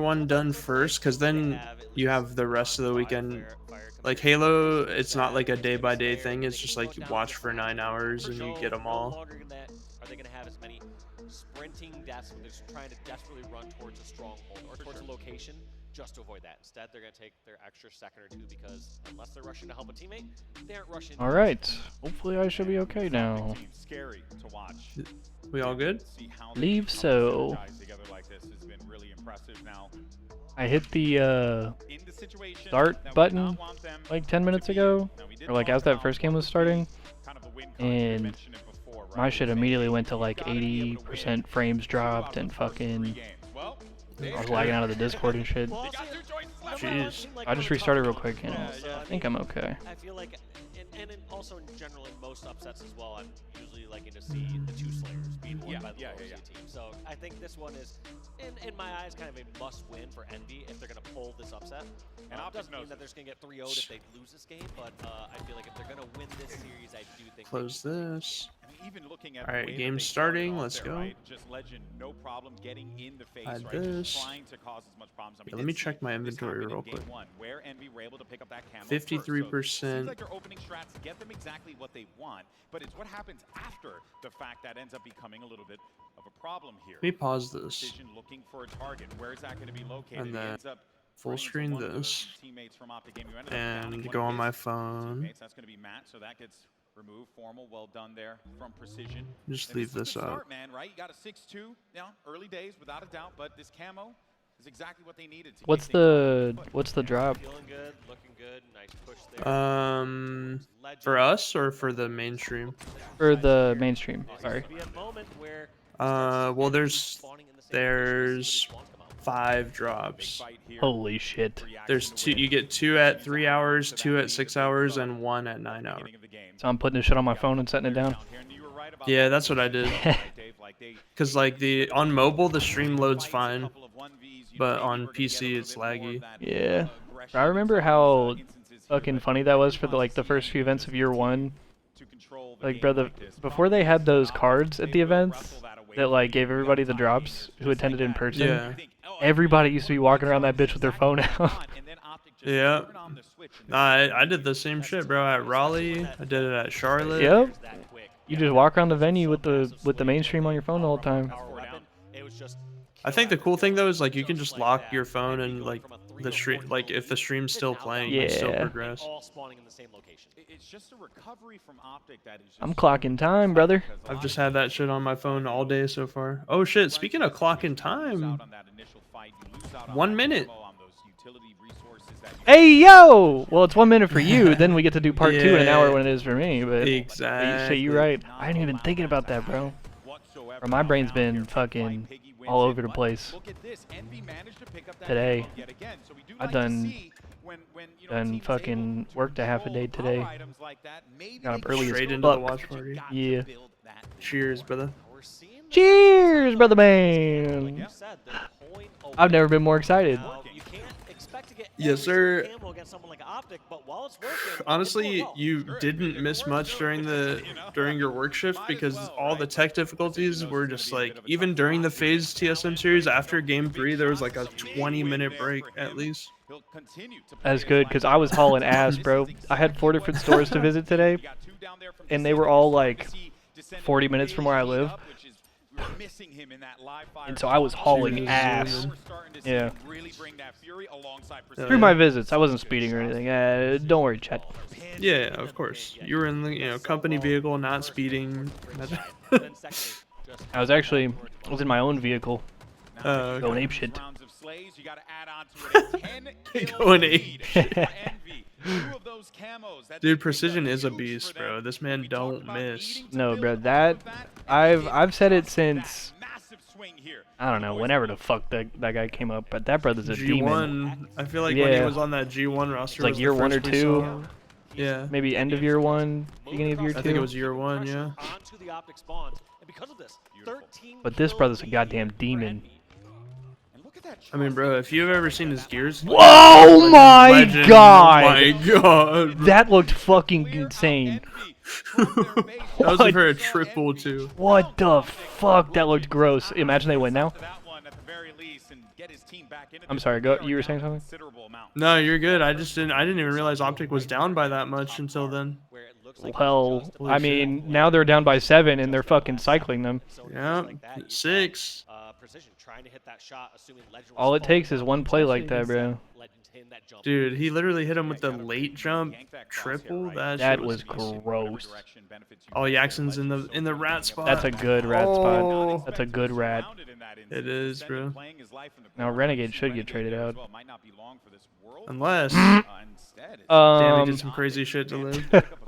one done first, because then you have the rest of the weekend. Like Halo, it's not like a day-by-day thing. It's just like you watch for 9 hours and you get them all. Longer than that are they going to have as many sprinting deaths when they're just trying to desperately run towards a stronghold or towards a location just to avoid that. Instead, they're going to take their extra second or two because unless they're rushing to help a teammate, they aren't rushing. All right. Hopefully I should be okay now. Scary to watch. We all good? Leave so. I hit the start button like 10 minutes ago, or like as that first game was starting, and my shit immediately went to like 80% frames dropped and fucking I was lagging out of the Discord and shit. Jeez. I just restarted real quick and I think I'm okay. I feel like, and also in general in most upsets as well, I'm usually liking to see the two Slayers being won by the OC team. So I think this one is, in my eyes, kind of a must-win for Envy if they're going to pull this upset. And it doesn't mean that they're going to get 3-0'd if they lose this game, but I feel like if they're going to win this series, I do think. Close this. All right, game starting. Let's go. Right? Just Legend, no problem getting in the face, Add right? this. Just trying to cause as much problems. I mean, Let me check my inventory real quick. 53%. Seems like they're opening strats to get them exactly what they want, but it's what happens after the fact that ends up becoming a little bit of a problem here. Let me pause this. Decision looking for a target. Where is that going to be located? And then ends up full screen this. And go on my phone. That's going to be Matt, so that gets removed. Formal, well done there from Precision. Just leave this up. Man, right? You got a 6-2. Yeah, early days without a doubt, but this camo is exactly what they needed. What's the drop? Feeling good, looking good, nice push there. For us or for the mainstream? For the mainstream. Sorry. Well, there's 5 drops. Holy shit. There's 2. You get 2 at 3 hours, 2 at 6 hours, and 1 at 9 hours. So I'm putting this shit on my phone and setting it down. Yeah, that's what I did. Cause like on mobile the stream loads fine, but on PC it's laggy. Yeah. I remember how fucking funny that was for the first few events of year 1. Like, brother, before they had those cards at the events that like gave everybody the drops who attended in person. Yeah. Everybody used to be walking around that bitch with their phone out. Yeah. I did the same shit, bro. At Raleigh, I did it at Charlotte. Yep. You just walk around the venue with the mainstream on your phone the whole time. I think the cool thing though is like you can just lock your phone and like the stream, like if the stream's still playing, you can still progress. I'm clocking time, brother. I've just had that shit on my phone all day so far. Oh shit! Speaking of clocking time, 1 minute. Hey yo! Well, it's 1 minute for you. Then we get to do part 2 in an hour when it is for me. But exactly. You're right. I ain't even thinking about that, bro. Or my brain's been fucking all over the place today. I done fucking worked a half a day today. Got up early Straight as into the fuck. watch party. Yeah. Cheers, brother. Cheers, brother man. I've never been more excited. Yes, sir. Honestly, you didn't miss much during your work shift because all the tech difficulties were just like, even during the phase TSM series after game 3, there was like a 20-minute break at least. That's good, because I was hauling ass, bro. I had 4 different stores to visit today, and they were all like 40 minutes from where I live. And so I was hauling ass. Yeah. Through my visits, I wasn't speeding or anything. Don't worry, chat. Yeah, of course. You were in the company vehicle, not speeding. I was in my own vehicle. Going apeshit. Going apeshit. Dude, Precision is a beast, bro. This man don't miss. No, bro. That I've said it since I don't know whenever the fuck that guy came up, but that brother's a G1. demon. I feel like when he was on that G1 roster, it's like year 1 or 2. Yeah. Maybe end of year 1, beginning of year 2. I think it was year 1, yeah. But this brother's a goddamn demon. I mean, bro, if you've ever seen his gears... Whoa, my Legend, god! Oh my god! That looked fucking insane. That was for a triple, too. What the fuck? That looked gross. Imagine they win now. get his team back into I'm this, sorry, but they go. are You were down saying a something? considerable amount. No, you're good. I didn't even realize Optic was down by that much until then. Where it looks like Well, just Holy I shit. mean, now they're down by 7 and they're fucking cycling them. And so in Yeah, games like that, you saw, 6. Precision trying to hit that shot, assuming Legend was All it falling takes is down. one play like that, Instead, bro. Legend hitting that jump. Dude, he literally hit him with Yeah, the you gotta late jump yank that crosshair triple. right. That That shit was easy. Whatever gross. direction benefits you Oh, most. Jackson's in Legend the so in the good at rat being able spot. That's a good rat Oh. spot. That's a good rat. surrounded in that It instance. is, Extended bro. playing his life in the Now corner. Renegade You see should get Renegade traded there as out. well. Might not be long for this world. Unless Instead, it's Damn, he did some crazy shit to live.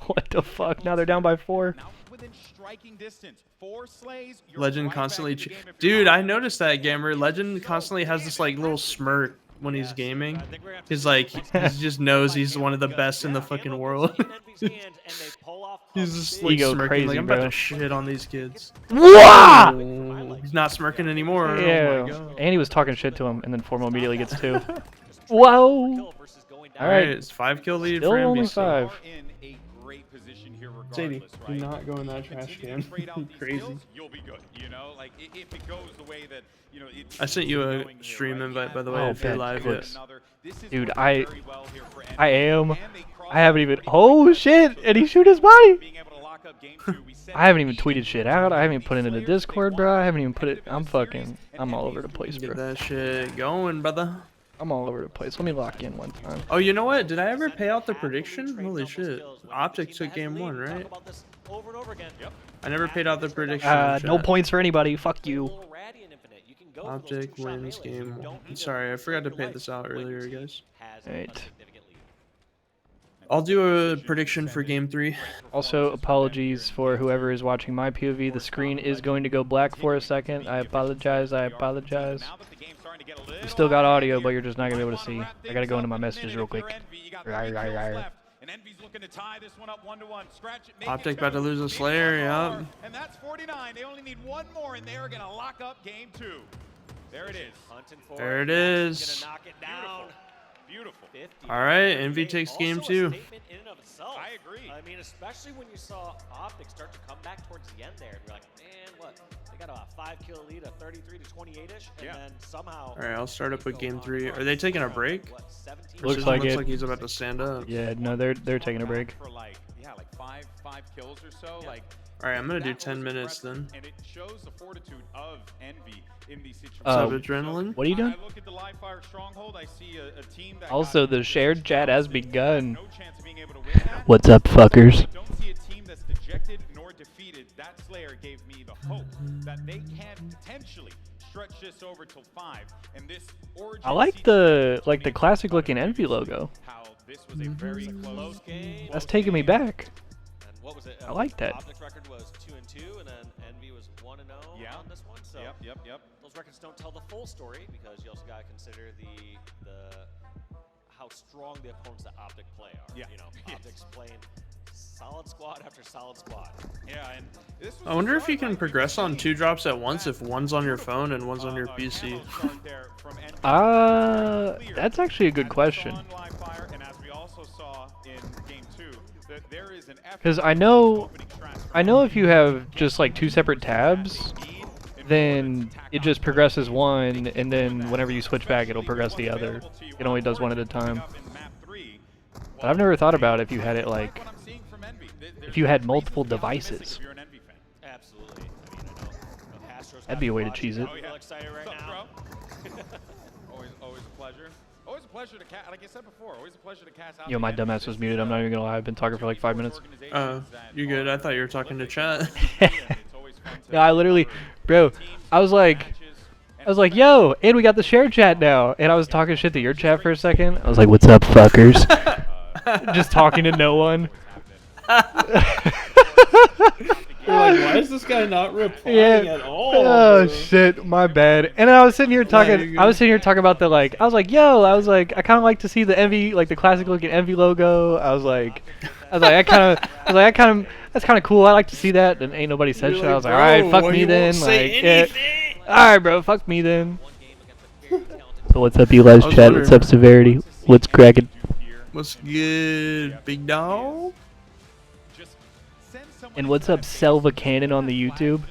What the fuck? Now they're down by 4. now within striking distance. 4 slays. You're Legend right constantly back in the game if you're Dude, not. I noticed that, Gamer. Legend constantly has this like little smirk when he's gaming. He's like he just knows he's one of the best in the fucking world. He's just like Ego smirking crazy, like I'm about bro. to shit on these kids. Wah! Oh, he's not smirking anymore. Oh Yeah. my god. And he was talking shit to him, and then Formal immediately gets 2. Whoa! Alright, it's 5-kill lead Still for only MVC. 5. Are in a great position here Sadie, regardless, do right? not go in that If you trash continue to can. trade out these Crazy. kills, you'll be good, you know? Like if it goes the way that, you know, I sent you a stream invite, by the way, Oh, if you're bet. live Good. yet. Dude, I am. I haven't even. Oh shit! And he shoot his body. I haven't even tweeted shit out. I haven't even put it in the Discord, bro. I haven't even put it. I'm all over the place, Get bro. that shit going, brother. I'm all over the place. Let me lock in one time. Oh, you know what? Did I ever pay out the prediction? Holy shit. Optic took game 1, right? I never paid out the prediction. No chat. points for anybody. Fuck you. Optic wins game 1. Sorry, I forgot to pay this out earlier, guys. Alright. I'll do a prediction for game 3. Also, apologies for whoever is watching my POV. The screen is going to go black for a second. I apologize. I apologize. You still got audio, but you're just not going to be able to see. I got to go into my messages real quick. Optic about to lose a Slayer, yeah. And that's 49. They only need one more, and they're going to lock up game 2. There it is. There it is. Beautiful. Alright, Envy takes game 2. I agree. I mean, especially when you saw Optic start to come back towards the end there, and you're like, man, what? They got a 5-kill lead, a 33 to 28-ish, and then somehow. Alright, I'll start up with game 3. Are they taking a break? Looks like looks it. like he's about to stand up. Yeah, no, they're taking a break. For like five kills or so. Like Alright, I'm gonna do 10 minutes then. And it shows the fortitude of Envy in these situations. What's up, Adrenaline? What are you doing? I look at the live fire stronghold. I see a team that Also, got the shared chat has begun. no chance of being able to win that. What's up, fuckers? I don't see a team that's dejected nor defeated. That Slayer gave me the hope that they can potentially stretch this over till 5. And this origin I like the classic looking Envy logo. how this was a very close game. That's taking me back. And what was it? I like that. Optic's record was 2-2, and then Envy was 1-0 on this one. So Yep. those records don't tell the full story because you also got to consider the how strong the opponents that Optic play are. Yeah. You know, Optic's playing solid squad after solid squad. Yeah, and this was I wonder if you can progress on 2 drops at once if one's on your phone and one's on your PC. That's actually a good question. Because I know if you have just like 2 separate tabs, then it just progresses one, and then whenever you switch back, it'll progress the other. It only does one at a time. But I've never thought about if you had it like, if you had multiple devices. Absolutely. I mean, I know Hastro's That'd be a way to cheese it. I'm real excited right now. Always a pleasure. Always a pleasure to cast. Like I said before, always a pleasure to cast out. Yo, my dumbass was muted. I'm not even gonna lie. I've been talking for like 5 minutes. You good? I thought you were talking to chat. No, I literally, bro, I was like, yo, and we got the shared chat now. And I was talking shit to your chat for a second. I was like, what's up, fuckers? Just talking to no one. You're like, why is this guy not replying at all? Oh bro? shit, my bad. And then I was sitting here talking. I was sitting here talking about the like. I was like, yo. I was like, I kind of like to see the Envy, like the classic looking Envy logo. I was like, that's kind of cool. I like to see that. And ain't nobody said You're shit. I was like, bro, all right, fuck well, me you then. won't say Like, anything. all right, bro, fuck me then. So what's up, Eli's I was chat? What's wondering- up, Severity? What's cracking? What's good, big dog? And what's up, Selva Cannon on the YouTube?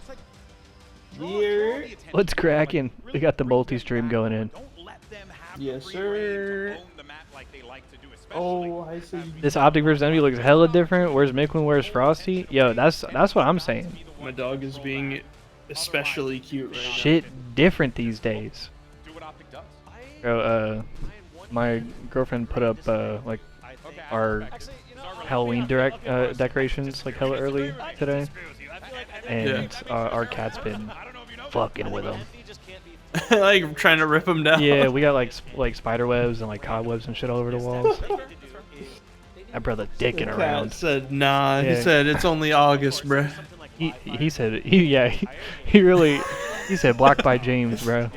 Yeah. What's cracking? We got the multi-stream going in. Yes, sir. Oh, I see. This Optic versus Envy looks hella different. Where's Miquin? Where's Frosty? Yo, that's what I'm saying. My dog is being especially cute right Shit different these days. Bro, my girlfriend put up like our Halloween decorations like hella early today, and our cat's been fucking with them. now. Like trying to rip them down. Yeah, we got like spider webs and like cobwebs and shit all over the walls. That brother dicking Cat around. said, nah. Yeah. He said, it's only August, bruh. He said he said blocked by James, bro.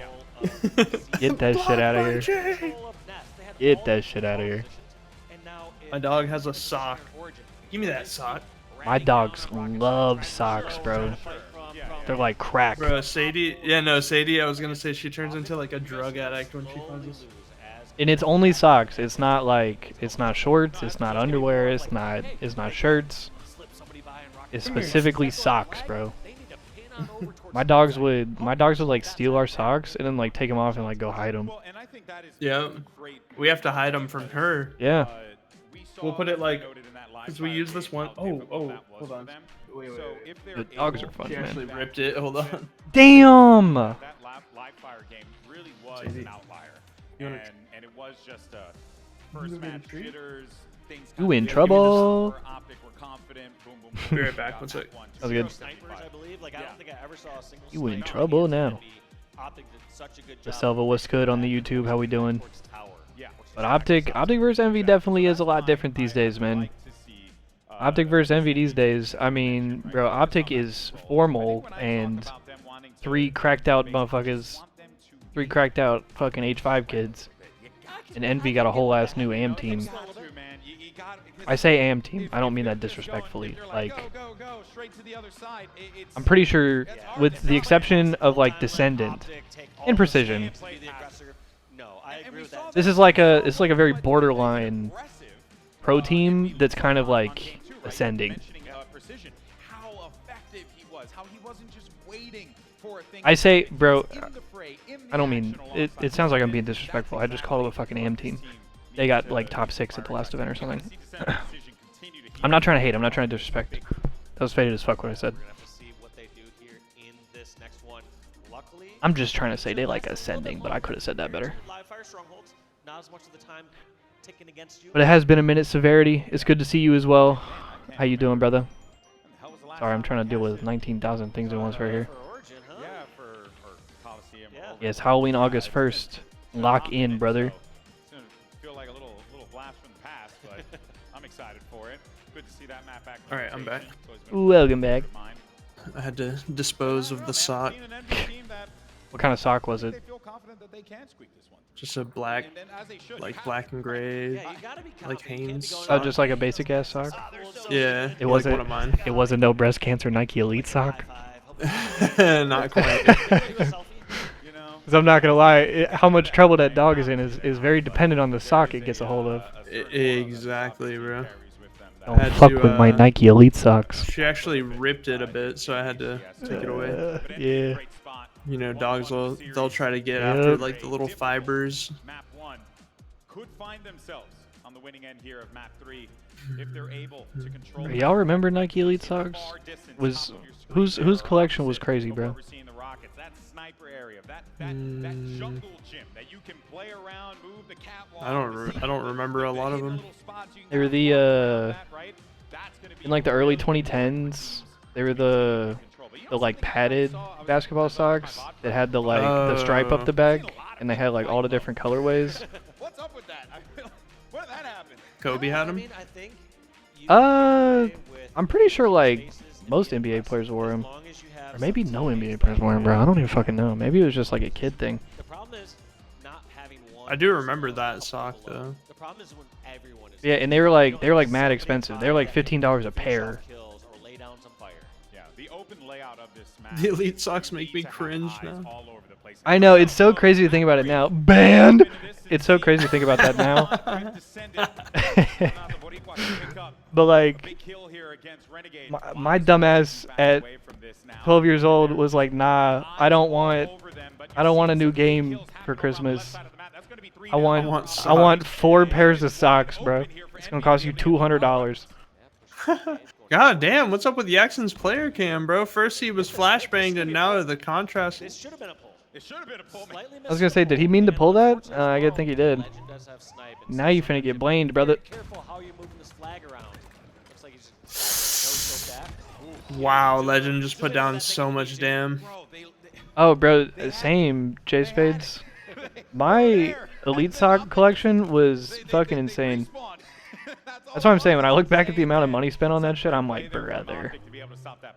Get that shit out of here. Get that shit out of here. My dog has a sock. Give me that sock. My dogs love socks, bro. They're like crack. Bro, Sadie, Sadie, I was gonna say she turns into like a drug addict when she finds us. And it's only socks. It's not like, it's not shorts, it's not underwear, it's not shirts. It's specifically socks, bro. My dogs would like steal our socks and then like take them off and like go hide them. Yeah, we have to hide them from her. Yeah. We'll put it like, because we use this one. Oh, hold on. Wait. The dogs are fun, She actually man. ripped it. Hold on. Damn! That live fire game really was an outlier. And it was just a first match jitters, things You in trouble. Optic were confident. Boom, boom, Be right back. One sec. That was good. Snipers, I believe. Like, I don't think I ever saw a single You in sniper trouble on now. Optic did such a good The job Selva, what's good on the YouTube? How we doing? towards the tower. But Optic versus Envy definitely is a lot different these days, man. Optic versus Envy these days. I mean, bro, Optic is formal and 3 cracked out motherfuckers, 3 cracked out fucking H5 kids, and Envy got a whole ass new AM team. I say AM team. I don't mean that disrespectfully. Like, I'm pretty sure, with the exception of like Descendant and Precision, No, I agree with that. this is like a very borderline pro team that's kind of like ascending. I say, bro, I don't mean it. It sounds like I'm being disrespectful. I just call it a fucking AM team. They got like top 6 at the last event or something. I'm not trying to hate. I'm not trying to disrespect. That was faded as fuck what I said. I'm just trying to say they like ascending, but I could have said that better. But it has been a minute, Severity. It's good to see you as well. How you doing, brother? Sorry, I'm trying to deal with 19,000 things at once right here. Yes, Halloween, August 1st. Lock in, brother. Feel like a little blast from the past, but I'm excited for it. Good to see that map back. All right, I'm back. Welcome back. I had to dispose of the sock. What kind of sock was it? Just a black, like black and gray, like Hanes. Oh, just like a basic ass sock. Yeah, It like wasn't. one of mine. It wasn't no breast cancer Nike Elite sock. Not quite. Because I'm not gonna lie, how much trouble that dog is in is very dependent on the sock it gets a hold of. Exactly, bro. Don't had fuck to, with my Nike Elite socks. She actually ripped it a bit, so I had to take it away. Yeah. You know, dogs they'll try to get after like the little fibers. Map 1 could find themselves on the winning end here of map 3 if they're able to control. Y'all remember Nike Elite socks? Was whose collection was crazy, bro? I don't remember a lot of them. They were the in like the early 2010s. They were the like padded basketball socks that had the like the stripe up the back, and they had like all the different colorways. What's up with that? When did that happen? Kobe had them. I'm pretty sure like most NBA players wore them, or maybe no NBA players wore them, bro. I don't even fucking know. Maybe it was just like a kid thing. I do remember that sock though. Yeah, and they were like mad expensive. They were like $15 a pair. The Elite socks make me cringe now. I know, it's so crazy to think about it now. Banned! It's so crazy to think about that now. But like, my dumbass at 12 years old was like, nah, I don't want a new game for Christmas. I want socks. 4 pairs of socks, bro. It's gonna cost you $200. God damn, what's up with Yaxon's player cam, bro? First he was flashbanged, and now the contrast. This should have been a pull. It should have been a pull. I was gonna say, did he mean to pull that? I gotta think he did. Now you finna get blamed, brother. Careful how you're moving this flag around. Looks like he's just no back. Wow, Legend just put down so much damn. Oh, bro, same, J Spades. My Elite Sock collection was fucking insane. That's what I'm saying. When I look back at the amount of money spent on that shit, I'm like, brother.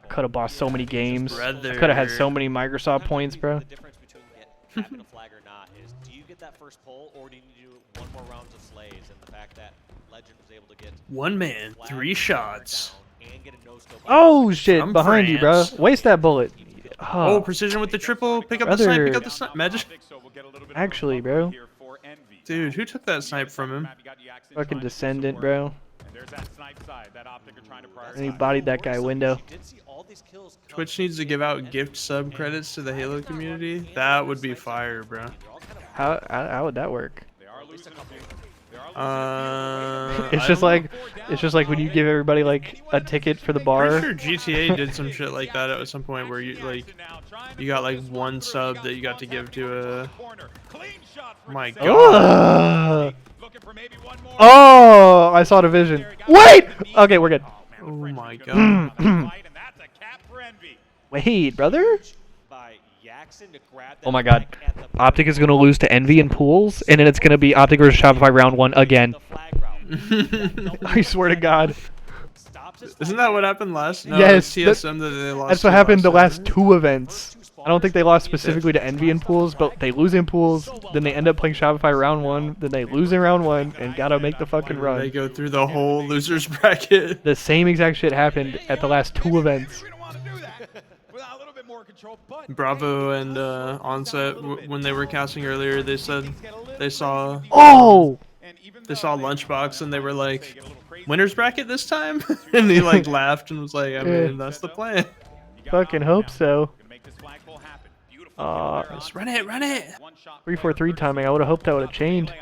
Could have bought so many games. Could have had so many Microsoft points, bro. The difference between having a flag or not is, do you get that first pull, or do you need to do one more rounds of slays? And the fact that Legend was able to get One man, 3 shots. and get a no-scope. Oh shit, From behind you, bro. France. Waste that bullet. Oh, precision with the triple. Pick up the snipe. Pick up the snipe. Magic. Actually, bro. Dude, who took that snipe from him? Fucking Descendant, bro. There's that snipe side, that optic are trying to prioritize. And he bodied that guy window. Twitch needs to give out gift sub credits to the Halo community. That would be fire, bro. How would that work? It's It's just like when you give everybody like a ticket for the bar. Pretty sure GTA did some shit like that at some point where you got like 1 sub that you got to give to a. My God. Oh, I saw the vision. Wait. Okay, we're good. Oh my God. Wait, brother. Oh my God. Optic is gonna lose to Envy in pools, and then it's gonna be Optic versus Shopify round 1 again. I swear to God. Isn't that what happened last? No, Yes, TSM that they lost. That's what happened the last 2 events. I don't think they lost specifically to Envy in pools, but they lose in pools, then they end up playing Shopify round 1, then they lose in round 1, and gotta make the fucking They run. go through the whole losers bracket. The same exact shit happened at the last 2 events. Bravo and Onset, when they were casting earlier, they said they saw Oh! they saw Lunchbox and they were like, winners bracket this time? And he like laughed and was like, I mean, that's the plan. Fucking hope so. Just run it, run it. 3-4-3 timing. I would have hoped that would have chained.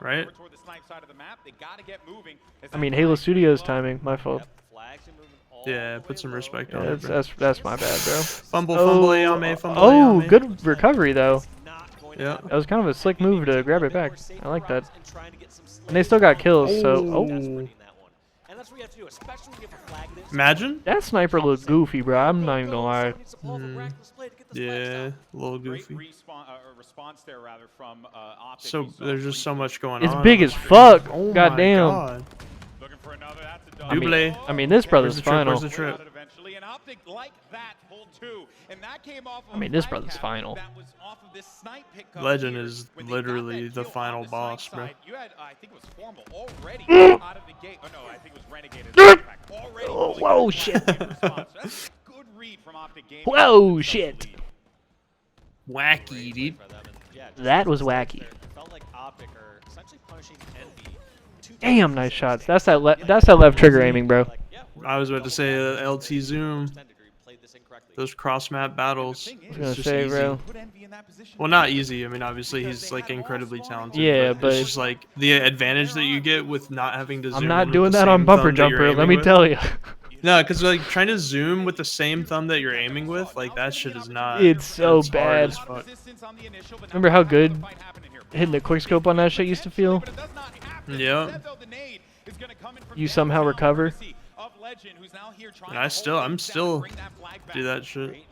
Right? I mean, Halo Studios timing. My fault. Yeah, put some respect on Yeah, it. Bro. that's my bad, bro. Fumble, fumble, Ayame, fumble, Oh, Ayame. good recovery though. Yeah. That was kind of a slick move to grab it back. I like that. And they still got kills, so Oh. Imagine? that sniper looked goofy, bro. I'm not even gonna lie. Yeah, a little goofy. So there's just so much going on. It's big as fuck. Oh God my damn. God. I mean, this brother's Where's the trip? final. Where's the trip? I mean, this brother's final. Legend is literally the final boss, bro. Oh, whoa, shit. Whoa, shit. Wacky, dude. That was wacky. Damn, nice shots. That's that left trigger aiming, bro. I was about to say LT zoom. Those cross map battles. I was gonna It's just say, easy. bro. Well, not easy. I mean, obviously he's like incredibly talented. Yeah, but it's just like the advantage that you get with not having to zoom. I'm not in with doing the that on same bumper thumb that you're jumper. Let aiming me with. tell you. No, because like trying to zoom with the same thumb that you're aiming with, like that shit is not. It's so hard bad. as fuck. Remember how good hitting the quickscope on that shit used to feel? Yeah. You somehow recover. And I'm still do that shit.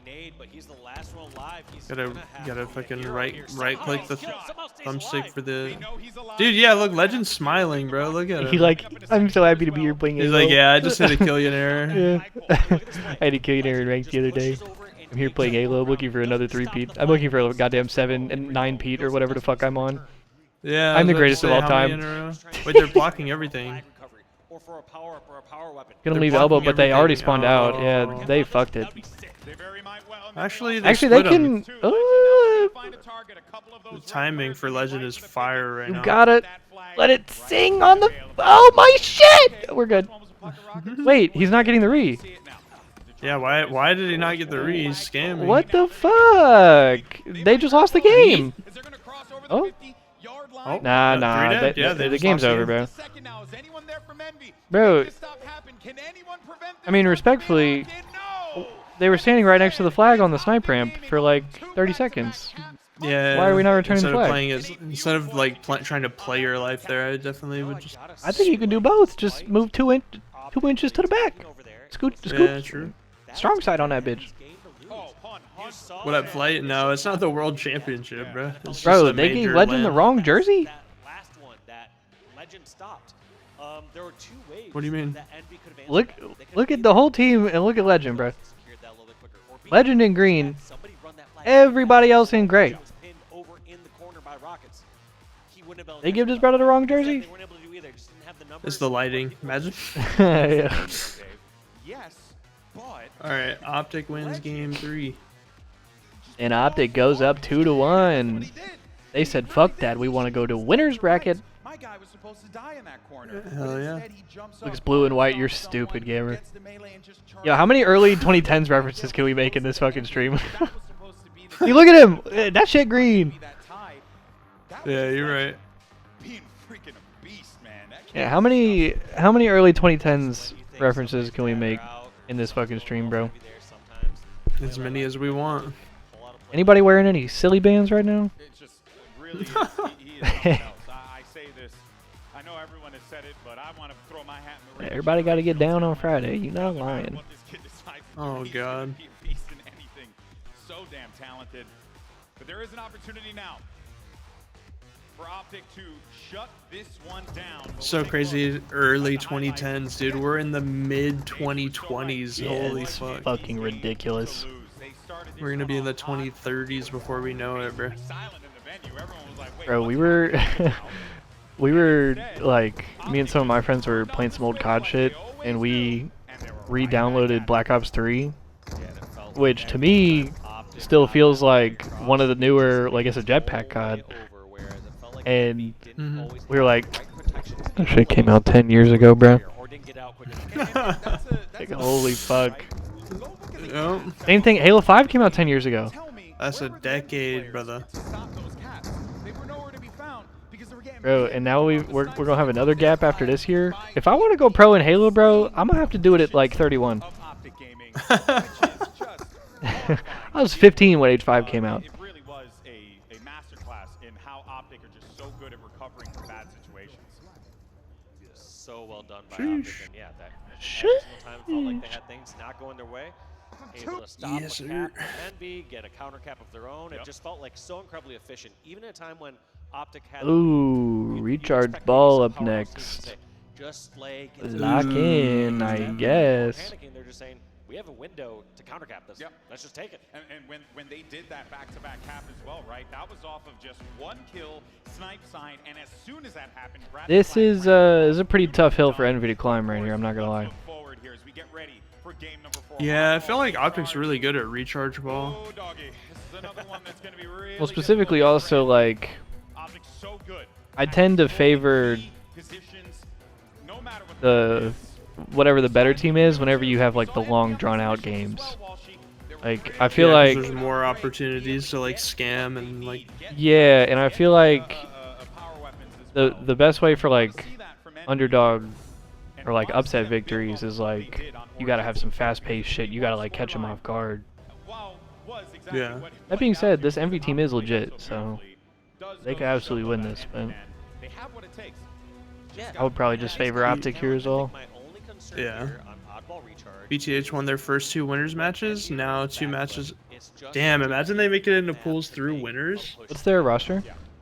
Gotta fucking right click the thumbstick for the. Dude, yeah, look, Legend's smiling, bro. Look at He him. like, I'm so happy to be here playing. He's Halo. like, yeah, I just hit a kill error. Yeah. I had a kill in ranked the other day. I'm here playing Halo, looking for another 3-peat. I'm looking for a goddamn 7 and 9-peat or whatever the fuck I'm on. Yeah, I'm the I was greatest of about all to say, how many time. in a row? Wait, they're blocking everything. Gonna They're leave elbow, blocking but they already everything. spawned out. Yeah, Oh. they fucked it. Actually, They split 'em. can. The timing for Legend is fire right You now. got it. Let it sing on the. Oh my shit! We're good. Wait, he's not getting the re. Yeah, why did he not get the re? He's scamming. What the fuck? They just lost the game. Oh. Oh, Nah, three dead? Yeah, the just game's lost over, the bro. Second now, is anyone there from Envy? Bro, Make this stop happen. Can anyone prevent I mean, this from being respectfully, locked in? No! they were standing right next to the flag on the snipe ramp for like 30 seconds. Yeah. Why are we not returning instead flag? Of playing as, instead of like trying to play your life there, I definitely would just. I think you can do both. Just move 2 inches to the back. Scoot. Yeah, true. Strong side on that bitch. What up, Flight? No, it's not the World Championship, bro. It's just Bro, a they gave major Legend the LAN. wrong jersey? That last one that Legend stopped. There were 2 ways. What do you mean? That Envy could have answered that. They could Look have at the whole team and look at Legend, bro. secured that a little bit quicker. Or B, Legend in green. somebody run that flag. Everybody else in gray. He was pinned over in the corner by Rockets. He wouldn't have been able to They give catch this him. brother the wrong Instead, jersey? They weren't able to do either. Just didn't have the numbers. It's the lighting. Imagine. Yeah. Yes, but All right, Optic wins game 3. And Optic goes up 2-1. They said, fuck that. We want to go to winner's bracket. my guy was supposed to die in that corner. Hell yeah. Instead, he jumps Looks up, blue and white. You're someone, stupid, gamer. gets the melee and just Yo, how many early 2010s references can we make in this fucking stream? That was supposed to be the You look at him. That shit green. that tie. That Yeah, was you're like right. being freaking a beast, man. That Yeah, kid how many early 2010s references can we make in this fucking stream, bro? As many as we want. Anybody wearing any silly bands right now? It's just really is, he is something else. I say this. I know everyone has said it, but I want to throw my hat in the ring. Everybody got to get down on Friday. You're not lying. What this kid decides to do, Oh, he's gonna God. be a beast in anything. So damn talented. But there is an opportunity now for Optic to shut this one down. But So we'll take a crazy, look early at the highlights. 2010s, dude. We're in the mid 2020s. Yeah, Holy it's fuck. fucking ridiculous. We're gonna be in the 2030s before we know it, bro. Bro, we were we were like, me and some of my friends were playing some old COD shit, and we re-downloaded Black Ops 3, which to me still feels like one of the newer, like it's a jetpack COD. And we were like, that shit came out 10 years ago, bro. Like, holy fuck. Yep. Same thing, Halo 5 came out 10 years ago. That's a decade, brother. Bro, and now we're gonna have another gap after this year. If I want to go pro in Halo, bro, I'm gonna have to do it at like 31. I was 15 when H5 came out. It really was a masterclass in how Optic are just so good at recovering from bad situations. So well done by Sheesh. Optic. And yeah, that Sheesh. every single time it felt like they had things not going their way. Able to stop Yes, a sir. cap from Envy, get a counter cap of their own. It just felt like so incredibly efficient, even at a time when Optic had. Ooh, you'd recharge expect maybe ball some up powerhouse teams to next. say, just like Lock in, I Instead, guess. they're panicking, they're just saying, we have a window to counter cap this. Yep. Let's just take it. And when they did that back-to-back cap as well, right? That was off of just one kill, snipe sign, and as soon as that happened, This is a pretty tough hill for Envy to climb right here, I'm not gonna lie. Look forward here as we get ready for game number 4. Yeah, I feel like Optic's really good at recharge ball. Oh, doggy. This is another one that's going to be really Well, specifically also, like, Optic's so good. I tend to favor Positions, no matter what the whatever the better team is whenever you have like the long drawn out games. Like I feel Yeah, 'cause like there's more opportunities to like scam and like. yeah, and I feel like the best way for like underdog or like upset victories is like you gotta have some fast paced shit. You gotta like catch them off guard. Yeah. That being said, this Envy team is legit, so they could absolutely win this. But they have what it takes. I would probably just favor Optic here as well. My only concern Yeah. here on oddball recharge BTH won their first 2 winners matches. Now 2 matches. is just Damn, such a imagine they make it into map pools that through they winners. push What's their roster?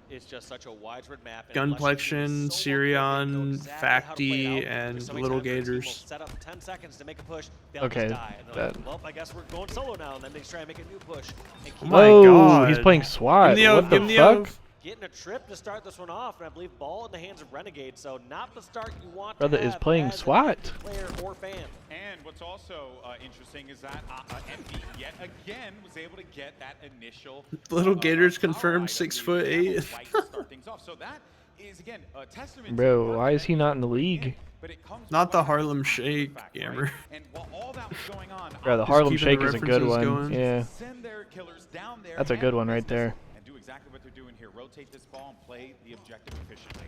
It's just such a widespread map. and unless you Gunplexion, know Sirion, exactly how to play it Facti, out, and somebody Little time their team will Gators. Set up 10 seconds to make a push. They'll Okay, just die. And they're like, that- well, I guess we're going solo now, and then they try and make a new push. And keep my Oh, God. he's playing SWAT. Give me the What O, the give me the fuck? O. getting a trip to start this one off, and I believe ball in the hands of Renegade. So not the start you want. Brother to is have playing as a SWAT. player or fan. And what's also interesting is that Envy yet again was able to get that initial. Little Gators power confirmed item 6'8". to start things off. So that is again a testament to the Bro, work why is that he not Envy in the put league? but it comes Not with the one Harlem fact, Shake, right? gamer. And while all that was going on, Bro, the Just Harlem keeping Shake the is a good references one. going. Yeah. send their killers down there That's a good handle one right business, there. and do exactly exactly what they're doing here. Rotate this ball and play the objective efficiently.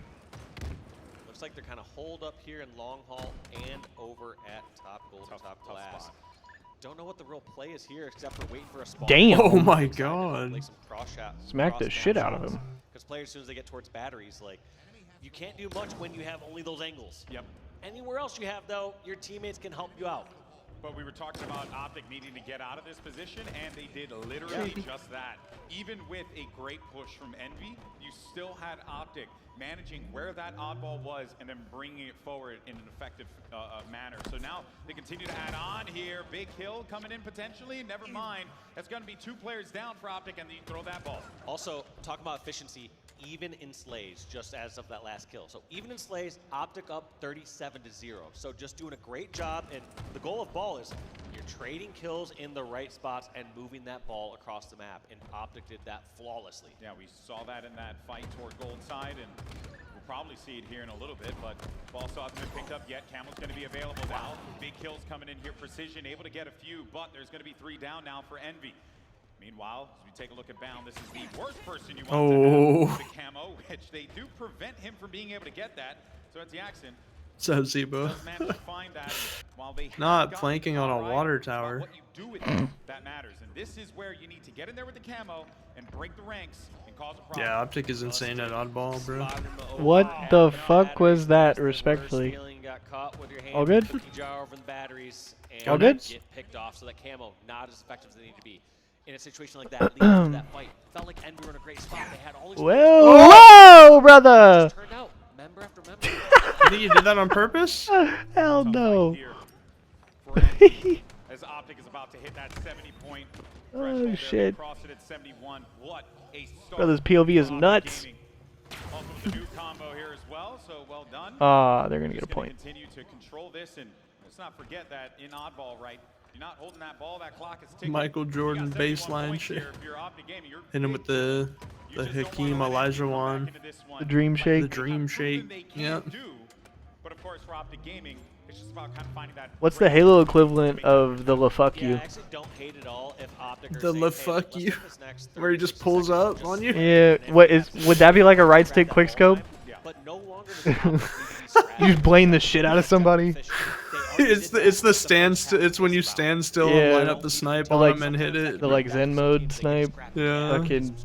Looks like they're kind of holed up here in long haul and over at top gold, top glass. Don't know what the real play is here except for waiting for a spawn. Damn. Oh my god. Like some cross shot, Smack the shit out of him. Because players, as soon as they get towards batteries, like, you can't do much when you have only those angles. Yep. Anywhere else you have, though, your teammates can help you out. But we were talking about Optic needing to get out of this position, and they did literally just that. Even with a great push from Envy, you still had Optic managing where that oddball was and then bringing it forward in an effective manner. So now they continue to add on here. Big kill coming in potentially. Never mind. That's going to be 2 players down for Optic, and then you throw that ball. Also, talk about efficiency, even in slays, just as of that last kill. So even in slays, Optic up 37-0. So just doing a great job, and the goal of ball is you're trading kills in the right spots and moving that ball across the map, and Optic did that flawlessly. Yeah, we saw that in that fight toward gold side, and we'll probably see it here in a little bit, but ball still hasn't been picked up yet. Camel's going to be available now. Big kills coming in here. Precision able to get a few, but there's going to be 3 down now for Envy. Meanwhile, as we take a look at Bound, this is the worst person you want to have, the camo, which they do prevent him from being able to get that. So that's the accent. So Zebo. Not flanking on a water tower. What you do with that matters, and this is where you need to get in there with the camo and break the ranks and cause a problem. Yeah, Optic is insane at oddball, bro. What the fuck was that, respectfully? All good? All good? Get picked off, so that camo not as effective as they need to be. In a situation like that, leading to that fight, felt like Envy were in a great spot. They had all these Whoa, brother! turned out member after member. You think you did that on purpose? Hell no. As Optic is about to hit that 70-point Oh shit. cross it at 71. What a start. Brother's POV is nuts. Also with the new combo here as well, so well done. Ah, they're gonna get a Just gonna point. Continue to control this, and let's not forget that in oddball, right? You're not holding that ball, that clock is ticking. Michael Jordan baseline shit. Hit him with the Hakeem Elijah one. The dream The shake. dream shake. Yeah. But of course, for Optic Gaming, it's just about kind of finding that. What's the Halo equivalent of the la fuck Yeah, you? I actually don't hate it all if Optic are The saying, la hey, fuck let's you. hit this next Where he 30, just 60 pulls seconds, up on just you? Yeah, what is? Would that be like a right stick quick scope? But no longer does Optic need to be scrapped. You just blame the shit out of somebody. It's the stand. It's when you stand still and Yeah. line up the snipe The, on like, him and hit it. The like Zen mode snipe. Yeah. Fucking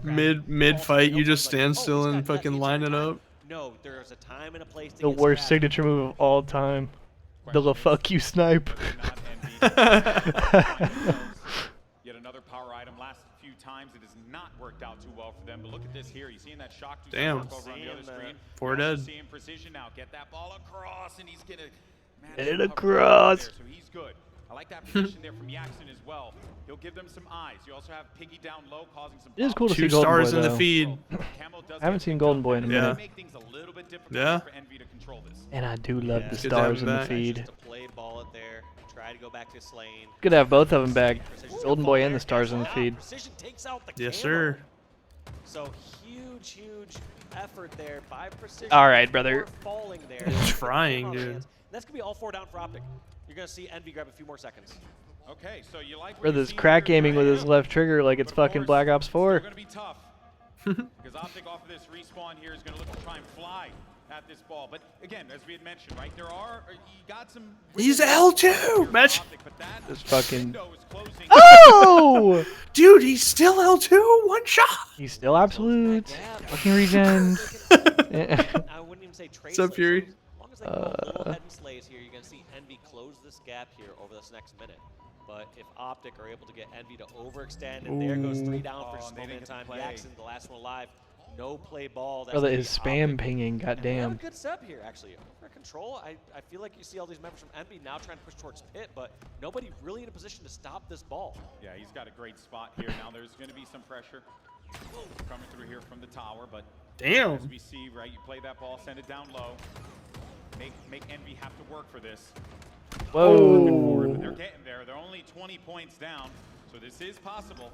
Mid fight, you just stand still and fucking line it up. No, there's a time and a place to the get worst scrapped. signature move of all time. The la fuck you snipe. Yet another power item. Last few times it has not worked out too well for them. But look at this here. You seeing that shock to Damn. over on the other screen? Four You're also dead. seeing precision now. Get that ball across, and he's gonna Get it manage to cover across. there, so he's good. I like that position there from Yaxon as well. He'll give them some eyes. You also have Piggy down low, causing some. It is cool to see 2 Golden stars Boy, in the though. feed. I haven't seen Golden Boy in a Yeah. minute. Make things a little bit difficult Yeah. for Envy to control this. And I do love the Good to have stars him in the back. feed. Just to play ball it there, try to go back to Slane. Good to have both of them back. Precision's Golden gonna Boy fall and the there. stars in the Wow, feed. Precision takes out the Yes, camo. sir. So huge effort there by Precision. All right, brother. before Falling there. Trying, On dude. hands. That's gonna be all 4 down for Optic. You're gonna see Envy grab a few more seconds. Okay, so you like what Brother's you see crack here, aiming with his right? left trigger like it's But of fucking course, Black Ops 4. Still gonna be tough. Because Optic off of this respawn here is going to look to try and fly at this ball. But again, as we had mentioned, right, there are you got some. He's L2, match. This fucking. closing. Oh! Dude, he's still L2. 1 shot. He's still absolute. Yeah, Fucking regen. I wouldn't even say trade. What's up, slays. Fury? As long as they go a little head and slays here, you're gonna see Envy close this gap here over this next minute. But if Optic are able to get Envy to overextend, and there goes 3 down for just a they moment in didn't get time. the play. Jackson, the last one alive. No play ball. That's Brother gonna is be spam Optic. pinging. And they have a Goddamn. good step here, actually. For control, I feel like you see all these members from Envy now trying to push towards Pit, but nobody really in a position to stop this ball. Yeah, he's got a great spot here. Now there's going to be some pressure coming through here from the tower, but Damn. as we see, right, you play that ball, send it down low. Make Envy have to work for this. Whoa. But they're getting there. They're only 20 points down, so this is possible.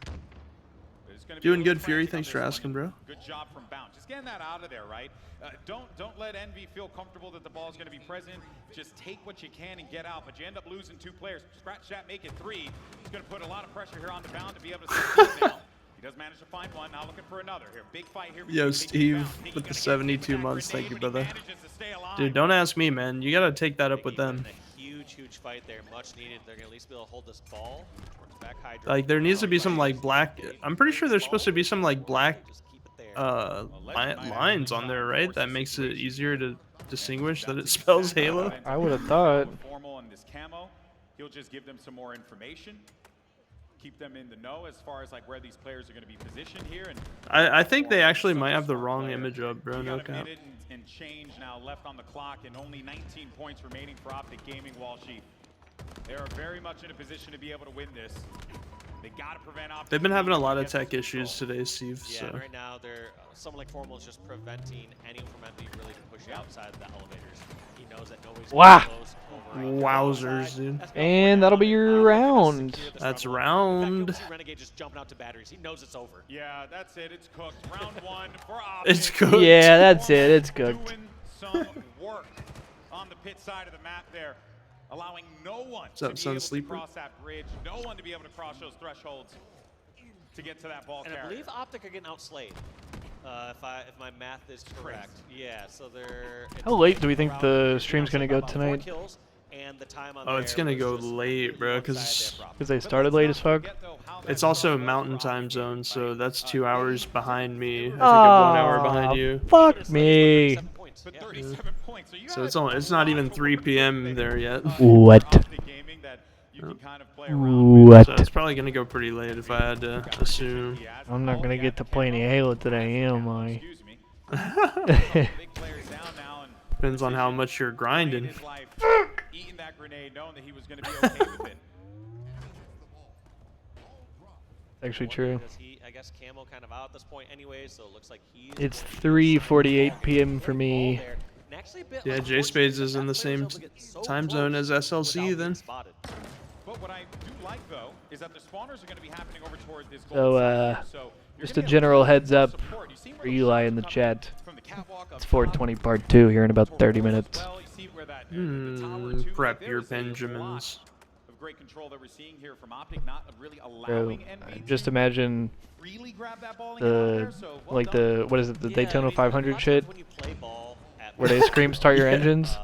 But it's gonna be a Doing little good, Fury. frantic on Thanks this for one. asking, bro. Good job from Bounce. Just getting that out of there, right? Don't let Envy feel comfortable that the ball is going to be present. Just take what you can and get out. But you end up losing 2 players. Scratch that, make it 3. He's going to put a lot of pressure here on the Bound to be able to succeed now. He does manage to find one. Now looking for another here. Big fight here. Yo, Steve, with the 72 months. Thank you, brother. Dude, don't ask me, man. You gotta take that up with them. A huge fight there, much needed. They're gonna at least be able to hold this ball. Back Hydra. Like, there needs to be some like black. I'm pretty sure there's supposed to be some like black Just keep it there. lines on there, right? That makes it easier to distinguish that it spells Halo. I would have thought. Formal on this camo. He'll just give them some more information. Keep them in the know as far as like where these players are going to be positioned here. And I think they actually might have the wrong image up, bro. No cap. And change now left on the clock, and only 19 points remaining for Optic Gaming. Walshy, they are very much in a position to be able to win this. They got to prevent Optic. They've been having a lot of tech issues today, Steve. Yeah, So. right now they're someone like Formal is just preventing anyone from Envy really to push outside the elevators. He knows that nobody's Wow. close over. Wowzers, dude. And that'll be your round. That's round. In fact, Renegade just jumping out to batteries. He knows it's over. Yeah, that's it. It's cooked. Round one for Optic. It's cooked. Yeah, that's it. It's cooked. Doing some work on the pit side of the map there, allowing no one What's up, to be Sun able Sleeper? to cross that bridge, no one to be able to cross those thresholds to get to that ball And I carrier. believe Optic are getting outslayed. If my math is correct. Yeah, so they're. How late do we think the stream's gonna go tonight? Oh, it's gonna go late, bro, because They started late as fuck. it's also a mountain time zone, so that's 2 hours behind me. I think I'm 1 hour behind you. Fuck me. But 37 points. So, you So gotta it's not even 3 p.m. there yet. What? Optic Gaming that you can kind of play around with. What? So it's probably gonna go pretty late if I had to assume. I'm not gonna get to play any Halo today, am I? Excuse me. Big players down now, and Depends on how much you're grinding. his life eating that grenade, knowing that he was going to be okay with it. Actually true. I guess Camo kind of out at this point anyway, so it looks like he's. It's 3:48 p.m. for me. Yeah, J Spades is in the same time zone as SLC then. But what I do like, though, is that the spawners are going to be happening over toward this So, gold side. So you're just gonna a be general able to heads up support. You see where for those Eli shots in the come chat. from the catwalk up It's top, 420 part 2 here in about 30 towards minutes. well. You see where that, the tower too, Prep there your is a lot Benjamins. of great control that we're seeing here from Optic, not really Bro, allowing Envy just to imagine really grab that ball and get out the there. So well like done. the what is it, the Daytona 500 shit, When you play ball at where they scream start your Yeah. engines.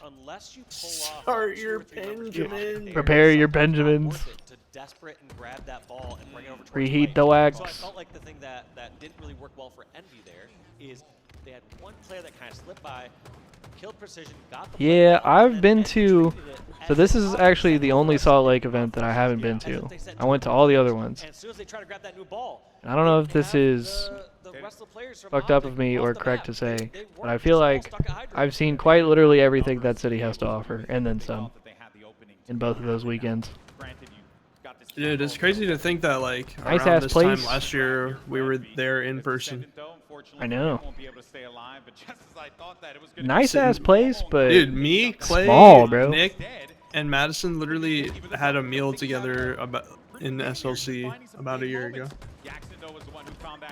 Unless you pull off Start two your or three numbers too high, Benjamins. they are Prepare your not Benjamins. worth it to desperate and grab that ball and bring it over towards Reheat the the light. So I wax. felt like the thing that didn't really work well for Envy there is they had one player that kind of slipped by, killed Precision, got the Yeah, ball, and I've then been Envy to. treated it So as this an is offense actually that the they only rushed Salt to Lake the event that I offense, haven't been as to. if they said, I went to all the other ones. And as soon as they try to grab that new ball, I don't know if they this have is the rest of the players from fucked up Optic of me off or the correct map. to say, They but weren't I feel just all like stuck at Hydra. I've seen quite literally everything that city has to offer, and then some, in both of those weekends. Dude, it's crazy to think that like Nice around ass this place. time last year we were there in person. I know. Won't be able to stay alive, but just as I thought that it was gonna Nice ass place, but Dude, me, Clay, small, bro. Nick, and Madison literally had a meal together about in SLC about a year ago.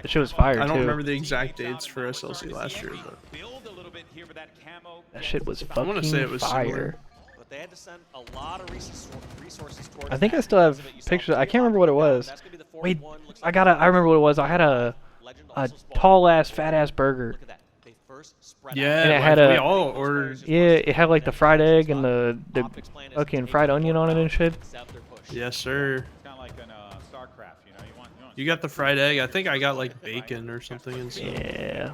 the shit was fire I don't too. remember the exact dates for SLC last year, but That shit was I wanna say it fucking was fire. similar. But they had to send a lot of resources towards I think I that still have because of it. You saw pictures. I three can't remember what it locked down. was. That's gonna be the Wait, 41. Looks I like gotta. I remember what it was. I had a Legend a also spawned. tall ass, fat ass burger. Look at that. They first spread Yeah, And it like, had we a- all ordered. Yeah, it had like the fried egg and the fucking fried onion on it and shit. Yes, sir. It's kind of like an StarCraft, you know. You got the fried egg. I think I got like bacon or something and stuff. Yeah.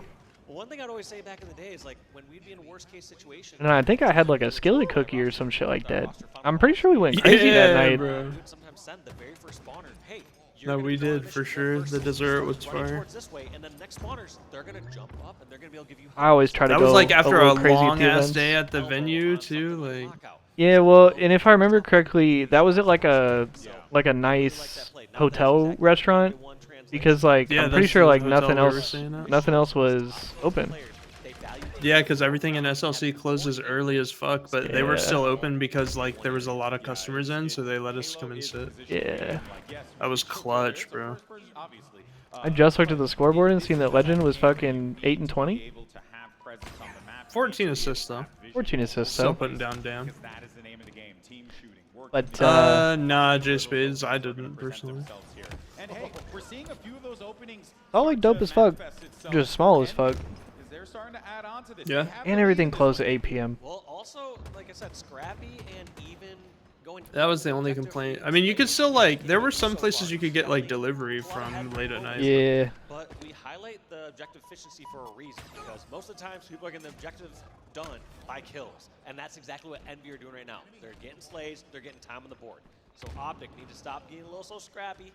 Well, one thing I'd always say back in the day is like when we'd be in a worst case situation. And I think I had like a skillet cookie or some shit like that. I'm pretty sure we went crazy that Yeah, night. bro. We would sometimes send the very first spawner, hey, No, we did for sure. The dessert was fire. towards this way, and then the next spawners, they're gonna jump up and they're gonna be able to give you. I always try to That go was like after a little crazy at long the ass events. day at the venue too. Like, Yeah, well, and if I remember correctly, that was at like a nice hotel restaurant because like Yeah, I'm pretty that's sure the like hotel nothing we were else staying at. nothing else was open. yeah, because everything in SLC closes early as fuck, but they were Yeah. still open because like there was a lot of customers in, so they let us come and sit. Yeah. That was clutch, bro. I just looked at the scoreboard and seen that Legend was fucking 8 and 20, 14 assists though. 14 assists. Still So, putting down damn. but Nah, J Spades, I didn't personally. And hey, we're seeing a few of those openings. All like dope as fuck, just small as fuck. They're starting to add on to this. Yeah. And everything closed at 8 p.m. Well, also, like I said, scrappy and even going. That was the only complaint. I mean, you could still like, there were some places you could get like delivery from late at night. Yeah. But we highlight the objective efficiency for a reason, because most of the times people are getting the objectives done by kills, and that's exactly what Envy are doing right now. They're getting slays, they're getting time on the board. So Optic need to stop getting a little so scrappy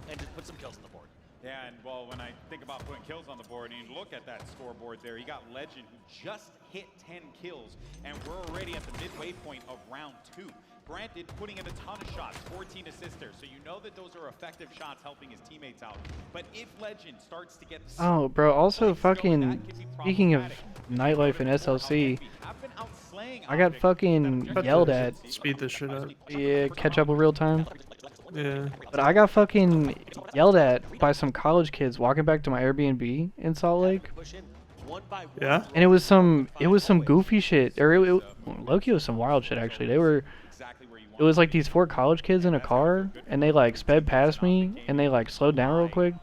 and just put some kills on the board. Yeah, and well, when I think about putting kills on the board, and you look at that scoreboard there, you got Legend who just hit 10 kills, and we're already at the midway point of round 2. Granted, putting in a ton of shots, 14 assisters, so you know that those are effective shots helping his teammates out. But if Legend starts to get the Oh, bro, also fucking, speaking of nightlife and SLC, I got fucking yelled at. Speed this shit up. Yeah, catch up with real time. Yeah. But I got fucking yelled at by some college kids walking back to my Airbnb in Salt Lake. Yeah? And it was some goofy shit, or Loki was some wild shit actually. It was like these 4 college kids in a car, and they like sped past me, and they like slowed down real quick.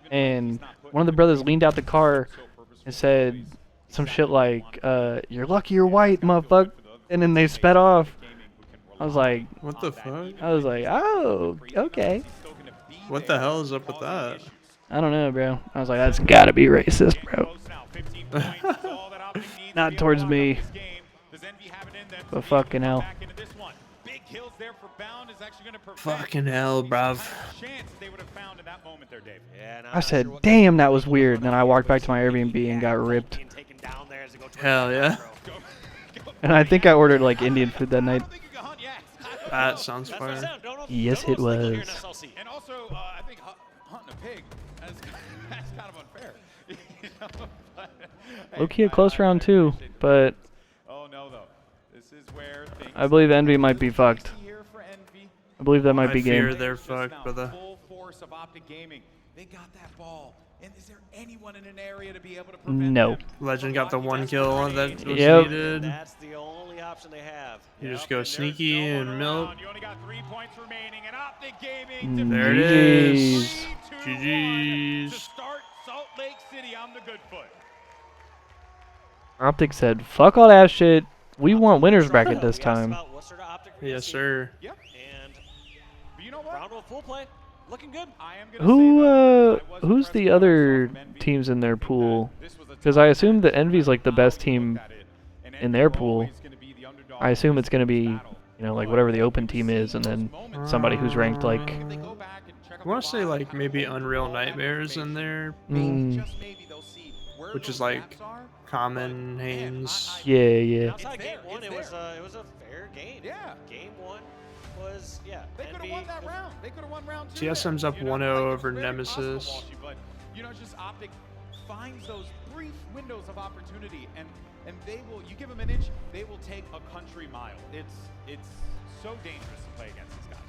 And one of the brothers leaned out the car and said some shit like, "You're lucky you're white, motherfucker." And then they sped off. I was like, What the fuck? I was like, oh, okay. What the hell is up with that? I don't know, bro. I was like, that's gotta be racist, bro. Not towards me, but fucking hell. Fucking hell, bruv. I said, damn, that was weird. And then I walked back to my Airbnb and got ripped. Hell yeah. And I think I ordered like Indian food that night. That sounds fire. Yes, it was. And also, I think hunting a pig, that's kind of unfair. You know? Low-key a close round too, but Oh no, though. This is where things I believe Envy might be fucked. I believe that might I be fear game. they're fucked, brother. Full force of Optic Gaming. They got that ball. And is there anyone in an area to be able to prevent No. them? Legend got the 1 kill that was Yep. needed. That's the only option they have. You just go sneaky and milk. You only got 3 points remaining, and Optic Gaming There it GG's. is. 3-2-1 GG's. to start Salt Lake City on the good foot. Optic said, fuck all that shit. We want winners bracket this time. Yes, sir. Yep. And But you know what? round of full play, looking good. I am gonna say, though, Who's the other teams in their pool? Because I assume that Envy's like the best team in their pool. I assume it's gonna be, you know, like whatever the open team is, and then somebody who's ranked like. I want to say like maybe Unreal Nightmares in there, which is like Common, Haynes. Yeah. Outside game 1, it was a fair game. Yeah. Game 1 was, They could have won that round. They could have won round 2. TSM's up 1-0 over Nemesis. But you know, just Optic finds those brief windows of opportunity, and they will. You give them an inch, they will take a country mile. It's so dangerous to play against these guys.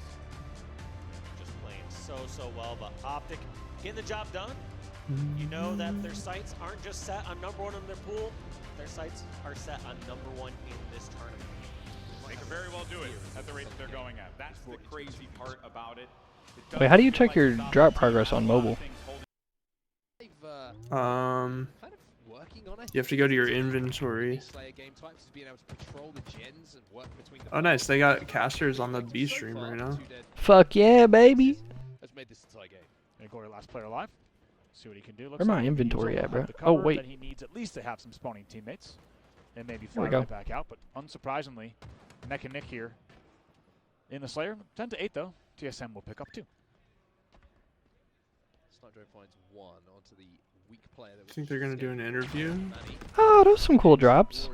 just playing so well, but Optic getting the job done. You know that their sights aren't just set on #1 in their pool. Their sights are set on #1 in this tournament. They could very well do it at the rate that they're going at. That's the crazy part about it. Wait, how do you check your drop progress on mobile? You have to go to your inventory. Oh, nice. They got casters on the B stream right now. Fuck yeah, baby. And go to last player alive. See what he can do. Where my inventory at, bro? The Oh, cover wait. that he needs at least to have some spawning teammates, and maybe There fly we go. right back out. But unsurprisingly, neck and neck here in the Slayer. 10-8 though. TSM will pick up 2. I think they're gonna do an interview. Oh, those some cool drops.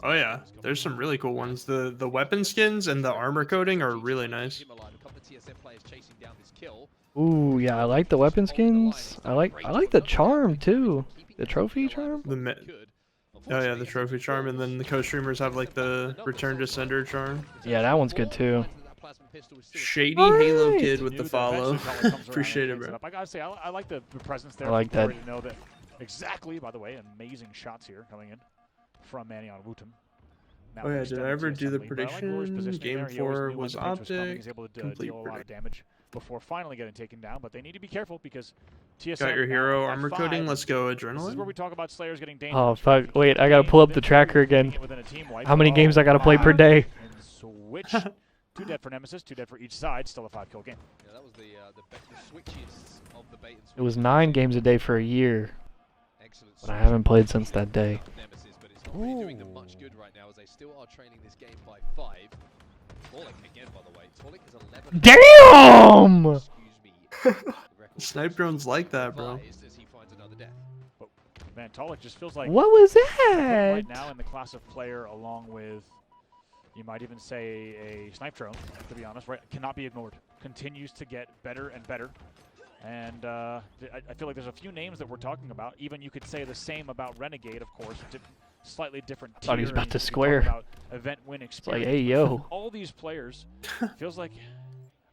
Oh yeah, there's some really cool ones. The weapon skins and the armor coating are really nice. Ooh, yeah, I like the weapon skins. I like the charm too. The trophy charm. Oh yeah, the trophy charm, and then the co-streamers have like the Return to Sender charm. Yeah, that one's good too. Shady Alright. Halo Kid with Knew the that follow. eventually Colin comes around Appreciate and it, picks bro. up. I gotta say, I like the presence there. I like that. To know that exactly. By the way, amazing shots here coming in from Manny on Wooten. now Oh yeah, moves did down I ever TSM do the lead. But I like Glorious prediction? positioning Game there. He always 4 knew when was the pitch was coming. Optic. He's able to Complete deal a lot break. of damage before finally getting taken down. But they need to be careful because TSM Got your now hero at armor 5. coating. Let's go, This is where adrenaline. we talk about Slayers getting dangerous. Oh right? If fuck! you Wait, keep I gotta playing pull up within the 3, tracker you're keeping again. it within a team wipe. How many games I gotta play per My. day? And switch. 2 dead for Nemesis, 2 dead for each side. Still a 5-kill game. Yeah, that was the switches of the bait and switch. It was 9 games a day for a year, Excellent but I haven't played since that day. Nemesis, but it's not really doing them much good right now as they still are training this game by 5. Tolic again, by the way. Tolic is 11. Damn! Excuse me. Snipe drones like that, bro. As he finds another death. But man, Tolic just feels like What was right that? now in the class of player, along with you might even say a snipe drone, to be honest, right? Cannot be ignored. Continues to get better and better. And I feel like there's a few names that we're talking about. Even you could say the same about Renegade, of course. Slightly different tier. Thought he was about and to you talk square. about event win It's like, experience. hey yo. All these players feels like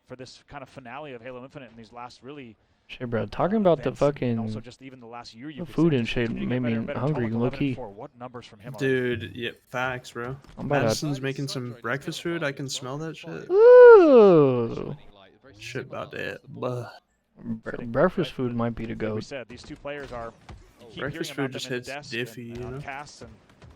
for this kind of finale of Halo Infinite and these last really Shit, bro. Talking about the events, and also fucking just even the last year, you the could food say, and just shit continuing to made get better me and better. hungry, Tolic low 11 and key. 4. What numbers from him? Dude, yeah, facts, bro. I'm about to. Madison's making some breakfast food. I can smell that shit. Ooh. Shit about that. Buh. Breakfast food might be the Like we goat. said, these 2 players are. You keep Breakfast hearing about food just them in hits desk diffy, and you on know? casts, and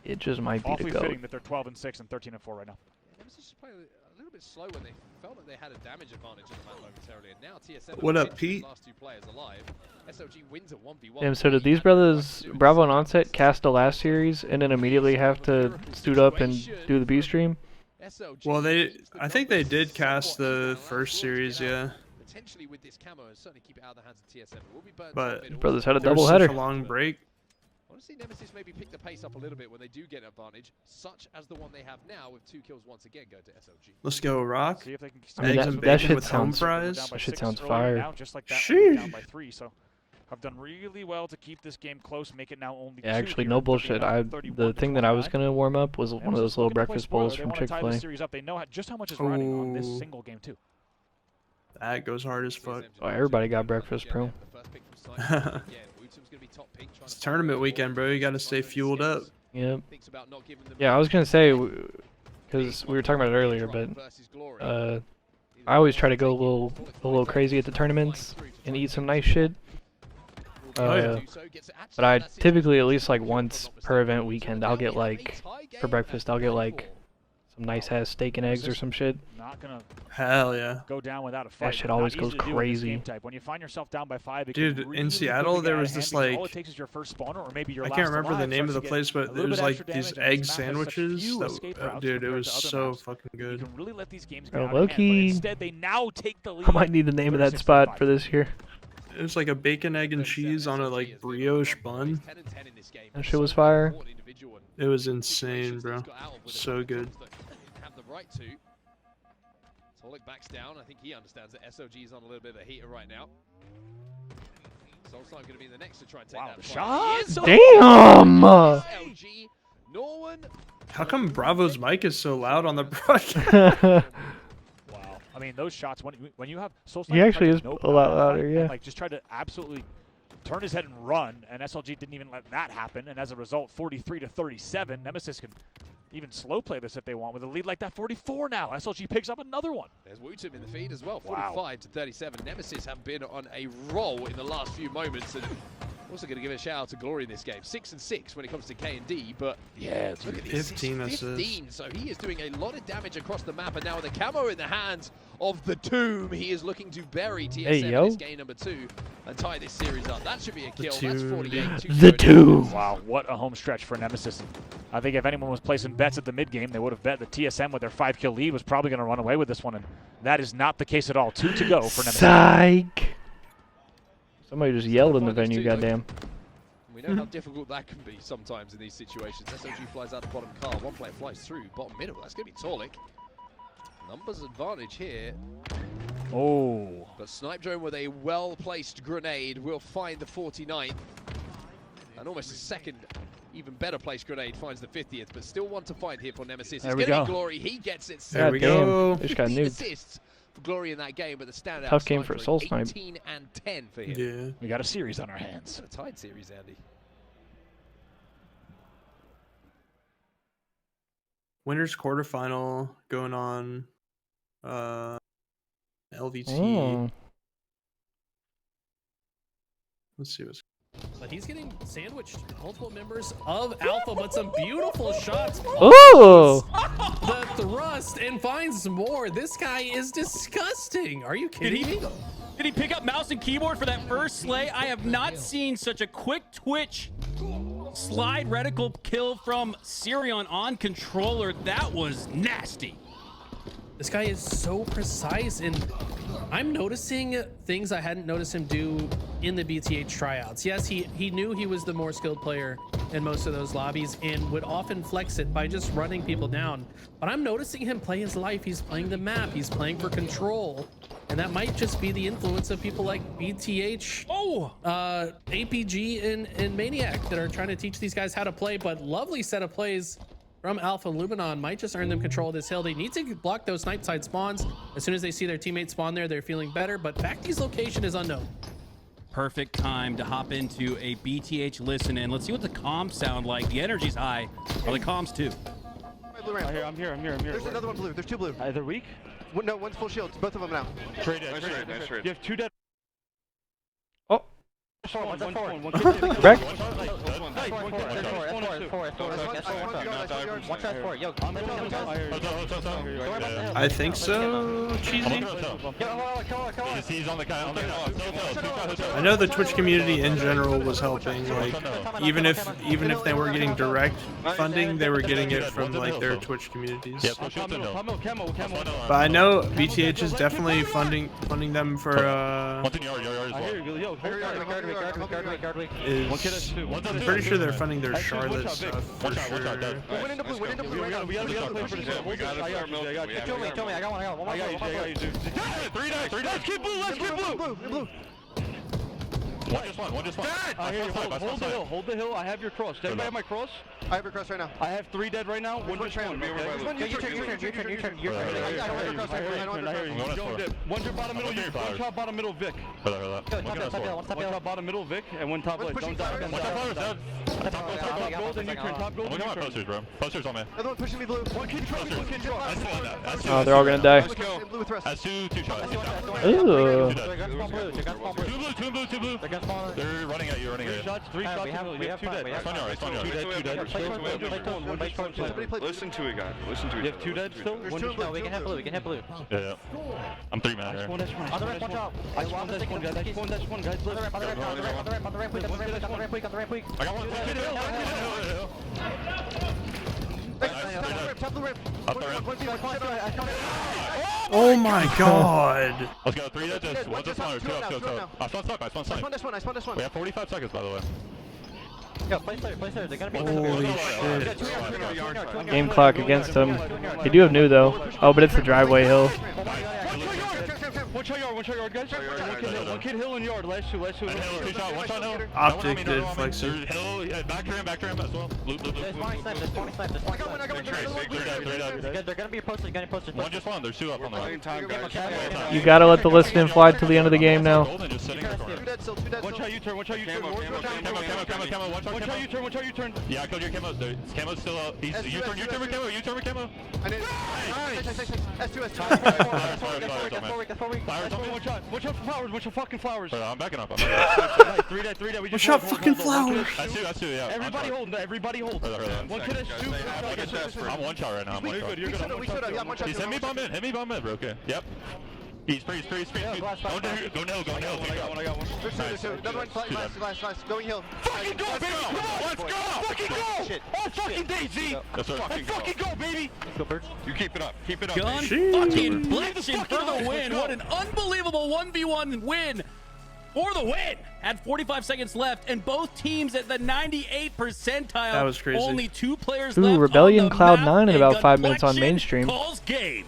It just might be the awfully goat. fitting that they're 12-6 and 13-4 right now. Nemesis just playing a little bit slow when they felt that they had a damage advantage on the map momentarily, and now TSM. What up, Pete? Last 2 players alive. SOG wins at 1v1. Damn, so did these brothers, Bravo and Onset, cast the last series and then immediately have to suit up and do the B stream? Well, I think they did cast the first series, yeah. Potentially with this camo and certainly keep it out of the hands of TSM. It will be burnt But out mid brothers had a There was double such header. a long break. I want to see Nemesis maybe pick the pace up a little bit when they do get an advantage, such as the one they have now with 2 kills once again go to SOG. Let's go, Rock. See if they can I mean, Eggs that- and that bacon shit with home sounds- fries. That shit 6 sounds earlier fire. Now, just like that, we're down by Sheesh. 3. So I've done really well to keep this game close, make it now only 2 Yeah, actually, here, no 39 bullshit. The thing that I was 29. gonna warm up was one of those little breakfast bowls from They want to tie Chick-fil-A. this series up. They know just how much is riding on this Ooh. single game too. That goes hard as fuck. Oh, everybody got breakfast, bro. It's tournament weekend, bro. You gotta stay fueled up. Yep. Yeah, I was gonna say, because we were talking about it earlier, but I always try to go a little crazy at the tournaments and eat some nice shit. Oh, yeah. But I typically at least like once per event weekend, I'll get like for breakfast, I'll get like some nice ass steak and eggs or some shit. Not gonna Hell yeah. go down without a fight. shit Not always easy goes to do in this crazy. game type. When you find yourself down by 5, it Dude, can in really Seattle, quickly there get out was of hand this, because like- all it takes is your first spawner or maybe your I last can't remember the alive name of starts the to place, get but a it little was bit like extra these damage, and egg this map has such sandwiches. few That, escape routes dude, it compared was to other so maps. fucking You good. can really let these games Bro, get out of hand, but low-key, instead they now take the lead. I might need the name of that 36-35. spot for this year. It was like a bacon, egg, and cheese on a like brioche bun. That shit was fire. It was insane, bro. So good. Have the right to. Tolic backs down. I think he understands that SOG is on a little bit of a heater right now. Soulstorm going to be the next to try and take Wow, that the fight. shot! He is. Damn! SLG. Norwin. How come Bravo's mic is so loud on the broadcast? Wow. I mean, those shots, when you have Soulstorm He actually touches is no a lot power louder, and, yeah. like, just tried to absolutely turn his head and run, and SLG didn't even let that happen, and as a result, 43-37. Nemesis can even slow play this if they want with a lead like that. 44 now. SLG picks up another one. There's Wootum in the feed as well. Wow. 45-37. Nemesis have been on a roll in the last few moments, and also going to give a shout out to Glory in this game. 6-6 when it comes to K&D, but Yeah, look at these 15 assists. assists. 15, so he is doing a lot of damage across the map, and now with the camo in the hands of the Tomb, he is looking to bury TSM Hey, in yo. this game number 2 and tie this series up. That should be a kill. That's Tomb. 48. The Tomb. Wow, what a home stretch for Nemesis. I think if anyone was placing bets at the mid-game, they would have bet that TSM with their 5-kill lead was probably going to run away with this one, and that is not the case at all. 2 to go for Nemesis. Psych! Somebody just yelled in the venue, goddamn. We know how difficult that can be sometimes in these situations. SOG flies out the bottom car. One player flies through. Bottom middle. That's going to be Tolic. Numbers advantage here. Oh. But Snipe Drone with a well-placed grenade will find the 49th. And almost a second, even better placed grenade finds the 50th. But still one to find here for Nemesis. There It's we going to go. be Glory. He gets it. There we Goddamn, go. they just got 15 nuked. assists for Glory in that game. But the standout Tough game Snipe for Drone, Soul Snipe. 18 and 10 for him. Yeah. We got a series on our hands. It's a tied series, Andy. winners quarterfinal going on. LVT. Oh. Let's see what's. But he's getting sandwiched multiple members of Alpha, but some beautiful shots. Ooh. The thrust and finds more. This guy is disgusting. Are you kidding me? Did he pick up mouse and keyboard for that first slay? I have not seen such a quick twitch slide reticle kill from Sirion on controller. That was nasty. This guy is so precise, and I'm noticing things I hadn't noticed him do in the BTH tryouts. Yes, he knew he was the more skilled player in most of those lobbies and would often flex it by just running people down. But I'm noticing him play his life. He's playing the map. He's playing for control. And that might just be the influence of people like BTH, APG, and Maniac that are trying to teach these guys how to play. But lovely set of plays from Alpha. Luminon might just earn them control of this hill. They need to block those snipe side spawns. As soon as they see their teammates spawn there, they're feeling better. But Facty's location is unknown. Perfect time to hop into a BTH listen in. Let's see what the comms sound like. The energy's high. Are the comms too? I'm here. There's another one blue. There's two blue. They're weak? No, one's full shield. Both of them now. Nice trade. You have 2 dead. Oh. Back. I think so, Cheesy. I know the Twitch community in general was helping. Like, even if they were getting direct funding, they were getting it from like their Twitch communities. But I know BTH is definitely funding them for. I'm pretty sure they're funding their Charlotte stuff for sure. Went into blue. We gotta play for this. Kill me. I got one. Three dice. Keep blue. One just one. Hold the hill. I have your cross. Does anybody have my cross? I have your cross right now. I have 3 dead right now. One just one. Your turn. One top bottom middle. One top bottom middle Vic. One top bottom middle Vic and one top left. Don't die. Top gold and U-turn. Top gold. Look at my posters, bro. Posters on me. Another one pushing me blue. One kid draw. Oh, they're all gonna die. That's two shots. Ooh. Two blue. They're running at you. Three shots. We have 2 dead. Two dead. Listen to it, guys. Listen to it. You have 2 dead still? No, we can hit blue. Yeah. I'm 3 man here. On the ramp, watch out. That's one, guys. On the ramp, quick. I got one. Top the ramp. Up the ramp. Oh my god! Let's go. 3 dead. One just one or 2 up. I spawn snipe. We have 45 seconds, by the way. Yo, place there. They're gonna be. Holy shit! Game clock against them. They do have new though. Oh, but it's the driveway hill. One shot yard, guys. One kid hill and yard. Last two. One shot hill. Optic did flex it. Hill, back to him as well. Blue. There's spawning snipe. I got one. They're gonna be posted. One just one. There's 2 up on the right. You gotta let the listen fly till the end of the game now. Golden just sitting in the corner. One shot U-turn. One shot U-turn. Yeah, I killed your camo. Camo's still up. He's U-turn with camo. S2. Flowers on me. Watch out for flowers. Watch out fucking flowers. I'm backing up. 3 dead. We Watch just out, fucking flowers! That's two, yeah. Everybody hold. One kid has 2. I'm 1 shot right now. You're good. He's hit me bomb in, bro. Okay. Yep. He's free. Go no. I got one. There's 2. Another one. Last. Going hill. Fucking go, baby! Let's go! Fucking go! Oh, fucking Daisy! Yes, sir. Let's fucking go, baby! Let's go, Birds. You keep it up. Gun Sheesh. fucking blitzing for the win. What an unbelievable 1v1 win for the win. Had 45 seconds left, and both teams at the 98th percentile. That was crazy. Only 2 players Ooh, left. Rebellion on the Cloud9 map, in about and 5 minutes on Gunflexion mainstream. Calls game.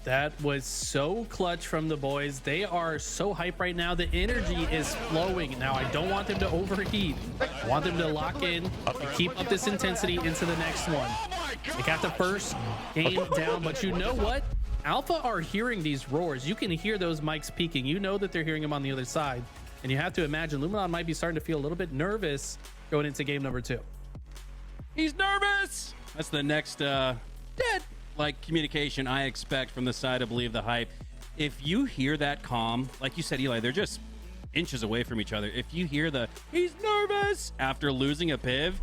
That was so clutch from the boys. They are so hype right now. The energy is flowing. Now, I don't want them to overheat. I want them to lock in and keep up this intensity into the next one. They got the first game down, but you know what? Alpha are hearing these roars. You can hear those mics peaking. You know that they're hearing them on the other side. And you have to imagine Luminon might be starting to feel a little bit nervous going into game number 2. He's nervous. That's the next dead like communication I expect from the side of Believe the Hype. If you hear that calm, like you said, Eli, they're just inches away from each other. If you hear the he's nervous after losing a piv,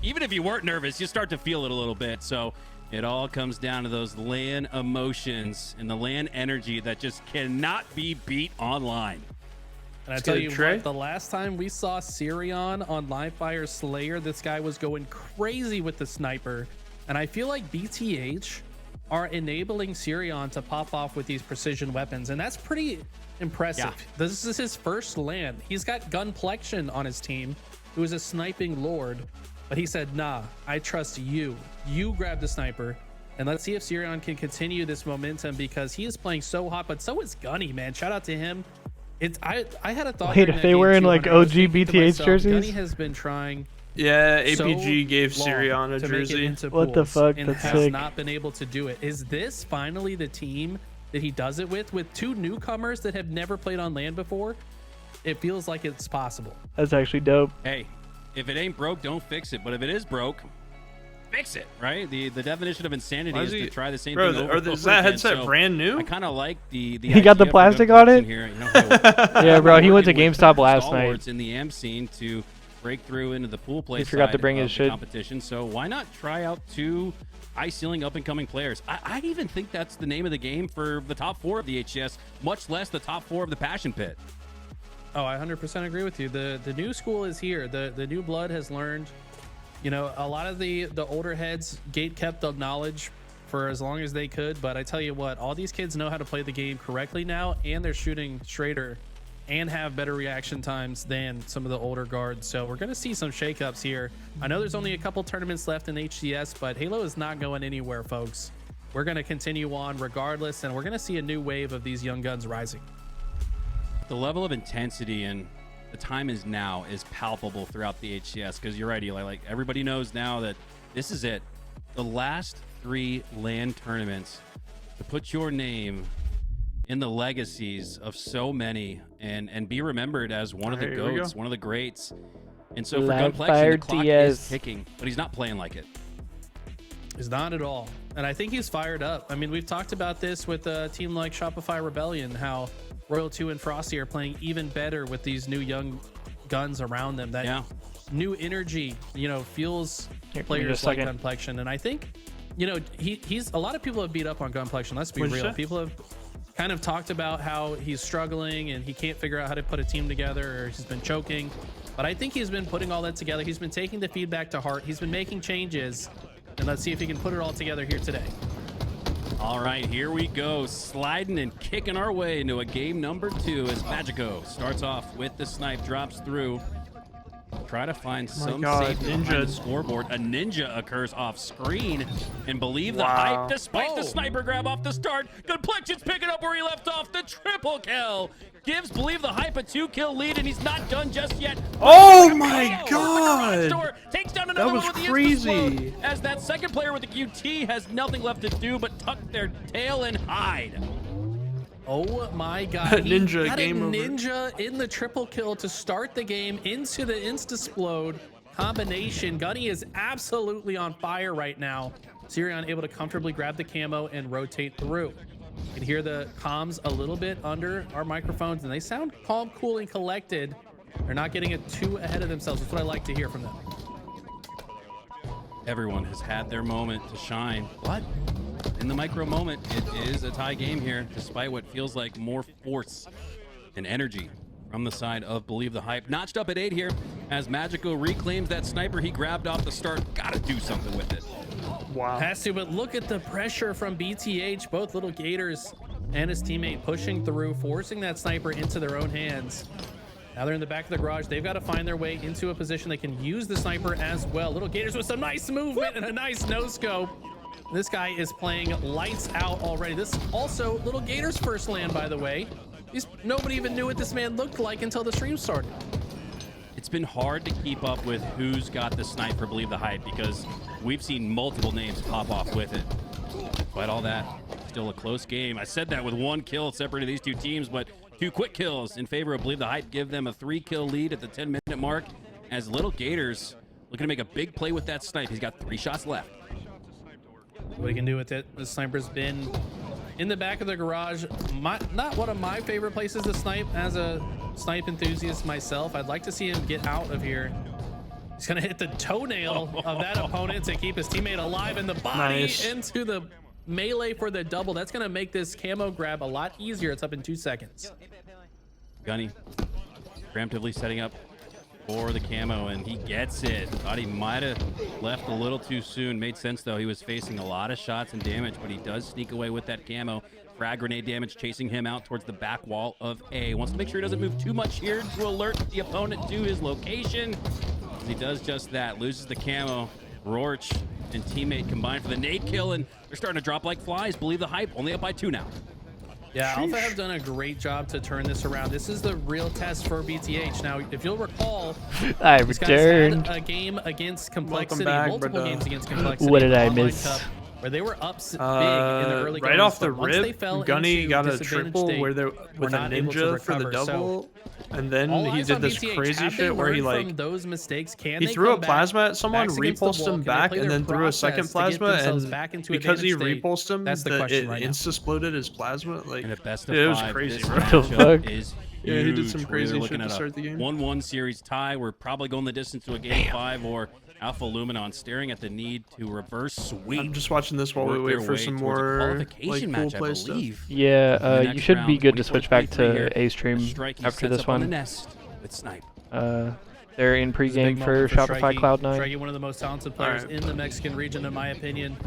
even if you weren't nervous, you start to feel it a little bit. So it all comes down to those LAN emotions and the LAN energy that just cannot be beat online. And I tell you what, the last time we saw Sirion on Livefire Slayer, this guy was going crazy with the sniper. And I feel like BTH are enabling Sirion to pop off with these precision weapons. And that's pretty impressive. Yeah. This is his first LAN. He's got Gunplexion on his team, who is a sniping lord. But he said, nah, I trust you. You grab the sniper. And let's see if Sirion can continue this momentum, because he is playing so hot, but so is Gunny, man. Shout out to him. I had a thought. Wait, if they were in like OG BTH jerseys? Gunny has been trying. Yeah, APG gave Sirion a jersey. What the fuck? And That's has sick. not been able to do it. Is this finally the team that he does it with two newcomers that have never played on LAN before? It feels like it's possible. That's actually dope. Hey, if it ain't broke, don't fix it. But if it is broke, fix it, right? The definition of insanity is to try the same thing over. Is that headset brand new? I kind of like the he got the plastic on it? Here. You know, hey, yeah, bro, he went to GameStop last night. In the M scene to break through into the pool play. He forgot to bring his shit. Competition. So why not try out two high ceiling up and coming players? I even think that's the name of the game for the top 4 of the HCS, much less the top 4 of the Passion Pit. Oh, I 100% agree with you. The new school is here. The new blood has learned. You know, a lot of the older heads gate kept the knowledge for as long as they could. But I tell you what, all these kids know how to play the game correctly now, and they're shooting straighter and have better reaction times than some of the older guards. So we're going to see some shakeups here. I know there's only a couple tournaments left in HCS, but Halo is not going anywhere, folks. We're going to continue on regardless, and we're going to see a new wave of these young guns rising. The level of intensity and the time is now is palpable throughout the HCS, because you're right, Eli. Like, everybody knows now that this is it. The last 3 LAN tournaments to put your name in the legacies of so many and be remembered as one of the GOATs, one of the greats. And so for Gunplexion, the clock is ticking, but he's not playing like it. He's not at all. And I think he's fired up. I mean, we've talked about this with a team like Shopify Rebellion, how Royal 2 and Frosty are playing even better with these new young guns around them. That new energy, you know, fuels players like Gunplexion. And I think, you know, he's a lot of people have beat up on Gunplexion. Let's be real. People have kind of talked about how he's struggling and he can't figure out how to put a team together, or he's been choking. But I think he's been putting all that together. He's been taking the feedback to heart. He's been making changes. And let's see if he can put it all together here today. All right, here we go. Sliding and kicking our way into a game number 2 as Magico starts off with the snipe, drops through. Try to find some safety behind the scoreboard. A ninja occurs off screen, and Believe the Hype, despite the sniper grab off the start. Gunplexion's picking up where he left off. The triple kill gives Believe the Hype a 2-kill lead, and he's not done just yet. Oh my god! Takes down another that was one with crazy. The as that second player with the QT has nothing left to do but tuck their tail and hide. Oh my god. Ninja had game a over. ninja in the triple kill to start the game into the Instasplode combination. Gunny is absolutely on fire right now. Sirion able to comfortably grab the camo and rotate through. You can hear the comms a little bit under our microphones, and they sound calm, cool, and collected. They're not getting it too ahead of themselves. That's what I like to hear from them. Everyone has had their moment to shine. But in the micro moment, it is a tie game here, despite what feels like more force and energy from the side of Believe the Hype. Notched up at 8 here as Magico reclaims that sniper he grabbed off the start. Gotta do something with it. Wow. Has to, but look at the pressure from BTH. Both Little Gators and his teammate pushing through, forcing that sniper into their own hands. Now they're in the back of the garage. They've got to find their way into a position they can use the sniper as well. Little Gators with some nice movement and a nice no-scope. This guy is playing lights out already. This is also Little Gators' first LAN, by the way. Nobody even knew what this man looked like until the stream started. It's been hard to keep up with who's got the snipe for Believe the Hype, because we've seen multiple names pop off with it. Despite all that, still a close game. I said that with 1 kill separating these 2 teams, but 2 quick kills in favor of Believe the Hype give them a 3-kill lead at the 10-minute mark, as Little Gators looking to make a big play with that snipe. He's got 3 shots left. What he can do with it. The sniper's been in the back of the garage. Not one of my favorite places to snipe as a snipe enthusiast myself. I'd like to see him get out of here. He's gonna hit the toenail of that opponent to keep his teammate alive in the body into the melee for the double. That's gonna make this camo grab a lot easier. It's up in 2 seconds. Gunny preemptively setting up for the camo, and he gets it. Thought he might have left a little too soon. Made sense though. He was facing a lot of shots and damage, but he does sneak away with that camo. Frag grenade damage chasing him out towards the back wall of A. Wants to make sure he doesn't move too much here to alert the opponent to his location. He does just that. Loses the camo. Rorch and teammate combined for the nade kill, and they're starting to drop like flies. Believe the hype. Only up by 2 now. Yeah, Alpha have done a great job to turn this around. This is the real test for BTH. Now, if you'll recall, I these guys returned. had a game against Complexity, back, multiple but, games against Complexity. What did I Online miss? Cup, where they were up big in the early right games, off the but once they rip, fell Gunny into got a disadvantaged triple state, where they were with a not able to ninja for the recover. double, and then All he eyes did on this BTH. crazy Have they shit where he learned from like those mistakes. Can he they threw a come back, plasma at someone, backs against the repulsed wall? him Can they back, play and their then threw a second process to get plasma, themselves and back into because he advantage state? repulsed him, That's the question right now. it insta-exploded his plasma. Like, And the best of it was 5, crazy, this bro. matchup is Yeah, he did huge. some We're crazy looking shit at to a start the game. 1-1 series tie. We're probably going the distance to a game 5, or Alpha Luminon staring at the need to reverse sweep. I'm just watching this while we Work wait their for way some towards a more qualification like cool match, I play stuff. believe. Yeah, In the you next should be round, good to switch back 24-23 here. to A stream Strikey after sets this up on the one. nest with Snipe. They're in This is a pregame big for moment Shopify Strikey. Cloud9. Strikey, one of the most talented players in the Mexican region, in my opinion.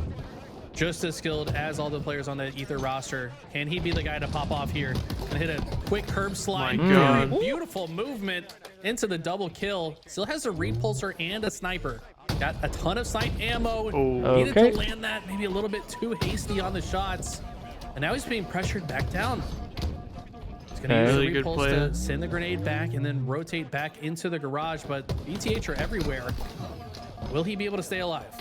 Just as skilled as all the players on the Ether roster. Can he be the guy to pop off here and hit a quick curb slide? My God. Beautiful movement into the double kill. Still has a repulsor and a sniper. Got a ton of snipe ammo. Needed Okay. to land that maybe a little bit too hasty on the shots. And now he's being pressured back down. He's going to use Really the good repulse play. to send the grenade back and then rotate back into the garage. But BTH are everywhere. Will he be able to stay alive?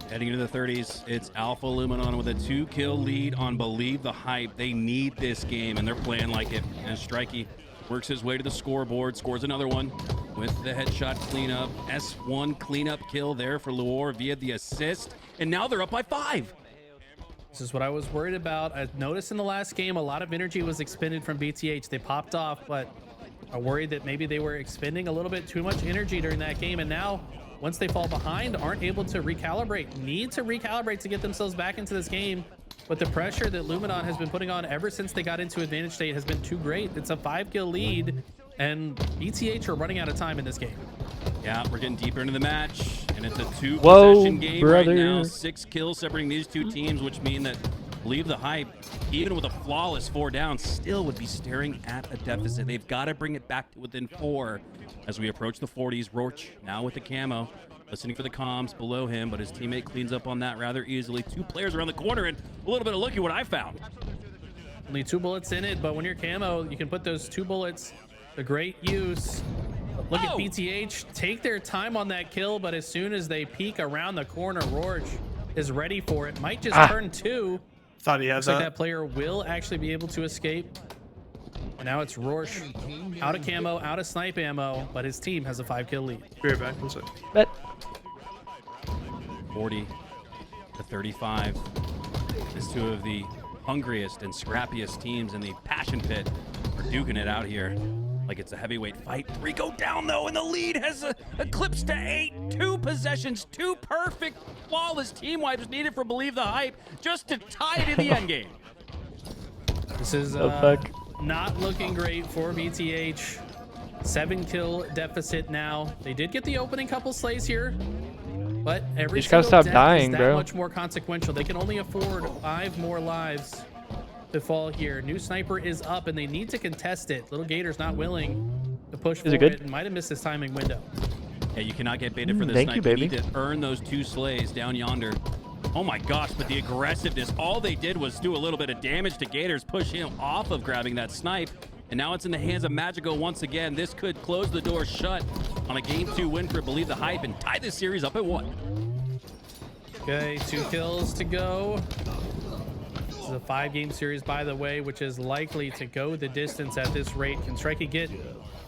Heading into the 30s, it's Alpha Luminon with a 2-kill lead on Believe the Hype. They need this game, and they're playing like it. And Strikey works his way to the scoreboard, scores another one with the headshot cleanup. S1 cleanup kill there for Luor via the assist. And now they're up by 5. This is what I was worried about. I noticed in the last game, a lot of energy was expended from BTH. They popped off, but I worried that maybe they were expending a little bit too much energy during that game. And now, once they fall behind, aren't able to recalibrate. Need to recalibrate to get themselves back into this game. But the pressure that Luminon has been putting on ever since they got into advantage state has been too great. It's a 5-kill lead, and BTH are running out of time in this game. Yeah, we're getting deeper into the match, and it's a 2-possession Whoa, game brother. right now. 6 kills separating these two teams, which mean that Believe the Hype, even with a flawless 4 down, still would be staring at a deficit. They've got to bring it back to within 4 as we approach the 40s. Rorch now with the camo, listening for the comms below him, but his teammate cleans up on that rather easily. 2 players around the corner, and a little bit of look at what I found. Only 2 bullets in it, but when you're camo, you can put those 2 bullets to great use. Look at BTH take their time on that kill, but as soon as they peek around the corner, Rorch is ready for it. Might just turn 2. Thought he had Looks like that player will actually be able to escape. And now it's Rorch out of camo, out of snipe ammo, but his team has a 5-kill lead. Be right back. One sec. Bet. 40 to 35. As 2 of the hungriest and scrappiest teams in the Passion Pit are duking it out here like it's a heavyweight fight. 3 go down though, and the lead has eclipsed to 8. 2 possessions, 2 perfect, flawless team wipes needed for Believe the Hype just to tie it in the end game. This is fuck? not looking great for BTH. 7-kill deficit now. They did get the opening couple slays here, but every You just gotta single stop death dying, is that bro. much more consequential. They can only afford 5 more lives to fall here. New sniper is up, and they need to contest it. Little Gator's not willing to push for Is it good? and might have missed his timing window. Yeah, you cannot get baited for this Thank snipe. you, baby. need to earn those 2 slays down yonder. Oh my gosh, but the aggressiveness, all they did was do a little bit of damage to Gators, push him off of grabbing that snipe, and now it's in the hands of Magico once again. This could close the door shut on a Game 2 win for Believe the Hype and tie this series up at 1. Okay, 2 kills to go. This is a 5-game series, by the way, which is likely to go the distance at this rate. Can Strikey get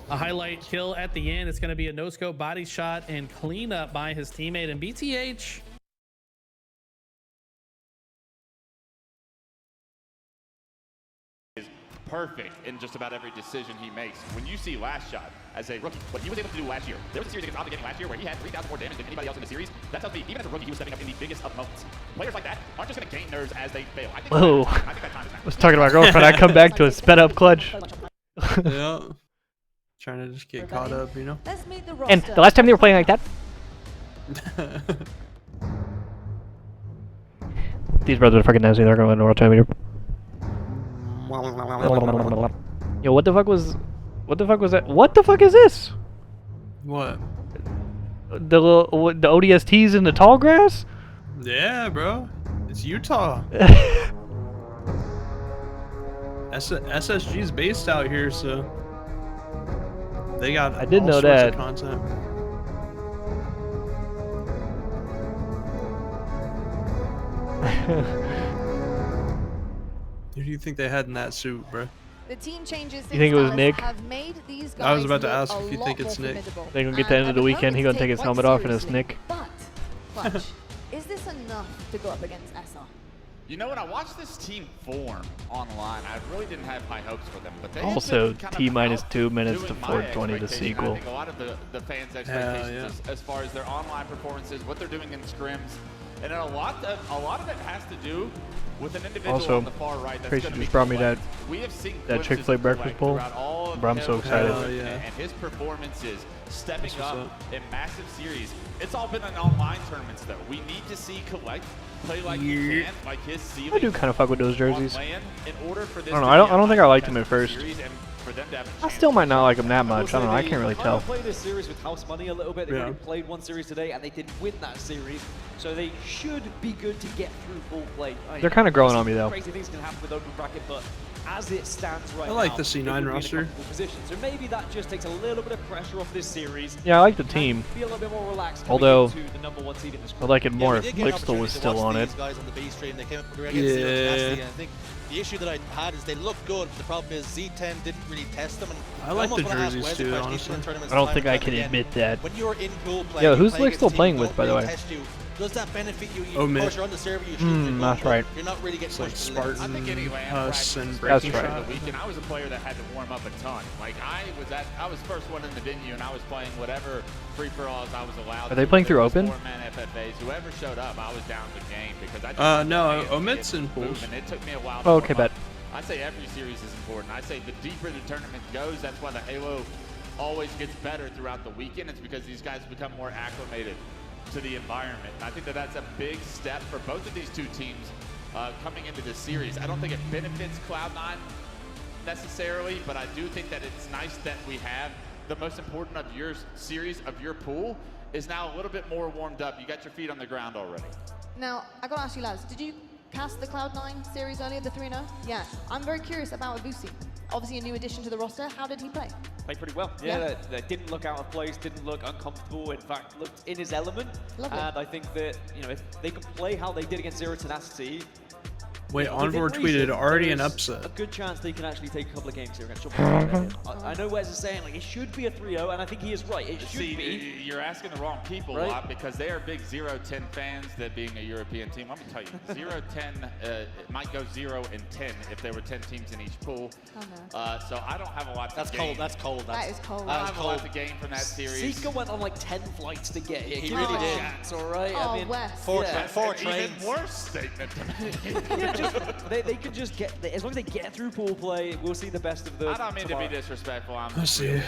a highlight kill at the end? It's going to be a no-scope body shot and cleanup by his teammate. And BTH perfect in just about every decision he makes. When you see last shot as a rookie, what he was able to do last year, there was a series against Optic last year where he had 3,000 more damage than anybody else in the series. That tells me even as a rookie, he was stepping up in the biggest of moments. Players like that aren't just going to gain nerves as they fail. I think Whoa. that time is now. I was talking to my girlfriend. I come back to a sped up clutch. Yeah. Trying to just get caught up, you know? Let's meet the And the last time they were playing like that, these brothers are fucking nasty. They're gonna win the world championship. Yo, what the fuck was that? What the fuck is this? What? The ODSTs in the tall grass? Yeah, bro. It's Utah. SSG's based out here, so they got I did all know sorts that. of content. Who do you think they had in that suit, bro? The team changes You think it was Nick? have made these I was guys about to look ask a if you lot think it's more Nick. formidable. They gonna get to the end of the And weekend. He opponents gonna take his quite helmet off and it's seriously. Nick. But, Clutch, is this enough to go up against SR? You know, when I watched this team form online, I really didn't have high hopes for them. But they Also, have been kind T of minus 2 minutes to outdoing my 420 the expectation. sequel. I think a lot of the fans' expectations as far as their online performances, what they're doing in scrims, and then a lot of it has to do with an individual Also, on the far right. That's Tracy gonna just be brought me that we have seen Chick-fil-A breakfast bowl. Bro, I'm so excited. And his performances stepping That's what's up in massive series. It's all been in online tournaments though. We need to see Collect play like he can, like his ceiling. I do kind of fuck with those jerseys. I don't know. I don't think I liked him at first. I still might not like him that much. I don't know. I can't really tell. They played this series with house money a little bit. They've Yeah. already played one series today, and they did win that series. So they should be good to get through full play. They're kind of growing on me though. Crazy things can happen with open bracket, but as it stands right now, I like the they C9 could be in a roster. comfortable position. So maybe that just takes a little bit of pressure off this series. Yeah, I like the team. Be a little bit more relaxed. Although, coming into the #1 seed in this I like it more we if did get an Blixtel was opportunity to still watch on it. these guys on the B stream. They came up against Zero Tenacity, and I think the issue that I had is they looked good. The problem is Z10 didn't really test them. And I like the almost wanna ask jerseys Wes too, a question, honestly. he's in tournaments I don't time think and I time can again. admit that. When you're in pool play, Yo, you who's play against Blixtel teams playing who with, don't by the really way? test you. Does that benefit you? Oh, Of man. course, you're on the server, you shoot your goal, that's but right. you're not really getting It's like pushed to the limits. I think any Spartan, land Huss, practice and That's Breaking right. Shot. the weekend, I was a player that had to warm up a ton. Like I was first one in the venue, and I was playing whatever free for alls I was allowed. Are they playing through open? 4-man FFAs. Whoever showed up, I was down the game because I. No, Omit's in pools. And it took me a while. Oh, to okay, warm bet. up. I say every series is important. I say the deeper the tournament goes, that's why the Halo always gets better throughout the weekend. It's because these guys become more acclimated to the environment. And I think that that's a big step for both of these two teams coming into this series. I don't think it benefits Cloud9 necessarily, but I do think that it's nice that we have the most important of your series, of your pool, is now a little bit more warmed up. You got your feet on the ground already. Now, I gotta ask you lads, did you cast the Cloud9 series earlier, the 3-0? Yeah. I'm very curious about Abusi. Obviously a new addition to the roster. How did he play? Played pretty well. Yeah. That didn't look out of place, didn't look uncomfortable. In fact, looked in his element. Lovely. And I think that, you know, if they can play how they did against Zero Tenacity. Wait, within Envor reason, tweeted already an there's upset. A good chance they can actually take a couple of games here against Shopper. I know Wes is saying like it should be a 3-0, and I think he is right. It should be. You're asking the wrong people Right? a lot because they are big 0-10 fans, that being a European team. Let me tell you, 0-10 it might go 0-10 if there were 10 teams in each pool. Oh, no. So I don't have a lot to That's gain. cold. That's cold. That is cold. I don't have a lot to gain from that series. Sika went on like 10 flights to get here. He Give really him a did. chance, all right? Oh, I mean, Wes. Four An trains. even worse statement to me. yeah, just, they can just get, as long as they get through pool play, we'll see the best of them. I don't mean to tomorrow. be disrespectful. Let's see. No,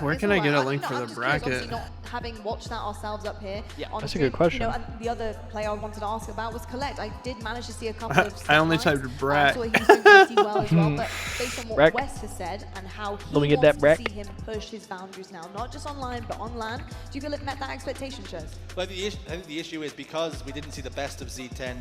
Where it's can I all get a right. link No, for I'm the just curious, bracket? obviously not having watched that ourselves up here. Yeah. on That's a stream, good question. You know, and the other player I wanted to ask about was Collect. I did manage to see a couple of I only stat lines. typed Brack. I saw he was doing pretty well as well, but based on what Brack. Wes has said and how he Let me get wants that Brack. to see him push his boundaries now, not just online, but on LAN, do you feel it met that expectation, Chaz? Well, I think the issue is because we didn't see the best of Z10,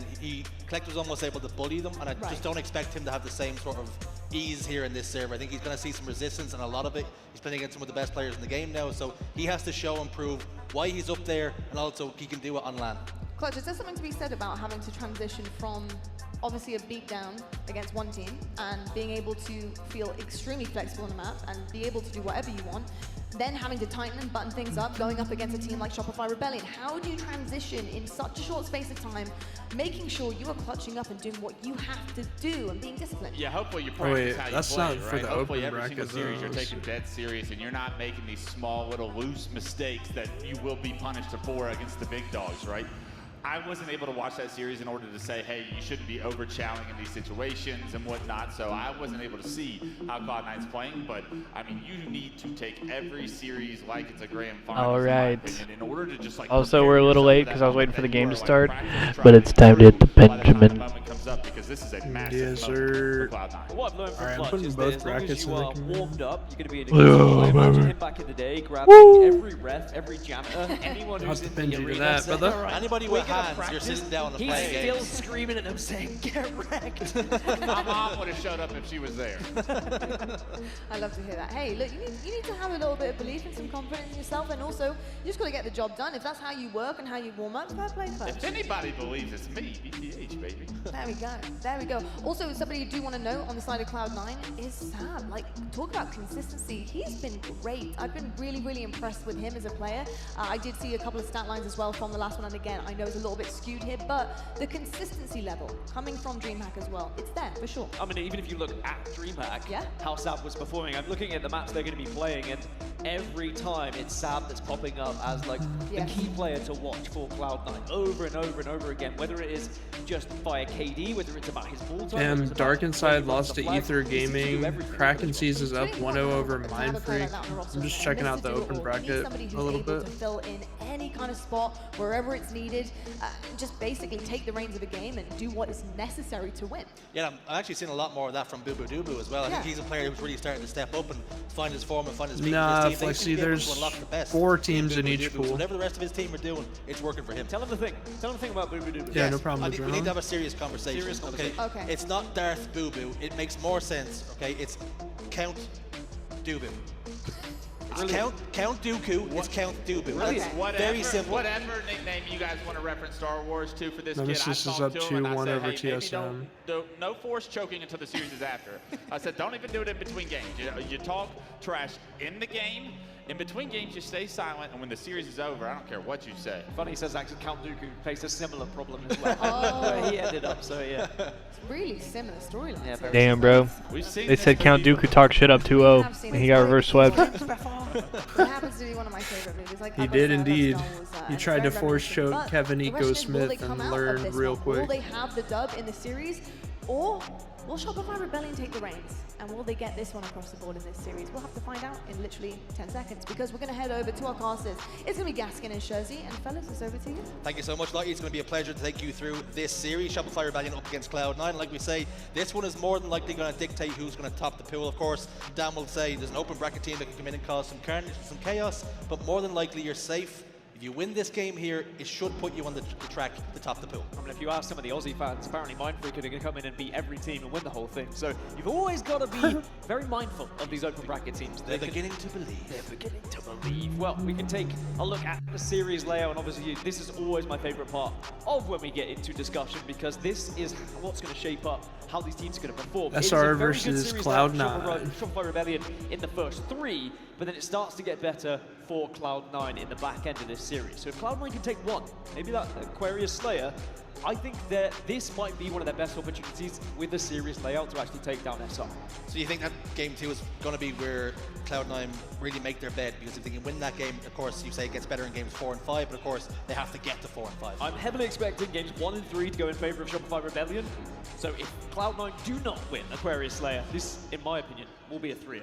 Collect was almost able to bully them, and I Right. just don't expect him to have the same sort of ease here in this server. I think he's going to see some resistance, and a lot of it, he's playing against some of the best players in the game now, so he has to show and prove why he's up there, and also he can do it on LAN. Clutch, is there something to be said about having to transition from obviously a beatdown against one team and being able to feel extremely flexible on the map and be able to do whatever you want then having to tighten and button things up, going up against a team like Shopify Rebellion. How do you transition in such a short space of time, making sure you are clutching up and doing what you have to do and being disciplined? Yeah, hopefully you practice how you that's play, not for right? the Hopefully open every single bracket, series you're though. taking dead serious and you're not making these small little loose mistakes that you will be punished for against the big dogs, right? I wasn't able to watch that series in order to say, hey, you shouldn't be over-challenging in these situations and whatnot, so I wasn't able to see how Cloud9's playing, but, I mean, you need to take every series like it's a grand final. All right. In order to just, like, Also, we're a little late because I was waiting for the game to start, but it's time to hit the Benjamin. Because this is a massive Yes, sir. Cloud9. What I've learned from Alright, I'm Clutch putting is that both as long brackets as in you the are community. warmed up, you're going to be in a good spot. I imagine him back in the day, grabbing every ref, every janitor, anyone who's in the arena. that, saying, brother. "Alright, Anybody we're with gonna hands, you're practice." sitting down and He's playing still games. screaming at them saying, get wrecked. My mom would have showed up if she was there. I love to hear that. Hey, look, you need to have a little bit of belief and some confidence in yourself, and also, you just got to get the job done. If that's how you work and how you warm up, fair play, If anybody believes it's me, BTH, baby. There we go. There we go. Also, somebody you do want to know on the side of Cloud9 is Sam. Like, talk about consistency. He's been great. I've been really, really impressed with him as a player. I did see a couple of stat lines as well from the last one, and again, I know it's a little bit skewed here, but the consistency level coming from DreamHack as well, it's there for sure. I mean, even if you look at DreamHack, how Sab was performing, I'm looking at the maps they're going to be playing, and every time it's Sab that's popping up as like the key player to watch for Cloud9 over and over and over again, whether it is just via KD, whether it's about his ball time. Damn, Dark Inside lost to Ether Gaming. Kraken Seas is up 1-0 over Mindfreak. I'm just checking out the open bracket a little bit. To fill in any kind of spot wherever it's needed, just basically take the reins of a game and do what is necessary to win. Yeah, I'm actually seeing a lot more of that from Boo Boo Doo as well. I think he's a player who's really starting to step up and find his form and find his feet. Nah, his team. Flexi, there's 4 teams in each pool. Whatever the rest of his team are doing, it's working for him. Tell him the thing. Tell him the thing about Boo Boo Doo. Yeah, no problem. We need to have a serious conversation. Okay? It's not Darth Boo Boo. It makes more sense. Okay, it's Count Doobu. Count Dooku. It's Count Doobu. That's very simple. Whatever nickname you guys want to reference Star Wars to for this kid, I Nemesis is talked up to him and I 2-1 said, over hey, maybe TSM. no force choking until the series is after. I said, don't even do it in between games. You talk trash in the game. In between games, you stay silent, and when the series is over, I don't care what you say. Funny, he says actually Count Dooku faced a similar problem as well. Where he ended up, so yeah. It's really similar storyline. Yeah, Damn, bro. They said Count Dooku talked shit up 2-0, and he got reverse swept. It happens to be one of my favorite movies. Like, He did indeed. He tried to force choke Kevin Eco Smith and learned real quick. Will they have the dub in the series, or will Shopify Rebellion take the reins? And will they get this one across the board in this series? We'll have to find out in literally 10 seconds, because we're going to head over to our casters. It's going to be Gaskin and Shurzy, and fellas, it's over to you. Thank you so much, Lottie. It's going to be a pleasure to take you through this series. Shopify Rebellion up against Cloud9. Like we say, this one is more than likely going to dictate who's going to top the pool. Of course, Dan will say there's an open bracket team that can come in and cause some carnage, some chaos, but more than likely you're safe. If you win this game here, it should put you on the track to top the pool. I mean, if you ask some of the Aussie fans, apparently Mindfreak are going to come in and beat every team and win the whole thing. So you've always got to be very mindful of these open bracket teams. They're beginning to believe. They're beginning to believe. Well, we can take a look at the series layout, and obviously this is always my favorite part of when we get into discussion, because this is what's going to shape up how these teams are going to perform. SR versus Cloud9. Shopify Rebellion in the first 3, but then it starts to get better for Cloud9 in the back end of this series. So if Cloud9 can take one, maybe that Aquarius Slayer, I think that this might be one of their best opportunities with the series layout to actually take down SR. So you think that game 2 is going to be where Cloud9 really make their bed? Because if they can win that game, of course, you say it gets better in games 4 and 5, but of course, they have to get to 4 and 5. I'm heavily expecting games 1 and 3 to go in favor of Shopify Rebellion. So if Cloud9 do not win Aquarius Slayer, this, in my opinion, will be a 3-0.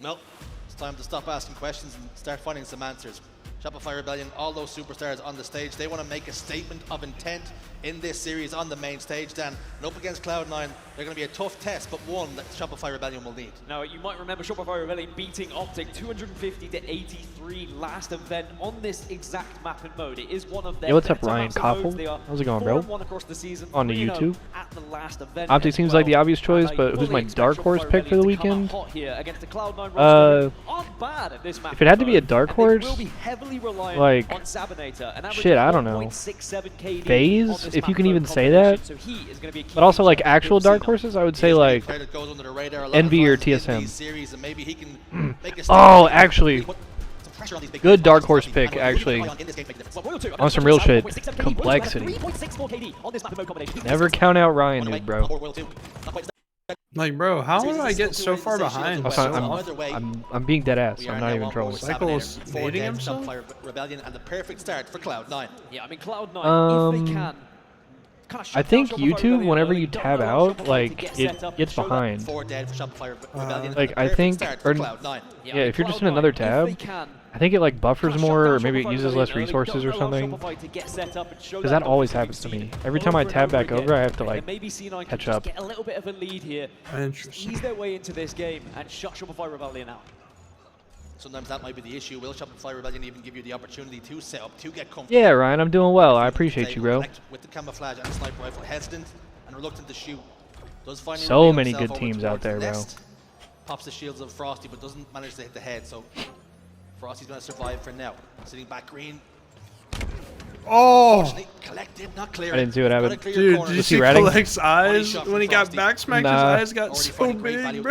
Well, it's time to stop asking questions and start finding some answers. Shopify Rebellion, all those superstars on the stage, they want to make a statement of intent in this series on the main stage, Dan. And up against Cloud9, they're going to be a tough test, but one that Shopify Rebellion will need. Now, you might remember Shopify Rebellion beating Optic 250-83 last event on this exact map and mode. It is one of their Yo, what's up, better Ryan maps and modes. Koffel? They are How's it going, bro? 4-1 across the season, On the 3-0 YouTube. at the last event Optic as seems well. like the obvious choice, I but who's fully my expect dark horse Shopify pick for the Rebellion to come weekend? out hot here against the Cloud9 roster, who aren't bad at this map If it had to be a mode, dark and they horse, will be heavily reliant like, on Sabinator, an average shit, I don't know. 1.67 KD on Phase, this if you map can mode even say that. combination, so he is going to be a key But also, like, feature actual of the dark scene. horses, I would say, like, That goes under the radar a lot Envy of or times in these TSM. series, and maybe he can make a Oh, statement. actually, Good dark horse pick, actually. On some real shit. Complexity. Never count out Ryan, dude, bro. Like, bro, how did I get so far behind? I'm being dead ass. I'm not even trolling. Cycle's fading himself? Rebellion and the perfect start for Cloud9. Yeah, I mean, Cloud9, if they can. I think YouTube, whenever you tab out, like, it gets behind. Like, I think, or, yeah, if you're just in another tab, I think it, like, buffers more, or maybe it uses less resources or something. Because that always happens to me. Every time I tab back over, I have to, like, catch up. Get a little bit of a lead here. Ease their way into this game and shut Shopify Rebellion out. Sometimes that might be the issue. Will Shopify Rebellion even give you the opportunity to set up, to get comfortable? Yeah, Ryan, I'm doing well. I appreciate you, bro. With the camouflage and the sniper rifle, hesitant and reluctant to shoot. Does finally so many good teams out there, bro. Pops the shields of Frosty, but doesn't manage to hit the head. So Frosty's going to survive for now. Sitting back green. Oh! Collected, not clear. I didn't see what happened. Dude, did you see Collect's eyes when he got back smacked? Nah. His eyes got so big, bro. Yo,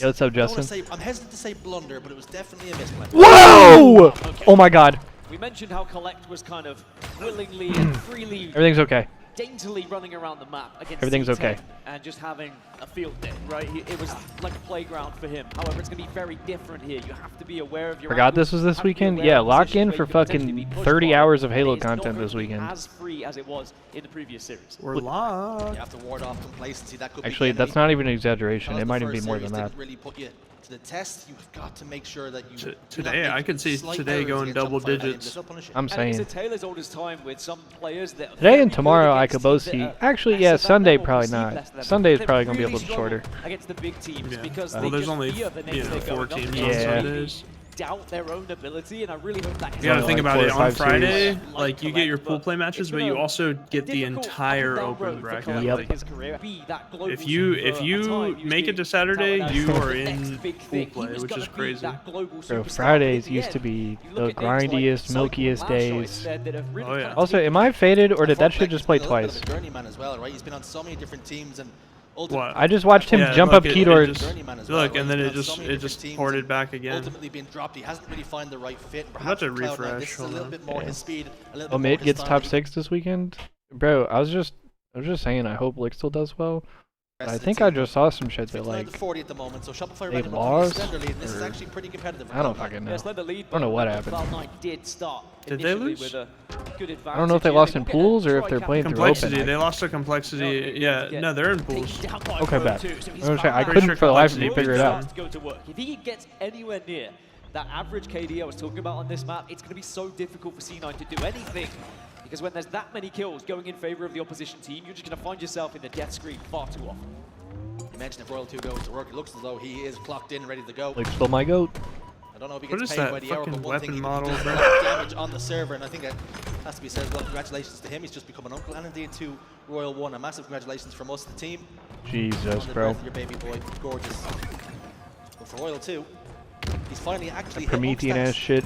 what's up, Justin? I'm hesitant to say blunder, but it was definitely a misplay. Whoa! Okay. Oh my god. We mentioned how Collect was kind of willingly and freely. Everything's okay. Daintily running around the map against Everything's C10 okay. And just having a field day, right? It was like a playground for him. However, it's going to be very different here. You have to be aware of your Forgot this was this weekend? Yeah, lock in for fucking 30 hours of Halo content this weekend. As free as it was in the previous series. We're locked. You have to ward off complacency. That could Actually, that's not even an exaggeration. It might even be more than that. Really put you to the test. You've got to make sure that you today I could see today going double digits. I'm saying. And it's a tale as old as time with some players that today and tomorrow I could both see. Actually, yeah, Sunday probably not. Sunday is probably gonna be a little shorter. Against the big teams because well, there's only 4 teams on Sundays. Doubt their own ability, and I really hope that. You gotta think about it. On Friday, like you get your pool play matches, but you also get the entire open bracket. Yep. If you make it to Saturday, you are in pool play, which is crazy. Bro, Fridays used to be the grindiest, milkiest days. Oh yeah. Also, am I faded or did that shit just play twice? He's been on so many different teams and. What? I just watched him jump up keyboards. Look, and then it just ported back again. Ultimately being dropped, he hasn't really found the right fit. I'm about to refresh. A little bit more his speed. Omid gets top 6 this weekend. Bro, I was just saying. I hope Lick still does well. I think I just saw some shit that like they lost. I don't fucking know. I don't know what happened. Did they lose? I don't know if they lost in pools or if they're playing through open. They lost to Complexity. Yeah, no, they're in pools. Okay, bad. I couldn't for the life of me figure it out. If he gets anywhere near that average KD I was talking about on this map, it's going to be so difficult for C9 to do anything. Because when there's that many kills going in favor of the opposition team, you're just going to find yourself in the death screen far too often. You mentioned if Royal 2 goes to work, it looks as though he is clocked in, ready to go. Like, still my goat. I don't know if he gets paid by the hour, but one thing he can do is damage on the server, and I think it has to be said, well, congratulations to him. He's just become an uncle, and indeed to Royal 1. A massive congratulations from us, the team. Jesus, bro. Your baby boy, gorgeous. But for Royal 2, he's finally actually Promethean ass shit.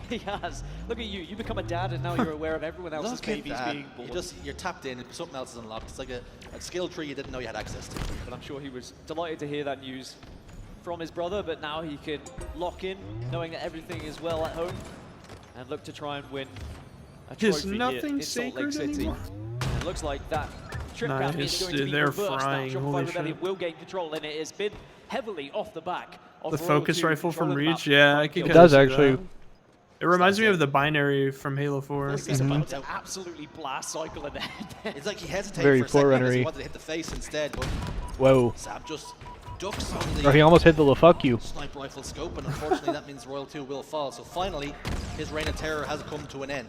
He has. Look at you. You become a dad, and now you're aware of everyone else's babies being born. You're tapped in, something else is unlocked. It's like a skill tree you didn't know you had access to. But I'm sure he was delighted to hear that news from his brother, but now he can lock in, knowing that everything is well at home, and look to try and win a trophy here in Salt Lake City. And it looks like that trip cap is going to be reversed now. Shopify Rebellion will gain control, and it has been heavily off the back of the focus rifle from Reach. Yeah, I can. It does actually. It reminds me of the binary from Halo 4. He's about to absolutely blast Cycle in the head. It's like he hesitated for a second because he wanted to hit the face instead, but whoa. Sam just ducks on the he almost hit the fuck you. Sniper rifle scope, and unfortunately that means Royal 2 will fall. So finally, his reign of terror has come to an end.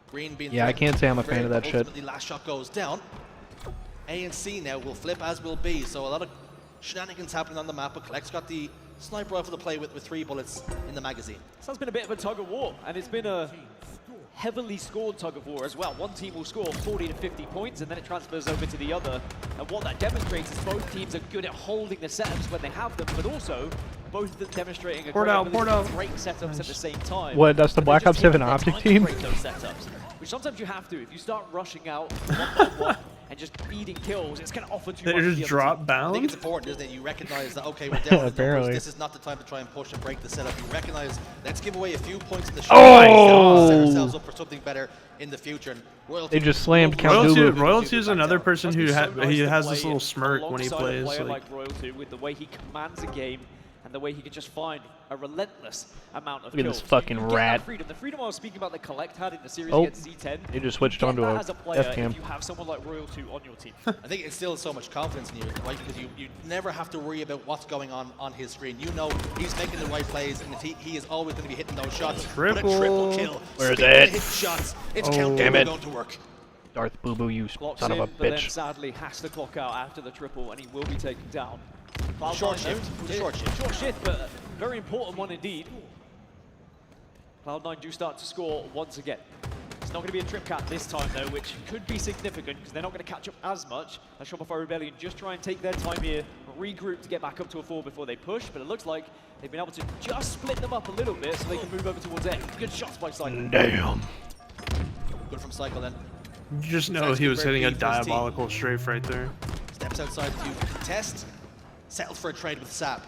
Green being I can't say I'm a fan of that shit. The last shot goes down. A and C now will flip as will B, so a lot of shenanigans happening on the map, but Collect's got the sniper rifle to play with 3 bullets in the magazine. So it's been a bit of a tug of war, and it's been a heavily scored tug of war as well. One team will score 40 to 50 points, and then it transfers over to the other. And what that demonstrates is both teams are good at holding the setups when they have them, but also both demonstrating a great setups at the same time. What, that's the Black Ops 7 Optic team? Those setups, which sometimes you have to. If you start rushing out one by one, and just feeding kills, it's going to offer too They much. just drop I bound. think it's important, isn't it? You recognize that, okay, we're down in the numbers. Apparently. This is not the time to try and push and break the setup. You recognize, let's give away a few points in the Oh! set ourselves up for something better in the future. And They just slammed Count Dubu. Royalty is another person who he has this little smirk when he plays. Like Royalty, with the way he commands a game and the way he can just find a relentless amount of Look at kills. this fucking You get that rat. freedom. The freedom I was speaking about that Collect had in the series Oh, against Z10. they just switched you get onto that a as a player F-cam. if you have someone like Royalty on your team. I think it instills so much confidence in you, right? Because you never have to worry about what's going on his screen. You know he's making the right plays, and he is always going to be hitting those shots. But a triple kill. Where's Speaking it? of hitting shots, it's Oh, Count damn Dubu it. going to work. Darth Boo Boo, you Clocks son of in, a but then bitch. sadly has to clock out after the triple, and he will be taken down. Short shift. It was a short shift. Short shift, but a very important one indeed. Cloud9 do start to score once again. It's not going to be a trip cap this time though, which could be significant because they're not going to catch up as much as Shopify Rebellion just try and take their time here, regroup to get back up to a 4 before they push, but it looks like they've been able to just split them up a little bit so they can move over towards A. Good shots by Cycle. Damn. Good from Cycle then. You just know he was hitting a diabolical strafe right there. Steps outside to contest. Settled for a trade with Sap.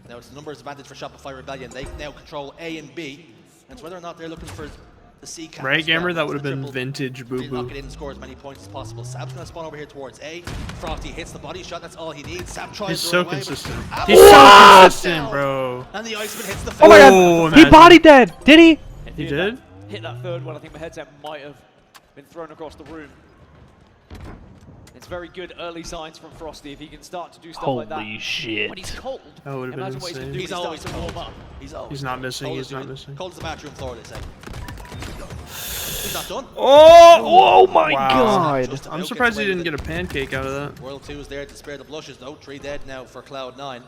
Now it's a numbers advantage for Shopify Rebellion. They now control A and B. And it's whether or not they're looking for the C cap. Right, as well. Gamer? That It's would have the been triple. vintage Boo They lock Boo. it in and score as many points as possible. Sap's going to spawn over here towards A. Frosty hits the body shot. That's all he needs. Sap tries He's to so run away, but consistent. Ab- He's so consistent, bro. And the Iceman hits the Oh my face. god! He imagine. bodied that! Did he? He did? Hit that third one. I think my headset might have been thrown across the room. It's very good early signs from Frosty if he can start to do stuff like that. Holy shit. When he's cold, That would have been imagine what he's going to do insane. He's when he always starts to warm up. He's always He's not missing, cold he's as not you- missing. Cold as the bathroom floor, they say. He's not done. Oh my Wow. god! Just I'm about surprised he gets away didn't with get a pancake out of that. World 2 is there to spare the blushes though. 3 dead now for Cloud9.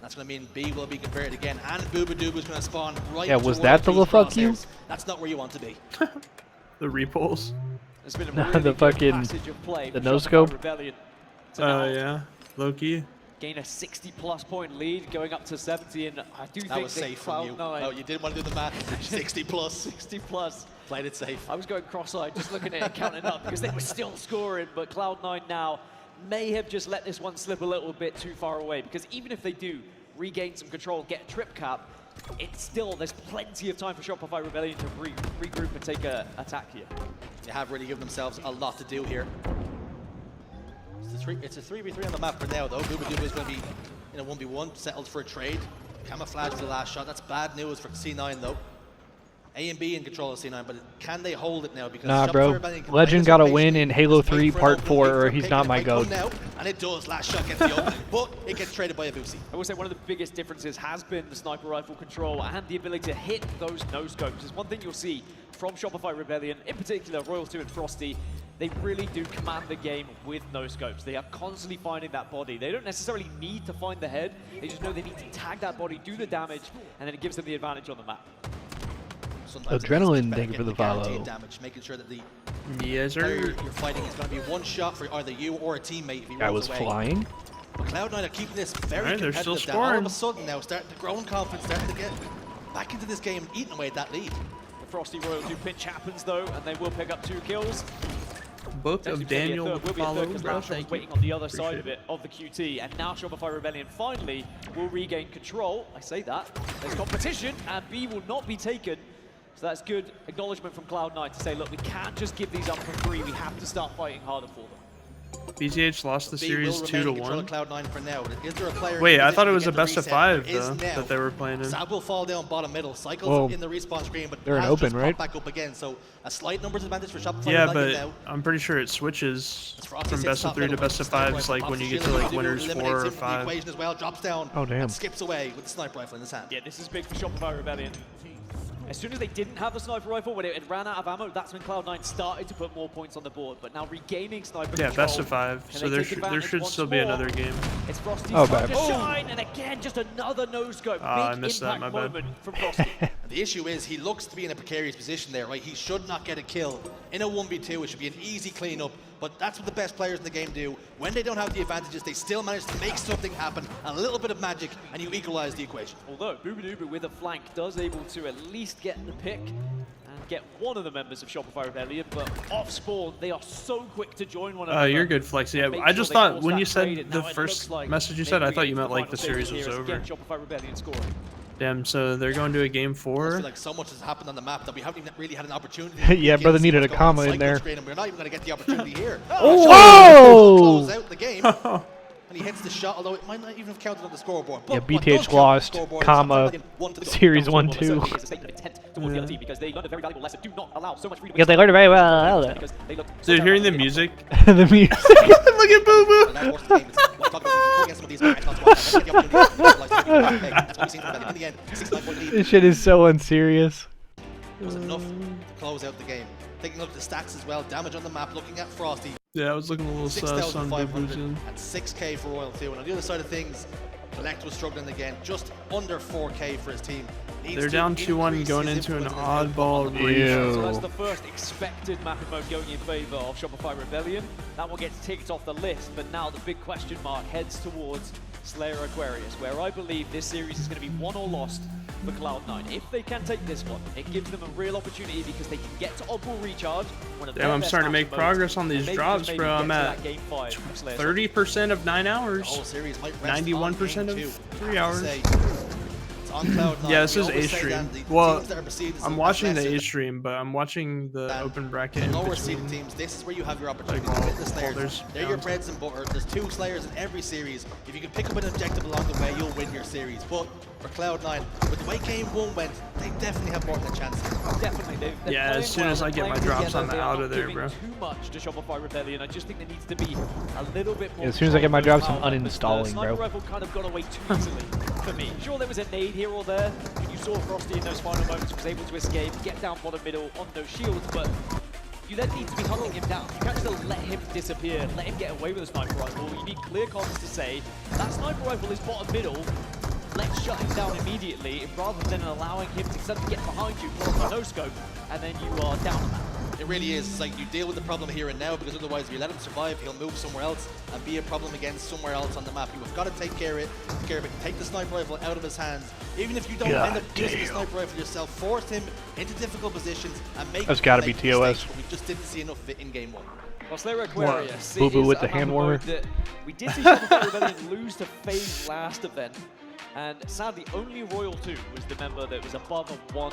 That's going to mean B will be converted again, and Booba Dooba is going to spawn right Yeah, into was World that the 2's little fuck you? crosshairs. That's not where you want to be. The repulse. There's been a No, really the good fucking- passage of play the for no Shopify scope? Rebellion to now Yeah. Loki. gain a 60+ point lead, going up to 70, and I do That think was that safe from you. Cloud9 Oh, you didn't want to do the math. 60 plus. 60+. Played it safe. I was going cross-eyed, just looking at it, counting up, because they were still scoring, but Cloud9 now may have just let this one slip a little bit too far away, because even if they do regain some control, get a trip cap, it's still, there's plenty of time for Shopify Rebellion to regroup and take a attack here. They have really given themselves a lot to do here. It's a 3v3 on the map for now, though. Booba Dooba is going to be in a 1v1, settled for a trade. Camouflage for the last shot. That's bad news for C9, though. A and B in control of C9, but can they hold it now? Because Nah, Shopify bro. Rebellion can Legend play this gotta win patiently. in Halo Just wait 3 for an Part open 4 lead or for a he's pick, not and it my might come goat. now, and it does. Last shot gets the open, but it gets traded by Abusi. I will say one of the biggest differences has been the sniper rifle control and the ability to hit those no-scopes. Is one thing you'll see from Shopify Rebellion, in particular Royal 2 and Frosty. They really do command the game with no-scopes. They are constantly finding that body. They don't necessarily need to find the head. They just know they need to tag that body, do the damage, and then it gives them the advantage on the map. Sometimes Adrenaline, it's better thank you for getting the guaranteed follow. damage, making sure that the Yes, player sir. you're fighting is going to be one shot for either you or a teammate if he I rolls was away. flying. But Cloud9 are keeping this very Alright, they're competitive. still Now, all of scoring. a sudden now, starting to grow in confidence, starting to get back into this game and eating away at that lead. The Frosty Royal 2 pinch happens though, and they will pick up 2 kills. Book of Daniel will be a third follow, because bro. Last was Thank waiting you. on the other side Appreciate of the QT, and now Shopify Rebellion finally will regain control. I say that. There's competition, and B will not be taken. So that's good acknowledgement from Cloud9 to say, look, we can't just give these up for free. We have to start fighting harder for them. BTH lost the B series will remain in control 2-1. of Cloud9 for now. Is there a player Wait, in I thought position it to was get a the best of reset? 5 There is though now. that they were playing in. Sab will fall down bottom middle. Cycles Whoa. in the respawn screen, but They're in has open, just right? popped back up again. So a slight numbers advantage for Shopify. Yeah, Rebellion but now. I'm pretty sure it switches Frosty from sits best of top 3 to middle, best of sniper 5, rifle, like pops when you the get to shield, like Booba winners eliminates 4 or him from the 5. equation as well, drops down, Oh, damn. and skips away with the sniper rifle in his hand. Yeah, this is big for Shopify Rebellion. As soon as they didn't have the sniper rifle, when it ran out of ammo, that's when Cloud9 started to put more points on the board. But now regaining sniper Yeah, control, best of 5. can So they there take there advantage should once still be more? another game. It's Frosty's Oh, time bad. to shine, and again, just another no-scope. I Big missed that, impact my bad. moment from Frosty. The issue is he looks to be in a precarious position there, right? He should not get a kill. In a 1v2, it should be an easy cleanup but that's what the best players in the game do. When they don't have the advantages, they still manage to make something happen, a little bit of magic, and you equalize the equation. Although Boobadooboo with a flank does able to at least get the pick and get one of the members of Shopify Rebellion, but off spawn, they are so quick to join one another. Oh, you're good, Flex. Yeah, I just thought when you said the first message you said, I thought you meant like the series was over. Shopify Rebellion scoring. Damn, so they're going to a game 4. I feel like so much has happened on the map that we haven't even really had an opportunity. Yeah, brother needed a comma in there. And we're not even going to get the opportunity here. Oh! Close out the game. And he hits the shot, although it might not even have counted on the scoreboard. Yeah, BTH lost, comma, series 1-2. Because they learned very well. Dude, hearing the music. The music. Look at Boo Boo. This shit is so unserious. Was enough to close out the game. Taking a look at the stats as well, damage on the map, looking at Frosty. Yeah, I was looking a little sus on Boo Boo's end. And 6k for Royal 2. And on the other side of things, Collect was struggling again, just under 4k for his team. They're down 2-1 going into an oddball read. So that's the first expected map mode going in favor of Shopify Rebellion. That one gets ticked off the list, but now the big question mark heads towards Slayer Aquarius, where I believe this series is going to be won or lost for Cloud9. If they can take this one, it gives them a real opportunity because they can get to oddball recharge. Damn, I'm starting to make progress on these drops, bro. I'm at 30% of 9 hours, 91% of 3 hours. Yeah, this is A stream. Well, I'm watching the A stream, but I'm watching the open bracket in lower between. seeded teams, this is where you have your opportunity to win the Slayers. They're your breads and butter. There's 2 Slayers in every series. If you can pick up an objective along the way, you'll win your series. But for Cloud9, with the way game 1 went, they definitely have more than a chance. Definitely. Yeah, as soon as I get my drops, I'm out of there, bro. Too much to Shopify Rebellion. I just think there needs to be a little bit more. Yeah, as soon as I get my drops, I'm uninstalling, bro. Sniper rifle kind of got away too easily for me. Sure, there was a nade here or there. You saw Frosty in those final moments was able to escape, get down bottom middle on those shields, but you then need to be hunting him down. You can't just let him disappear, let him get away with a sniper rifle. You need clear comms to say, that sniper rifle is bottom middle, let's shut him down immediately, rather than allowing him to suddenly get behind you, pull off a no-scope, and then you are down on that. It really is. It's like you deal with the problem here and now, because otherwise if you let him survive, he'll move somewhere else and be a problem again somewhere else on the map. You've got to take care of it. Take the sniper rifle out of his hands. Even if you don't end up using the sniper rifle yourself, force him into difficult positions and make That's got to be TOS. We just didn't see enough of it in game 1. Well, Slayer Aquarius. Boo Boo with the hand warmer. We did see Shopify Rebellion lose to FaZe last event. And sadly, only Royal 2 was the member that was above a 1.0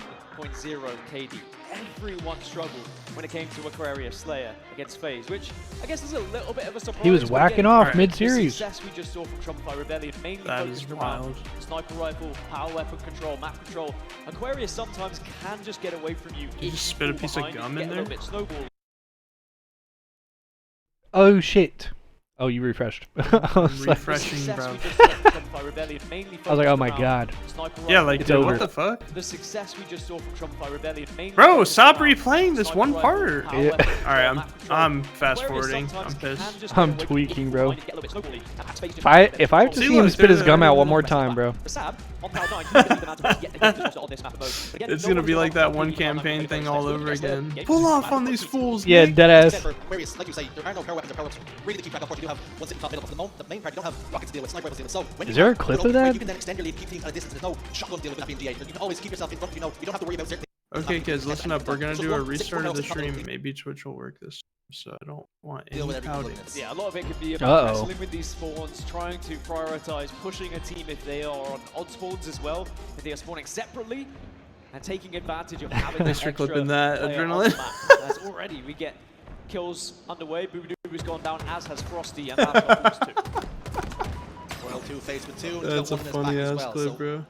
KD. Everyone struggled when it came to Aquarius Slayer against FaZe, which I guess is a little bit of a surprise. He was whacking off mid-series. The success we just saw from Shopify Rebellion mainly focused around sniper rifle, power weapon control, map control. Aquarius sometimes can just get away from you. You just spit a piece of gum in there? Oh shit. Oh, you refreshed. I was refreshing, bro. I was like, oh my god. Yeah, like, it's dude, over. What the fuck? The success we just saw from Shopify Rebellion mainly. Bro, stop replaying this one part. Yeah. Alright, I'm fast forwarding. I'm pissed. I'm tweaking, bro. If I have to see him spit his gum out one more time, bro. It's gonna be like that one campaign thing all over again. Pull off on these fools. Yeah, deadass. Like you say, there are no power weapons or power ups. Really to keep track of, you do have one sitting top middle, but the main part you don't have rockets to deal with, sniper rifles to deal with. So when is there a clip of that? You can then extend your lead, keep things at a distance. There's no shotgun deal with that being GA. You can always keep yourself in front. You know, you don't have to worry about certain things. Okay, kids, listen up. We're gonna do a restart of the stream. Maybe Twitch will work this, so I don't want any outing. Yeah, a lot of it could be about wrestling with these spawns, trying to prioritize pushing a team if they are on odd spawns as well, if they are spawning separately, and taking advantage of having Thanks for clipping that adrenaline. As already we get kills underway. Boobadooboo's gone down, as has Frosty, and that's too. Royal 2 faced with 2. That's a funny ass clip, bro.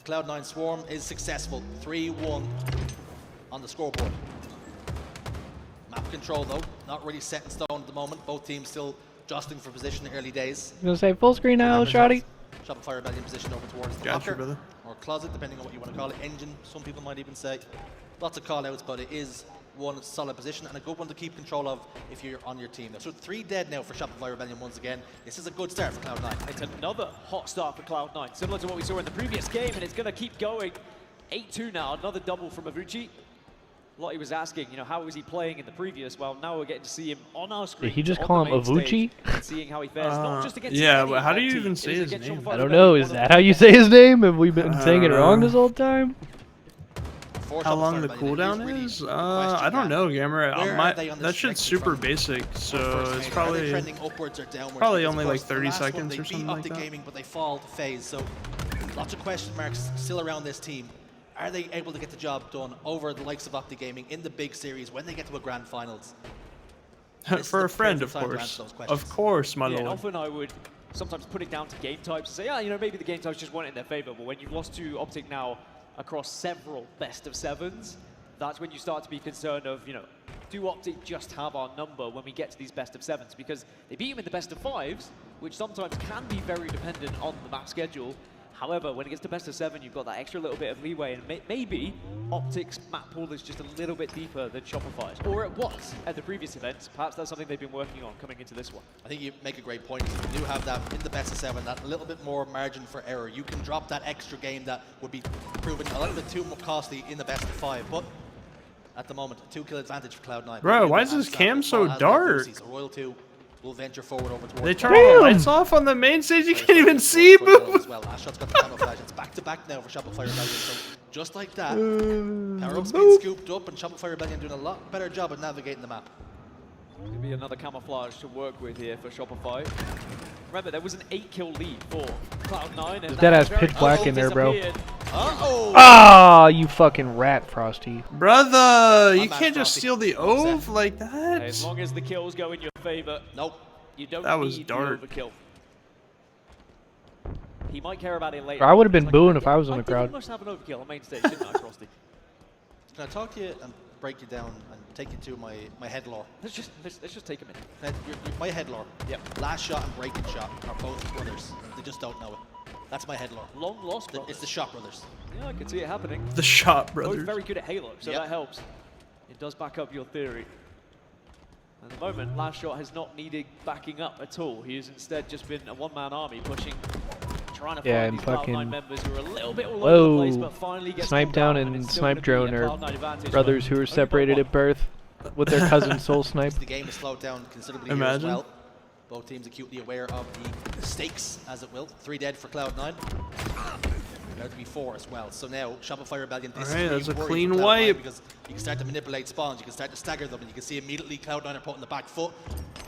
Cloud9 Swarm is successful. 3-1 on the scoreboard. Map control, though, not really set in stone at the moment. Both teams still jostling for position in the early days. You gonna say full screen now, Shotty? Shopify Rebellion position over towards the Gotcha, locker, brother. or closet, depending on what you want to call it. Engine, some people might even say. Lots of call-outs, but it is one solid position and a good one to keep control of if you're on your team. So 3 dead now for Shopify Rebellion once again. This is a good start for Cloud9. It's another hot start for Cloud9, similar to what we saw in the previous game, and it's going to keep going. 8-2 now, another double from Avucci. Lottie was asking, you know, how was he playing in the previous? Well, now we're getting to see him on our screen. Did he just call him Avuchi? Seeing how he fares, not just against yeah, but how do you even say his name? I don't know. Is that how you say his name? Have we been saying it wrong this whole time? How long the cooldown is? I don't know, Gamer. That shit's super basic, so it's probably only like 30 seconds or something like that. Gaming, but they fall to phase, so lots of question marks still around this team. Are they able to get the job done over the likes of Optic Gaming in the big series when they get to a grand finals? For a friend, of course. Of course, my lord. Often I would sometimes put it down to game types and say, yeah, you know, maybe the game types just weren't in their favor, but when you've lost to Optic now across several best of sevens, that's when you start to be concerned of, you know, do Optic just have our number when we get to these best of sevens? Because they beat him in the best of fives, which sometimes can be very dependent on the map schedule. However, when it gets to best of 7, you've got that extra little bit of leeway, and maybe Optic's map pool is just a little bit deeper than Shopify's, or it was at the previous events. Perhaps that's something they've been working on coming into this one. I think you make a great point. You do have that in the best of 7, that little bit more margin for error. You can drop that extra game that would be proven a little bit too costly in the best of 5, but at the moment, a 2-kill advantage for Cloud9. Bro, why is this cam so dark? Royal 2 will venture forward over towards. They turn all the lights off on the main stage. You can't even see. As well. Last shot's got the camouflage. It's back to back now for Shopify Rebellion. So just like that, Power Up's being scooped up, and Shopify Rebellion doing a lot better job of navigating the map. Could be another camouflage to work with here for Shopify. Remember, there was an 8-kill lead for Cloud9. And that has pitch black in there, bro. Uh-oh. Ah, you fucking rat, Frosty. Brother, you can't just steal the OV like that. As long as the kills go in your favor. Nope. You don't that was need dark. the overkill. He might care about it later. I would have been booing if I was in the crowd. I must have an overkill on main stage, didn't I, Frosty? Can I talk to you and break you down and take you to my head lore? Let's just take a minute. My head lore. Yep. Last shot and breaking shot are both brothers. They just don't know it. That's my head lore. Long lost brothers. It's the Shot brothers. Yeah, I can see it happening. The Shot brothers. Both very good at Halo, so that helps. It does back up your theory. At the moment, Last Shot has not needed backing up at all. He has instead just been a one-man army pushing, trying to find these Cloud9 members who are a little bit all over the place, but finally gets Snipe down and Snipe Drone are brothers who were separated at birth with their cousin Soul Snipe. The game has slowed down considerably here as well. Both teams acutely aware of the stakes, as it will. 3 dead for Cloud9. There to be 4 as well. So now Shopify Rebellion. Alright, that's a clean wipe. Because you can start to manipulate spawns, you can start to stagger them, and you can see immediately Cloud9 are putting the back foot.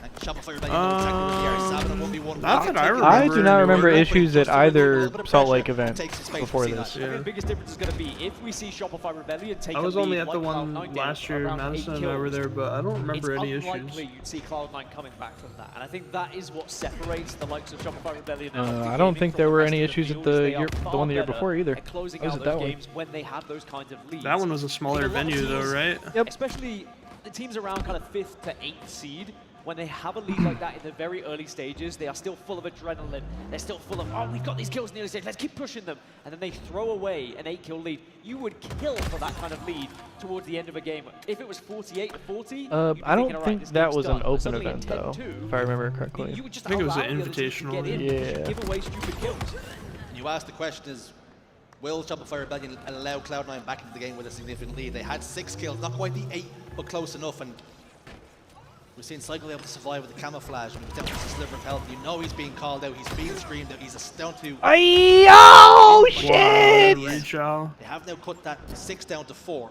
And Shopify Rebellion know exactly where they are. 7 and 1v1. Not that I remember. I do not remember issues at either Salt Lake event before this. I think the biggest difference is going to be if we see Shopify Rebellion take a lead. I was only at the like one last year, Madison and I were there, but I don't remember any issues. It's unlikely you'd see Cloud9 coming back from that, and I think that is what separates the likes of Shopify Rebellion. I don't think there were any issues at the one the year before either. Closing was out it those that games when they have those kinds of leads. That one was a smaller venue though, right? Yep. Especially the teams around kind of 5th to 8th seed, when they have a lead like that in the very early stages, they are still full of adrenaline. They're still full of, oh, we've got these kills in the early stage, let's keep pushing them. And then they throw away an 8-kill lead. You would kill for that kind of lead towards the end of a game. If it was 48 to 40, I don't think that was an open event though, if I remember correctly. You would just I think it was an allow the other team to invitational. get in, Yeah. give away stupid kills. You asked the question is, will Shopify Rebellion allow Cloud9 back into the game with a significant lead? They had 6 kills, not quite the 8, but close enough. And we've seen Cycle able to survive with the camouflage. And down to a sliver of health. You know he's being called out. He's being screamed out. He's down to. Oh shit! They have now cut that 6 down to 4.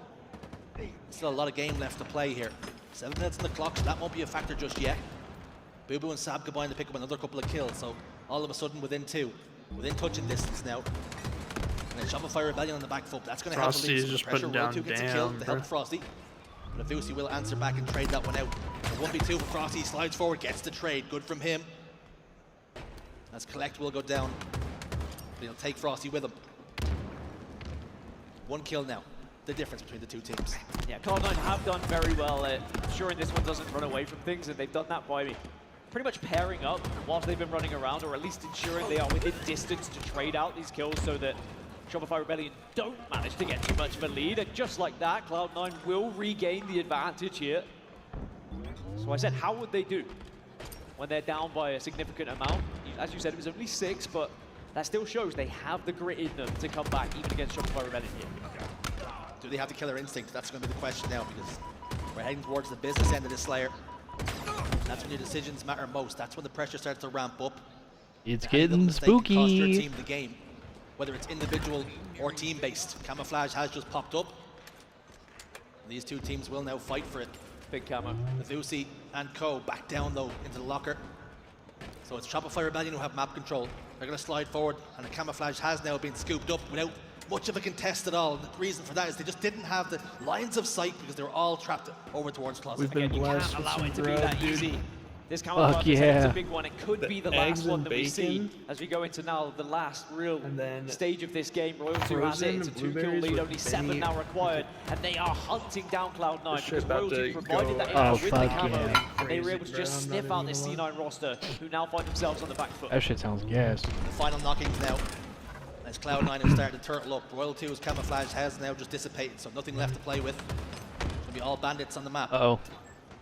Still a lot of game left to play here. 7 minutes on the clock, so that won't be a factor just yet. Boo Boo and Sab combine to pick up another couple of kills. So all of a sudden within 2, within touching distance now. And then Shopify Rebellion on the back foot. That's going to help Frosty is just putting down gets a kill to help Frosty. But Avusi will answer back and trade that one out. The 1v2 for Frosty, slides forward, gets the trade. Good from him. As Collect will go down. But he'll take Frosty with him. 1 kill now. The difference between the 2 teams. Yeah, Cloud9 have done very well at ensuring this one doesn't run away from things, and they've done that by pretty much pairing up whilst they've been running around, or at least ensuring they are within distance to trade out these kills so that Shopify Rebellion don't manage to get too much of a lead. And just like that, Cloud9 will regain the advantage here. So I said, how would they do when they're down by a significant amount? As you said, it was only 6, but that still shows they have the grit in them to come back even against Shopify Rebellion here. Do they have the killer instinct? That's going to be the question now, because we're heading towards the business end of this Slayer. That's when your decisions matter most. That's when the pressure starts to ramp up. It's Any little getting mistake can cost your spooky. team the game, whether it's individual or team-based. Camouflage has just popped up. And these two teams will now fight for it. Big camo. Navusi and Co back down though into the locker. So it's Shopify Rebellion who have map control. They're going to slide forward, and the Camouflage has now been scooped up without much of a contest at all. And the reason for that is they just didn't have the lines of sight because they were all trapped over towards closet. We've been blessed with some grub, dude. This camouflage Fuck is yeah. a big one. It could be the last one that we see as we go into now the last real stage of this game. Royal 2 has it. It's a 2-kill lead, only 7 now required, and they are hunting down Cloud9 because Royal 2 provided that info with the camo, and they were able to just sniff out this C9 roster, who now find themselves on the back foot. That shit sounds gas. The final knockings now, as Cloud9 have started to turtle up. Royal 2's Camouflage has now just dissipated, so nothing left to play with. It's going to be all bandits on the map. Uh-oh.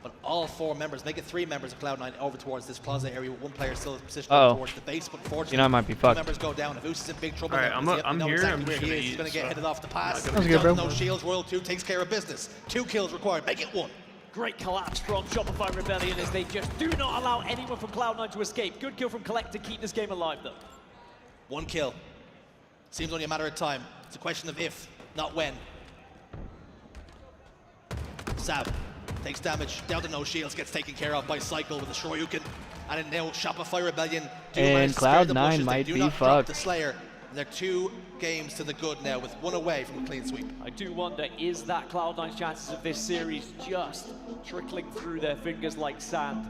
But all 4 members, make it 3 members of Cloud9 over towards this plaza area with 1 player still positioned towards the base, but unfortunately, I might be 2 fucked. members go down. If is in big trouble, Alright, I'm here. exactly I'm where just he gonna is. He's eat, going to get headed off the pass. Sounds good, bro. No shields. Royal 2 takes care of business. 2 kills required. Make it 1. Great collapse from Shopify Rebellion as they just do not allow anyone from Cloud9 to escape. Good kill from Collect to keep this game alive, though. 1 kill. Seems only a matter of time. It's a question of if, not when. Sab takes damage, down to no shields, gets taken care of by Cycle with a Shoryuken. And then now Shopify Rebellion do And manage to spare the Cloud9 bushes. They might do be not drop fucked. the Slayer. And they're 2 games to the good now, with 1 away from a clean sweep. I do wonder, is that Cloud9's chances of this series just trickling through their fingers like sand?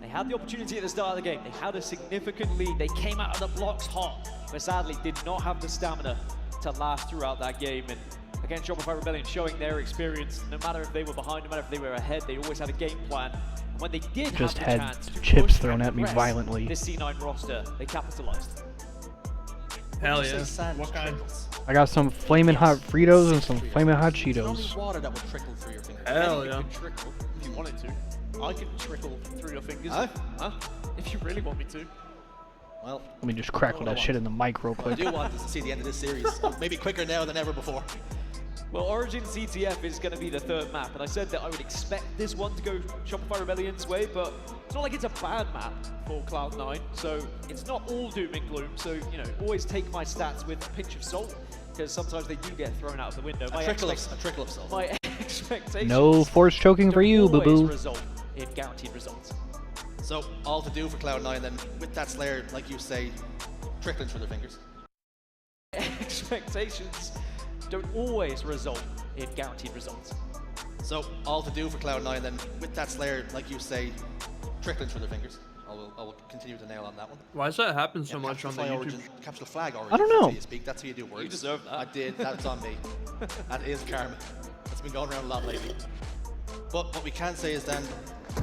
They had the opportunity at the start of the game. They had a significant lead. They came out of the blocks hot, but sadly did not have the stamina to last throughout that game. And again, Shopify Rebellion showing their experience. No matter if they were behind, no matter if they were ahead, they always had a game plan. And when they did Just have the had chance to chips push thrown and at me press violently. this C9 roster, they capitalized. Hell yeah. What kind? I got some flaming hot Fritos and some flaming hot Cheetos. Water that will trickle through your fingers. Hell yeah. You can trickle if you wanted to. I can trickle through your fingers. Huh? If you really want me to. Well, Let me just crackle that shit in the mic real what I quick. do want is to see the end of this series. Maybe quicker now than ever before. Well, Origin CTF is going to be the 3rd map, and I said that I would expect this one to go Shopify Rebellion's way, but it's not like it's a bad map for Cloud9, so it's not all doom and gloom, so, you know, always take my stats with a pinch of salt, because sometimes they do get thrown out of the window. A trickle of salt. My expectations No force choking for you, don't always boo-boo. result in guaranteed results. So, all to do for Cloud9 then, with that Slayer, like you say, trickling through their fingers. Expectations don't always result in guaranteed results. So, all to do for Cloud9 then, with that Slayer, like you say, trickling through their fingers. I will continue to nail on that one. Why does that happen so much on the YouTube? Origin, capture the flag origin. I don't know. So you speak. That's how you do words. You deserve that. I did. That's on me. That is karma. That's been going around a lot lately. But what we can say is then,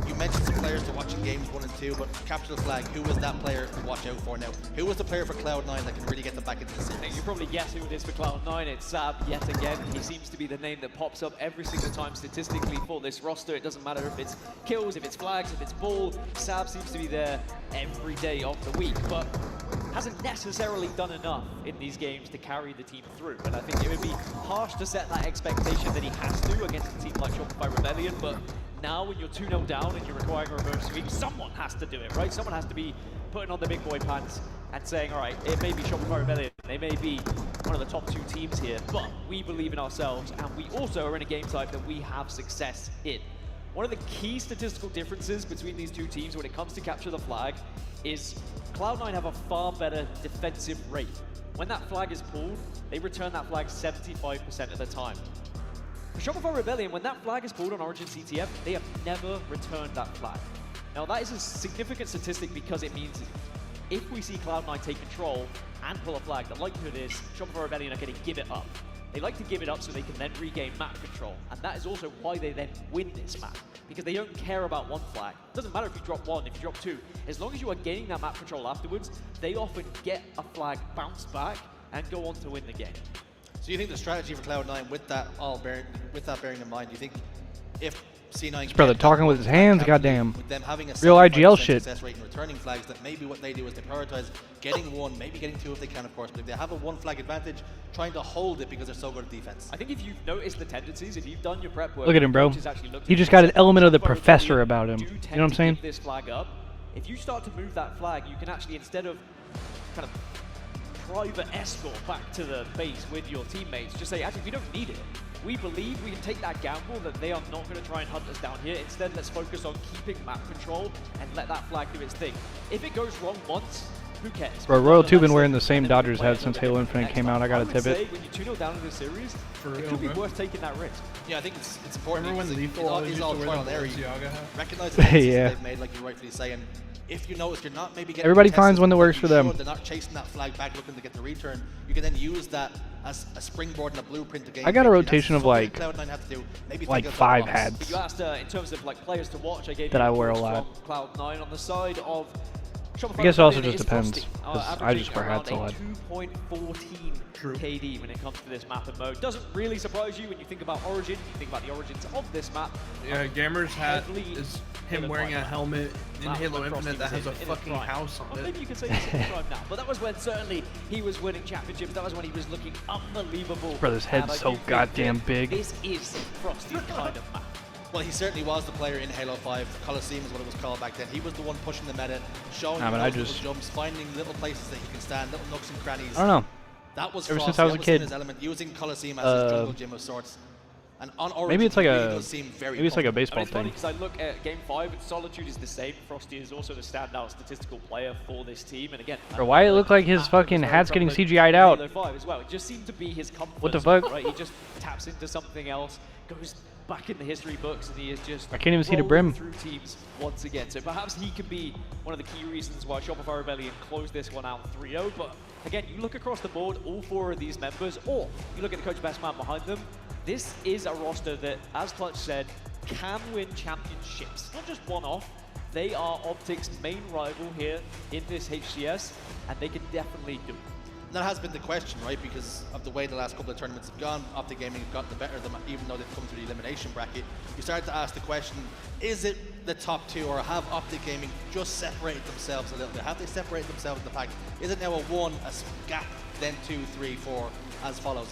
you mentioned some players to watch in games 1 and 2, but capture the flag, who was that player to watch out for now? Who was the player for Cloud9 that can really get them back into the series? You probably guess who it is for Cloud9. It's Sab yet again. He seems to be the name that pops up every single time statistically for this roster. It doesn't matter if it's kills, if it's flags, if it's ball. Sab seems to be there every day of the week, but hasn't necessarily done enough in these games to carry the team through. And I think it would be harsh to set that expectation that he has to against a team like Shopify Rebellion, but now when you're 2-0 down and you're requiring a reverse sweep, someone has to do it, right? Someone has to be putting on the big boy pants and saying, all right, it may be Shopify Rebellion, they may be one of the top 2 teams here, but we believe in ourselves, and we also are in a game type that we have success in. One of the key statistical differences between these 2 teams when it comes to capture the flag is Cloud9 have a far better defensive rate. When that flag is pulled, they return that flag 75% of the time. For Shopify Rebellion, when that flag is pulled on Origin CTF, they have never returned that flag. Now that is a significant statistic because it means if we see Cloud9 take control and pull a flag, the likelihood is Shopify Rebellion are going to give it up. They like to give it up so they can then regain map control, and that is also why they then win this map, because they don't care about 1 flag. It doesn't matter if you drop 1, if you drop 2, as long as you are gaining that map control afterwards, they often get a flag bounced back and go on to win the game. So you think the strategy for Cloud9 with that bearing in mind, do you think if C9 This brother talking with his hands, goddamn. with them having a Real 75% IGL shit. success rate in returning flags, that maybe what they do is they prioritize getting one, maybe getting two if they can, of course. But if they have a one flag advantage, trying to hold it because they're so good at defense. I think if you've noticed the tendencies, if you've done your prep work, Look at him, bro. He just got an element of the professor about him. You know what I'm saying? This flag up. If you start to move that flag, you can actually, instead of kind of private escort back to the base with your teammates, just say, actually, we don't need it. We believe we can take that gamble that they are not going to try and hunt us down here. Instead, let's focus on keeping map control and let that flag do its thing. If it goes wrong once, who cares? Bro, Royal 2 been wearing the same Dodgers hat since Halo Infinite came out. I gotta tip it. When you 2-0 down in this series, it could be worth taking that risk. Yeah, I think it's important. Remember when Lethal always used to wear the Balenciaga hat? Recognize the Yeah. they've made, like you rightfully say, and if you notice you're not maybe getting Everybody contested, finds one that works for them. they're not chasing that flag back looking to get the return. You can then use that as a springboard and a blueprint to gain. I got a victory. rotation That's of like Cloud9 have to do. Maybe like think of 5 that hats. But you asked in terms of like players to watch, I gave That you I wear a reports lot. from Cloud9 on the side of Shopify. I guess it also Rebellion just is depends, Frosty, 'cause I just wear hats a lot. 2.14 KD when it comes to this map and mode. Doesn't really surprise you when you think about Origin. You think about the origins of this map. Yeah, Gamer's hat Heavily is him Halo wearing a 5 helmet in That was Halo when Frosty Infinite that was has a in his fucking prime. house on Well, it. maybe you could say he's in his prime now, but that was when certainly he was winning championships. That was when he was looking unbelievable. Brother's head's And I so do think goddamn that big. This is Frosty's kind of map. Well, he certainly was the player in Halo 5. Coliseum is what it was called back then. He was the one pushing the meta, showing Nah, but those I little just- jumps, finding little places that he can stand, little nooks and crannies. I don't know. That was Ever Frosty. since I was a That in kid. his element, using Coliseum as his jungle gym of sorts. And on Origin, Maybe it's like he really a does seem very maybe it's like a I mean, baseball it's funny thing. because I look at Game 5 and Solitude is the same. Frosty is also the standout statistical player for this team. And again, Bro, why it look like his fucking hat's getting CGI'd out? Halo 5 as well. It just seemed to be his comfort. What the fuck? Right? He just taps into something else, goes back in the history books, and he is just I can't even see the rolling brim. through teams once again. So perhaps he could be one of the key reasons why Shopify Rebellion closed this one out 3-0. But again, you look across the board, all 4 of these members, or you look at the coach best man behind them, this is a roster that, as Clutch said, can win championships. Not just one-off. They are Optic's main rival here in this HCS, and they can definitely do it. And that has been the question, right? Because of the way the last couple of tournaments have gone, Optic Gaming have gotten the better of them, even though they've come through the elimination bracket. You start to ask the question, is it the top 2, or have Optic Gaming just separated themselves a little bit? Have they separated themselves in the pack? Is it now a 1, a gap, then 2, 3, 4, as follows?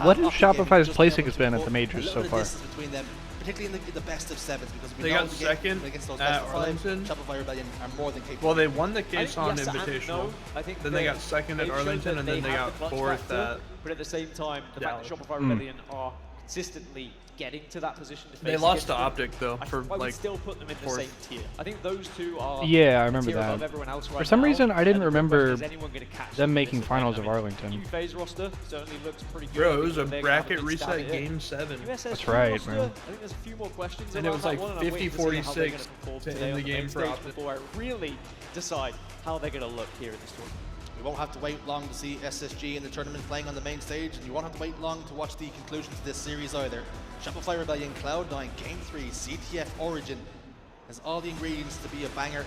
What has Optic Gaming Shopify's just placing able has to been at put the a majors little so bit of far? distance between them, particularly in the best of 7s, because we They know got the second against those at best of 5, Arlington. Shopify Rebellion are more than capable. Well, they won the I think Kason yes and Invitational. no. I think Then they got second at they've shown Arlington, that and then they have got the clutch 4th factor, at but at the same time, the fact that Shopify Rebellion are consistently getting to that position to face They lost against to them, Optic though for I would like still put them in the 4th. same tier. I think those two are Yeah, I a remember tier above that. everyone else For right some now, reason, I and didn't the question remember is anyone gonna catch them in making this finals event? of I mean, Arlington. New-phase roster certainly looks pretty good. Bro, it was a They're gonna bracket have a good stab reset at it. game 7. USS That's right, roster, bro. I think there's a few more questions And it around was that like one, and I'm waiting to see how they're 50-46 gonna perform to today end on the game main for stage Optic. before I really decide how they're going to look here in this tournament. We won't have to wait long to see SSG in the tournament playing on the main stage, and you won't have to wait long to watch the conclusion to this series either. Shopify Rebellion, Cloud9, Game 3, CTF Origin has all the ingredients to be a banger.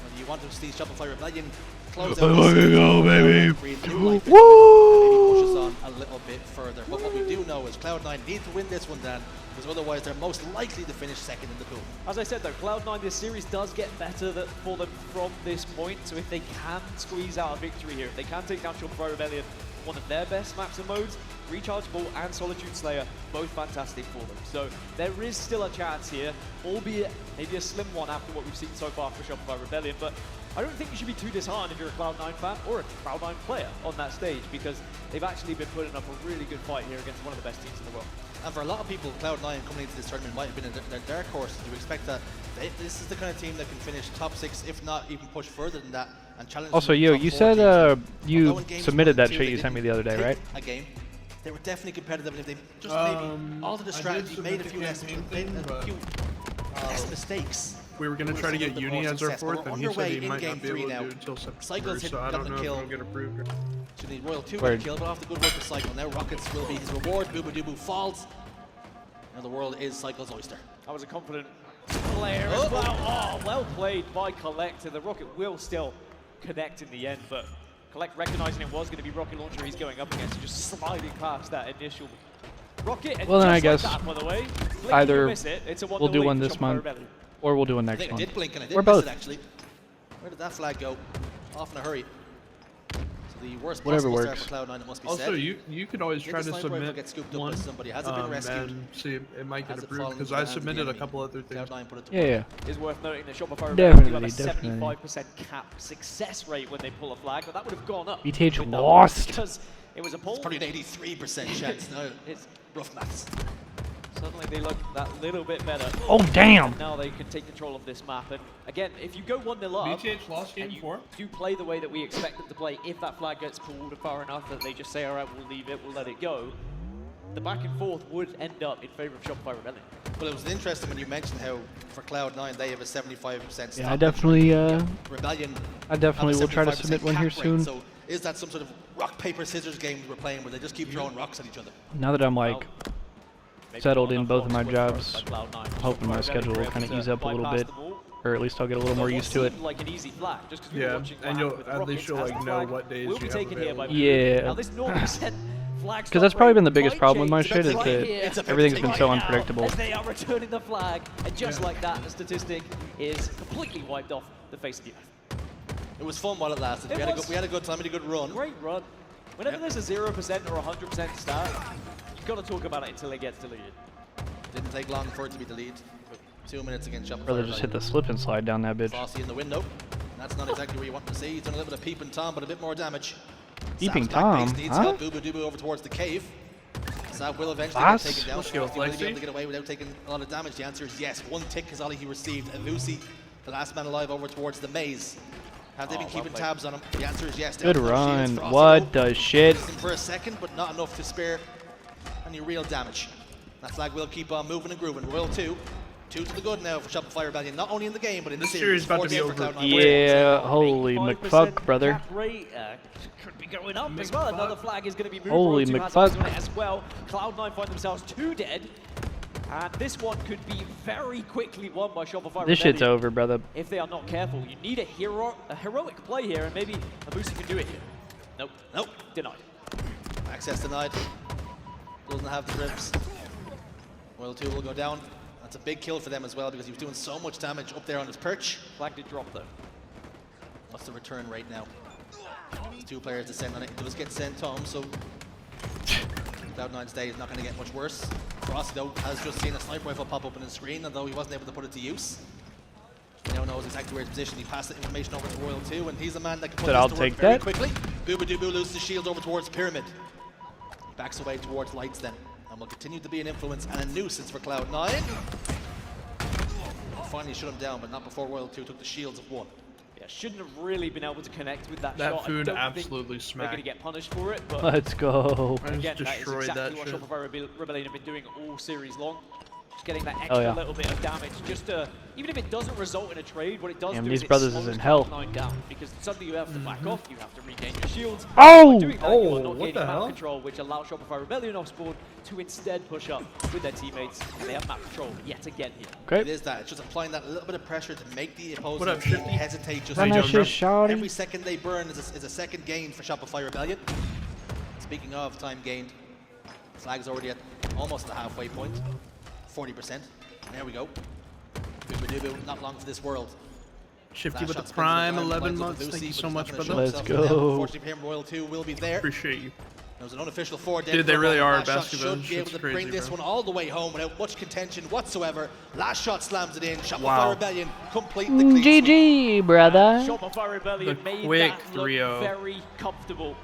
Whether you want to see Shopify Rebellion close out this series, go, baby. breathe new life into it, Woo! maybe push us on a little bit further. But what we do know is Cloud9 need to win this one, Dan, because otherwise they're most likely to finish second in the pool. As I said though, Cloud9, this series does get better for them from this point, so if they can squeeze out a victory here, if they can take down Shopify Rebellion, one of their best maps and modes, Rechargeable and Solitude Slayer, both fantastic for them. So there is still a chance here, albeit maybe a slim one after what we've seen so far for Shopify Rebellion, but I don't think you should be too disheartened if you're a Cloud9 fan or a Cloud9 player on that stage, because they've actually been putting up a really good fight here against one of the best teams in the world. And for a lot of people, Cloud9 coming into this tournament might have been their dark horse. You expect that this is the kind of team that can finish top 6, if not even push further than that, and challenge. Also, the yo, top you 4 said teams. you Although in games submitted 1 and that 2, shit they you sent me the didn't other day, take right? A game. They were definitely competitive, and if they just maybe altered the strategy, made a few less mistakes. We were gonna try to get Uni as our 4th, and he said he might not be able to do it until Cycles September, had so I gotten don't a know if kill. it'll get approved. Or... So the Royal 2 got a Word. kill, but off the good work of Cycle. Now Rockets will be his reward. Booba Doobu falls. Now the world is Cycle's oyster. That was a confident player as well. Oh, well played by Collect, and the Rocket will still connect in the end, but Collect recognizing it was going to be Rocket Launcher he's going up against, just sliding past that initial Rocket, and Well, then I just guess like that, by the way, blink either you miss it, it's a we'll do lead one for this Shopify month, Rebellion. or we'll do one I next think I month. did blink and I did Or miss both. it actually. Where did that flag go? Off in a hurry. So the worst Whatever possible start works. for Cloud9, it must be Also, said. you could always Did try the to sniper rifle submit get scooped up by one, somebody? Has it been rescued? and see it might get Has it approved fallen because into the I hands of the submitted a enemy? couple other things. Cloud9 put it to Yeah, work. yeah. Is worth noting that Shopify Definitely, Rebellion do have a definitely. 75% cap success rate when they pull a flag, but that would have gone up. BTH with that lost. Because it was a pull. It's probably an 83% chance. No, It's rough maths. Suddenly they look that little bit better. Oh, damn. And now they can take control of this map. And again, if you go 1-0 up, BTH lost game and you 4. do play the way that we expect them to play, if that flag gets pulled far enough that they just say, all right, we'll leave it, we'll let it go, the back and forth would end up in favor of Shopify Rebellion. Well, it was interesting when you mentioned how for Cloud9 they have a 75% stop. Yeah, I definitely, Rebellion I definitely have a will try to 75% submit one cap here rate. soon. So is that some sort of rock, paper, scissors game we're playing where they just keep throwing rocks at each other? Now that I'm like Maybe settled not in enough both of my blocks put jobs, by Cloud9. I'm hoping my Shopify schedule will Rebellion kind of were ease able up to a little bypass bit, them all. or at least I'll get a little more What used to it. seemed like an easy flag, just because we Yeah, were watching what and happened with the at least Rockets you'll as like the know flag what days will be you have taken here by available. Yeah. Now this 0% flag Because that's probably been the biggest might problem with my change shit is right that here, everything's been right so now, unpredictable. As they are returning the flag, and just like that, the statistic is completely wiped off the face of the earth. It was fun while it lasted. It We had was. a good time, we had a good run. Great run. Whenever there's a 0% or 100% start, you've got to talk about it until it gets deleted. Didn't take long for it to be deleted. 2 minutes against Shopify. Brother just hit the slip and slide down that bitch. Flossie in the window. That's not exactly where you want to see. He's done a little bit of peeping Tom, but a bit more damage. Peeping Sam's back base Tom, needs huh? help. Boo Boo over towards the cave. Sam will eventually Boss? get taken down. Let's go, Flossie will be Flexi. able to get away without taking a lot of damage. The answer is yes. 1 tick is all he received. Lucy, the last man alive, over towards the maze. Have they been keeping tabs on him? The answer is yes. Good Down to no shields. run. Frosty, What though, the shit? missed him for a second, but not enough to spare any real damage. That flag will keep on moving and grooving. Royal 2. 2 to the good now for Shopify Rebellion, not only in the game, but in the This series. series about to be 4 for over. Cloud9. Yeah, holy 5% McFuck, brother. Cap rate could be going up as well. Another flag is going to be moved. Holy Royal 2 has McFuck. eyes on it as well. Cloud9 find themselves 2 dead. And this one could be very quickly won by Shopify This shit's Rebellion over, brother. if they are not careful. You need a heroic play here, and maybe Abusi can do it here. Nope. Nope. Denied. Access denied. Doesn't have the grips. Royal 2 will go down. That's a big kill for them as well because he was doing so much damage up there on his perch. Flag did drop though. What's the return rate now? There's 2 players to send on it. It does get sent home, so Cloud9's day is not going to get much worse. Frosty, though, has just seen a sniper rifle pop up on his screen, although he wasn't able to put it to use. He now knows exactly where his position. He passed the information over to Royal 2, and he's a man that can put But this I'll to work take very that. quickly. Boo loses the shield over towards Pyramid. He backs away towards Lights then, and will continue to be an influence and a nuisance for Cloud9. Finally shut him down, but not before Royal 2 took the shields of 1. Yeah, shouldn't have really been able to connect with that, That shot. food I don't absolutely think they're going to smacked. get punished for it, but Let's go. I just again, that is destroyed exactly that what shit. Shopify Rebellion have been doing all series long. Just getting that Oh, extra yeah. little bit of damage, just to, even if it doesn't result in a trade, what it does Damn, do these is it brothers slows is in hell. Cloud9 down, because suddenly you have to back off, you have to regain your shields. Oh! By doing that, you are not what gaining the map hell? control, which allows Shopify Rebellion off spawn to instead push up with their teammates, and they have map control yet again here. It Okay. is that. It's just applying that little bit of pressure to make the opposing What up, team Shifty? hesitate just Run a that little shit, bit. shawty. Every second they burn is a second gain for Shopify Rebellion. Speaking of time gained, flag's already at almost the halfway point. 40%. There we go. Boo, not long for this world. Shifty Flash with shot the spins prime, around, 11 lines up months. with Thank Lucy, you but so he's much, not gonna brother. show Let's himself now. go. Unfortunately for him, Royal 2 will be there. Appreciate you. There's an unofficial 4 dead. Dude, they for really Royal. are Last shot basketball. should be able Shit's to bring crazy, this bro. one all the way home without much contention whatsoever. Last shot slams it in. Shopify Wow. Rebellion complete the clean sweep. GG, brother. Shopify Rebellion The made quick that look 3-0. very comfortable.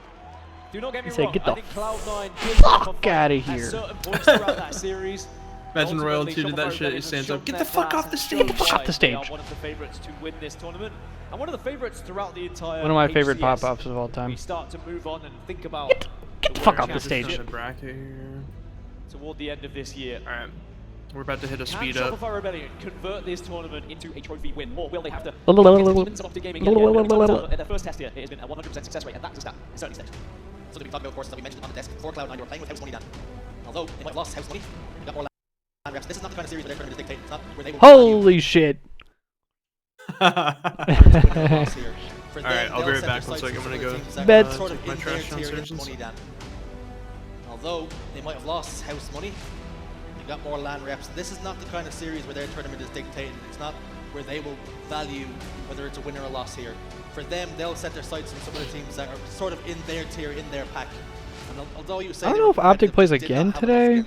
Do not get me He said, wrong, "Get the I think Cloud9 did fuck have a fight outta at here." certain points throughout that series. Imagine Royal Ultimately, 2 did that Shopify shit. Rebellion He has stands up. shown Get their the fuck class off the and stage. shown Get the fuck off why the they are stage. one of the favorites to win this tournament, and one of the favorites throughout the entire One of my favorite HCS. pop-offs of all time. We start to move on and think about Get the fuck off the World stage. Just Championship the bracket here. toward the end of this year. All right, we're about to hit a Can speed up. Shopify Rebellion convert this tournament into a trophy win, or will they have to Blah, blah, blah, blah, get blah. Optic Gaming Blah, yet blah, again? blah, blah, blah. At their first test here, it has been a 100% success rate, and that is a stat. It certainly stays. Something we talked about, of course, that we mentioned on the desk for Cloud9, they were playing with house money then. Although they might have lost house money, they got more land reps. This is not the kind of series where they're trying to dictate. It's not where they will Holy shit. win or loss here. For All right, them, I'll be they'll right set back their one sights second. I'm on gonna other go teams that Bet. are sort of my in their trash tier downstairs. money then. although they might have lost house money, they got more LAN reps. This is not the kind of series where their tournament is dictated. It's not where they will value whether it's a win or a loss here. For them, they'll set their sights on some of the teams that are sort of in their tier, in their pack. And although you say I don't know if Optic plays again today.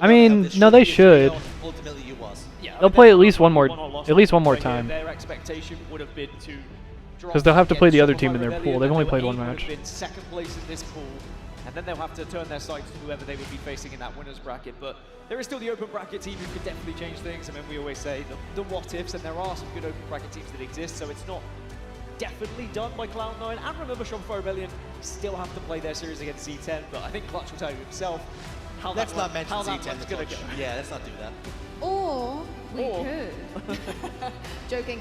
I mean, no, they should. Ultimately, you was. Yeah, They'll play at least one more time. Their expectation would have been to Because they'll have to play the other team in their pool. They've only played one match. Been second place in this pool, and then they'll have to turn their sights to whoever they would be facing in that winners bracket. But there is still the open bracket team who could definitely change things. I mean, we always say the what ifs, and there are some good open bracket teams that exist. So it's not definitely done by Cloud9. And remember, Shopify Rebellion still have to play their series against C10. But I think Clutch will tell you himself how let's not mention how C10 that's going to go. Yeah, let's not do that. Or we could. Joking.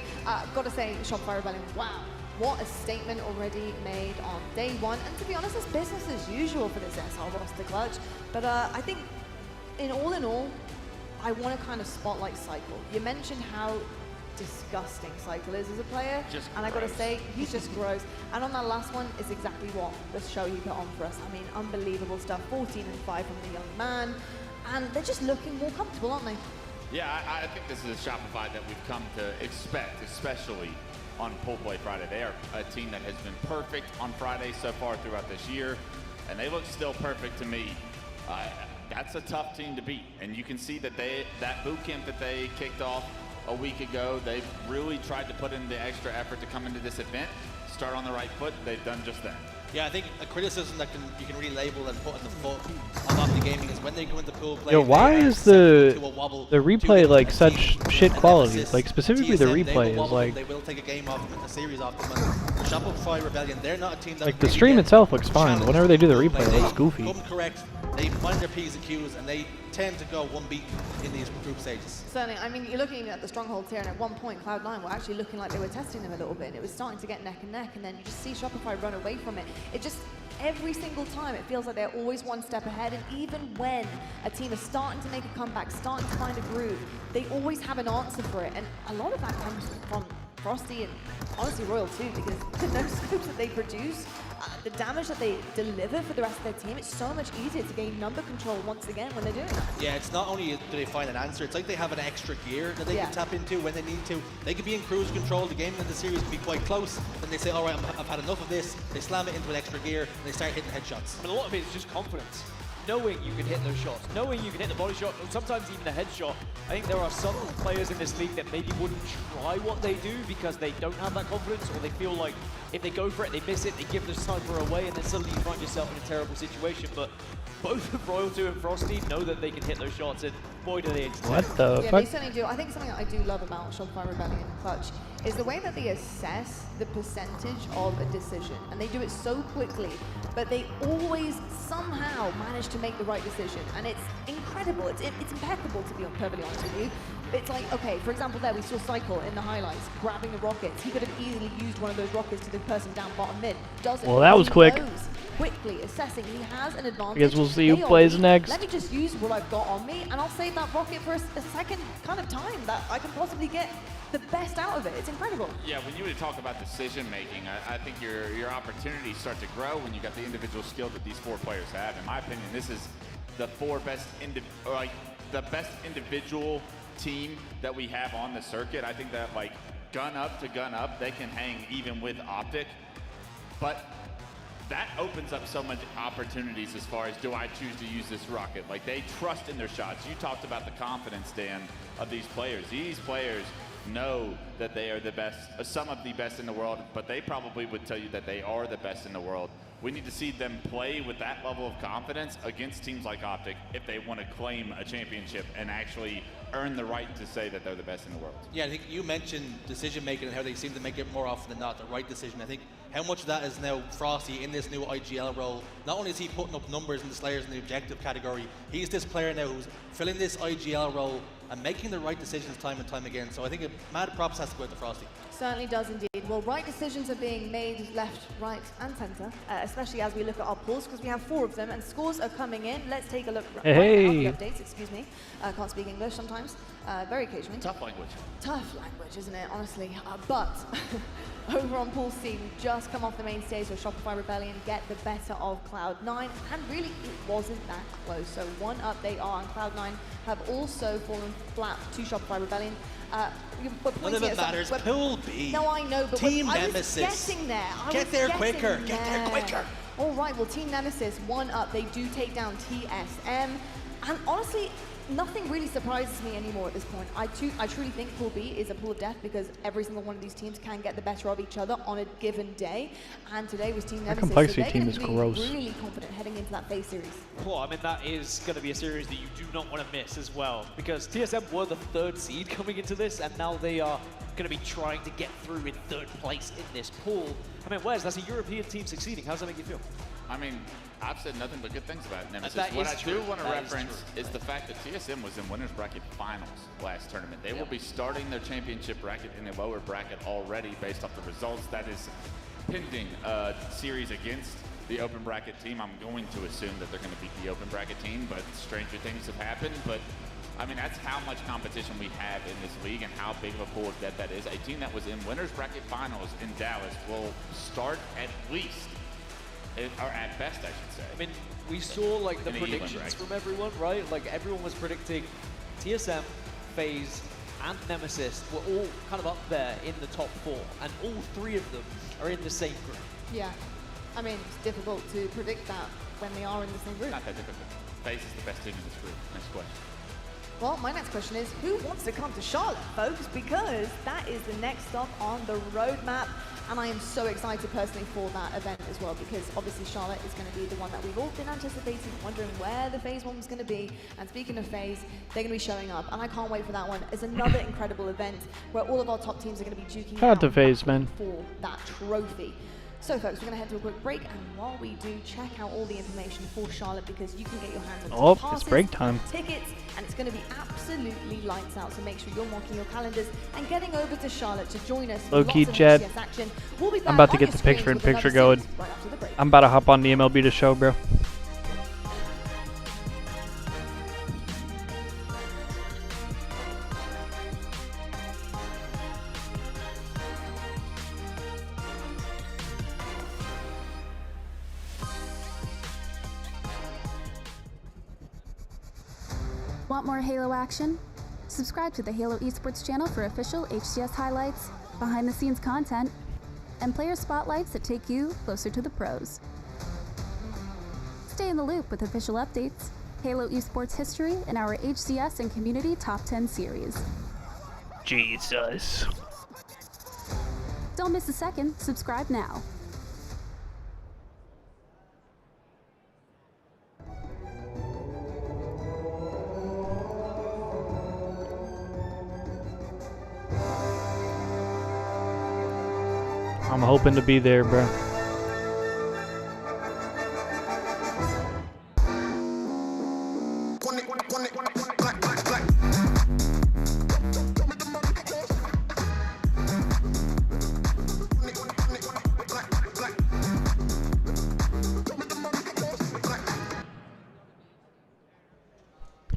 Gotta say, Shopify Rebellion, wow. What a statement already made on day one. And to be honest, it's business as usual for this SR roster Clutch. But I think, in all, I want to kind of spotlight Cycle. You mentioned how disgusting Cycle is as a player. And I gotta say, he's just gross. And on that last one is exactly what the show he put on for us. I mean, unbelievable stuff. 14-5 from the young man. And they're just looking more comfortable, aren't they? Yeah, I think this is a Shopify that we've come to expect, especially on Pool Play Friday. They are a team that has been perfect on Friday so far throughout this year, and they look still perfect to me. That's a tough team to beat, and you can see that that boot camp that they kicked off a week ago, they've really tried to put in the extra effort to come into this event, start on the right foot. They've done just that. Yeah, I think a criticism that you can really label and put in the foot of Optic Gaming is when they go into pool play. Yo, why is the replay like such shit quality? Like specifically the replay is like. They will take a game off them and a series off them. And Shopify Rebellion, they're not a team that like the stream itself looks fine, but whenever they do the replay, it looks goofy. Come correct, they find their P's and Q's, and they tend to go unbeaten in these group stages. Certainly. I mean, you're looking at the strongholds here, and at one point, Cloud9 were actually looking like they were testing them a little bit, and it was starting to get neck and neck, and then you just see Shopify run away from it. It just, every single time, it feels like they're always one step ahead, and even when a team is starting to make a comeback, starting to find a groove, they always have an answer for it, and a lot of that comes from Frosty and honestly Royal too, because the no-scopes that they produce, the damage that they deliver for the rest of their team, it's so much easier to gain number control once again when they're doing that. Yeah, it's not only do they find an answer, it's like they have an extra gear that they can tap into when they need to. They could be in cruise control, the game and the series can be quite close, then they say, all right, I've had enough of this, they slam it into an extra gear, and they start hitting headshots. I mean, a lot of it is just confidence. Knowing you can hit those shots, knowing you can hit the body shot, or sometimes even a headshot. I think there are some players in this league that maybe wouldn't try what they do because they don't have that confidence, or they feel like if they go for it, they miss it, they give the sniper away, and then suddenly you find yourself in a terrible situation. But both Royal 2 and Frosty know that they can hit those shots, and boy, do they execute. What the fuck? Yeah, they certainly do. I think something that I do love about Shopify Rebellion and Clutch is the way that they assess the percentage of a decision. And they do it so quickly, but they always somehow manage to make the right decision. And it's incredible. It's impeccable, to be perfectly honest with you. It's like, okay, for example, there we saw Cycle in the highlights, grabbing the rockets. He could have easily used one of those rockets to the person down bottom mid. Doesn't. Well, that was quick. Quickly assessing, he has an advantage. I guess we'll see who plays next. Let me just use what I've got on me, and I'll save that rocket for a second kind of time that I can possibly get the best out of it. It's incredible. Yeah, when you talk about decision making, I think your opportunities start to grow when you got the individual skill that these four players have. In my opinion, this is the the best individual team that we have on the circuit. I think that like gun up to gun up, they can hang even with Optic, but that opens up so much opportunities as far as, do I choose to use this rocket? Like, they trust in their shots. You talked about the confidence, Dan, of these players. These players know that they are the best, some of the best in the world, but they probably would tell you that they are the best in the world. We need to see them play with that level of confidence against teams like Optic if they want to claim a championship and actually earn the right to say that they're the best in the world. Yeah, I think you mentioned decision making and how they seem to make it more often than not the right decision. I think how much of that is now Frosty in this new IGL role. Not only is he putting up numbers in the Slayers in the objective category, he's this player now who's filling this IGL role and making the right decisions time and time again. So I think mad props has to go out to Frosty. Certainly does indeed. Well, right decisions are being made left, right, and centre, especially as we look at our polls, because we have 4 of them, and scores are coming in. Let's take a look right now. The updates, excuse me. Can't speak English sometimes, very occasionally. Tough language. Tough language, isn't it, honestly? But over on Paul's team, just come off the main stage, so Shopify Rebellion get the better of Cloud9, and really it wasn't that close. So one up they are, and Cloud9 have also fallen flat to Shopify Rebellion. None of it matters. Pool B. No, I know, but Team I Nemesis. was getting there. Get there quicker. Get there quicker. All right, well, Team Nemesis, one up. They do take down TSM. And honestly, nothing really surprises me anymore at this point. I truly think Pool B is a pool of death because every single one of these teams can get the better of each other on a given day. And today was Team Nemesis. That complexity so team is gross. Really confident heading into that phase series. Well, I mean, that is going to be a series that you do not want to miss as well, because TSM were the 3rd seed coming into this, and now they are going to be trying to get through in 3rd place in this pool. I mean, Wes, that's a European team succeeding. How does that make you feel? I mean, I've said nothing but good things about Nemesis. That what is I true. do want to That reference is the fact that TSM was in winners bracket finals last tournament. They will be starting their championship bracket in a lower bracket already based off the results. That is pending a series against the open bracket team. I'm going to assume that they're going to beat the open bracket team, but stranger things have happened. But I mean, that's how much competition we have in this league and how big of a pool of death that is. A team that was in winners bracket finals in Dallas will start at least, or at best, I should say. I mean, we saw like the predictions from everyone, right? Like everyone was predicting TSM, FaZe, and Nemesis were all kind of up there in the top 4, and all 3 of them are in the same group. Yeah, I mean, it's difficult to predict that when they are in the same group. Not that difficult. FaZe is the best team in this group. Next question. Well, my next question is, who wants to come to Charlotte, folks? Because that is the next stop on the roadmap. And I am so excited personally for that event as well, because obviously Charlotte is going to be the one that we've all been anticipating, wondering where the FaZe one was going to be. And speaking of FaZe, they're going to be showing up, and I can't wait for that one. It's another incredible event where all of our top teams are going to be duking Shout out to FaZe, man. For that trophy. So folks, we're going to head to a quick break, and while we do, check out all the information for Charlotte, because you can get your hands on passes, it's break time. Tickets, and it's going to be absolutely lights out. So make sure you're marking your calendars and getting over to Charlotte to join us. Low-key, Jed. We'll be I'm about to get the picture-in-picture going. Right after the break. I'm about to hop on the MLB to show, bro. Want more Halo action? Subscribe to the Halo Esports channel for official HCS highlights, behind-the-scenes content, and player spotlights that take you closer to the pros. Stay in the loop with official updates, Halo Esports history, and our HCS and community top 10 series. Jesus. Don't miss a second. Subscribe now. I'm hoping to be there, bro.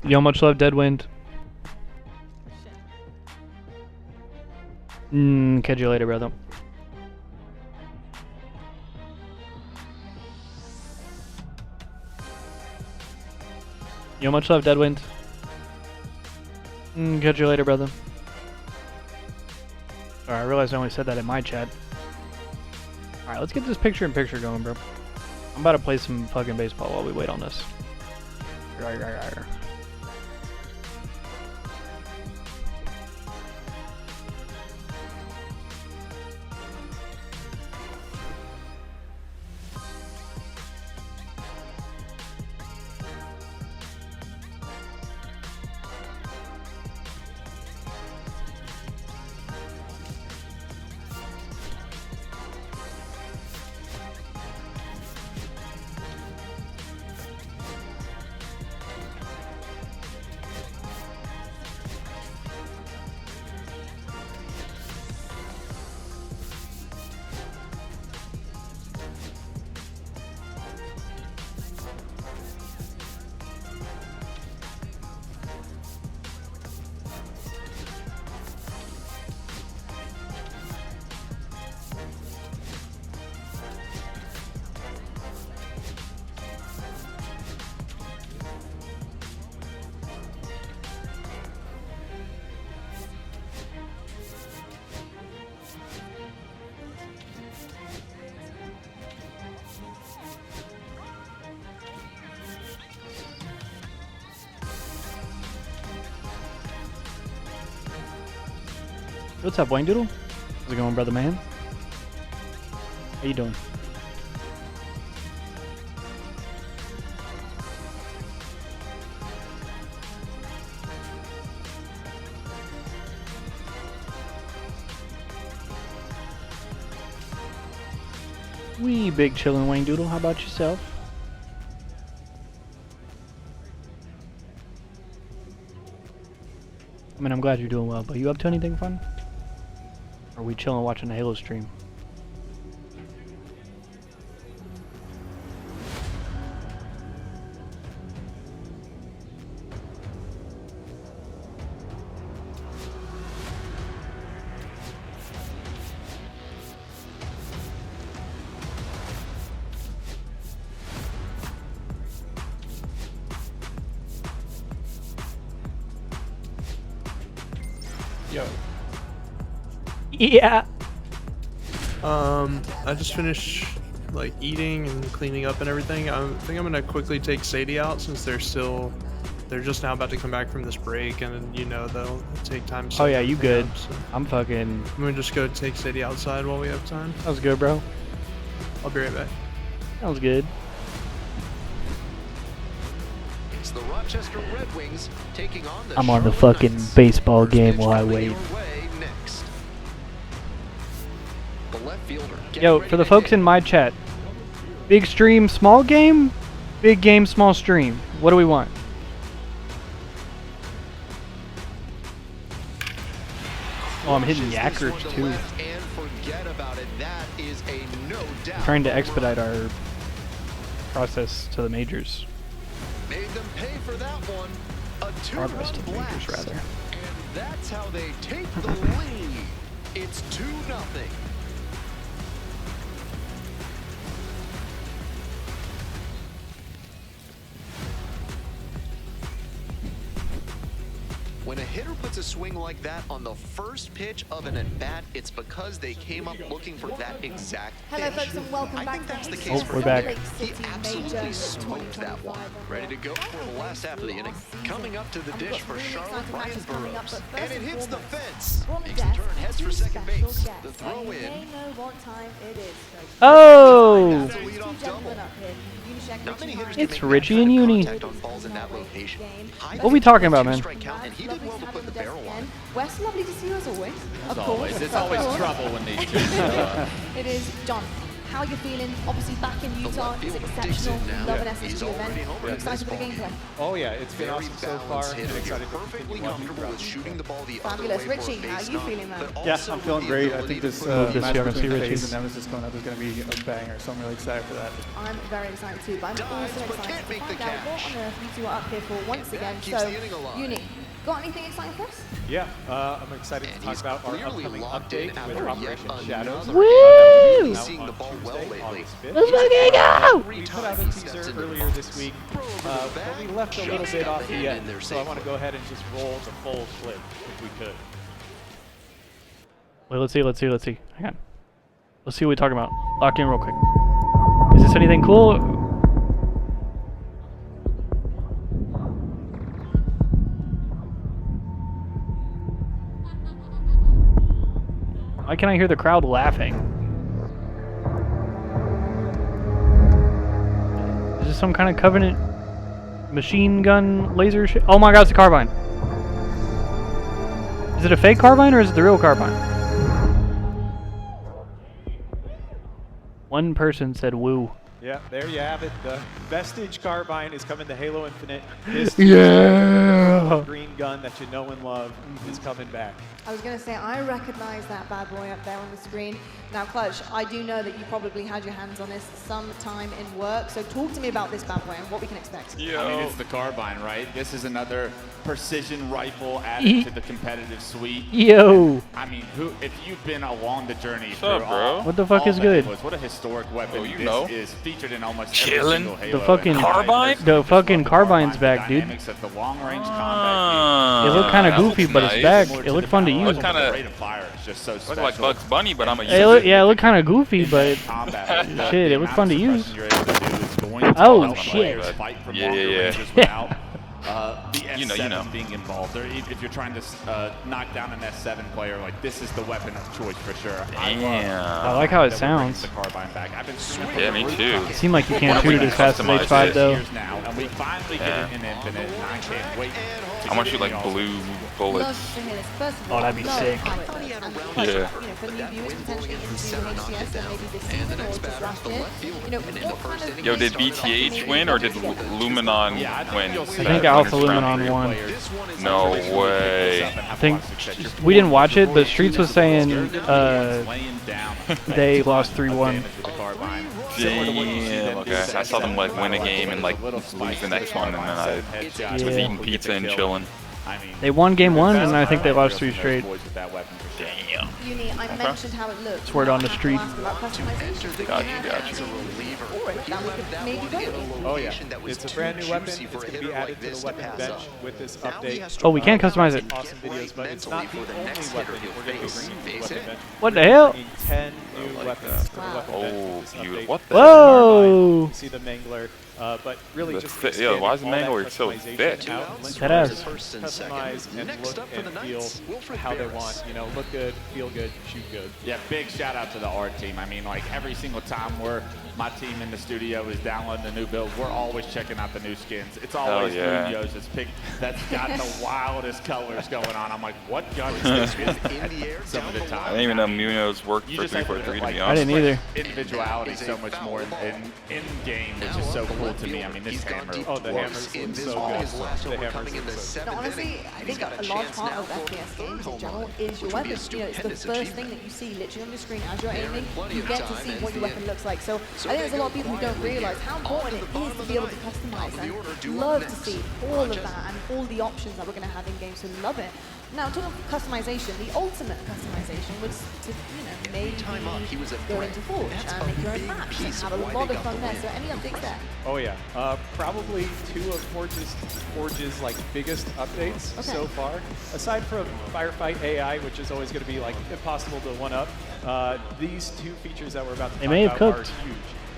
Yo, much love, Deadwind. Catch you later, brother. Yo, much love, Deadwind. Catch you later, brother. Alright, I realized I only said that in my chat. Alright, let's get this picture-in-picture going, bro. I'm about to play some fucking baseball while we wait on this. What's up, Wayne Doodle? How's it going, brother man? How you doing? Wee big chillin' Wayne Doodle. How about yourself? I mean, I'm glad you're doing well, but you up to anything fun? Or are we chilling watching the Halo stream? Yo. Yeah. I just finished like eating and cleaning up and everything. I think I'm gonna quickly take Sadie out since they're just now about to come back from this break, and you know they'll take time. Oh yeah, you good? Up, so. I'm fucking. I'm gonna just go take Sadie outside while we have time. Sounds good, bro. I'll be right back. Sounds good. It's the Rochester Red Wings taking on the I'm on the Charlotte fucking Knights. baseball game Pitch while I coming wait. your way next. The left fielder getting Yo, ready for the to folks hit. in my chat, big stream, small game, big game, small stream. What do we want? Oh, I'm hitting Yackers too. And forget about it. That is a no doubt. I'm trying to expedite our process to the majors. Made them pay for that one. A Progress to two-run the majors, blast. rather. And that's how they take the lead. It's 2-0. When a hitter puts a swing like that on the first pitch of an at-bat, it's because they came up looking for that exact pitch. Hello folks and welcome back. I think that's the to case Oh, for we're back. him. He absolutely smoked that one. Ready to go for the last half of the inning. Coming up to the dish for Charlotte Ryan Burroughs. And it hits the fence. Makes the turn, heads for second base. The throw in. They know what time it is. Oh! That's a leadoff double. Not many hitters It's can make Richie that and kind of Uni. contact on balls in that location. What we talking about, man? Strike count, and he did well to put the barrel on. Wes, lovely to see you as always. As always, it's always trouble when they do. It is John. How you feeling? Obviously back in Utah, it's exceptional. Love an SSG event. Are you excited for the gameplay? Oh yeah, it's been awesome so far. I'm excited for Perfectly comfortable with shooting the ball the other Fabulous. way Richie, for a how base you knock, feeling, man? but Yeah, also I'm feeling the great. I ability think this to put match here, between Richie. FaZe and Nemesis coming up is going to be a banger, so I'm really excited for that. I'm very excited too, but I'm also but excited can't to make find the out what catch. on earth you two are up here for once And again. that keeps So, the inning alive. Uni, got anything exciting for us? Yeah, I'm excited to talk about our clearly upcoming locked update in with after Operation yet Shadows. another Woo! game. Seeing the ball well lately. Let's fucking go! We put out a teaser earlier this week, but we left a little bit off the end, so I want to go ahead and just roll the full clip if we could. Wait, let's see. Hang on. Let's see what we're talking about. Lock in real quick. Is this anything cool? Why can I hear the crowd laughing? Is this some kind of Covenant machine gun laser shit? Oh my god, it's a carbine. Is it a fake carbine or is it the real carbine? One person said woo. Yeah, there you have it. The Vestige Carbine is coming to Halo Infinite. This Yeah! green gun that you know and love is coming back. I was going to say, I recognize that bad boy up there on the screen. Now, Clutch, I do know that you probably had your hands on this sometime in work, so talk to me about this bad boy and what we can expect. I mean, it's the carbine, right? This is another precision rifle added to the competitive suite. Yo! I mean, if you've been along the journey What's up, bro? What the fuck is the good? Halos, what a historic weapon you this know. is, featured in almost Chillin'. every single Halo. The fucking and I Carbine? personally The just fucking love the carbine's carbine, back, the dude. dynamics of the long-range combat. It looked kind of that goofy, looks but it's nice. back. Similar It to looked the fun to power use. of Kinda- the rate of fire is just so Look special. like Bugs Bunny, but I'm a Yeah, it looked kind of goofy, but Combat. shit, it The looked amount fun of to use. suppression you're able to do is going to Oh, help shit. players fight from Yeah, longer yeah. ranges without the S7 being involved, or if you're trying to knock down an S7 player, like this is the weapon of choice for sure. I like how it sounds. The carbine back. I've been Yeah, me too. It seemed like you can't shoot it as fast as H5 though. Now, and we finally get it in Infinite, and I can't wait. I want to shoot like blue bullets. Oh, that'd be sick. Yeah. For new viewers potentially into HCS and maybe this season or just last year, what kind of Yo, did BTH win or did Luminon win? I think Alpha Luminon won. No way. I think we didn't watch it, but Streets was saying they lost 3-1. Damn. Okay, I saw them like win a game and like lose the next one, and then I was eating pizza and chilling. They won game 1, and I think they lost 3 straight. Damn. Uni, I mentioned how it looks. It's word on the street. Gotcha. Oh yeah, it's a brand new weapon. It's going to be added to the weapon bench with this update. Oh, we can't customize it. Awesome videos, but it's not the only weapon we're going to be bringing to the weapon bench. What the hell? 10 new weapons to the weapon Oh, bench. beautiful. What the Whoa! You see the Mangler, but really just yeah, why is the Mangler so thick? That ass. Customize and look and feel how they want. You know, look good, feel good, shoot good. Yeah, big shout out to the art team. I mean, like every single time my team in the studio is downloading the new build, we're always checking out the new skins. It's always Munoz that's picked, that's got the wildest colors going on. I'm like, what gun is this? Some of the time. I didn't even know Munoz worked for 343, to be honest. I didn't either. Individuality so much more in game, which is so cool to me. I mean, this hammer. Oh, the hammers look so good. The hammers look so good. Honestly, I think a large part of FPS games in general is your weapon. You know, it's the first thing that you see literally on your screen as you're aiming. You get to see what your weapon looks like. So I think there's a lot of people who don't realize how important it is to be able to customize and love to see all of that and all the options that we're going to have in games. So love it. Now, talking of customization, the ultimate customization was to, maybe go into Forge and make your own maps and have a lot of fun there. So any updates there? Oh yeah, probably 2 of Forge's like biggest updates so far. Aside from Firefight AI, which is always going to be like impossible to one up, these 2 features that we're about to talk about are huge.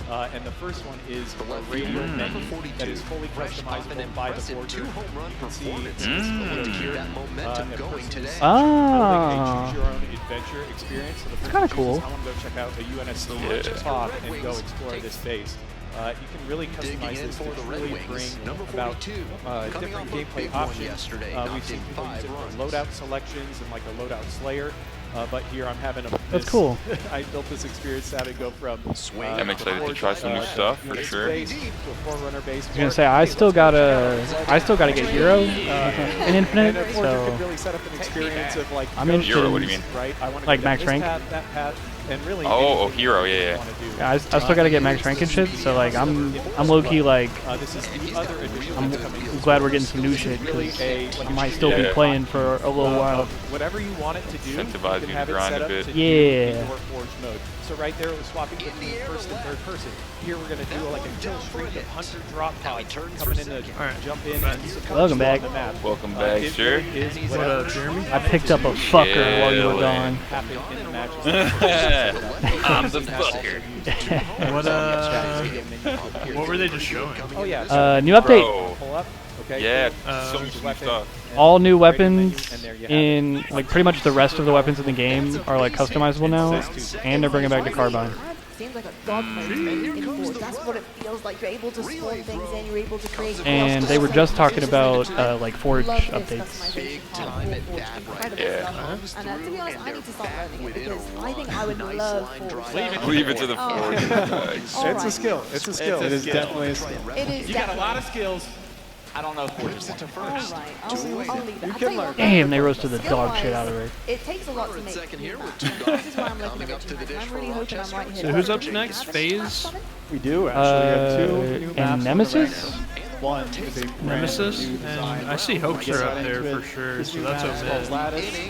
And the first one is a radial menu that is fully customizable by the Forger. You can see that momentum going today. Choose your own adventure experience. So the first kind of cool. I want to go check out a UNSC pod and go explore this base. You can really customize this to really bring about different gameplay options. We've seen people use it for loadout selections and like a loadout slayer. But here I'm having a. That's cool. I built this experience how to go from. I'm excited to try some new stuff for sure. To a Forerunner base. I was gonna say I still gotta get Hero in Infinite, so really set up an experience of like. I'm interested. Hero, what do you mean? Right. I want to like max rank. That path, and really. Oh, Hero, yeah. Yeah, I still gotta get max rank and shit. So like I'm low key like. This is the other I'm glad we're getting some new shit because I might still be playing for a little while. Whatever you want it to do, incentivize you to grind a bit. Yeah. Forge mode. So right there, we're swapping between first and third person. Here we're gonna do like a kill streak of hunter drop pods coming in to jump in. Welcome back. Welcome back, sure. What up, Jeremy? I picked up a fucker while you were gone. I'm the fucker. What were they just showing? Oh yeah. New update. Pull up. Okay. Yeah, so much new stuff. All new weapons in like pretty much the rest of the weapons in the game are like customizable now, and they're bringing back the carbine. Seems like a god mode in Forge. That's what it feels like. You're able to spawn things in, you're able to create. And they were just talking about like Forge updates. Yeah. And to be honest, I need to start learning it because I think I would love Forge. Leave it to the Forge. It's a skill. It's a skill. It is definitely a skill. It is. You got a lot of skills. I don't know if Forge is Alright, I'll leave it. Damn, they roasted the dog shit out of her. It takes a lot to make this is why I'm looking at it. I'm really hoping I'm right here. So who's up next? FaZe? We do actually have 2 new maps. And Nemesis? One is a Nemesis, and I see Hopes are up there for sure, so that's okay.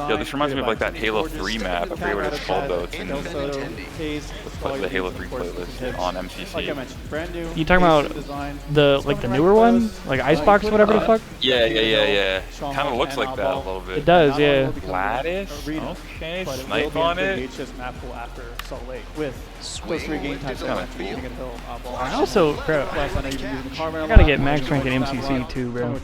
Yo, this reminds me of like that Halo 3 map. I forget what it's called though. It's in like the Halo 3 playlist on MCC. You talking about the newer one, like Icebox, whatever the fuck? Yeah. Kind of looks like that a little bit. It does, yeah. Lattice? Okay, snipe on it. I also, bro, I know you've been using the Carmen. I gotta get max rank in MCC too, bro.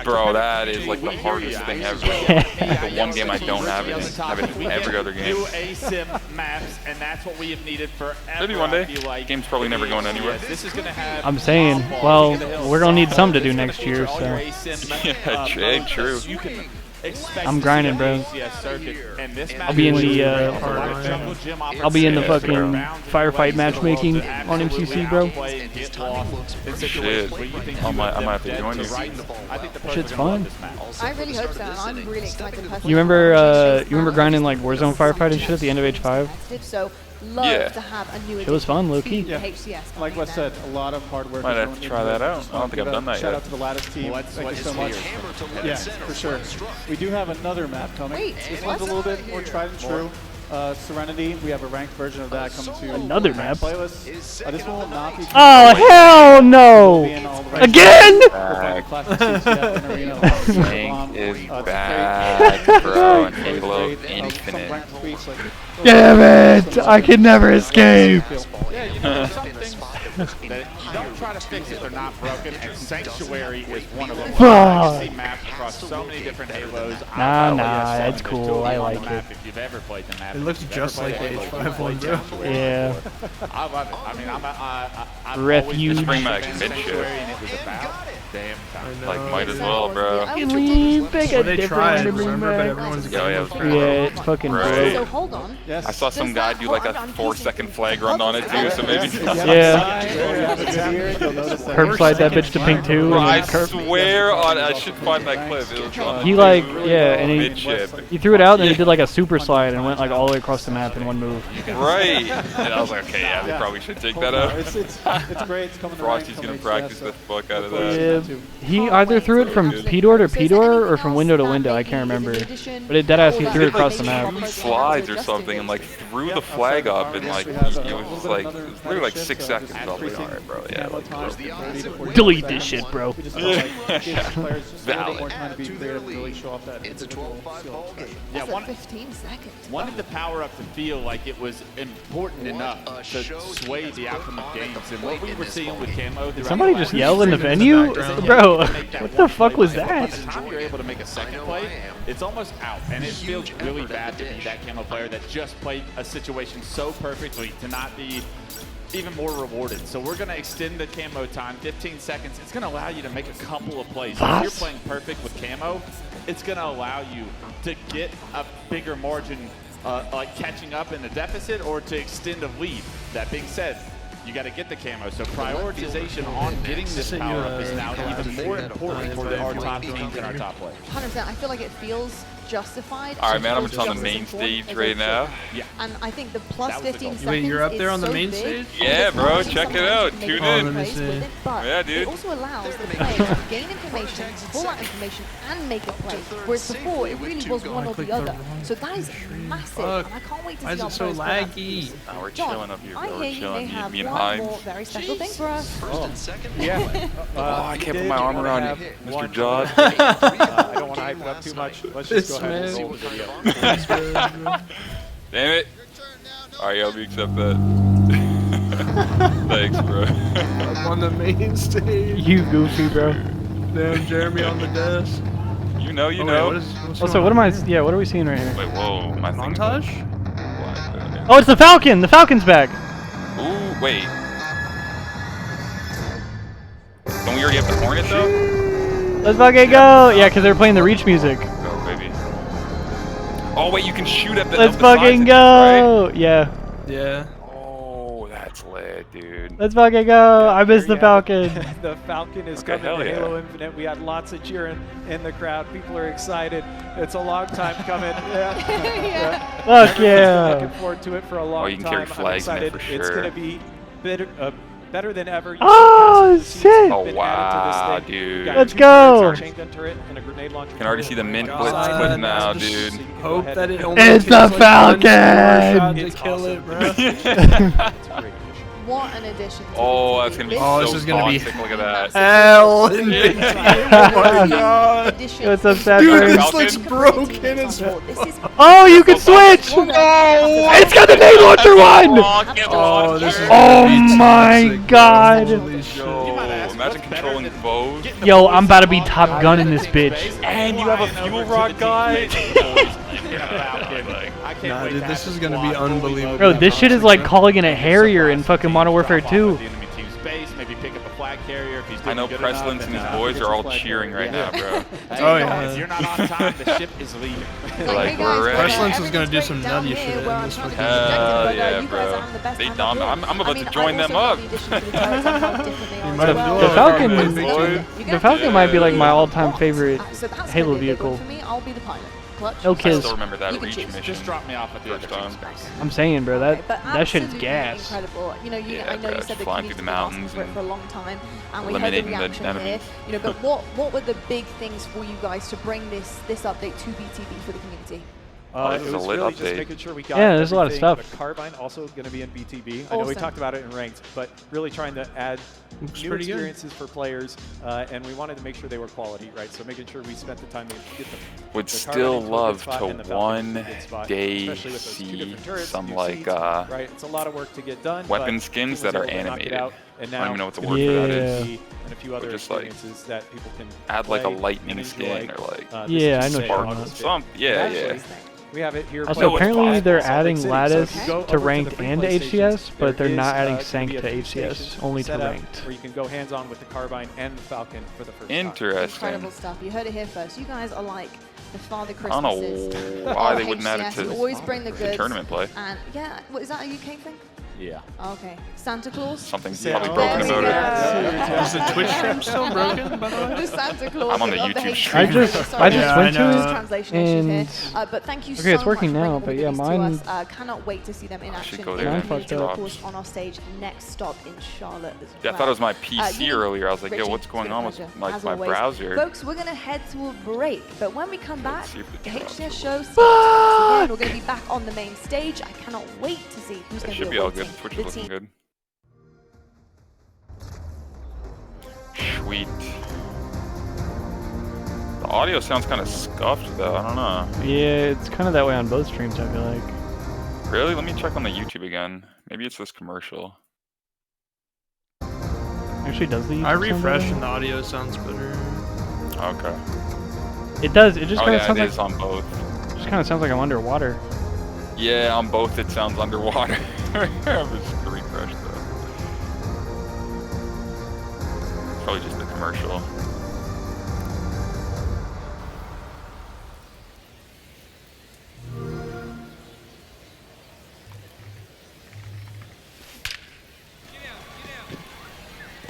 Bro, that is like the hardest thing ever. The one game I don't have it in. I have it in every other game. New ASIM maps, and that's what we have needed forever. Maybe one day. Game's probably never going anywhere. This is gonna have I'm saying, well, we're gonna need some to do next year, so. Yeah, true. I'm grinding, bro. I'll be in the fucking firefight matchmaking on MCC, bro. Shit, I might have to join you. Shit's fun. I really hope so. I'm really excited. You remember grinding like Warzone firefight and shit at the end of H5? Did so. Love to have a new it was fun, low key. Yeah. Like Wes said, a lot of hard work. Might have to try that out. I don't think I've done that yet. Shout out to the Lattice team. Thank you so much. Yeah, for sure. We do have another map coming. Wait, this one's a little bit more tried and true. Serenity, we have a ranked version of that coming to another map. Playlist. This one will not be. Oh hell no! Again! Tank is back, bro. And Halo Infinite. Damn it! I can never escape. Yeah, you know, some things that don't try to fix it, they're not broken, and Sanctuary is one of them. I see maps across so many different Halos. Nah, it's cool. I like it. If you've ever played the map, it looks just like the H5 one, bro. Yeah. I love it. I mean, I'm Refuge. Just bring back Sanctuary. and it was about damn time. Like, might as well, bro. Can we pick a They different tried, enemy remember, but map? everyone's Yeah, it's fucking Right. So hold on. I saw some guy do like a 4-second flag run on it too, so maybe. Yeah. Herb that bitch to pink too. Bro, And I then swear on, I should find that clip. It was on he like, yeah, and mid-ship. he threw it out and then he did like a super slide and went like all the way across the map in one move. Right. And I was like, okay, yeah, they probably should take that out. It's great. It's coming. Frosty's gonna practice the fuck out of that. Yeah, he either threw it from P-door to P-door or from window to window, I can't remember. But it deadass, he threw it across the map. Slides or something and like threw the flag up and like, it was literally like 6 seconds. I was like, alright, bro, yeah, like, bro. Delete this shit, bro. Valid. It's a 12-5 ball game. Yeah, That's 15 seconds. wanted the power up to feel like it was important enough to sway the outcome of games. And what we were seeing with Camo. Did somebody just yell in the venue? Bro, what the fuck was that? By the time you're able to make a second play, it's almost out. And it feels really bad to be that Camo player that just played a situation so perfectly to not be even more rewarded. So we're going to extend the Camo time, 15 seconds. It's going to allow you to make a couple of plays. If you're playing perfect with Camo, it's going to allow you to get a bigger margin, like catching up in the deficit or to extend a lead. That being said, you got to get the Camo. So prioritization on getting this power up is now even more important for our top teams and our top players. 100%. I feel like it feels justified. Alright, man, I'm just on the main stage right now. Yeah. And I think the plus 15 seconds. Wait, you're up there on the main stage? Yeah, bro, check it out. Tune in. Yeah, dude. It also allows the players to gain information, pull that information, and make a play. Whereas before, it really was one or the other. So that is massive. And I can't wait to see Why is how it so players laggy? Oh, we're chilling up here, I bro. hear We're you may chilling. have Me and one Hines. more very special thing for us. First and second. Yeah. I can't put my arm around you, Mr. Jod. I don't want to hype it up too much. Let's just go ahead and roll the video. Damn it. Alright, yeah, we accept that. Thanks, bro. I'm on the main stage. You goofy, bro. Damn, Jeremy on the desk. You know. Also, what am I? Yeah, what are we seeing right here? Wait, whoa. My montage? Oh, it's the Falcon. The Falcon's back. Ooh, wait. Don't we already have the Hornet though? Let's fucking go. Yeah, because they're playing the Reach music. Go, baby. Oh wait, you can shoot at the. Let's up the fucking sides, go. right? Yeah. Yeah. Oh, that's lit, dude. Let's fucking go. I missed the Falcon. The Falcon is Okay, coming to hell Halo yeah. Infinite. We had lots of cheering in the crowd. People are excited. It's a long time coming. Yeah. Fuck yeah. Looking forward to it for a long you can time. carry flags I'm in it excited. for It's sure. going to be better than ever. You Oh, see shit. Oh, been wow, added to this thing. dude. You got Let's two go. turrets, a chain gun turret, and a grenade launcher. Can already see the mint God. blitz clip now, dude. Hope that it only It's takes the like Falcon! one shot to kill it, bro. What an addition. Oh, that's gonna be Oh, so this is gonna be toxic. Look at that. hell in the game. Oh my god. What's up, Sad Dude, Bird? this looks broken as fuck. Oh, you can switch! No! It's got the nade launcher one! Oh, this is Oh gonna be my toxic, god! bro. Holy shit. Imagine controlling both. Yo, I'm about to be Top Gun in this bitch. And you have a fuel rod guy. Nah, dude, this is gonna be unbelievable. Bro, this shit is like calling in a Harrier in fucking Modern Warfare 2. I know Preslins and his boys are all cheering right now, bro. Oh yeah. If you're not on time, the ship is leaving. Like, we're ready. Preslins is gonna do some nutty shit in this one. Hell yeah, bro. They I'm about to join them up. The Falcon might be like my all-time favorite Halo vehicle. No I kiss. still remember that reach mission. Just drop me off at the other time. I'm saying, bro, that shit is gas. Incredible. You know, Yeah, I know you said the flying through the mountains for it for a long time, and we heard the eliminating the reaction here. enemies. You know, but what were the big things for you guys to bring this update to BTB for the community? This It is a was lit really just update. making sure we got Yeah, there's a lot of everything. stuff. The Carbine also going to be in BTB. I know we Awesome. talked about it in ranked, but really trying to add Looks new pretty good. experiences for players, and we wanted to make sure they were quality, right? So making sure we spent the time to get the Would the still Carbine into a good love spot to and the Falcon into a one good spot, day especially with those two see different turrets, some new like seats, right? It's a lot of work to get done. weapon but skins team was that are able to knock it animated. out, and I don't now even know what the word for that is. Yeah. and a few other just like experiences that people can add like a play lightning and skin enjoy. or like This Yeah, is I know say what you're August talking 5th. some yeah. We have it here. Also, know it's apparently possible. they're Salt Lake adding City. lattice So if you go to over ranked the free and to play HCS, stations, but they're there not is, adding gonna sync be a to few HCS, stations only to set up ranked. where you can go hands-on with the Carbine and the Falcon for the first time. Interesting. Incredible stuff. You heard it here first. You guys are like the Father I don't know Christmases. why of they wouldn't add it HCS. to You always bring the the goods. tournament play. And yeah, what is that a UK thing? Yeah. Okay. Santa Claus? Something's Yeah. probably broken There we about go. Is the Twitch stream still broken, by the way? The Santa Claus. I'm on the of YouTube HCS. stream. I just Sorry, Yeah, went I to know. it, translation issues here. and But thank you okay, so it's working much for now, bringing all but the yeah, goodies to mine- us. Cannot wait to see them in I should action. go there in and Major, fucked of up. course, on our stage next stop in Charlotte as well. Yeah, I thought it was my PC you, earlier. I was like, yo, Richie, what's it's going been a on with pleasure, like as my always. browser? Folks, we're going to head to a break, but when we come back, see if the the drops HCS are show starts once again. We're going to be back on the main stage. I cannot wait to see who's That going to should be be all awaiting good. Twitch the is looking team. good. Sweet. The audio sounds kind of scuffed though. I don't know. Yeah, it's kind of that way on both streams, I feel like. Really? Let me check on the YouTube again. Maybe it's this commercial. Actually, does the YouTube I sound refreshed better? and the audio sounds better. Okay. It does. It just Oh kind of yeah, sounds it like is on both. just kind of sounds like I'm underwater. Yeah, on both it sounds underwater. I'm just gonna refresh though. Probably just the commercial.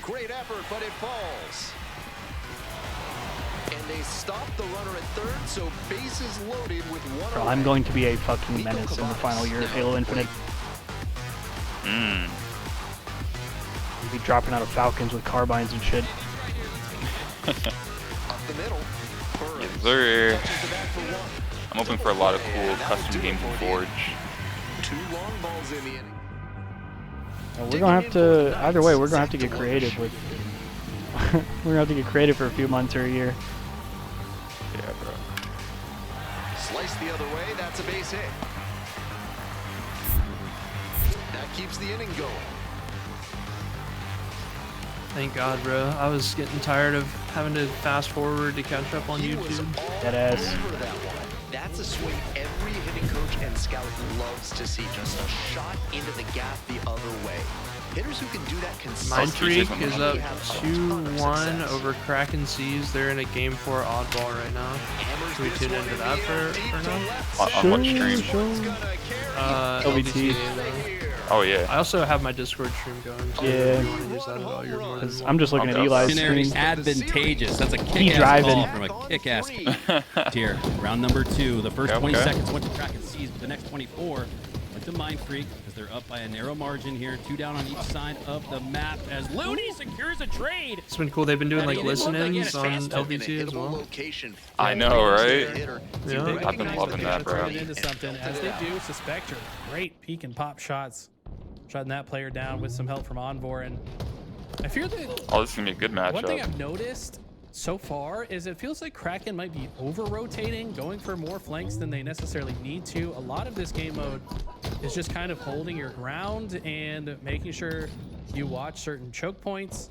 Great effort, but it falls. And they stop the runner at third, so bases loaded with one Bro, away. I'm going to be a fucking menace in the final year of Halo Infinite. Mmm. You'll be dropping out of Falcons with carbines and shit. Up the middle. Yes, sir. I'm hoping for a lot of cool custom games in Forge. Two long balls in the inning. We're gonna have to, either way, we're gonna have to get creative with. We're gonna have to get creative for a few months or a year. Yeah, bro. Slice the other way, that's a base hit. That keeps the inning going. Thank God, bro. I was getting tired of having to fast forward to catch up on YouTube. Deadass. Over that one. That's a swing every hitting coach and scout loves to see. Just a shot into the gap the other way. Hitters who can do that consistently. Mindfreak is up 2-1 over Kraken Seas. They're in a Game 4 oddball right now. Should we tune into that for now? On what stream? LVT. Oh yeah. I also have my Discord stream going. So Yeah. if you want to use that at all, you're more than Because I'm just looking at Okay. Eli's Generic screen. advantageous. That's a He kick-ass driving. call from a kick-ass tier. Round number 2. The first Okay, 20 okay. seconds went to Kraken Seas, but the next 24 went to Mind Freak as they're up by a narrow margin here. 2 down on each side of the map as Looney secures a trade. It's been cool. They've been doing like It looked like he had listen-ins a on chance to LVT as well. I know, right? Yeah. I've been loving that, bro. Turn it into something as they do. Suspector, great peek and pop shots, shutting that player down with some help from Envor. And I fear that Oh, this is gonna be a good one thing matchup. I've noticed so far is it feels like Kraken might be over-rotating, going for more flanks than they necessarily need to. A lot of this game mode is just kind of holding your ground and making sure you watch certain choke points.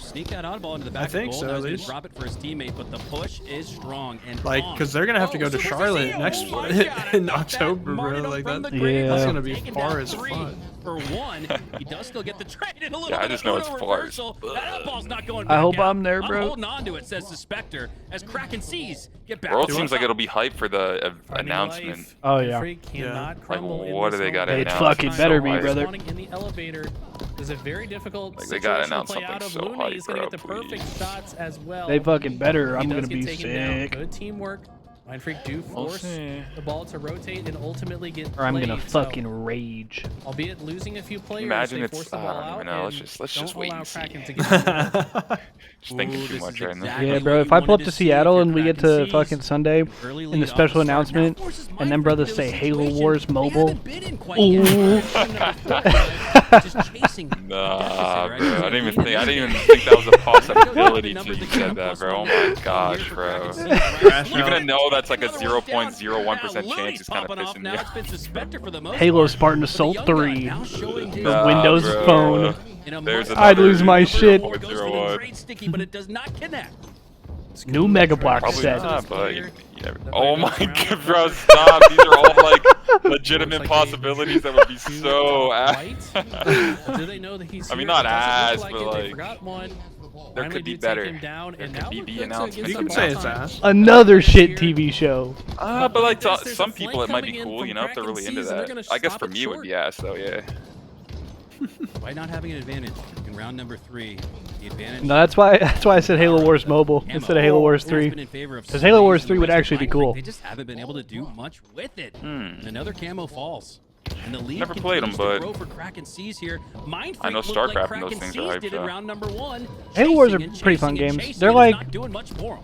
to sneak that oddball into the back. I think goal. so, Now at he's gonna least. drop it for his teammate, but the push is strong and Like, because they're gonna have to go to Charlotte next in October, bro. Like that's gonna be far as fuck. for one. He does still get the trade in a little Yeah, I bit just of know it's photo far. reversal. That outball's not going I back hope out. I'm there, bro. I'm holding on to it, says the Spectre, as Kraken sees get back. World to seems the like top. it'll be hype for the announcement. Oh yeah. Like, what do they got It announced? fucking It's better so be, hype. brother. In the elevator is a very difficult Like, they gotta situation to announce play something out of. so Looney hype, is gonna bro, get the perfect shots as well. They fucking better. He I'm does gonna get be taken down. sick. Good teamwork. Mind Freak do We'll force see. the ball to rotate and ultimately get Or I'm gonna played, so, fucking rage. albeit losing a few players, Imagine they it's. force the I ball don't out even know. and Let's just don't wait allow and see. Kraken to get in. Just thinking too much right now. Yeah, bro. If I pull up to Seattle and we get to fucking Sunday in the special announcement, and then brothers say Halo Wars Mobile, ooh. Nah, bro. I didn't even think that was a possibility till you said that, bro. Oh my gosh, bro. Even to know that's like a 0.01% chance is kind of pissing me off. Halo Spartan Assault 3 for Nah, Windows bro. Phone. There's I'd lose my shit. 0.01. But it does not connect. New Mega Block Probably set. not, but you never. Oh my god, bro, stop. These are all like legitimate possibilities that would be so ass. Do they know that he's I mean, here? not It doesn't ass, look but like it. They like, forgot one. there Finally could be do take better. him down, There and could now be look B good to announcements. get You some can say ball it's time. ass. Another shit TV show. But like There's some a people flank it might be coming in cool, from you know, if they're really into Kraken Seas, and they're that. gonna I guess stop for it me it would short. be ass though, yeah. By not having an advantage in round number 3, the advantage. No, that's why I said Halo Wars Mobile instead of Halo Wars 3. Because Halo Wars 3 would actually be cool. They just haven't been able to do much with it. Another camo falls. And the lead Never played 'em, continues to but grow for Kraken Seas here. Mind I know Freak looked like StarCraft and those Kraken things Seas are hype, did in so. round number 1. Halo Wars are Chasing and pretty fun chasing and games. chasing They're and like not doing much for 'em.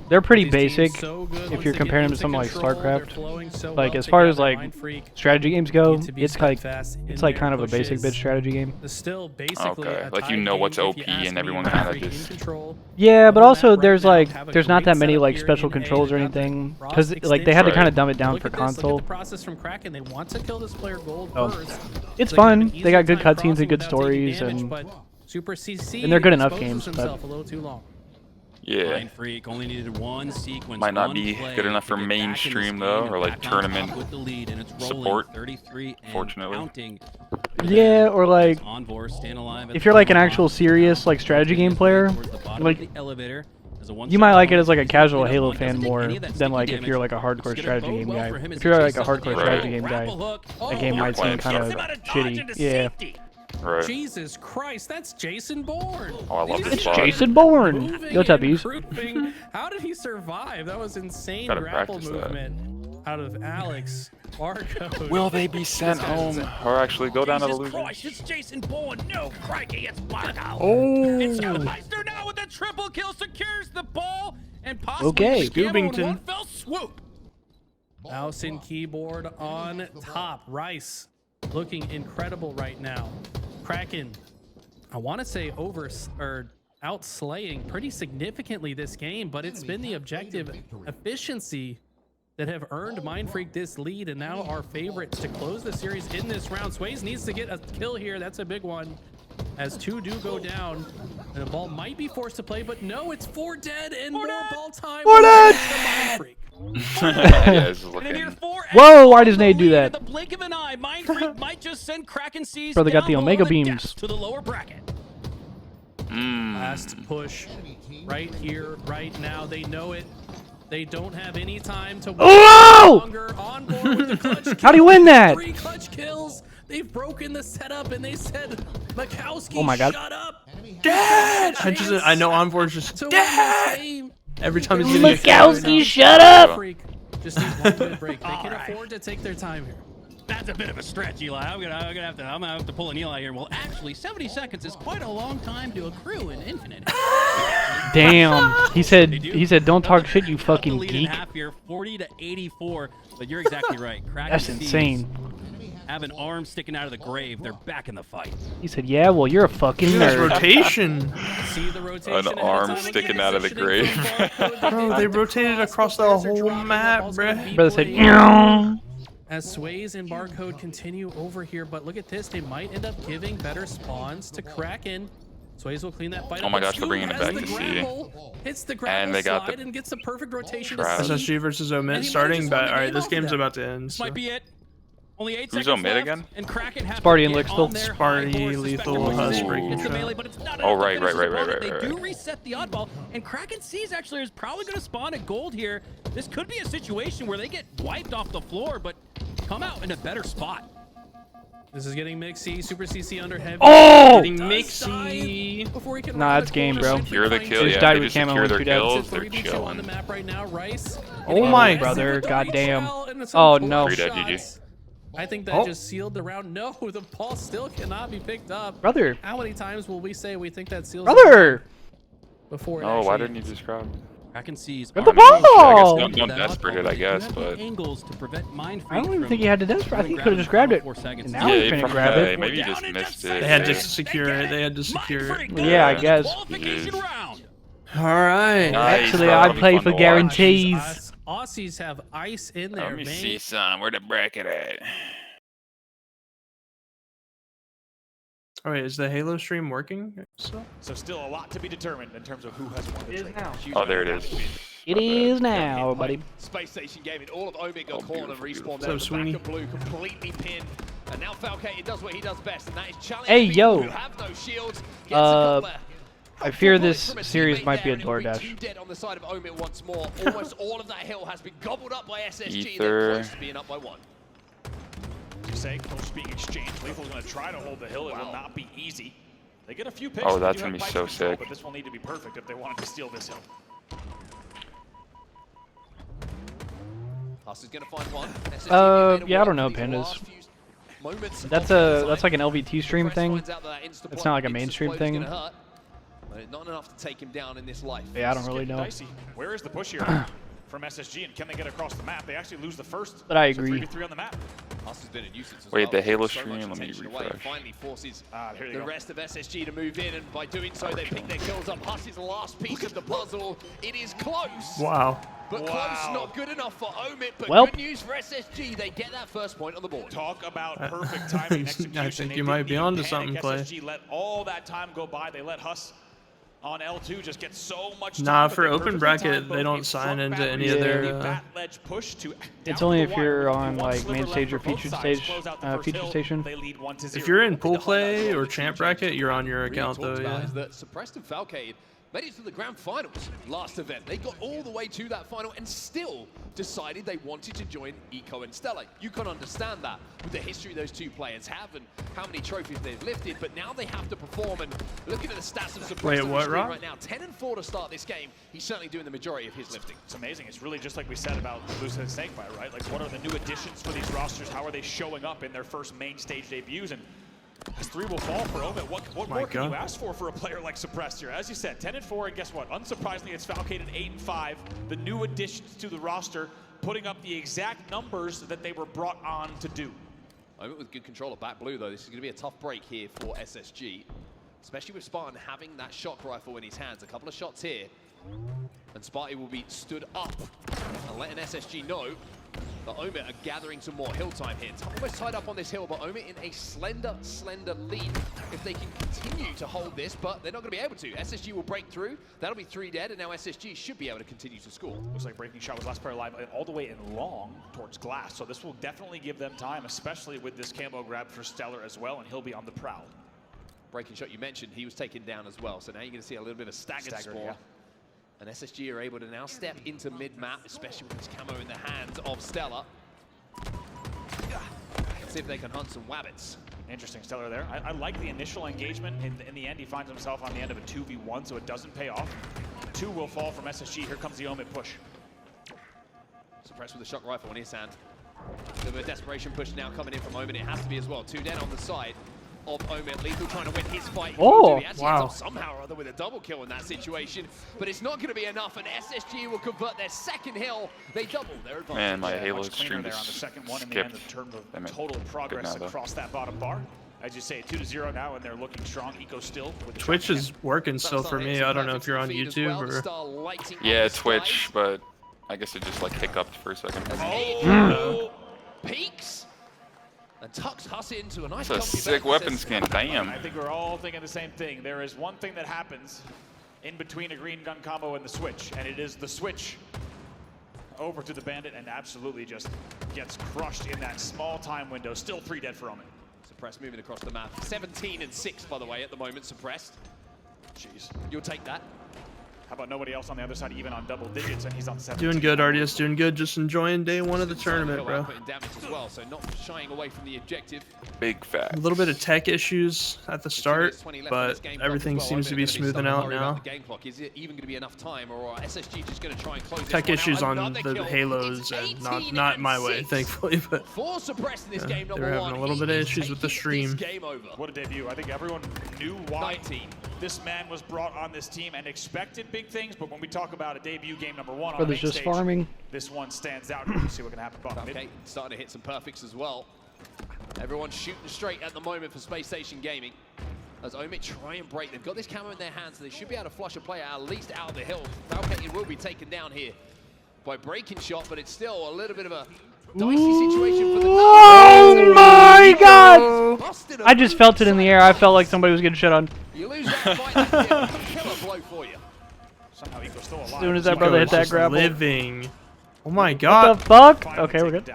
they're pretty These teams basic so good if once you're they comparing get them to into something like control, they're StarCraft. flowing so Like well as far as together. like Mind Freak strategy games go, need to be it's like steadfast in it's like their kind of a basic pushes. bitch strategy game. It's still basically Okay, a like you tied know game what's if OP you ask and me. everyone Mind kind of Freak in just. control. Yeah, but Over also that there's right now, like have a there's not great that many setup like here special in A. controls or They've got the anything cross because like they had to extension. kind of dumb it down Look for at this, look at console. the process from Kraken. They want to kill this player gold Oh. first. It's So you have an fun. They got easier good time cutscenes crossing and good without taking stories damage, and but Super CC they're good enough exposes games. But himself a little too long. Yeah. Mind Freak only needed one sequence. Might not one be play good enough to for get back in this mainstream game though, and or like back on top tournament with the lead, and it's rolling support. 33 and Fortunately. counting. yeah, or like Envor staying alive at if the you're like an top. actual serious like strategy game player, Towards the bottom like of the elevator. As a you might like it as like a one-shot casual opponent, Halo doesn't fan take more any of that than sticky like if damage. you're like a It's hardcore gonna strategy bode game well guy. for him as If he you're like chases a up the hardcore lead. strategy game guy, Grapple hook. that game might seem kind of shitty. Yeah. Right. Jesus Christ, that's Jason Bourne. Oh, I love Did this he spot. Jason Bourne. moving Yo, and Tubbies. grouping? How did he survive? That was insane Gotta grapple practice that. movement out of Alex. Barcode. Will they be sent home or actually go down to the Jesus losers? Christ, it's Jason Bourne. No, crikey, it's Barco. Oh. And Scoopmeister now with a triple kill secures the ball and possibly Okay. the camo in Scoobington. one fell swoop. Mouse and keyboard on top. Rice looking incredible right now. Kraken, I want to say outslaying pretty significantly this game, but it's been the objective efficiency that have earned Mind Freak this lead, and now our favorites to close the series in this round. Sways needs to get a kill here. That's a big one. As two do go down, and the ball might be forced to play, but no, it's 4 dead and more ball time. Four dead! Mind Freak. Yeah, it's looking. Whoa, why does Nate do that? The blink of an eye, Mind Freak might just send Kraken Seas Brother got the down Omega below beams. depths to the lower bracket. Last push right here, right now. They know it. They don't have any time to wait Oh! longer. On board with the clutch How do you win that? 3 clutch kills. They've broken the setup, and they said, Mikowski, Oh my God. shut up. Dad! I know Envor's just To win Dad! this game. Every time he's getting a kill. Mikowski, shut up! Freak. Just need 1 minute break. They can afford to take their time here. That's a bit of a stretch, Eli. I'm gonna have to pull an Eli here. Well, actually, 70 seconds is quite a long time to accrue in Infinite. Damn. He said don't talk shit, you fucking The lead in geek. half here, 40 to 84. But you're exactly right. Kraken That's Seas insane. have an arm sticking out of the grave. They're back in the fight. He said, yeah, well, you're a fucking This nerd. rotation. See the rotation An ahead of arm time. sticking Again, out of the positioning from grave. Barcode. Bro, they rotated across the whole map, bruh. Brother said, "Meow." As Sways and Barcode continue over here, but look at this. They might end up giving better spawns to Kraken. Sways will clean that fight Oh up, my but gosh, they're bringing it Scoob back has to the C. grapple, hits the grapple And they got slide the and gets the perfect rotation trap. to C. SSG versus And Omit he starting, manages but to alright, get this off game's that. about to end. So. Might be it. Only 8 Who's seconds on mid left, again? And Kraken have Sparty to and get Lixtal. on their Sparty, high horse, Lethal, especially Husk, when Breaking it's the Shot. melee, but it's not Oh, enough to right, finish his right. opponent. They do reset the oddball, and Kraken sees actually is probably going to spawn at gold here. This could be a situation where they get wiped off the floor, but come out in a better spot. This is getting mixy. Super CC under heavy. Oh! Getting mixy. Before he can Nah, it's game, bro. Secure the kill. They just Yeah, died they with just camo secure and their 2 dead. kills. They're 3v2 on the chilling. map right now. Rice. Oh my brother, goddamn. Oh no. 3 dead, GG. I think that just sealed the round. No, the ball still cannot be picked up. Brother. How many times will we say we think that seals Brother! before it Oh, why actually didn't you just grab? Kraken sees Grab the army moves. ball! I guess don't desperate it, I guess, but Angles to prevent mind I don't even from think he had to desperate. I think he could have just grabbed it. And now yeah, he's gonna probably- grab it. Maybe he just missed it. They had to secure it. They had to secure it. Yeah, I guess. All right. Nice, Actually, bro. I'd That'd be play fun for to watch. guarantees. Aussies have ice in there, Let me man. see some. Where the bracket at? Oh wait, is the Halo stream working? So still a lot to be determined in terms of who has won the trade. Oh, there it is. It is now, buddy. Space Station Gaming, all of Omid got caught and respawned So there. The Sweeney. back of blue completely pinned. And now Falcated does what he does best, and that is challenge Hey, people yo. who have no shields. Gets a couple of I fear helpful this bullets from series teammate might be a there, and it'll DoorDash. two dead on the side of Omid once more. Almost all of that hill has been gobbled up by SSG. Ether. They're close to being up by 1. As you say, close being exchanged. Lethal's going to try to hold the hill. It will not be easy. They get a few picks. Oh, They that's do gonna have be bike so control, sick. But this will need to be perfect if they wanted to steal this hill. Huss is going to find one. SSG Yeah, I don't know, Pandas. That's like an LVT stream thing. It's not like a mainstream thing. Not enough to take him down in this life. Yeah, I don't really know. Dicey. Where is the push here from SSG, and can they get across the map? They actually lose the first. But I So agree. 3v3 on the map. Huss has been a nuisance as Wait, well. the Halo So much stream? Let me attention away, refresh. Finally forces Here you the go. rest of SSG to move in, and by doing so, they pick their kills up. Huss's last piece of the puzzle. It is close. Wow. But close, not good enough for Omid. But Welp. good news for SSG. They get that first point on the board. Talk about perfect timing and execution. I think They you might didn't be even onto panic. something, Clay. SSG let all that time go by. They let Huss on L2 just get so much time. Nah, but for they open perfectly bracket, timed they both don't a sign front into bat any read of their, and a bat ledge push to It's down only the if wire. you're With on one like sliver main left stage for or both featured sides. stage, Close out the first feature hill. station. They lead 1-0. If you're in pool The highlight play of or the champ team bracket, you're on your really account talked though, about yeah. is that Suppressed and Falcated made it to the grand finals last event. They got all the way to that final and still decided they wanted to join Eco and Stella. You can understand that with the history those two players have and how many trophies they've lifted, but now they have to perform. And looking at the stats of Suppressed Wait, on the what, screen Rob? right now, 10-4 to start this game. He's certainly doing the majority of his lifting. It's amazing. It's really just like we said about Lucid and Snakefire, right? Like, what are the new additions for these rosters? How are they showing up in their first main stage debuts? And as 3 will fall for Omid, what more can you ask for a player like Suppressed here? As you said, 10-4, and guess what? Unsurprisingly, it's Falcated 8-5. The new additions to the roster, putting up the exact numbers that they were brought on to do. Omid with good control of back blue, though. This is going to be a tough break here for SSG, especially with Spartan having that shock rifle in his hands. A couple of shots here, and Sparty will be stood up and letting SSG know that Omid are gathering some more hill time here. It's almost tied up on this hill, but Omid in a slender lead if they can continue to hold this, but they're not going to be able to. SSG will break through. That'll be 3 dead, and now SSG should be able to continue to score. Looks like Breaking Shot was last player alive all the way in long towards Glass, so this will definitely give them time, especially with this camo grab for Stellar as well, and he'll be on the prowl. Breaking Shot, you mentioned, he was taken down as well, so now you're going to see a little bit of staggered spawn. Yeah. And SSG are able to now step into mid-map, especially with this camo in the hands of Stellar. See if they can hunt some wabbits. Interesting, Stellar there. I like the initial engagement. In the end, he finds himself on the end of a 2v1, so it doesn't pay off. 2 will fall from SSG. Here comes the Omid push. Suppressed with a shock rifle in his hand. A bit of a desperation push now coming in from Omid. It has to be as well. 2 dead on the side of Omid. Lethal trying to win his fight. Oh, he actually wow. ends up somehow or other with a double kill in that situation, but it's not going to be enough, and SSG will convert their second hill. They double their advantage. Man, my Halo Much cleaner stream there on the just second one in the end skipped. in terms Damn of it. total progress now, though. across that bottom bar. As you say, 2-0 now, and they're looking strong. Eco still with the Twitch shot is working still for me. I don't know if you're on YouTube or. Yeah, Twitch, but I guess it just like hiccuped for a second. Oh! Peaks and tucks Huss into a nice. It's a sick weapon skin. Damn. I think we're all thinking the same thing. There is one thing that happens in between a green gun combo and the switch, and it is the switch. over to the Bandit and absolutely just gets crushed in that small time window. Still 3 dead for Omen. Suppressed moving across the map. 17 and 6, by the way, at the moment, Suppressed. Jeez. You'll take that. How about nobody else on the other side, even on double digits, and he's on 17. Doing good, Ardius. Doing good. Just enjoying day 1 of the tournament, bro. Putting damage as well, so not shying away from the objective. Big fact. A little bit of tech issues at the start, but everything seems to be smoothing out now. Game clock. Is it even going to be enough time, or SSG just going to try and close Tech issues on the kill. Halos, and not my way, thankfully. But 4 Suppressed in this game, they were having a little bit of issues with the stream. Game over. What a debut. I think everyone knew why this man was brought on this team and expected big things, but when we talk about a debut game number 1 on the main just stage, farming. this one stands out. We'll see what can happen. Okay, starting to hit some perfects as well. Everyone's shooting straight at the moment for Space Station Gaming. As Omit try and break, they've got this camera in their hands, so they should be able to flush a player at least out of the hill. Falcated will be taken down here by breaking shot, but it's still a little bit of a dicey situation for the Oh my god! I just felt it in the air. I felt like somebody was getting shit on. You lose that fight, that's a killer blow for you. Somehow Eco's still alive. As soon as that brother hit that grapple. Living. Oh my god. What the fuck? Okay, we're good.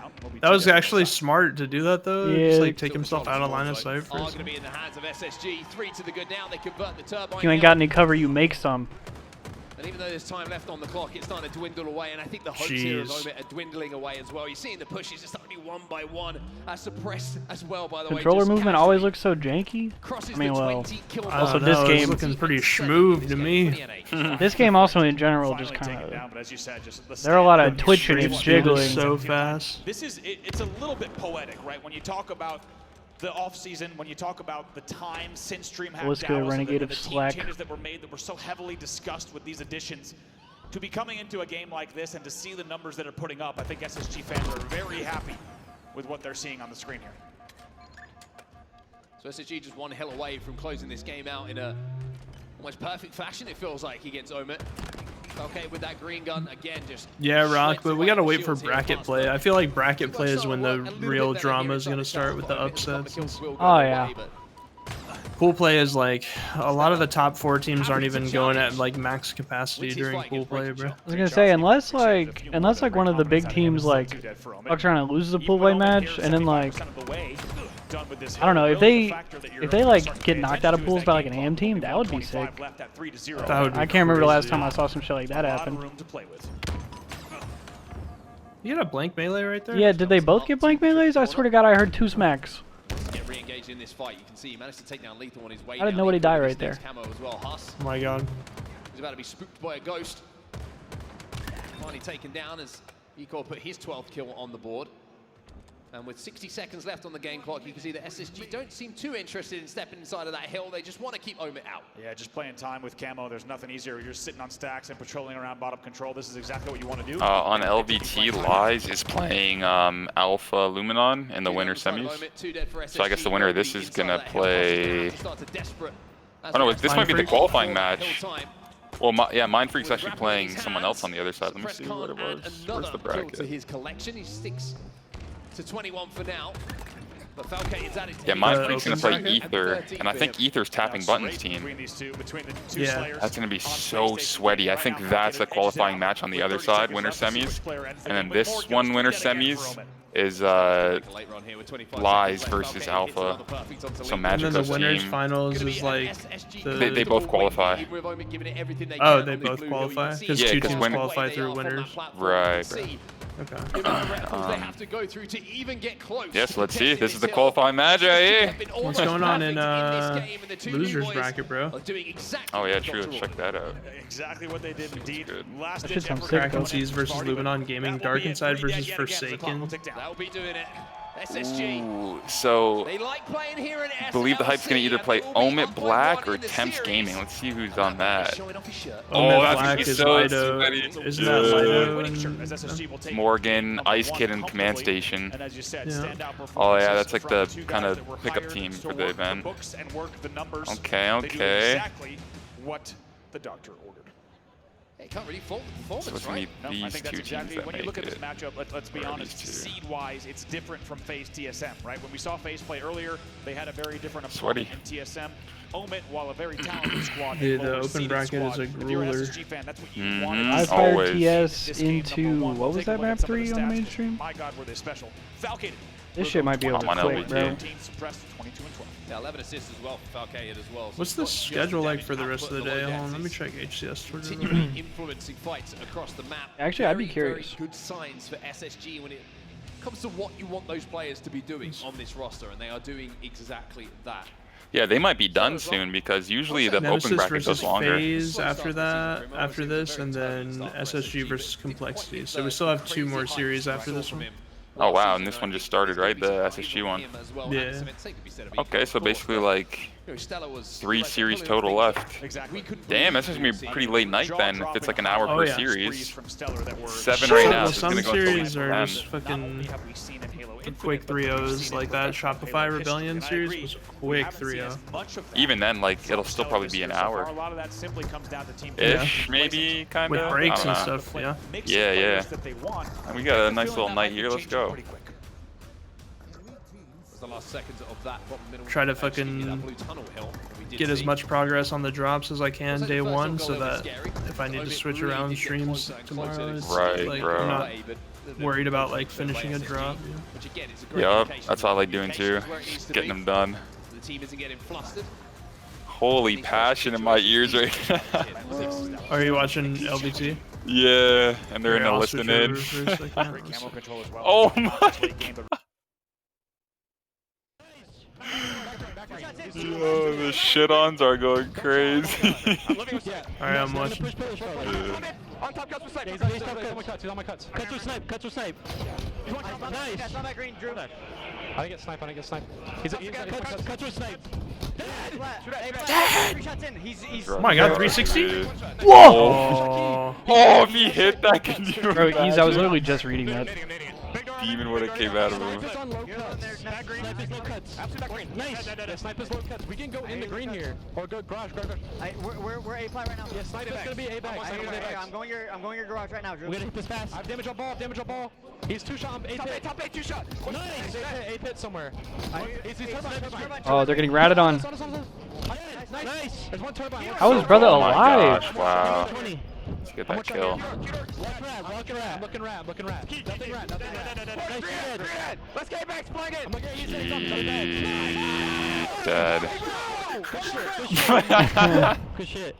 That was actually smart to do that though. Yeah. Just like take himself out of line of sight Are first. going to be in the hands of SSG. 3 to the good now. They convert the turbine. You ain't got any cover, you make some. And even though there's time left on the clock, it's starting to dwindle away, and I think the hopes here of Omit are dwindling away as well. You're seeing the pushes just only 1 by 1, suppressed as well, by the way. Controller movement always looks so janky. Crosses I mean, well, I also don't this know, game it's looking pretty schmoove to me. This game also in general just kind of. There are a lot of twitching and jiggling. So fast. This is it's a little bit poetic, right? When you talk about the off-season, when you talk about the time since DreamHack Let's go, Dallas, Renegade the of team Slack. changes that were made that were so heavily discussed with these additions, to be coming into a game like this and to see the numbers that are putting up, I think SSG fans are very happy with what they're seeing on the screen here. So SSG just 1 hill away from closing this game out in a almost perfect fashion, it feels like, against Omit. Okay, with that green gun, again, just... Yeah, Rock, but we gotta wait for bracket play. I feel like bracket play is when the real drama is gonna start with the upsets. Oh, yeah. Pool play is like, a lot of the top 4 teams aren't even going at like max capacity during pool play, bro. I was gonna say, unless like one of the big teams like fucks around and loses a pool play match, and then like I don't know, if they like get knocked out of pools by like an AM team, that would be sick. I can't remember the last time I saw some shit like that happen. You got a blank melee right there? Yeah, did they both get blank melees? I swear to God, I heard 2 smacks. Get re-engaged in this fight. You can see he managed to take down Lethal on his way. How did nobody die right there? Camo as well. Huss. Oh my god. He's about to be spooked by a ghost. Finally taken down as Eco put his 12th kill on the board. And with 60 seconds left on the game clock, you can see that SSG don't seem too interested in stepping inside of that hill. They just want to keep Omit out. Yeah, just playing time with Camo. There's nothing easier. You're sitting on stacks and patrolling around bottom control. This is exactly what you want to do. On LVT, Lies is playing Alpha Luminon in the winter semis. So I guess the winner of this is going to play... Oh no, this might be the qualifying match. Well, yeah, Mind Freak's actually playing someone else on the other side. Let me see what it was. Where's the bracket? To his collection, he sticks to 21 for now. But Falcated added to Yeah, Mind Freak's going to play Ether, and I think Ether's tapping Button's team. Yeah. That's going to be so sweaty. I think that's the qualifying match on the other side, winter semis. And then this one winter semis is Lies versus Alpha. So Magic's and then the winners team. finals is like They both qualify. Oh, they both qualify? Because Yeah, 2 'cause teams qualify through winners. Right. Okay. they have to go through to even get close. Yes, let's see. This is the qualifying match right here. What's going on in losers bracket, bro? Oh yeah, true. Let's check that out. Exactly what they did indeed. Last That shit sounds sick, Kraken though. Seas versus Luminon Gaming, Dark Inside versus Forsaken. That'll be doing it. SSG. Ooh, so They like playing here in I believe the hype's gonna either play Omit Black or Temps Gaming. Let's see who's on that. Oh, that's gonna be so Lido. sweaty. Isn't that Lido? Morgan, Ice Kid, and Command Station. Oh yeah, that's like the kind of pickup team for the event. Okay, okay. Exactly what the doctor ordered. He can't really fault the performance, So it's right? gonna be I these think two that's teams exactly, that when you make look at this it. matchup, let's be Or honest, these two. seed-wise, it's different from FaZe TSM, right? When we saw FaZe play earlier, they had a very different Sweaty. opponent in TSM. Omen, while a very talented squad, Dude, a the lower open seeded bracket is squad, a if you're an grueler. SSG fan, that's what you wanted to I see. fired Always. TS This game, into, number one, what we'll was take a that look map at some of 3 on the stats, main because, stream? My God, were they special. Falcated. This shit might be over I'm on quick, bro. LBT. 13 suppressed, 22 and 12. Yeah, 11 assists as well for Falcated as well. So What's the schedule like for the rest of the day? Hold on, let me check HCS Twitter. Continually influencing fights across the map. Actually, I'd be Very, curious. Very good signs for SSG when it comes to what you want those players to be doing on this roster, and they are doing exactly that. Yeah, they might be done soon because usually the open Nemesis bracket versus goes longer. FaZe after that, after this, and then SSG versus Complexity. So we still have 2 more series after this one. Oh wow, and this one just started, right? The SSG one. Yeah. Okay, so basically like 3 series total left. Damn, that's gonna be a pretty late night then if it's like an hour per series. 7 right now, Well, so it's gonna some go until series are 10. just fucking quick 3-0s, like that Shopify Rebellion series was a quick 3-0. Even then, like it'll still probably be an hour. A lot of that simply comes down to team Ish, maybe, kinda. With breaks I and don't know. stuff, yeah. Yeah, yeah. And we got a nice little night here. Let's go. The last seconds of that bottom middle Try to section in that fucking blue tunnel hill. We did get as see. much progress on the drops as I can Looks like day the first 1, goal so there was that scary. if I need to Omen switch really around did get streams closer and tomorrow, closer. it's Right, like bro. I'm not the worried about like play for finishing a SSG, drop. which again is a great Yup, indication that's that all I like doing too. communication is where it needs to Getting be. them done. The team isn't getting flustered. Holy passion in my ears right now. Are you watching LBT? Yeah, and they're in Here, the I'll switch listening in. over for a second. Camo control as well. Oh my Yo, the shit-ons are going crazy. Alright, I'm watching. Yeah. On top, cuts with snipe. He's on my cuts. He's on my cuts. Cuts with snipe. Cuts with snipe. Nice. That's on that green, Drew. I didn't get snipe. I didn't get snipe. He's cuts with snipe. Dad! 3 shots in. He's Oh my god, 360? Whoa! Oh, if he hit that, can you Bro, I was imagine? literally just reading that. Demon would have came out of him. Nice. Snipe is low cuts. We can go in the green here. Or go garage. We're A plat right now. Yeah, snipe is gonna be A back. I'm going your garage right now, Drew. We're gonna hit this fast. I have damage on ball. Damage on ball. He's 2 shot. Top 8, 2 shot. Nice. A pit somewhere. He's turbine. Oh, they're getting ratted on. Nice. There's one turbine. How is brother Oh my alive? gosh, wow. Let's get that kill. Looking rat. Nothing rat. Let's get back, plug it. Dead. Good shit.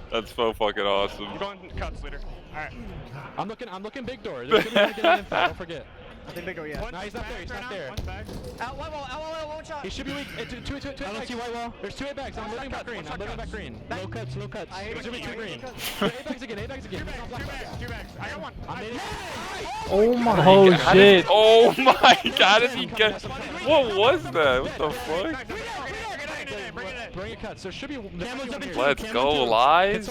That's so fucking awesome. You're going cuts later. Alright. I'm looking big door. There's gonna be an info, don't forget. I think big door, yeah. No, he's not there. He's not there. Out white wall, one shot. He should be weak. Two I don't see white wall. There's 2 A bags. I'm looking back green. Low cuts. There's gonna be 2 green. A bags again. Two bags. I got one. I'm in. Oh my Oh god. shit. Oh my god, did he get... What was that? What the fuck? Bring your cuts. There should be... Let's go, Lies.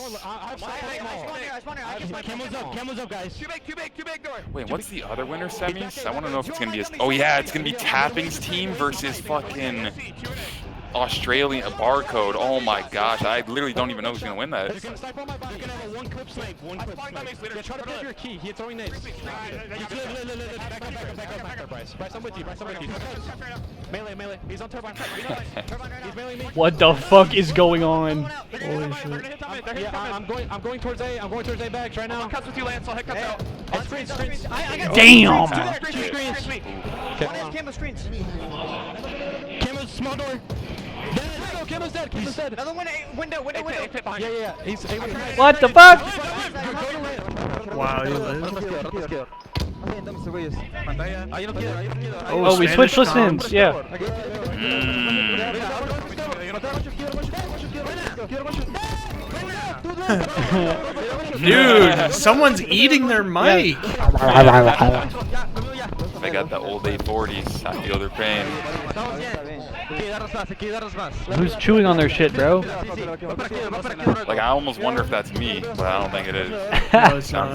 Camo's up, guys. Too big door. Wait, what's the other winner semis? I want to know if it's going to be a... Oh yeah, it's going to be Tapping's team versus fucking Australian Barcode. Oh my gosh, I literally don't even know who's going to win that. He's gonna snipe on my body. He's gonna have a 1 clip snipe. Yeah, try to pick your key. He's throwing nades. Back up, Bryce. Bryce, I'm with you. Melee. He's on turbine. He's mailing me. What the fuck is going on? Holy shit. Yeah, I'm going towards A. I'm going towards A bags right now. Cuts with you, Lance. I'll head cuts out. On screens. Damn! 2 screens. Camo screens. Camo's small door. Camo's dead. Another window. Yeah. He's What the fuck? Wow, you live. Oh, we switched listens. Yeah. Dude, someone's eating their mic. They got the old 840s. I feel their pain. Who's chewing on their shit, bro? Like, I almost wonder if that's me, but I don't think it is. No, it's not.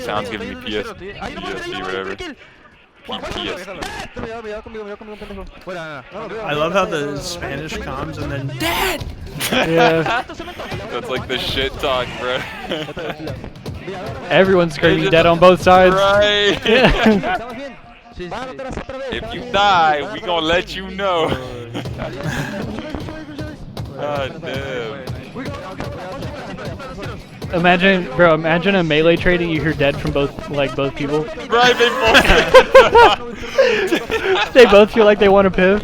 Sounds giving me PTSD, whatever. I love how the Spanish comms and then dead. Yeah. That's like the shit talk, bro. Everyone's screaming dead on both sides. Right. Yeah. If you die, we gonna let you know. God damn. Imagine, bro. Imagine a melee trading. You hear dead from both people. Right, they both. They both feel like they want to piff.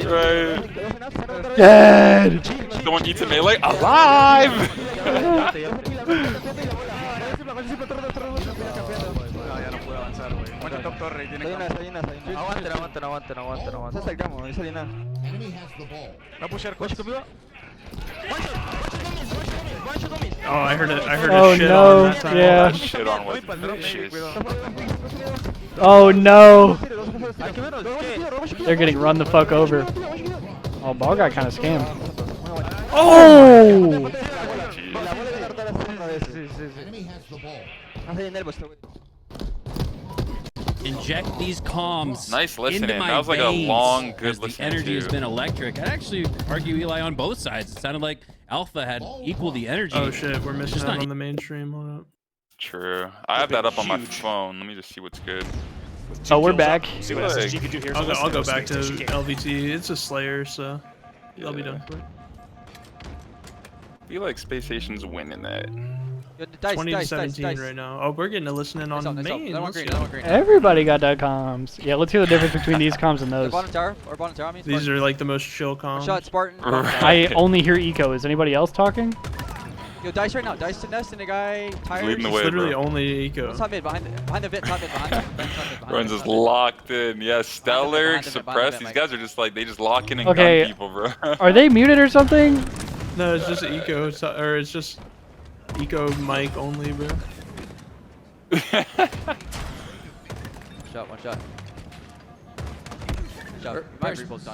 Right. Dead. Someone eats a melee alive. Oh, I heard it. I heard Oh a shit no! on that time. Yeah. Shit on was vicious. Oh no! They're getting run the fuck over. Oh, ball got kind of scammed. Oh! Inject these comms. Nice listening. Into my That was like a veins, long, good as the listening energy has too. been electric. I'd actually argue Eli on both sides. It sounded like Alpha had equal the energy. Oh shit, we're missing Just out not on the mainstream. Hold up. True. I have that up on my phone. Let me just see what's good. Oh, we're back. See what SSG can do here. I'll go back to LVT. It's a Slayer, so they'll be done quick. I feel like Space Station's winning that. 20 to 17 right now. Oh, we're getting to listen in on main. Everybody got that comms. Yeah, let's hear the difference between these comms and those. Bottom tower, or bottom tower, I mean. These are like the most chill comms. Shot Spartan. I only hear eco. Is anybody else talking? Yo, dice right now. Dice to nest and a guy tired. Leading the It's way, literally bro. only eco. Top mid, behind the vent, top mid, behind the Everyone's just locked in. Yeah, Stellar, Suppress. These guys are just like, they just lock in and Okay. gun people, bro. Are they muted or something? No, it's just eco, or it's just eco mic only, bro. Shot, one shot.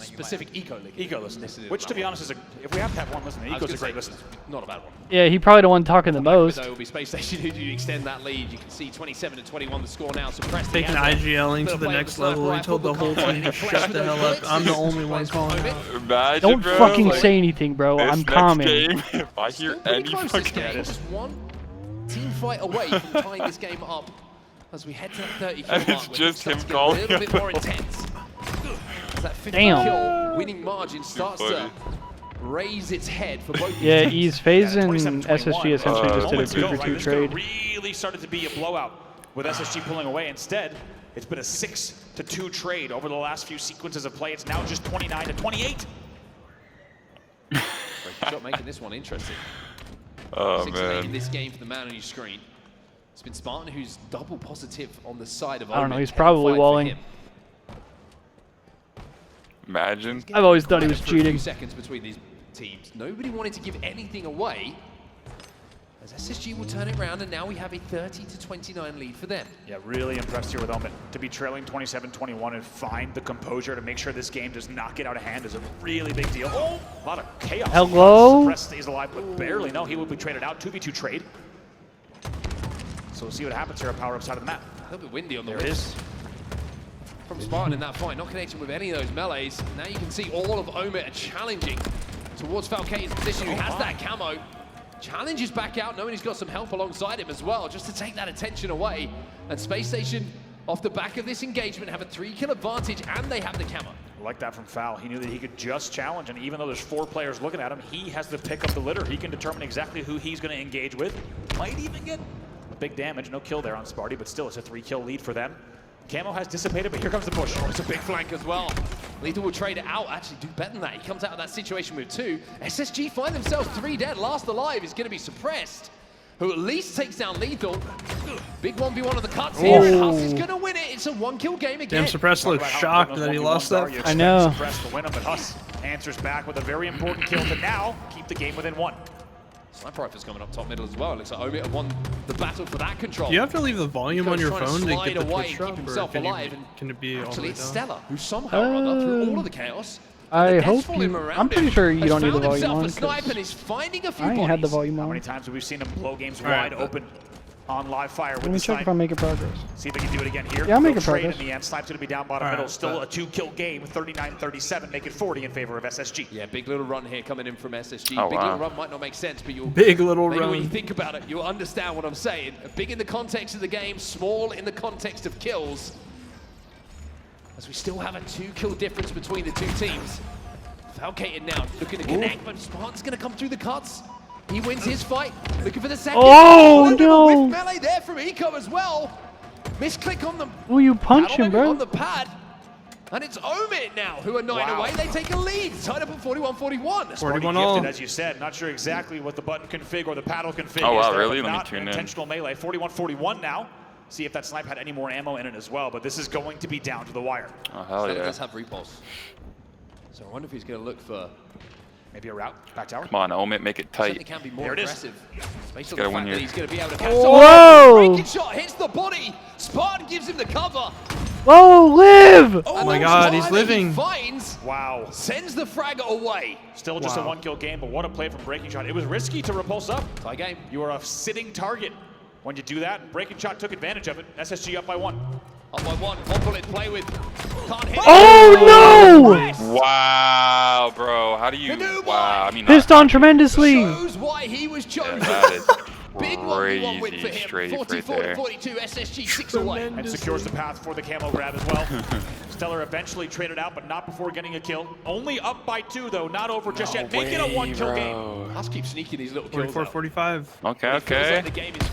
Specific eco listening. Which, to be honest, is if we have to have one listener, eco's a great listener. Not a bad one. Yeah, he probably the one talking the most. Though will be Space Station who do extend that lead. You can see 27 to 21 the score now. Suppressed. Taking IGLing to the next level. He told the whole team to shut the hell up. I'm the only one calling out. Imagine, Don't bro, fucking like, say anything, bro. this I'm next calming. game, if I hear any fucking... Just one team fight away from tying this game up as we head to that 30 kill And mark. it's where just things him start to get a calling little bit more out. intense. As that 50 Damn. kill winning margin starts to raise its head for both Yeah, these he's teams. FaZe and SSG essentially just did a 2-for-2 This trade. really started to be a blowout with SSG pulling away. Instead, it's been a 6-2 trade over the last few sequences of play. It's now just 29 to 28. Great shot making this one interesting. Oh, 6 and 8 in man. this game for the man on your screen. It's been Spartan who's double positive on the side of I don't know, Omen. he's probably Fight for walling. him. Imagine. I've always thought he was For a few cheating. seconds between these teams. Nobody wanted to give anything away. As SSG will turn it around, and now we have a 30 to 29 lead for them. Yeah, really impressed here with Omen. To be trailing 27-21 and find the composure to make sure this game does not get out of hand is a really big deal. Oh, a lot of chaos. Hello? Suppress stays alive, but barely. No, he will be traded out. 2v2 trade. So we'll see what happens here at power up side of the map. A little bit windy on the There it wings is. from Spartan in that fight, not connecting with any of those melees. Now you can see all of Omen challenging towards Falcane's position, who has that camo. Challenges back out, knowing he's got some help alongside him as well, just to take that attention away. And Space Station, off the back of this engagement, have a 3-kill advantage, and they have the camo. I like that from Foul. He knew that he could just challenge, and even though there's 4 players looking at him, he has to pick up the litter. He can determine exactly who he's going to engage with. Might even get big damage. No kill there on Sparty, but still it's a 3-kill lead for them. Camo has dissipated, but here comes the push. Oh, it's a big flank as well. Lethal will trade it out, actually do better than that. He comes out of that situation with 2. SSG find themselves 3 dead. Last alive is going to be Suppressed, who at least takes down Lethal. Big 1v1 on the cuts here, and Huss is going to win it. It's a 1-kill game again. Damn, Suppressed looks shocked that he lost that. You I know. Suppress to win him, but Huss answers back with a very important kill to now keep the game within 1. Sniper Rifle's coming up top middle as well. It looks like Omen have won the battle for that control. Do you have to leave the volume on your Trying to phone to slide get the away Twitch and drop, keep or himself can, alive, can it be all the Actually, way it's down? Stella, who somehow or other, through all of the chaos, I hope you... I'm pretty sure you don't need the volume on. Snipe and is finding a few I ain't had the bodies. volume How on. many times have we seen him blow games All right, wide open? on live fire with Let me the check snipe. if I'm making progress. See if they can do it again here. Yeah, I'm making They'll trade progress. in the end. Snipe's going to be down bottom middle. Still a 2-kill game, 39-37, make it 40 in favor of SSG. Yeah, big little run here coming in from SSG. Oh, big wow. little run might not make sense, but you'll Big little maybe run. when you think about it, you'll understand what I'm saying. Big in the context of the game, small in the context of kills. As we still have a 2-kill difference between the two teams. Falcated now, looking to connect, but Spartan's going to come through the cuts. He wins his fight, looking for the second. Oh, no. With melee there from Eco as well. Misclick on the Oh, you punch him, bro. on the pad. And it's Omid now who are 9 away. They take a lead. Tied up at 41-41. 41 all. all. As you said, not sure exactly what the button config or the paddle config Oh, is wow, there, really? but Let me not tune in. intentional melee. 41-41 now. See if that snipe had any more ammo in it as well, but this is going to be down to the wire. Oh, hell Sniper yeah. does have repulse. So I wonder if he's going to look for maybe a route back tower. Come on, Omit, make it certainly tight. can be more There it is. aggressive. Based on Gotta the win fact here. that he's going to be able to catch Whoa! Breaking shot hits the body. Spartan gives him the cover. Whoa, live! Oh my god, he's living. He finds, Wow. sends the fragger away. Still just a 1-kill game, but what a play from Breaking Shot. It was risky to repulse up. Tie game. You are a sitting target. When you do that, Breaking Shot took advantage of it. SSG up by 1. Up by 1. One bullet play with. Can't hit. Oh, no! Wow, bro. How do you... Wow, I mean... Pissed on tremendously. Shows why he was chosen. Yeah, that is Big 1v1 win for crazy him. strafe right there. 44-42, SSG 6 away. And secures the path for the camo grab as well. Stellar eventually traded out, but not before getting a kill. Only up by 2, though. Not over just yet. Make it a 1-kill game. Let's keep sneaking these little kills 44-45. Okay, It feels okay. like the game is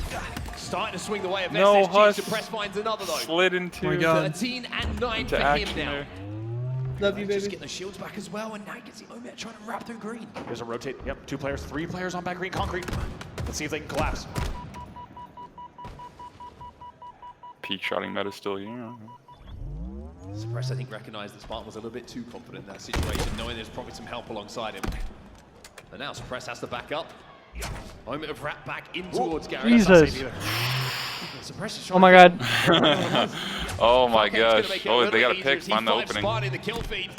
starting to swing the way of No, SSG. Huss. Suppress finds another, though. Slid into... Oh my god. 13 and 9 into for action him now. there. Love you, Just baby. getting the shields back as well, and now you can see Omet trying to wrap through green. Here's a rotate. Yep, 2 players, 3 players on back green concrete. Let's see if they can collapse. Peak shotting meta still, yeah. Suppress, I think, recognized that Spartan was a little bit too confident in that situation, knowing there's probably some help alongside him. And now Suppress has to back up. Omet have wrapped back in towards Gary. Jesus. Suppress is Oh my god. Oh my Falcane's gonna gosh. make it a Oh, little they got a bit pick. easier as Find the he finds opening. Spartan in the kill feed.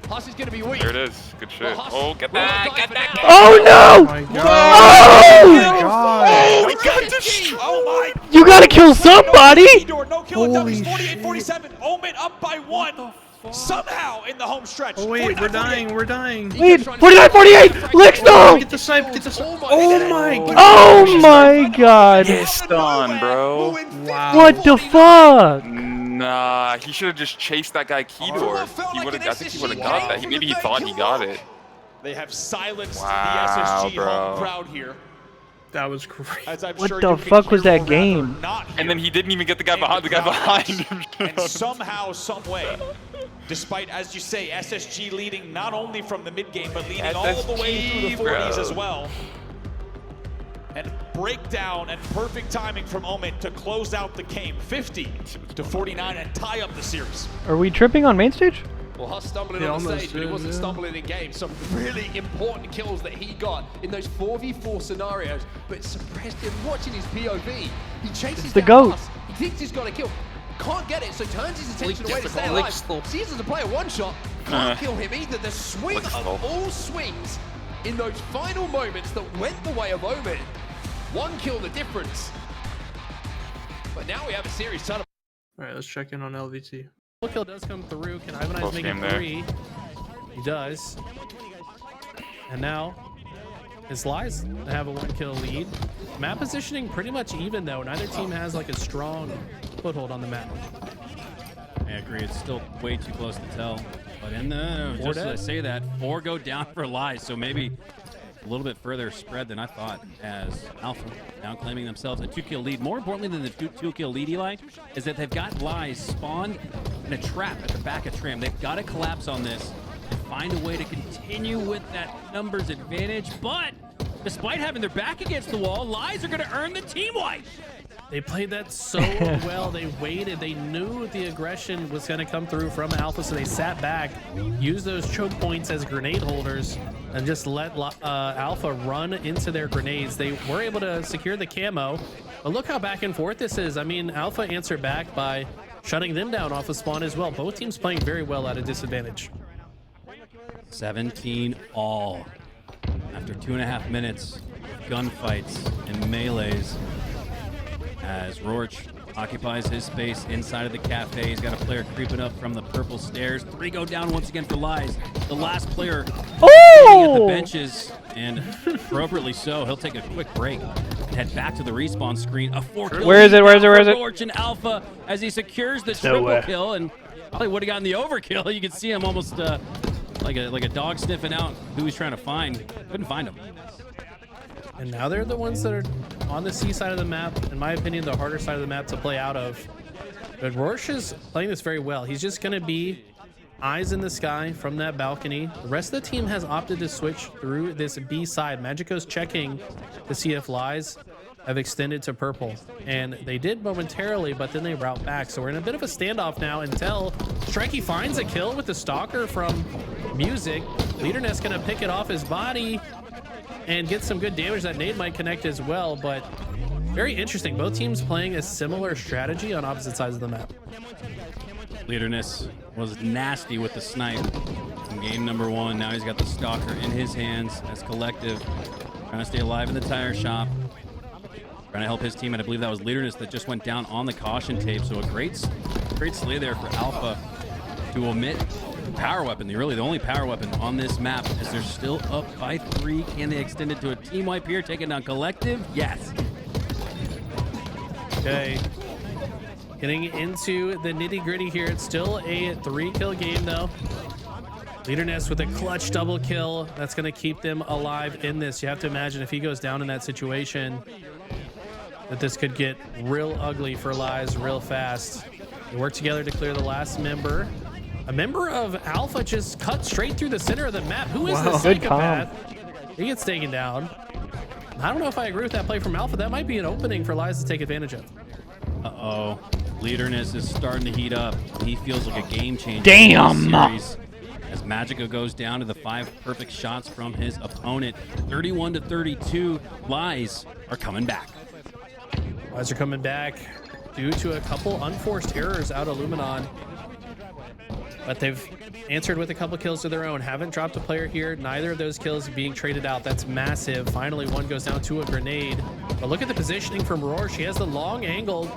Huss is going to be weak. There it is. Good shit. Huss Oh, get will that. not die Get for that. now. Oh, no! Oh my god. Oh! my god. We got destroyed. Oh my! You gotta kill somebody! No kill at Holy W's, 48-47. Omet up by 1. Somehow in the home stretch. Oh wait, we're dying, we're dying. Lead! 49-48! Licks them! Get the snipe, get the snipe. Oh my god. Oh my god! Pissed on, bro. Wow. What the fuck? Nah, he should have just chased that guy Keydor. He would have. I think he would have got that. Maybe he thought he got it. They have silenced Wow, the SSG bro. home crowd here. That was great. As I'm What sure the you can fuck was hear that or rather game? not hear. And then he didn't even get the guy behind him. And somehow, some way, despite, as you say, SSG leading not only from the mid game, but leading all the way through the 40s bro. as well. And breakdown and perfect timing from Omet to close out the game, 50-49, and tie up the series. Are we tripping on main stage? Well, Huss stumbling Yeah, on the almost stage, but he did, wasn't yeah. stumbling in game. Some really important kills that he got in those 4v4 scenarios, but suppressed him watching his POV. He chases the down GOAT. Huss. He thinks he's got a kill. Can't get it, so turns his attention away to stay alive. Sees as a player one shot. Can't kill him either. The swing of all swings in those final moments that went the way of Omet. One kill the difference. But now we have a series ton of... Alright, let's check in on LVT. Kill does come through. Can Ivanize Close make game it there. 3? He does. And now it's Lies to have a 1-kill lead. Map positioning pretty much even though. Neither team has like a strong foothold on the map. I agree. It's still way too close to tell. But in the just dead. to say that, 4 go down for Lies. So maybe a little bit further spread than I thought, as Alpha now claiming themselves a 2-kill lead. More importantly than the 2-kill lead, Eli, is that they've got Lies spawned in a trap at the back of Tram. They've got to collapse on this and find a way to continue with that numbers advantage. But despite having their back against the wall, Lies are going to earn the team wipe. They played that so well. They waited. They knew the aggression was going to come through from Alpha, so they sat back, used those choke points as grenade holders, and just let Alpha run into their grenades. They were able to secure the camo, but look how back and forth this is. I mean, Alpha answered back by shutting them down off of spawn as well. Both teams playing very well at a disadvantage. 17 all. After 2.5 minutes, gunfights and melees. as Rorch occupies his space inside of the cafe. He's got a player creeping up from the purple stairs. 3 go down once again for Lies. The last player sitting at the benches, and appropriately so. He'll take a quick break and head back to the respawn screen. A 4-kill. Where is it? Where is it? Where is it? Rorch and Alpha as he secures the triple kill, and probably would have gotten the overkill. You can see him almost like a dog sniffing out who he's trying to find. Couldn't find him. And now they're the ones that are on the C side of the map, in my opinion, the harder side of the map to play out of. But Rorsch is playing this very well. He's just going to be eyes in the sky from that balcony. The rest of the team has opted to switch through this B side. Magico's checking to see if Lies have extended to purple. And they did momentarily, but then they route back. So we're in a bit of a standoff now until Strikey finds a kill with the Stalker from Music. Leaderness going to pick it off his body and get some good damage. That nade might connect as well, but very interesting. Both teams playing a similar strategy on opposite sides of the map. Leaderness was nasty with the snipe in game number 1. Now he's got the Stalker in his hands as Collective trying to stay alive in the tire shop, trying to help his team, and I believe that was Leaderness that just went down on the caution tape. So a great slay there for Alpha to omit power weapon, really the only power weapon on this map, as they're still up by 3. Can they extend it to a team wipe here, taking down Collective? Yes. Okay, getting into the nitty gritty here. It's still a 3-kill game though. Leaderness with a clutch double kill. That's going to keep them alive in this. You have to imagine if he goes down in that situation, that this could get real ugly for Lies real fast. They work together to clear the last member. A member of Alpha just cut straight through the center of the map. Who is this psychopath? He gets taken down. I don't know if I agree with that play from Alpha. That might be an opening for Lies to take advantage of. Uh-oh. Leaderness is starting to heat up. He feels like a game changer. Damn! As Magica goes down to the 5 perfect shots from his opponent. 31-32. Lies are coming back. Lies are coming back due to a couple unforced errors out of Luminon. But they've answered with a couple kills of their own. Haven't dropped a player here. Neither of those kills being traded out. That's massive. Finally, one goes down to a grenade. But look at the positioning from Roar. She has the long angle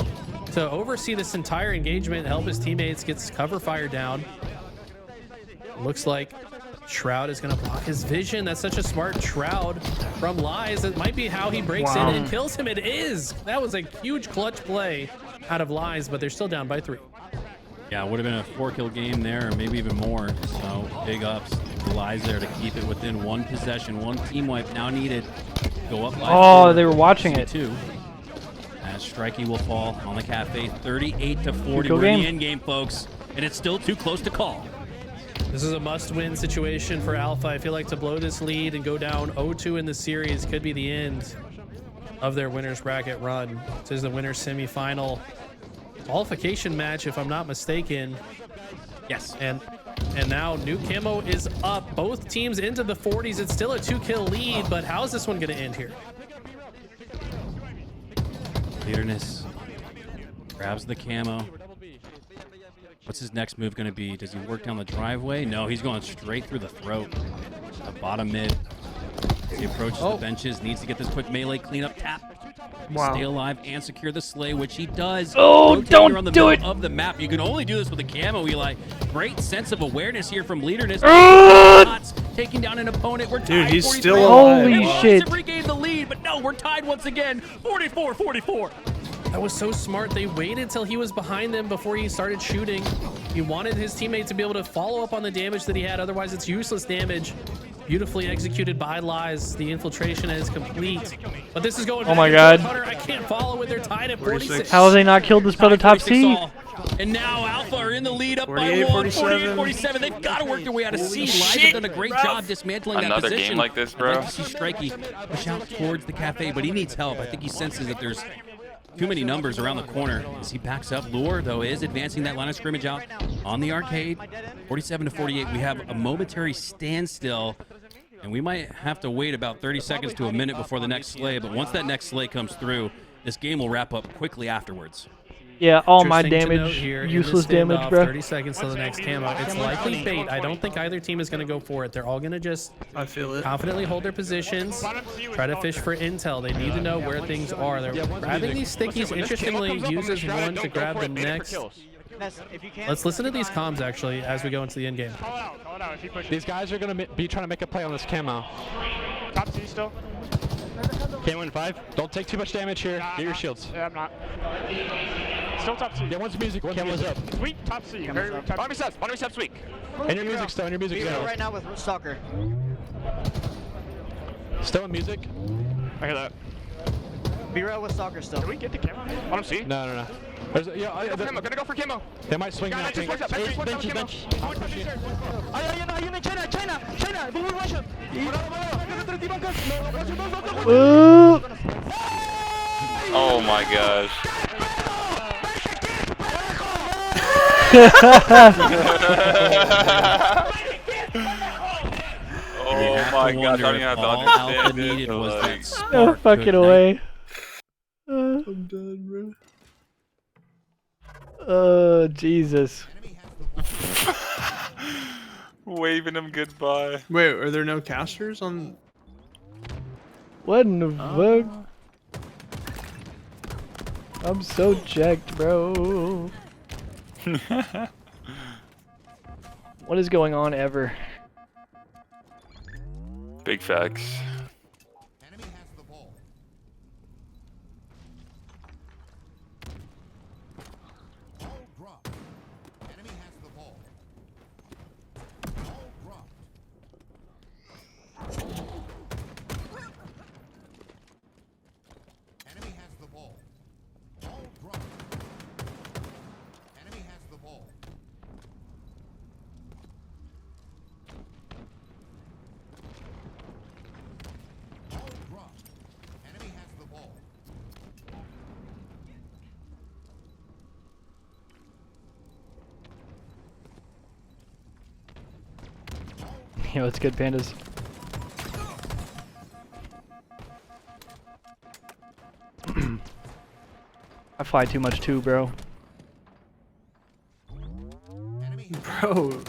to oversee this entire engagement, help his teammates, gets cover fire down. Looks like Shroud is going to block his vision. That's such a smart Shroud from Lies. That might be how he breaks in and kills him. It is. That was a huge clutch play out of Lies, but they're still down by 3. Yeah, it would have been a 4-kill game there, or maybe even more. So big ups to Lies there to keep it within 1 possession. 1 team wipe now needed. Go up by 4. They were watching it. 2. As Strikey will fall on the cafe. 38-40. We're in the end game, folks, and it's still too close to call. This is a must-win situation for Alpha. I feel like to blow this lead and go down 0-2 in the series could be the end of their winner's bracket run. This is the winner's semifinal qualification match, if I'm not mistaken. Yes. And now new camo is up. Both teams into the 40s. It's still a 2-kill lead, but how is this one going to end here? Leaderness grabs the camo. What's his next move going to be? Does he work down the driveway? No, he's going straight through the throat. The bottom mid. As he approaches the benches, needs to get this quick melee cleanup tap. Stay alive and secure the slay, which he does. Oh, don't on the do it! Of the map. You can only do this with the camo, Eli. Great sense of awareness here from Leaderness. Taking down an opponent. We're tied. Dude, he's 43. still alive. Holy shit! Regain the lead, but no, we're tied once again. 44-44. That was so smart. They waited till he was behind them before he started shooting. He wanted his teammate to be able to follow up on the damage that he had. Otherwise, it's useless damage. Beautifully executed by Lies. The infiltration is complete. But this is going back. Oh my god. Hunter, I can't follow it. They're tied at 46. How have they not killed this brother top C? And now Alpha are in the lead up by 1, 48-47. They've got to work their way out of C. Lies have done a great job dismantling that position. Another game like this, bro. I'd like to see Strikey push out towards the cafe, but he needs help. I think he senses that there's too many numbers around the corner as he backs up. Lure, though, is advancing that line of scrimmage out on the arcade. 47-48. We have a momentary standstill, and we might have to wait about 30 seconds to a minute before the next slay. But once that next slay comes through, this game will wrap up quickly afterwards. Yeah, all my Interesting to note damage, here, in useless this standoff, damage, bro. 30 seconds till the next camo. It's likely bait. I don't think either team is going to go for it. They're all going to just confidently hold their positions, try to fish for intel. They need to know where things are. They're grabbing these stickies. Interestingly, uses one to grab the next. Let's listen to these comms, actually, as we go into the end game. These guys are going to be trying to make a play on this camo. Top C still. Camo in 5. Don't take too much damage here. Get your shields. Yeah, I'm not. Still top C. Yeah, one's music. Camo's up. Sweet, top C. Bottom steps weak. And your music still. And your music still. right now with Stalker. Still in music. I hear that. Be real with Stalker still. Did we get the camo? Bottom C? No. Gonna go for camo. They might swing now. Bench. Oh my gosh. Oh my gosh, I don't even have to understand it. Like, No fucking way. I'm done, bro. Oh, Jesus. waving him goodbye. Wait, are there no casters on? What in the fuck? I'm so jacked, bro. What is going on ever? Big facts. Yo, it's good, pandas. I fly too much too, bro. Bro,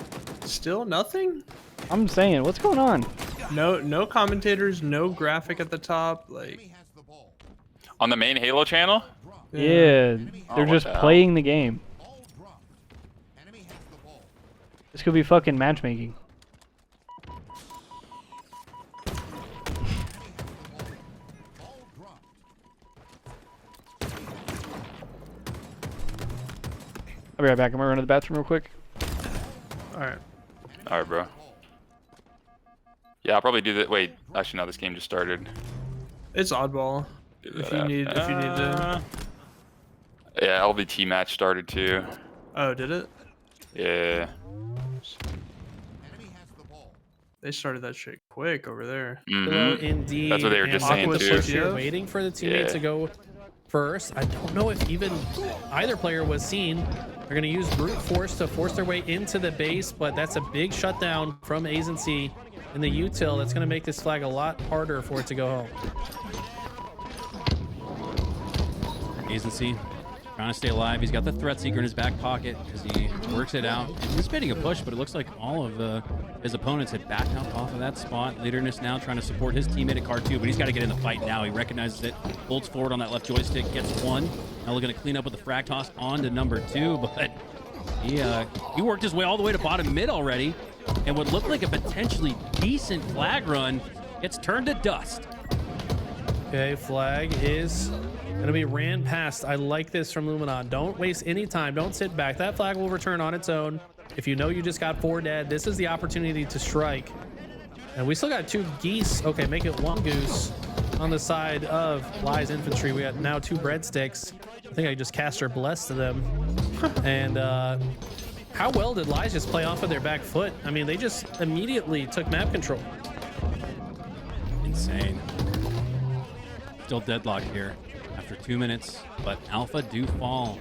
still nothing? I'm saying, what's going on? No commentators, no graphic at the top, like. On the main Halo channel? Yeah, they're just what the playing the game. This could be fucking matchmaking. I'll be right back. I'm gonna run to the bathroom real quick. Alright. Alright, bro. Yeah, I'll probably do that. Wait, actually, no, this game just started. It's oddball. If you need to. Yeah, LVT match started too. Oh, did it? Yeah. They started that shit quick over there. Mm-hmm. Indeed. That's what they were just saying too. You're waiting for the teammate to go first. I don't know if even either player was seen. They're going to use brute force to force their way into the base, but that's a big shutdown from A's and C in the util. That's going to make this flag a lot harder for it to go home. A's and C trying to stay alive. He's got the threat seeker in his back pocket because he works it out. He's anticipating a push, but it looks like all of his opponents had backed up off of that spot. Leaderness now trying to support his teammate at card 2, but he's got to get in the fight now. He recognizes it, bolts forward on that left joystick, gets one. Now looking to clean up with the frag toss on to number 2, but he worked his way all the way to bottom mid already, and what looked like a potentially decent flag run gets turned to dust. Okay, flag is going to be ran past. I like this from Luminon. Don't waste any time. Don't sit back. That flag will return on its own. If you know you just got 4 dead, this is the opportunity to strike. And we still got 2 geese. Okay, make it 1 goose on the side of Lie's infantry. We got now 2 breadsticks. I think I just cast her bless to them. And how well did Lie's just play off of their back foot? I mean, they just immediately took map control. Insane. Still deadlocked here after 2 minutes, but Alpha do fall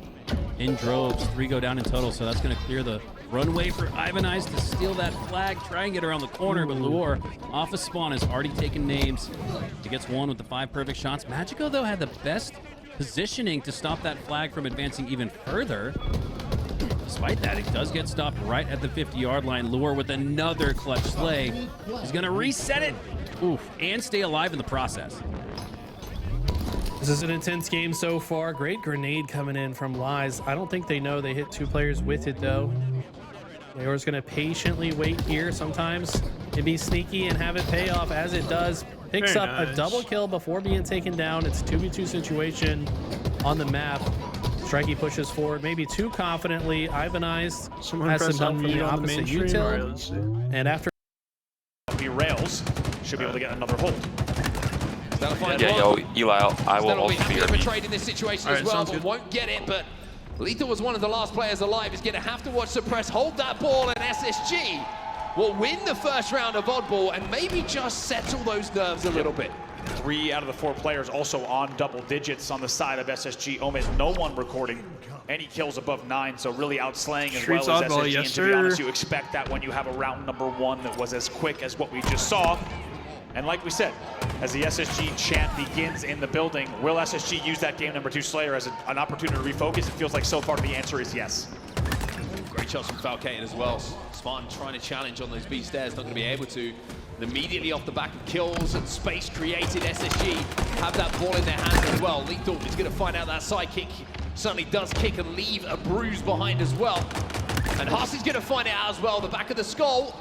in droves. 3 go down in total, so that's going to clear the runway for Ivan Eyes to steal that flag, try and get around the corner, but Luor off of spawn has already taken names. He gets 1 with the 5 perfect shots. Magico, though, had the best positioning to stop that flag from advancing even further. Despite that, he does get stopped right at the 50-yard line. Lure with another clutch slay. He's going to reset it. Oof, and stay alive in the process. This is an intense game so far. Great grenade coming in from Lies. I don't think they know they hit 2 players with it, though. Leor's going to patiently wait here sometimes and be sneaky and have it pay off as it does. Picks up a double kill before being taken down. It's a 2v2 situation on the map. Strikey pushes forward, maybe too confidently. Ivanized has some help from the opposite util. And after be rails, should be able to get another hold. Yeah, yo, Eli, I will also be your betrayed in this situation as well, but won't get it. But Lethal was one of the last players alive. He's going to have to watch Suppress hold that ball, and SSG will win the first round of oddball and maybe just settle those nerves a little bit. 3 out of the 4 players also on double digits on the side of SSG. Omid, no one recording any kills above 9, so really outslaying as well as SSG. And to be honest, you expect that when you have a round number 1 that was as quick as what we just saw. And like we said, as the SSG chant begins in the building, will SSG use that game number 2 Slayer as an opportunity to refocus? It feels like so far the answer is yes. Great shots from Falcated as well. Spartan trying to challenge on those B stairs, not going to be able to. Immediately off the back of kills and space created, SSG have that ball in their hands as well. Lethal is going to find out that side kick certainly does kick and leave a bruise behind as well. And Haas is going to find it out as well. The back of the skull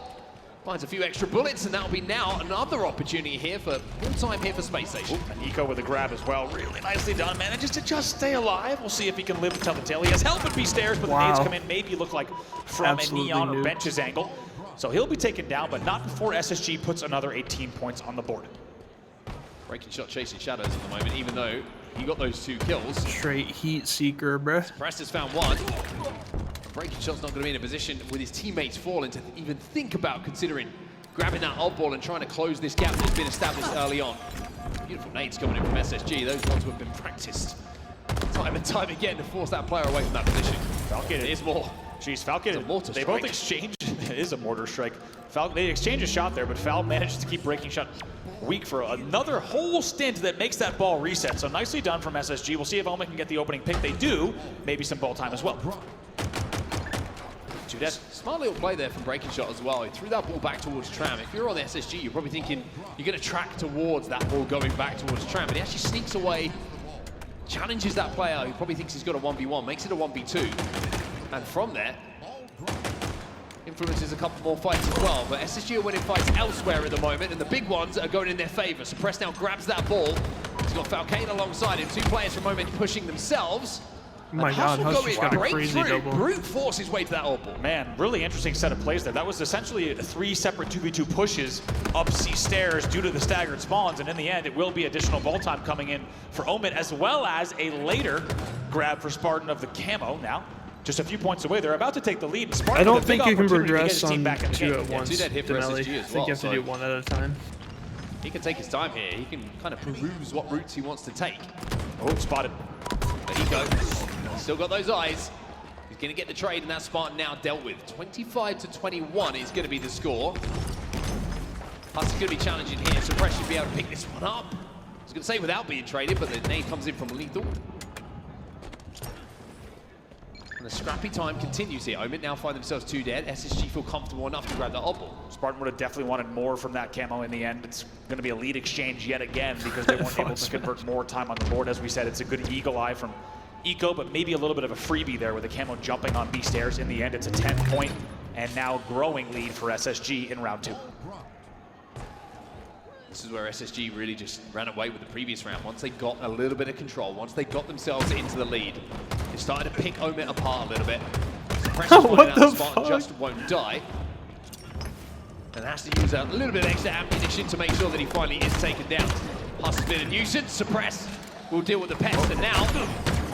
finds a few extra bullets, and that'll be now another opportunity here for full time here for Space Station. And Eco with a grab as well. Really nicely done. Manages to just stay alive. We'll see if he can live to tell the tale. He has help at B stairs, but the nades come in, maybe look like from a Neon or Bench's angle. So he'll be taken down, but not before SSG puts another 18 points on the board. Breaking shot chasing shadows at the moment, even though he got those 2 kills. Straight heat seeker, bruh. Preston's found 1. Breaking shot's not going to be in a position with his teammates falling to even think about considering grabbing that odd ball and trying to close this gap that's been established early on. Beautiful nades coming in from SSG. Those ones have been practiced time and time again to force that player away from that position. Falcated is more. Jeez, Falcated, they both exchange. It is a mortar strike. They exchange a shot there, but Fal manages to keep breaking shot weak for another whole stint that makes that ball reset. So nicely done from SSG. We'll see if Omen can get the opening pick. They do. Maybe some ball time as well. Smart little play there from Breaking Shot as well. He threw that ball back towards Tram. If you're on the SSG, you're probably thinking you're going to track towards that ball going back towards Tram, but he actually sneaks away, challenges that player who probably thinks he's got a 1v1, makes it a 1v2, and from there, influences a couple more fights as well. But SSG are winning fights elsewhere at the moment, and the big ones are going in their favor. Suppress now grabs that ball. He's got Falcane alongside him. 2 players for a moment pushing themselves. Oh my God, Hustle's got a crazy double. Brute force his way to that odd ball. Man, really interesting set of plays there. That was essentially 3 separate 2v2 pushes up C stairs due to the staggered spawns, and in the end, it will be additional ball time coming in for Omen, as well as a later grab for Spartan of the camo. Now, just a few points away, they're about to take the lead. Spartan, I don't think you can progress on 2 at once, Denelli. I think you have to do 1 at a time. He can take his time here. He can kind of peruse what routes he wants to take. Oh, spotted. There he goes. He's still got those eyes. He's going to get the trade, and that Spartan now dealt with. 25-21 is going to be the score. Huss is going to be challenging here. Suppress should be able to pick this one up. I was going to say without being traded, but the nade comes in from Lethal. And the scrappy time continues here. Omen now find themselves 2 dead. SSG feel comfortable enough to grab the odd ball. Spartan would have definitely wanted more from that camo in the end. It's going to be a lead exchange yet again because they weren't able to convert more time on the board. As we said, it's a good eagle eye from Eco, but maybe a little bit of a freebie there with the camo jumping on B stairs. In the end, it's a 10-point and now growing lead for SSG in round 2. This is where SSG really just ran away with the previous round. Once they got a little bit of control, once they got themselves into the lead, they started to pick Omen apart a little bit. What the Spartan fuck? just won't die. And has to use a little bit of extra ammunition to make sure that he finally is taken down. Huss has been a nuisance. Suppress will deal with the pest, and now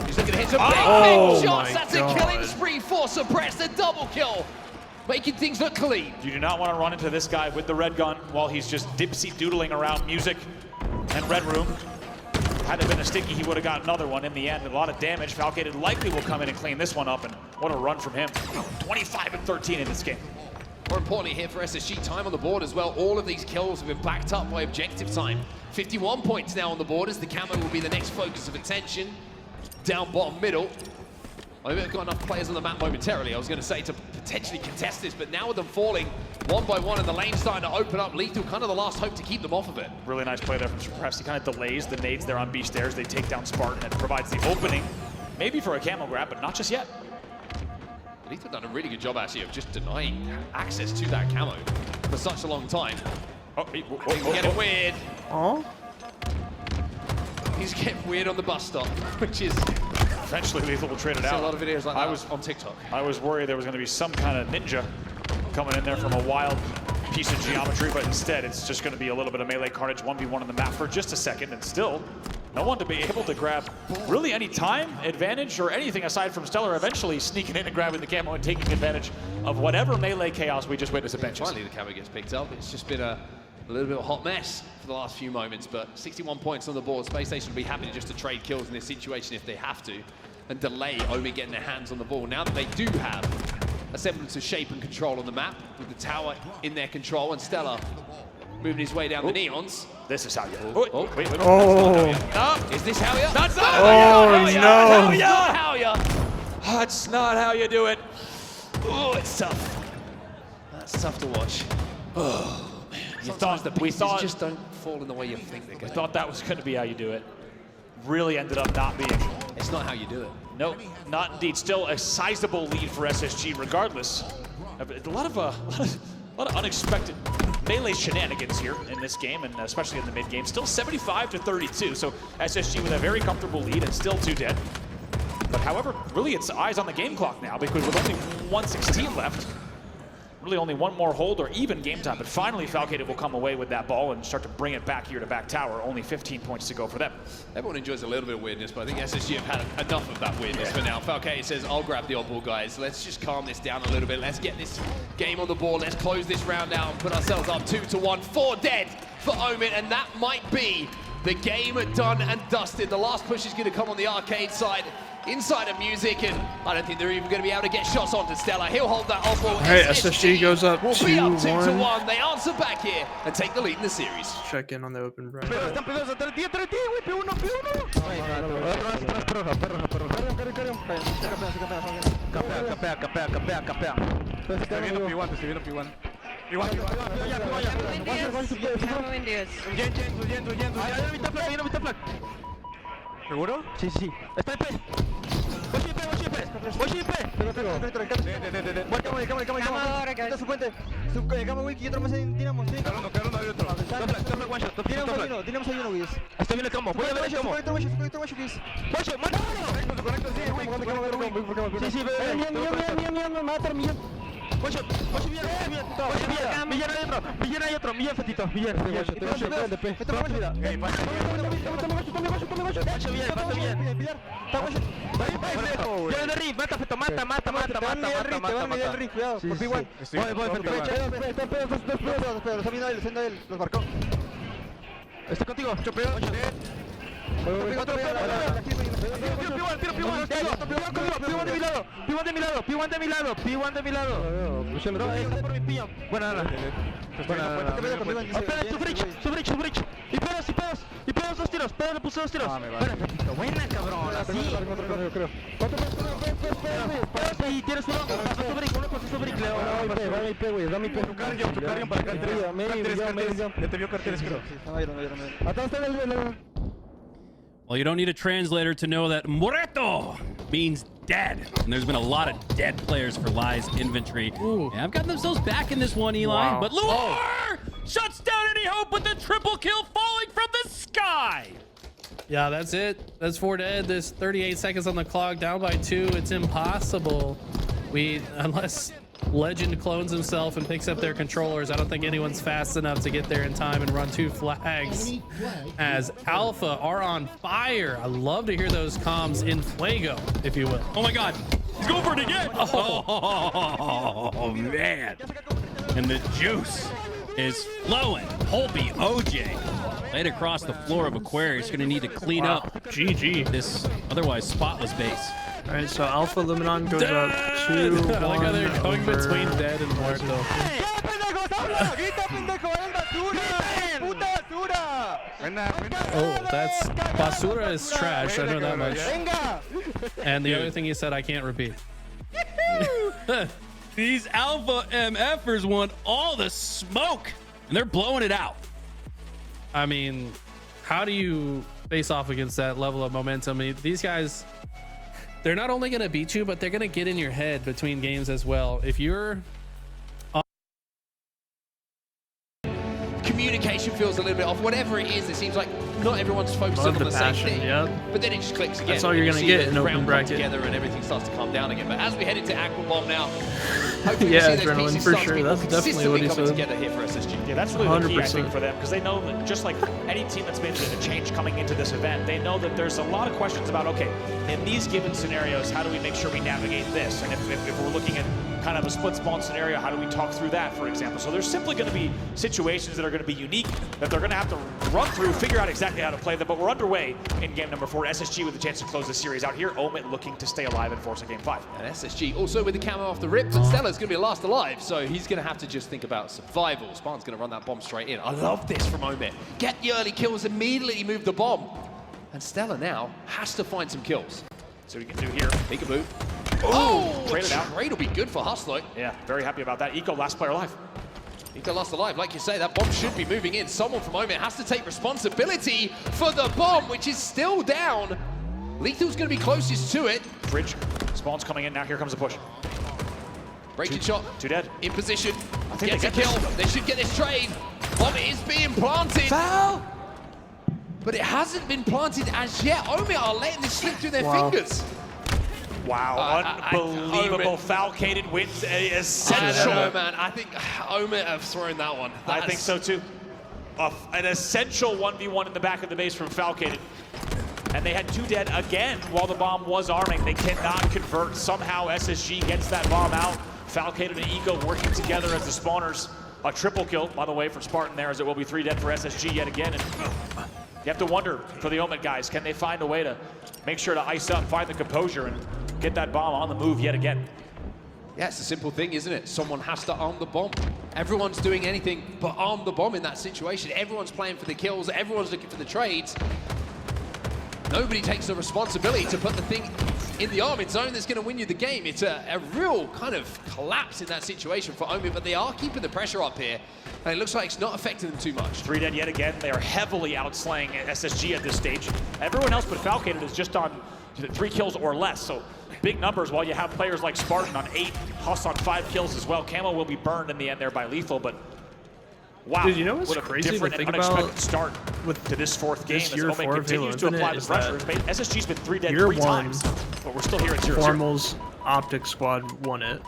he's looking to hit some big shots. That's a killing spree for Suppress, a double kill, making things look clean. You do not want to run into this guy with the red gun while he's just dipsy doodling around music and red room. Had it been a sticky, he would have got another one in the end. A lot of damage. Falcated likely will come in and clean this one up, and what a run from him. 25-13 in this game. More importantly here for SSG, time on the board as well. All of these kills have been backed up by objective time. 51 points now on the board as the camo will be the next focus of attention. down bottom middle. I've got enough players on the map momentarily, I was going to say, to potentially contest this, but now with them falling one by one and the lane starting to open up, Lethal kind of the last hope to keep them off of it. Really nice play there from Suppress. He kind of delays the nades there on B stairs. They take down Spartan and provides the opening, maybe for a camo grab, but not just yet. Lethal done a really good job, actually, of just denying access to that camo for such a long time. He's getting weird. Oh? He's getting weird on the bus stop, which is... Eventually Lethal will trade it I see out. a lot of videos like that on TikTok. I was worried there was going to be some kind of ninja coming in there from a wild piece of geometry, but instead it's just going to be a little bit of melee carnage, 1v1 on the map for just a second, and still no one to be able to grab really any time advantage or anything aside from Stellar eventually sneaking in and grabbing the camo and taking advantage of whatever melee chaos we just witnessed at benches. Finally the camo gets picked up. It's just been a little bit of a hot mess for the last few moments, but 61 points on the board. Space Station will be happy just to trade kills in this situation if they have to, and delay Omi getting their hands on the ball. Now that they do have a semblance of shape and control on the map, with the tower in their control, and Stellar moving his way down the neons. This is how you... Wait. Oh. Is this how you... That's not Oh, no. That's not how you do it. Oh, it's tough. That's tough to watch. Oh, man. Sometimes the pieces just don't fall in the way you think they're going to. I thought that was going to be how you do it. Really ended up not being. It's not how you do it. No, not indeed. Still a sizable lead for SSG regardless. A lot of unexpected melee shenanigans here in this game, and especially in the mid game. Still 75-32, so SSG with a very comfortable lead and still 2 dead. But however, really it's eyes on the game clock now, because with only 1:16 left, really only one more hold or even game time. But finally, Falcated will come away with that ball and start to bring it back here to back tower. Only 15 points to go for them. Everyone enjoys a little bit of weirdness, but I think SSG have had enough of that weirdness for now. Falcated says, I'll grab the oddball, guys. Let's just calm this down a little bit. Let's get this game on the board. Let's close this round out and put ourselves up 2-1. 4 dead for Omen, and that might be the game done and dusted. The last push is going to come on the arcade side. Inside of music, and I don't think they're even going to be able to get shots onto Stellar. He'll hold that off. All right, SSG goes up 2-1. They answer back here and take the lead in the series. Check in on the open bracket. ¿Seguro? Sí, sí. Está en P. Voy IP. Está su puente. Cama wiki y otro más en Dinamo. Dinamo hay uno, Guis. Está bien el combo. Voy a ver el combo. Conector, Guis. Sí, sí, me mata millón. Millón hay otro, millón fetito, millón. Estoy contigo, P1 de mi lado. Bueno, su bridge. Y pedos 2 tiros, le puse 2 tiros. Buena, cabrón, así. Y tienes uno, pasó su brick, Leo. Dame IP, güey, dame IP. Tu carrion para carteles. Ya te vio carteles, creo. Atrás está el... Well, you don't need a translator to know that Muerto means dead. And there's been a lot of dead players for Lie's inventory. Yeah, I've gotten themselves back in this one, Eli. Wow. But Luar shuts down any hope with the triple kill falling from the sky. Yeah, that's it. That's 4 dead. There's 38 seconds on the clock, down by 2. It's impossible. Unless Legend clones himself and picks up their controllers, I don't think anyone's fast enough to get there in time and run 2 flags. As Alpha are on fire. I love to hear those comms in Fuego, if you will. Oh my God, he's going for it again. Oh man. And the juice is flowing. Holby, OJ, laid across the floor of Aquarius. Gonna need to clean up this otherwise spotless base. All right, so Alpha Luminon goes up 2-1. I like how they're going between dead and Muerto. Oh, that's basura is trash. I know that much. And the other thing he said, I can't repeat. These alpha MFers want all the smoke, and they're blowing it out. I mean, how do you face off against that level of momentum? I mean, these guys, they're not only going to beat you, but they're going to get in your head between games as well. If you're communication feels a little bit off. Whatever it is, it seems like not everyone's focusing on the same thing. Yep. But then it just clicks again. That's all you're gonna get in open bracket. Together and everything starts to calm down again. But as we head into Aqua Bomb now, hopefully yeah, we see those adrenaline pieces for start to sure. be That's definitely what he coming said. together here for SSG. Yeah, that's really the key, I 100%. think, for them, because they know that just like any team that's made a change coming into this event, they know that there's a lot of questions about, okay, in these given scenarios, how do we make sure we navigate this? And if we're looking at kind of a split spawn scenario, how do we talk through that, for example? So there's simply going to be situations that are going to be unique, that they're going to have to run through, figure out exactly how to play them. But we're underway in game number 4. SSG with a chance to close the series out here. Omit looking to stay alive and force a game 5. And SSG also with the camo off the rip, but Stella's going to be last alive, so he's going to have to just think about survival. Spawn's going to run that bomb straight in. I love this from Omit. Get the early kills, immediately move the bomb. And Stella now has to find some kills. So we can do here. Peekaboo. Oh, traded out. Trade will be good for Hustler. Yeah, very happy about that. Eco, last player alive. Eco last alive, like you say, that bomb should be moving in. Someone from Omit has to take responsibility for the bomb, which is still down. Lethal's going to be closest to it. Bridge. Spawn's coming in now. Here comes the push. Breaking shot. 2 dead. In position. I think Gets a they kill. They should get this trade. Bomb is being planted. Foul! But it hasn't been planted as yet. Omit are letting this slip through their fingers. Wow, unbelievable. Falcated wins essential. Man, I think Omit have thrown that one. I think so too. An essential 1v1 in the back of the base from Falcated. And they had 2 dead again while the bomb was arming. They cannot convert. Somehow SSG gets that bomb out. Falcated and Eco working together as the spawners. A triple kill, by the way, for Spartan there, as it will be 3 dead for SSG yet again. And you have to wonder for the Omit guys, can they find a way to make sure to ice up, find the composure, and get that bomb on the move yet again? Yeah, it's a simple thing, isn't it? Someone has to arm the bomb. Everyone's doing anything but arm the bomb in that situation. Everyone's playing for the kills. Everyone's looking for the trades. Nobody takes the responsibility to put the thing in the arming zone that's going to win you the game. It's a real kind of collapse in that situation for Omit, but they are keeping the pressure up here. And it looks like it's not affecting them too much. 3 dead yet again. They are heavily outslaying SSG at this stage. Everyone else but Falcated is just on 3 kills or less. So big numbers while you have players like Spartan on 8, Huss on 5 kills as well. Camo will be burned in the end there by Lethal, but wow. Dude, you know what's what a crazy to different think and unexpected about start to this 4th game this as year Omit 4 of Halo continues to apply the Infinite is pressure. that SSG's been 3 dead year 3 1, times, but we're still here at 0-0. Formals Optic Squad won it.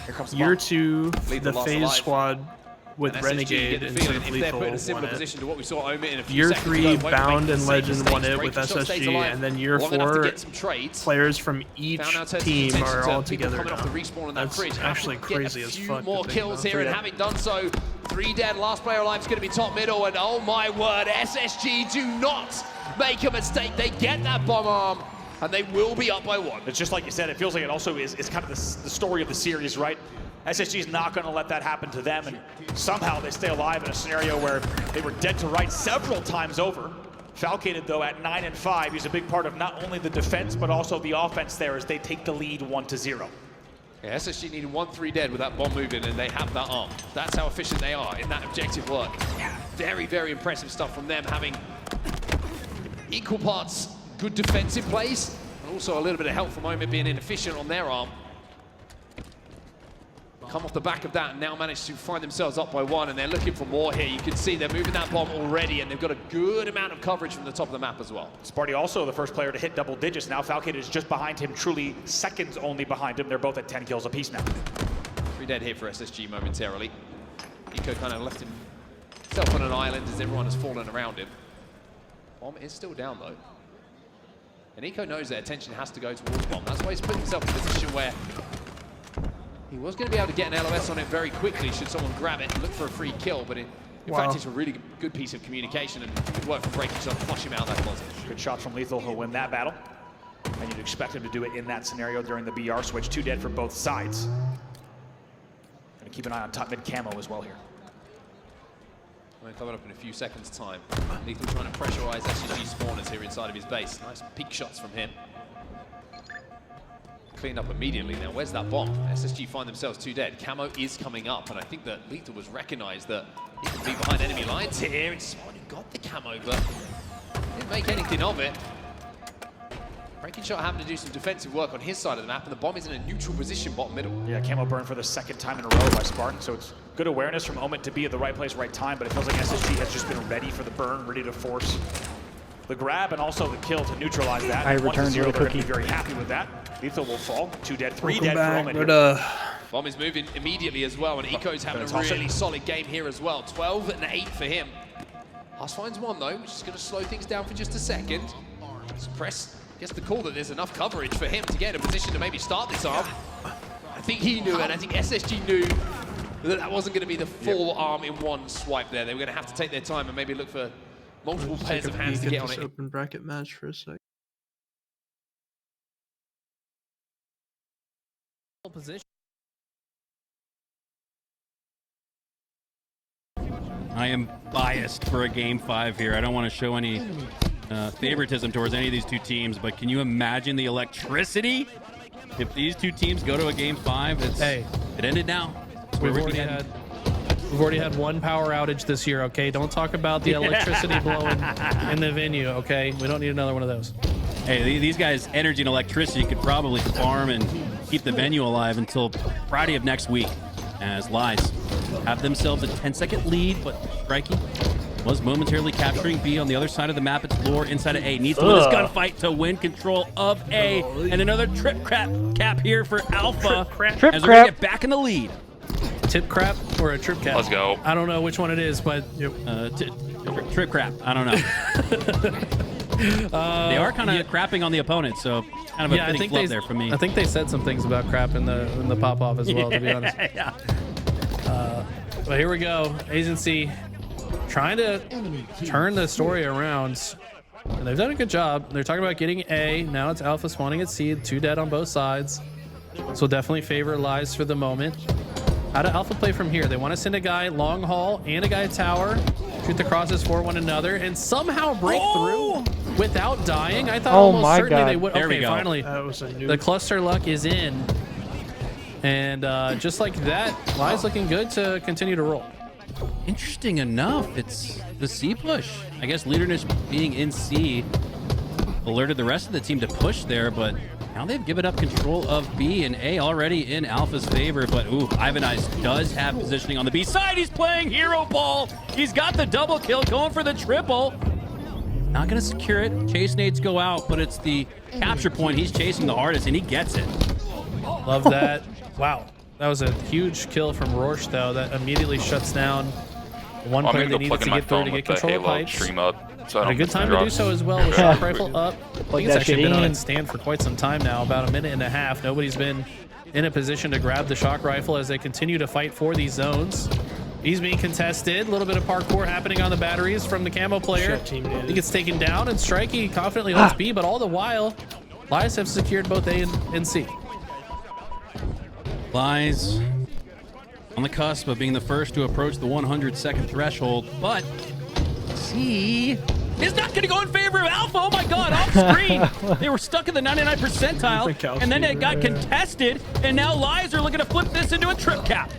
Here comes the Year bomb. 2, Lethal the lost FaZe alive. Squad with And Renegade SSG, instead of if they're put in a Lethal similar won position it. to what we saw Omit in a few Year seconds 3, ago, won't Bound make the and same Legend won mistakes. it with Breaking shot stays SSG, alive. and then year Long enough to 4, get some trades. players from each Found out turns team attention are to all people together coming now. off the respawn in that That's fridge. actually Get crazy a as few fuck. more to think kills about. here, and having done so, 3 dead. Last player alive is going to be top middle, and oh my word, SSG do not make a mistake. They get that bomb arm, and they will be up by 1. It's just like you said, it feels like it also is kind of the story of the series, right? SSG is not going to let that happen to them, and somehow they stay alive in a scenario where they were dead to rights several times over. Falcated, though, at 9 and 5, he's a big part of not only the defense, but also the offense there as they take the lead 1-0. Yeah, SSG needed 1-3 dead with that bomb moving, and they have that arm. That's how efficient they are in that objective work. Very, very impressive stuff from them, having equal parts good defensive plays, and also a little bit of help from Omit being inefficient on their arm. Come off the back of that and now manage to find themselves up by 1, and they're looking for more here. You can see they're moving that bomb already, and they've got a good amount of coverage from the top of the map as well. Sparty also the first player to hit double digits. Now Falcated is just behind him, truly seconds only behind him. They're both at 10 kills apiece now. 3 dead here for SSG momentarily. Eco kind of left himself on an island as everyone has fallen around him. Bomb is still down though. And Eco knows their attention has to go towards Bomb. That's why he's put himself in a position where he was going to be able to get an LOS on it very quickly should someone grab it and look for a free kill, but in fact, it's a really good piece of communication and good work from Breaking Shot to flush him out of that closet. Good shots from Lethal, he'll win that battle. And you'd expect him to do it in that scenario during the BR switch. 2 dead for both sides. Gonna keep an eye on top mid camo as well here. We're coming up in a few seconds' time. Lethal trying to pressurize SSG spawners here inside of his base. Nice peek shots from him. Cleaned up immediately. Now, where's that bomb? SSG find themselves 2 dead. Camo is coming up, and I think that Lethal was recognized that he could be behind enemy lines here. It's someone who got the camo, but didn't make anything of it. Breaking Shot having to do some defensive work on his side of the map, and the bomb is in a neutral position, bottom middle. Yeah, camo burn for the 2nd time in a row by Spartan, so it's good awareness from Omen to be at the right place, right time, but it feels like SSG has just been ready for the burn, ready to force the grab and also the kill to neutralize that. I returned your They're cookie. going to be very happy with that. Lethal will fall. 2 dead, 3 Welcome dead back, for Omen here. Bomb is moving immediately as well, and Eco's having a really solid game here as well. 12 and 8 for him. Huss finds 1 though, which is going to slow things down for just a second. Suppress gets the call that there's enough coverage for him to get in a position to maybe start this arm. I think he knew, and I think SSG knew that that wasn't going to be the full arm in one swipe there. They were going to have to take their time and maybe look for multiple pairs of hands to get on it. Open bracket match for a sec. Position. I am biased for a game 5 here. I don't want to show any favoritism towards any of these 2 teams, but can you imagine the electricity if these 2 teams go to a game 5? It ended now. We've already had 1 power outage this year, okay? Don't talk about the electricity blowing in the venue, okay? We don't need another one of those. Hey, these guys' energy and electricity could probably farm and keep the venue alive until Friday of next week, as Lies have themselves a 10-second lead, but Strikey was momentarily capturing B on the other side of the map. It's Lure inside of A. Needs to win this gunfight to win control of A. And another trip cap here for Alpha as they're going to get back in the lead. Tip crap or a trip cap? Let's go. I don't know which one it is, but trip crap. I don't know. They are kind of crapping on the opponent, so kind of a fitting flub there for me. I think they said some things about crap in the pop off as well, to be honest. Yeah. But here we go. Agency trying to turn the story around. And they've done a good job. They're talking about getting A. Now it's Alpha spawning at C. 2 dead on both sides. This will definitely favor Lies for the moment. How do Alpha play from here? They want to send a guy long haul and a guy tower, shoot the crosses for one another, and somehow break through without dying. I thought almost certainly they would. There we Okay, go. finally, the cluster luck is in. And just like that, Lies looking good to continue to roll. Interesting enough, it's the C push. I guess Leaderness being in C alerted the rest of the team to push there, but now they've given up control of B and A already in Alpha's favor. But ooh, Ivan Ice does have positioning on the B side. He's playing hero ball. He's got the double kill, going for the triple. Not gonna secure it. Chase nades go out, but it's the capture point he's chasing the hardest, and he gets it. Love that. Wow. That was a huge kill from Rorsch, though. That immediately shuts down one player they needed to get through to get control of pipes. Stream up, so And a good time to do so as well. The shock rifle up. I think it's actually been on its stand for quite some time now, about a minute and a half. Nobody's been in a position to grab the shock rifle as they continue to fight for these zones. He's being contested. A little bit of parkour happening on the batteries from the camo player. He gets taken down, and Strikey confidently holds B, but all the while, Lies have secured both A and C. Lies on the cusp of being the first to approach the 100-second threshold, but C is not going to go in favor of Alpha. Oh my God, off screen. They were stuck in the 99th percentile, and then it got contested, and now Lies are looking to flip this into a trip cap.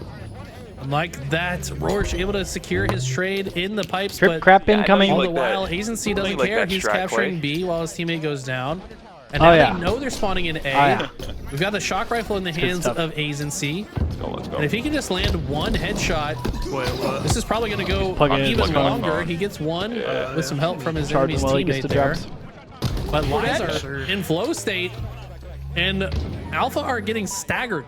Like that, Rorsch able to secure his trade in the pipes, Trip but crap incoming. all the while, Agency doesn't care. He's capturing B while his teammate goes down. And Oh, now yeah. they know they're spawning in A. Oh, yeah. We've got the shock rifle in the hands stuff. of Agency. Let's go. And if he can just land one headshot, this is probably going to go Plug it in, even plug it in. longer. He gets one with some help from his Charge enemy's him while he gets teammate the there. drops. But Lies are in flow state, and Alpha are getting staggered.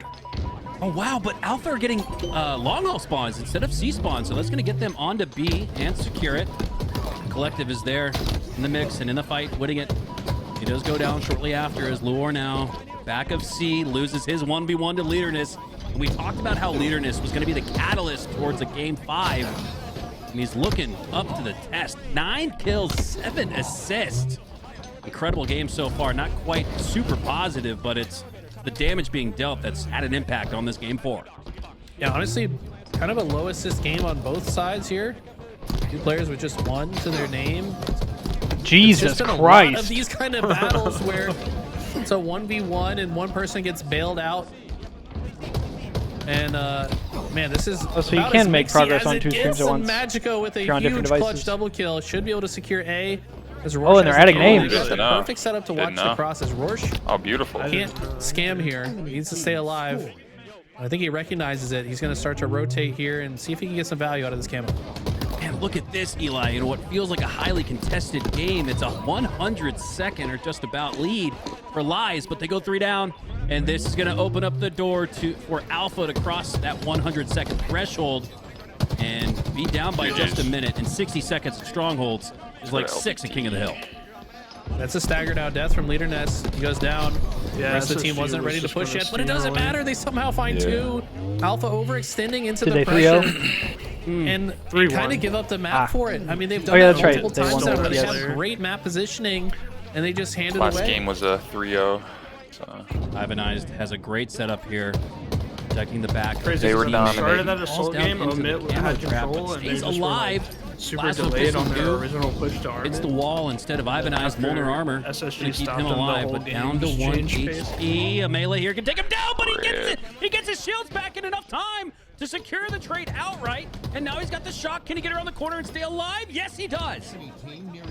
Oh wow, but Alpha are getting long haul spawns instead of C spawns, so that's going to get them onto B and secure it. Collective is there in the mix and in the fight, winning it. He does go down shortly after as Lure now back of C loses his 1v1 to Leaderness. And we talked about how Leaderness was going to be the catalyst towards a game 5. And he's looking up to the test. 9 kills, 7 assists. Incredible game so far. Not quite super positive, but it's the damage being dealt that's had an impact on this game 4. Yeah, honestly, kind of a low assist game on both sides here. 2 players with just 1 to their name. Jesus Christ! A lot of these kind of battles where it's a 1v1 and one person gets bailed out. And man, this is so you can make progress on 2 streams at once. Magico with a on huge clutch double kill should be able to secure A. Oh, and they're adding names. The perfect setup to watch the cross as Rorsch. Oh, beautiful. Can't scam here. He needs to stay alive. I think he recognizes it. He's going to start to rotate here and see if he can get some value out of this camo. Man, look at this, Eli. In what feels like a highly contested game, it's a 100-second or just about lead for Lies, but they go 3 down, and this is going to open up the door for Alpha to cross that 100-second threshold and be down by just a minute. And 60 seconds at Strongholds is like 6 at King of the Hill. That's a staggered out death from Leader Ness. He goes down. Yeah, the rest of the team wasn't ready to push yet, but it doesn't matter. They somehow find 2. Alpha overextending into the pressure. And they kind of give up the map for it. I mean, they've done that multiple times now where they have great map positioning, and they just hand it away. Last game was a 3-0. So. Ivanized has a great setup here. Protecting the back. They were started that assault game. Omit had control, and he's alive. Super delayed on their original push to Armin. It's the wall instead of Ivanized Molnar Armor. SSG keep him alive, but down to 1 HP. A melee here can take him down, but he gets it. He gets his shields back in enough time to secure the trade outright. And now he's got the shot. Can he get around the corner and stay alive? Yes, he does.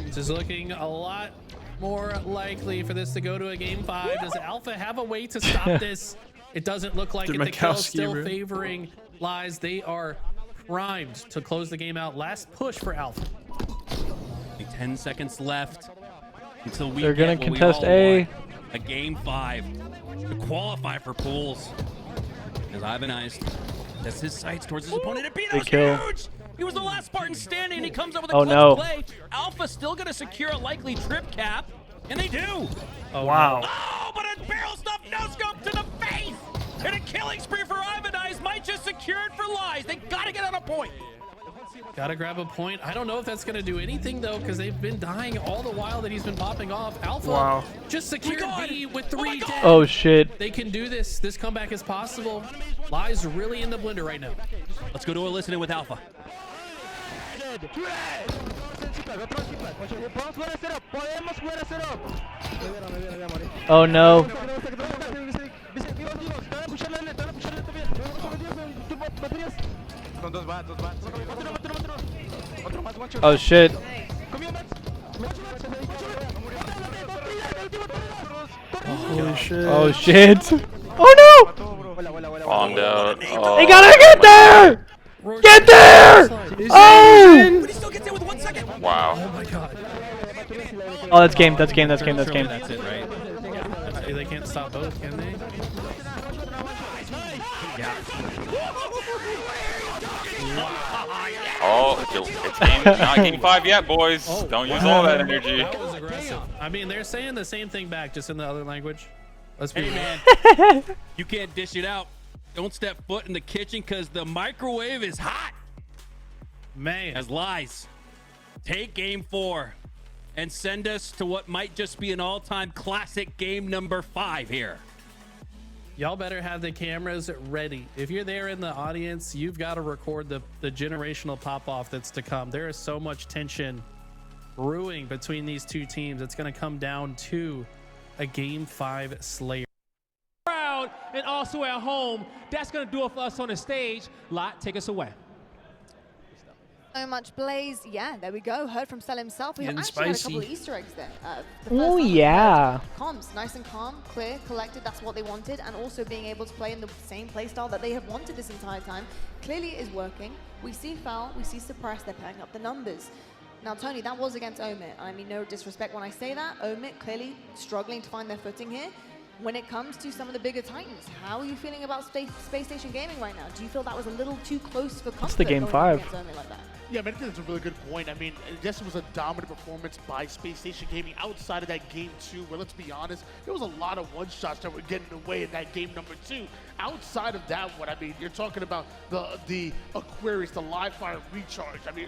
This is looking a lot more likely for this to go to a game 5. Does Alpha have a way to stop this? It doesn't look like it. The kill still favoring Lies. They are primed to close the game out. Last push for Alpha. 10 seconds left until we They're gonna contest A. A game 5 to qualify for pools. As Ivanized sets his sights towards his opponent. Abino's huge! He was the last Spartan standing, and he comes over the clutch play. Alpha still gonna secure a likely trip cap, and they do. Oh, wow. Oh, but a barrel stuff no scope to the face! And a killing spree for Ivanized might just secure it for Lies. They gotta get on a point. Gotta grab a point. I don't know if that's gonna do anything though, because they've been dying all the while that he's been popping off. Alpha just secured B with 3 dead. Oh shit. They can do this. This comeback is possible. Lies really in the blender right now. Let's go to a listening with Alpha. Oh no. Oh shit. Holy shit. Oh shit. Oh no! Bombed out. Oh, they gotta get there! Get there! Oh! But he still gets there with 1 second. Wow. Oh my god. Oh, that's game. That's game. That's game. That's game. That's it, right? They can't stop both, can they? Yeah. Oh, it's not game 5 yet, boys. Don't use all that energy. That was aggressive. I mean, they're saying the same thing back, just in the other language. Let's be man. You can't dish it out. Don't step foot in the kitchen because the microwave is hot. Man. As Lies take game 4 and send us to what might just be an all-time classic game number 5 here. Y'all better have the cameras ready. If you're there in the audience, you've got to record the generational pop-off that's to come. There is so much tension brewing between these 2 teams. It's going to come down to a game 5 Slayer. Crowd and also at home. That's going to do it for us on the stage. Lot, take us away. So much Blaze. Yeah, there we go. Heard from Sel himself. We actually had a couple of Easter eggs there. Oh yeah. Comms, nice and calm, clear, collected. That's what they wanted, and also being able to play in the same playstyle that they have wanted this entire time. Clearly, it is working. We see Foul, we see Suppress. They're putting up the numbers. Now, Tony, that was against Omit. I mean, no disrespect when I say that. Omit clearly struggling to find their footing here. When it comes to some of the bigger titans, how are you feeling about Space Station Gaming right now? Do you feel that was a little too close for comfort? It's the game 5. Like that? Yeah, man, I think that's a really good point. I mean, this was a dominant performance by Space Station Gaming outside of that game 2, where, let's be honest, there was a lot of one-shots that were getting away in that game number 2. Outside of that one, I mean, you're talking about the Aquarius, the live fire recharge. I mean,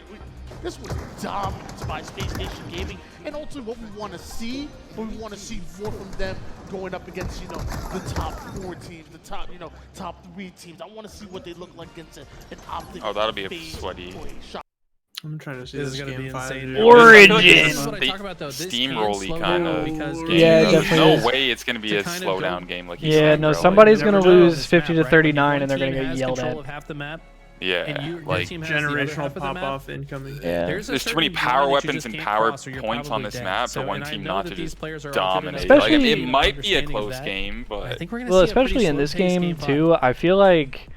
this was dominant by Space Station Gaming, and also what we want to see, more from them going up against, you know, the top 4 teams, the top, you know, top 3 teams. I want to see what they look like against an Optic. Oh, that'll be a sweaty. I'm trying to see This this is gonna game be 5. insane. dude. Origin. This is what I talk about though. This Steamroll-y kind of Yeah, game. There's definitely no is. way it's gonna be a slow down game like you Yeah, said, no, bro. somebody's Like, gonna never know. lose 50 to 39, and they're gonna get yelled at. Half the map. Yeah, like generational pop-off incoming. Yeah. There's too many power weapons and power points on this map for one team not to just dominate. Especially- Like, it might be a close game, but Well, especially in this game too, I feel like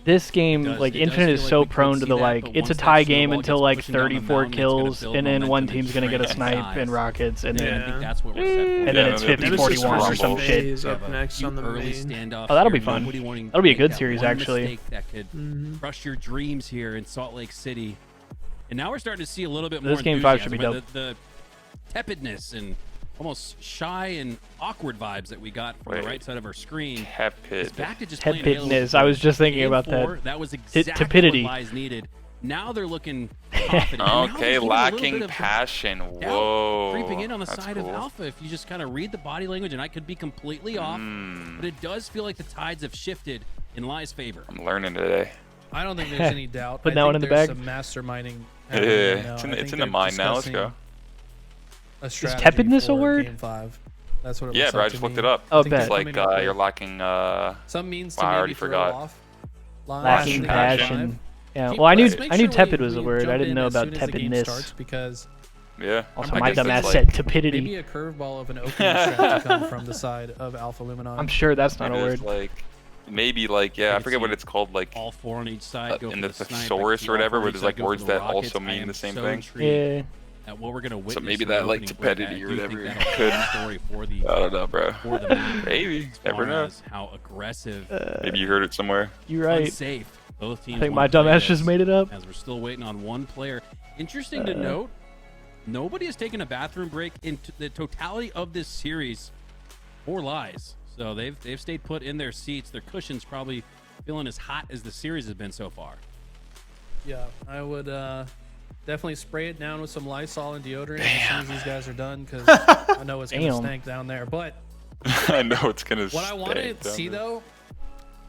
this game, like Infinite, is so prone to the like it's a tie game until like 34 kills, and then one team's gonna get a snipe and rockets, and then I think that's what we're set for. and then it's 50-41 or some shit. Up next on the early main. standoff. Oh, that'll be here, fun. nobody wanting That'll be a to good make that series, one actually. mistake that could crush your dreams here in Salt Lake City. And now we're starting to see a little bit more This game 5 should be enthusiasm, dope. the tepidness and almost shy and awkward vibes that we got from the right side of our screen. It's back to just playing Halo. Tepidness. I was just thinking Game about 4, that. That was exactly Tepidity. what Lies needed. Now they're looking confident. Now okay, there's even a little lacking bit of passion. doubt Whoa, creeping in on the that's side of cool. Alpha if you just kind of read the body language, and I could be completely off, but it does feel like the tides have shifted in Lie's favor. I'm learning today. I don't think there's any doubt. Put I that think one in the there's bag. some masterminding. Yeah, happening right it's now. in, I it's think in the they're mind now. Let's go. discussing a Is strategy tepidness a for word? Game 5. That's what it Yeah, looks bro, I like just to looked me. it up. Oh, It's bet. like Coming up with you're lacking. some means wow, to I maybe already throw forgot. off. Lies Lacking in the passion. Game Yeah. Keep Well, I knew let's make sure tepid we- was a we word. I jump didn't in know as about soon as the game tepidness. starts because Yeah. Also, I my guess dumbass it's said like- tepidity. maybe a curveball of an opening strat to come from the side of Alpha Luminon. I'm sure that's not a Maybe word. there's, like maybe like yeah, I forget what it's called, like all four on each side go in for the the snipe, thesaurus like or whatever, all four where on there's each like side go words for the that rockets. also I mean am the same so thing. intrigued Yeah. At what we're gonna witness. So maybe in the that like opening break. tepidity I or do whatever think that'll could. tell the story for the I don't know, bro. for the map. Maybe. As Never far know. as how aggressive, Maybe you heard it somewhere. You're right. unsafe both teams. I think wanna my play dumbass this, just made it up. As we're still waiting on one player. Interesting to note, nobody has taken a bathroom break in the totality of this series or Lies. So they've stayed put in their seats. Their cushions probably feeling as hot as the series has been so far. Yeah, I would definitely spray it down with some Lysol and deodorant as soon as these guys are done, because I know it's going to Damn. stank down there. But I know it's gonna. what I want to stink down see, there. though,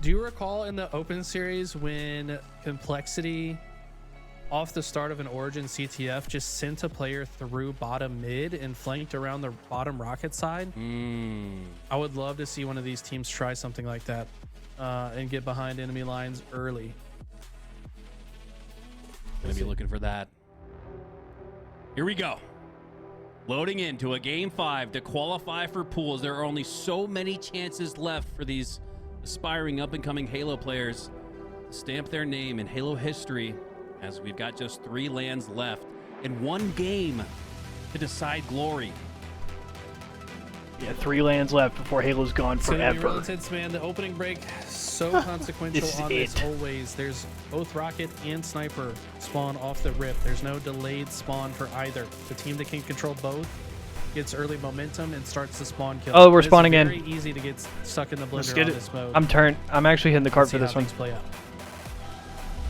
do you recall in the Open Series when Complexity, off the start of an Origin CTF, just sent a player through bottom mid and flanked around the bottom rocket side? I would love to see one of these teams try something like that and get behind enemy lines early. Gonna be looking for that. Here we go. Loading into a game 5 to qualify for pools. There are only so many chances left for these aspiring up-and-coming Halo players to stamp their name in Halo history, as we've got just 3 lands left and 1 game to decide glory. Yeah, 3 lands left before Halo's gone It's gonna be real forever. intense, man. The opening break, so consequential This is on this it. always. There's both rocket and sniper spawn off the rip. There's no delayed spawn for either. The team that can control both gets early momentum and starts the spawn kill. Oh, we're It's spawning in. very easy to get stuck in the Let's blender get on it. this mode. I'm actually hitting the cart Let's for see this how one. things play out.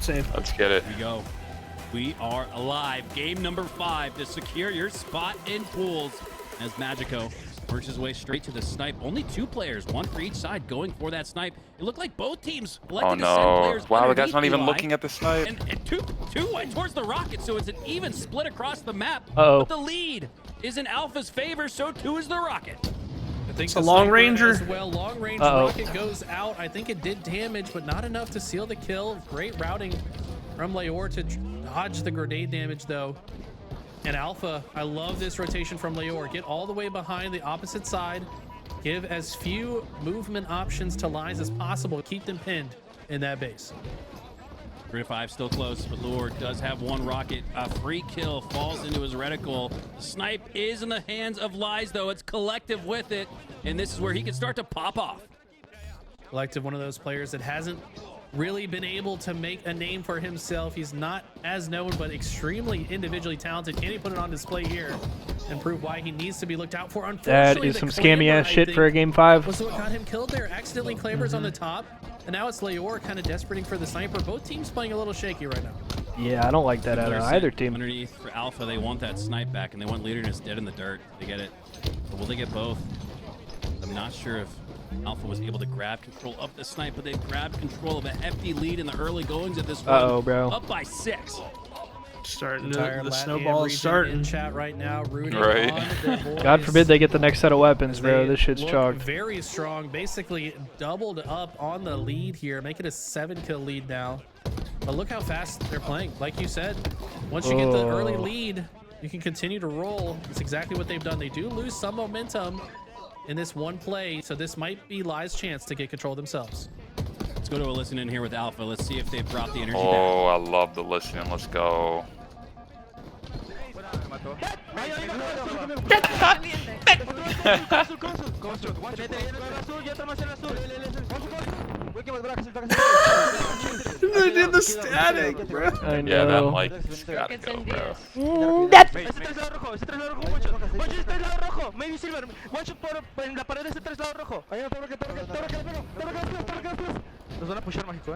Same. Let's get it. Here we go. We are alive. Game number 5 to secure your spot in pools as Magico works his way straight to the snipe. Only 2 players, 1 for each side, going for that snipe. It looked like both teams Oh elected to send no! players Wow, the underneath guy's not even Eli. looking at the snipe. And two went towards the rocket, so it's an even split across the map. Uh-oh. But the lead is in Alpha's favor, so too is the rocket. I think It's a the long sniper ranger. as well. Long range Uh-oh. rocket goes out. I think it did damage, but not enough to seal the kill. Great routing from Leor to dodge the grenade damage, though. And Alpha, I love this rotation from Leor. Get all the way behind the opposite side. Give as few movement options to lines as possible. Keep them pinned in that base. 3 to 5 still close, but Lure does have 1 rocket. A free kill falls into his reticle. The snipe is in the hands of Lies, though. It's Collective with it, and this is where he can start to pop off. Collective, one of those players that hasn't really been able to make a name for himself. He's not as known, but extremely individually talented. Can he put it on display here and prove why he needs to be looked out for? That Unfortunately, is the some scammy Clamor, ass I shit think, for a game 5. was what got him killed there. Accidentally Clambers on the top, and now it's Leor kind of desperating for the sniper. Both teams playing a little shaky right now. Yeah, I don't like that out of either team. Underneath for Alpha, they want that snipe back, and they want Leaderness dead in the dirt. They get it. But will they get both? I'm not sure if Alpha was able to grab control of the snipe, but they've grabbed control of a hefty lead in the early goings of this one. Uh-oh, bro. Up by 6. Starting Entire the LATAM snowball's region starting. in chat right now, rooting Right. on their boys. God forbid they get the next set of weapons, As bro. they This shit's look chalked. very strong, basically doubled up on the lead here, make it a 7-kill lead now. But look how fast they're playing. Like you said, once you get the early lead, you can continue to roll. It's exactly what they've done. They do lose some momentum in this one play, so this might be Lie's chance to get control themselves. Let's go to a listen in here with Alpha. Let's see if they've brought the energy back. Oh, I love the listening. Let's go. They did the static, bro. I know. Yeah, that mic just gotta go, bro. Maybe silver. One shot por en la pared de ese 3 lado rojo. Ahí no te bloquea, Nos van a pushar mágico,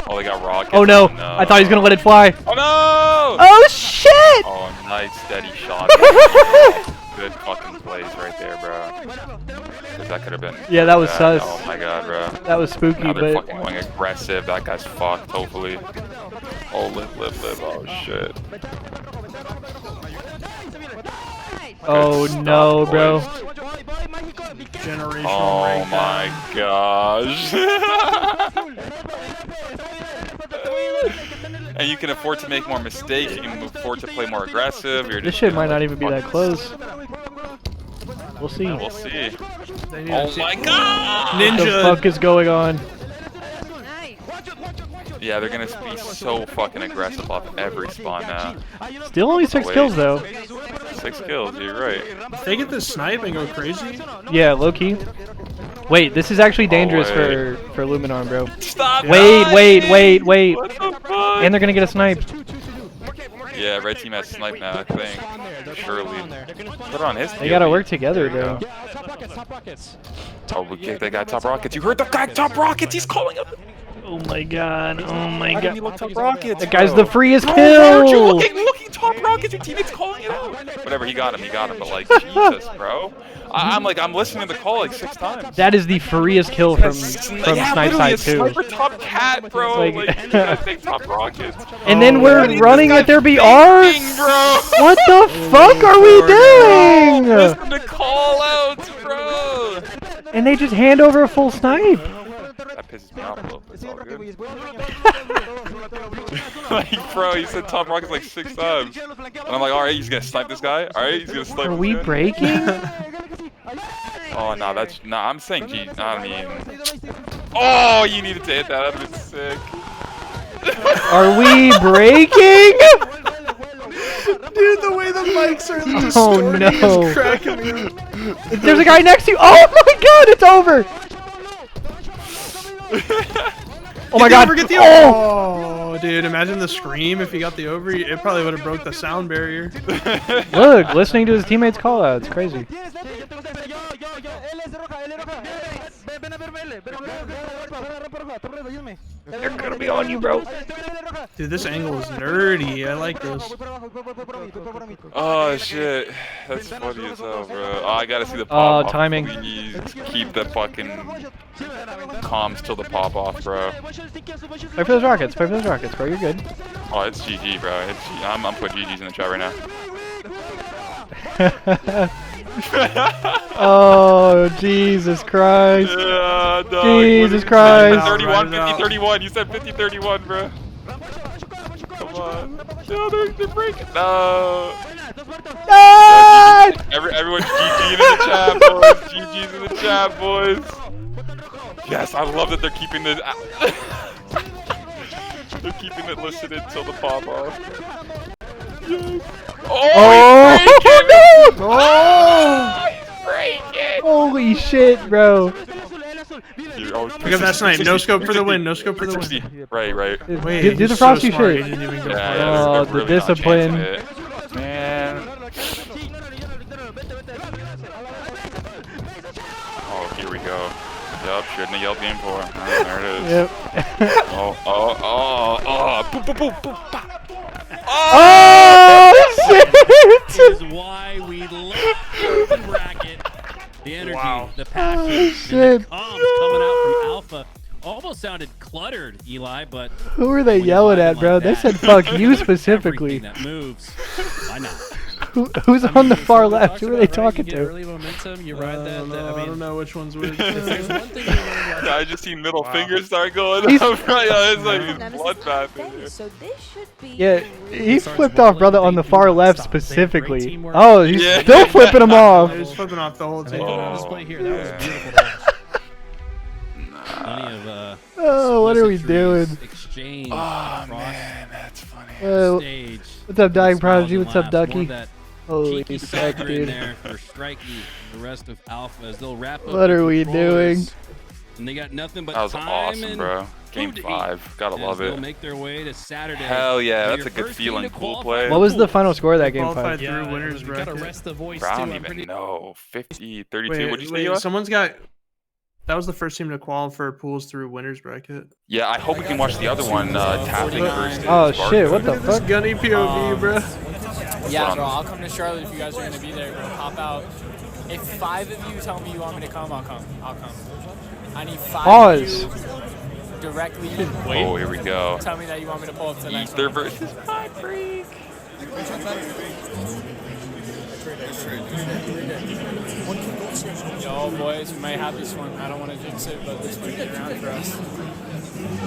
Oh, they got rockets. Oh no. I thought he was gonna let it fly. Oh no! Oh shit! Oh, nice steady shot. Good fucking plays right there, bro. 'Cause that could have been. Yeah, that was bad. sus. Oh my god, bro. That was spooky, Now they're but fucking going aggressive. That guy's fucked, hopefully. Oh, live. Oh shit. oh no, bro. Generational Oh rank my gosh. And you can afford to make more mistakes. You can afford to play more aggressive. You're This just shit gonna, might not like, even be that close. We'll see. Yeah, we'll see. They need Oh to my god! What the fuck is going on? Yeah, they're gonna be so fucking aggressive off every spawn now. Still only 6 wait. kills though. 6 kills, you're right. If they get this snipe and go crazy. Yeah, low key. Wait, this is actually dangerous wait. for Luminar, bro. Stop! Wait. What the fuck? And they're gonna get a snipe. Yeah, red team has snipe now, I think. Surely. Put it on his team. They gotta work together, though. Oh, we kicked that guy top rockets. You heard the guy top rockets. He's calling up. Oh my god. Oh my Why didn't god. you look top rockets? That guy's bro? the freest Bro, why aren't you kill. looking top rockets? Your teammate's calling it out. Whatever, he got him. But like, Jesus, bro. I'm listening to the call like 6 times. That is the freest kill from Yeah, Snipe literally, Side 2. a sniper top cat, bro. Like- Like, you gotta take top rockets. And then Oh, we're this running guy's with their BRs? faking, bro. What the fuck are we doing? Listen to call outs, bro. And they just hand over a full snipe. That pisses me off a little bit. It's all good. Like, bro, he said top rockets like 6 times. And I'm like, alright, he's gonna snipe this guy? Alright, he's gonna snipe Are this we guy? breaking? Oh, no, that's... Nah, I'm saying G... I mean... Oh, you needed to hit that. That'd been sick. Are we breaking? Dude, the way the mics are Oh distorting no. is cracking me up. There's a guy next to you. Oh my god, it's over. Oh my god. Get the over. Oh. Oh, dude, imagine the scream if he got the over. It probably would have broke the sound barrier. Look, listening to his teammates call out. It's crazy. They're gonna be on you, bro. Dude, this angle is nerdy. I like this. Oh, shit. That's funny as hell, bro. Oh, I gotta see the pop off. Timing. Please keep the fucking comms till the pop off, bro. Play for those rockets. Play for those rockets, bro. You're good. Oh, it's GG, bro. I'm putting GG's in the chat right now. Oh, Jesus Christ. Yeah, dog. Jesus Christ. 31, 50-31. You said 50-31, bro. Come on. No, they're breaking. No. Everyone's GG in the chat, boys. GG's in the chat, boys. Yes, I love that they're keeping this. They're keeping it listed until the pop off. Yes. Oh, he's breaking! Oh! He's breaking! Holy shit, bro. Look at that snipe. No scope for the win. No scope for the win. Right. Wait, do the frosty shit. Yeah, Oh, they're the really discipline. not chancing it. Man. Oh, here we go. Yup, shouldn't have yelled game 4. Oh, there it is. Yep. Oh. Boop, boop, boop, boop, bah. Oh, This shit! is why we love the open bracket. The energy, the passion, and Shit. the comms coming out from Alpha almost sounded cluttered, Eli, but Who are they yelling at, bro? They said fuck you specifically. that moves. Why not? Who's on the far left? Who are they talking You get to? early momentum, you ride that. I don't know which one's which. There's one thing you learn I just seen middle fingers start going He's- up. Right, it's like bloodbath in here. So this should be. Yeah, he flipped off brother on the far left specifically. teamwork. Oh, he's Yeah. still flipping him off. He was flipping off the whole They team. put it on display here. That was man. beautiful to watch. Plenty of Oh, what are we explicit doing? threes Exchange Oh across man, that's funny. stage. What's up, Dying Smiles Prodigy? and What's up, laughs. More Ducky? of that Holy cheeky fuck, swagger in dude. there for Strikey and the rest of Alpha as they'll wrap up What the are we controllers. doing? And they got nothing but That was time awesome, and bro. Game food to 5. eat Gotta as love they'll it. make their way to Saturday. Hell yeah, They're that's a your good first team feeling. to Cool qualify play. What was the final score of that game? Qualified 5? through winners You gotta bracket. rest the voice Bro, I too. don't I'm even pretty. know. 50, 32. What'd you say, Eli? Someone's got. That was the first team to qualify for pools through winners bracket. Yeah, I hope we can watch the other one, Tapping versus Oh Spark. shit, what the Look at this fuck? gunny POV, bro. Yeah, bro, I'll come to Charlotte if you guys are gonna be there. We're gonna pop out. If 5 of you tell me you want me to come, I'll come. I'll come. I need 5 Pause. of you directly. Oh, here we go. Tell me that you want me to pull up to the next Ether one. versus Hot Freak. Yo, boys, we might have this one. I don't want to jinx it, but this might be around for us.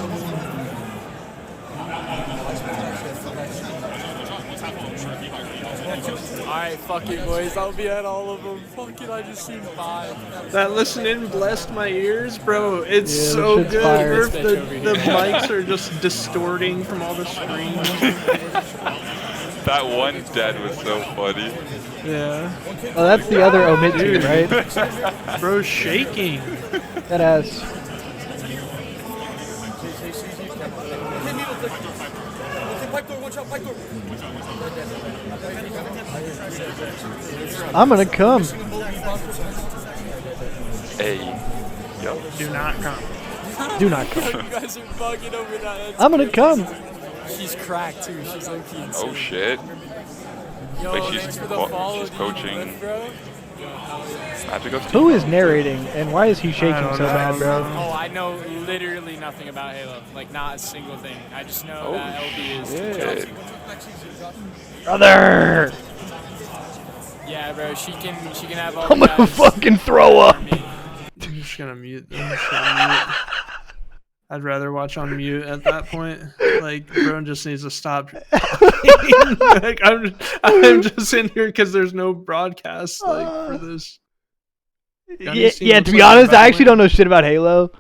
Alright, fuck it, boys. I'll be at all of them. Fuck it, I just seen 5. That listening blessed my ears, bro. It's Yeah, so that shit's good. fire. Murph, This bitch the over here. mics are just distorting from all the screens. That one dead was so funny. Yeah. Oh, that's the other omit team, Dude. right? Bro's shaking. That ass. I'm gonna come. Hey. Yo. Do not come. Do not You come. guys are bugging over that. That's I'm gonna come. She's cracked too. She's low-key insane. Oh shit. Yo, Wait, thanks she's for the follow, she's dude. coaching. Bro. Who is narrating and why is he shaking don't so bad, bro? Oh, I know literally nothing about Halo. Like, not a single thing. I just know that LB is shit. Brother! Yeah, bro. She can have all I'm the gonna guys. fucking throw up. I'm just gonna mute. I'd rather watch on mute at that point. Like, bro just needs to stop talking. Like, I'm just in here because there's no broadcast like for this. Yeah, to be honest, I actually don't know shit about Halo.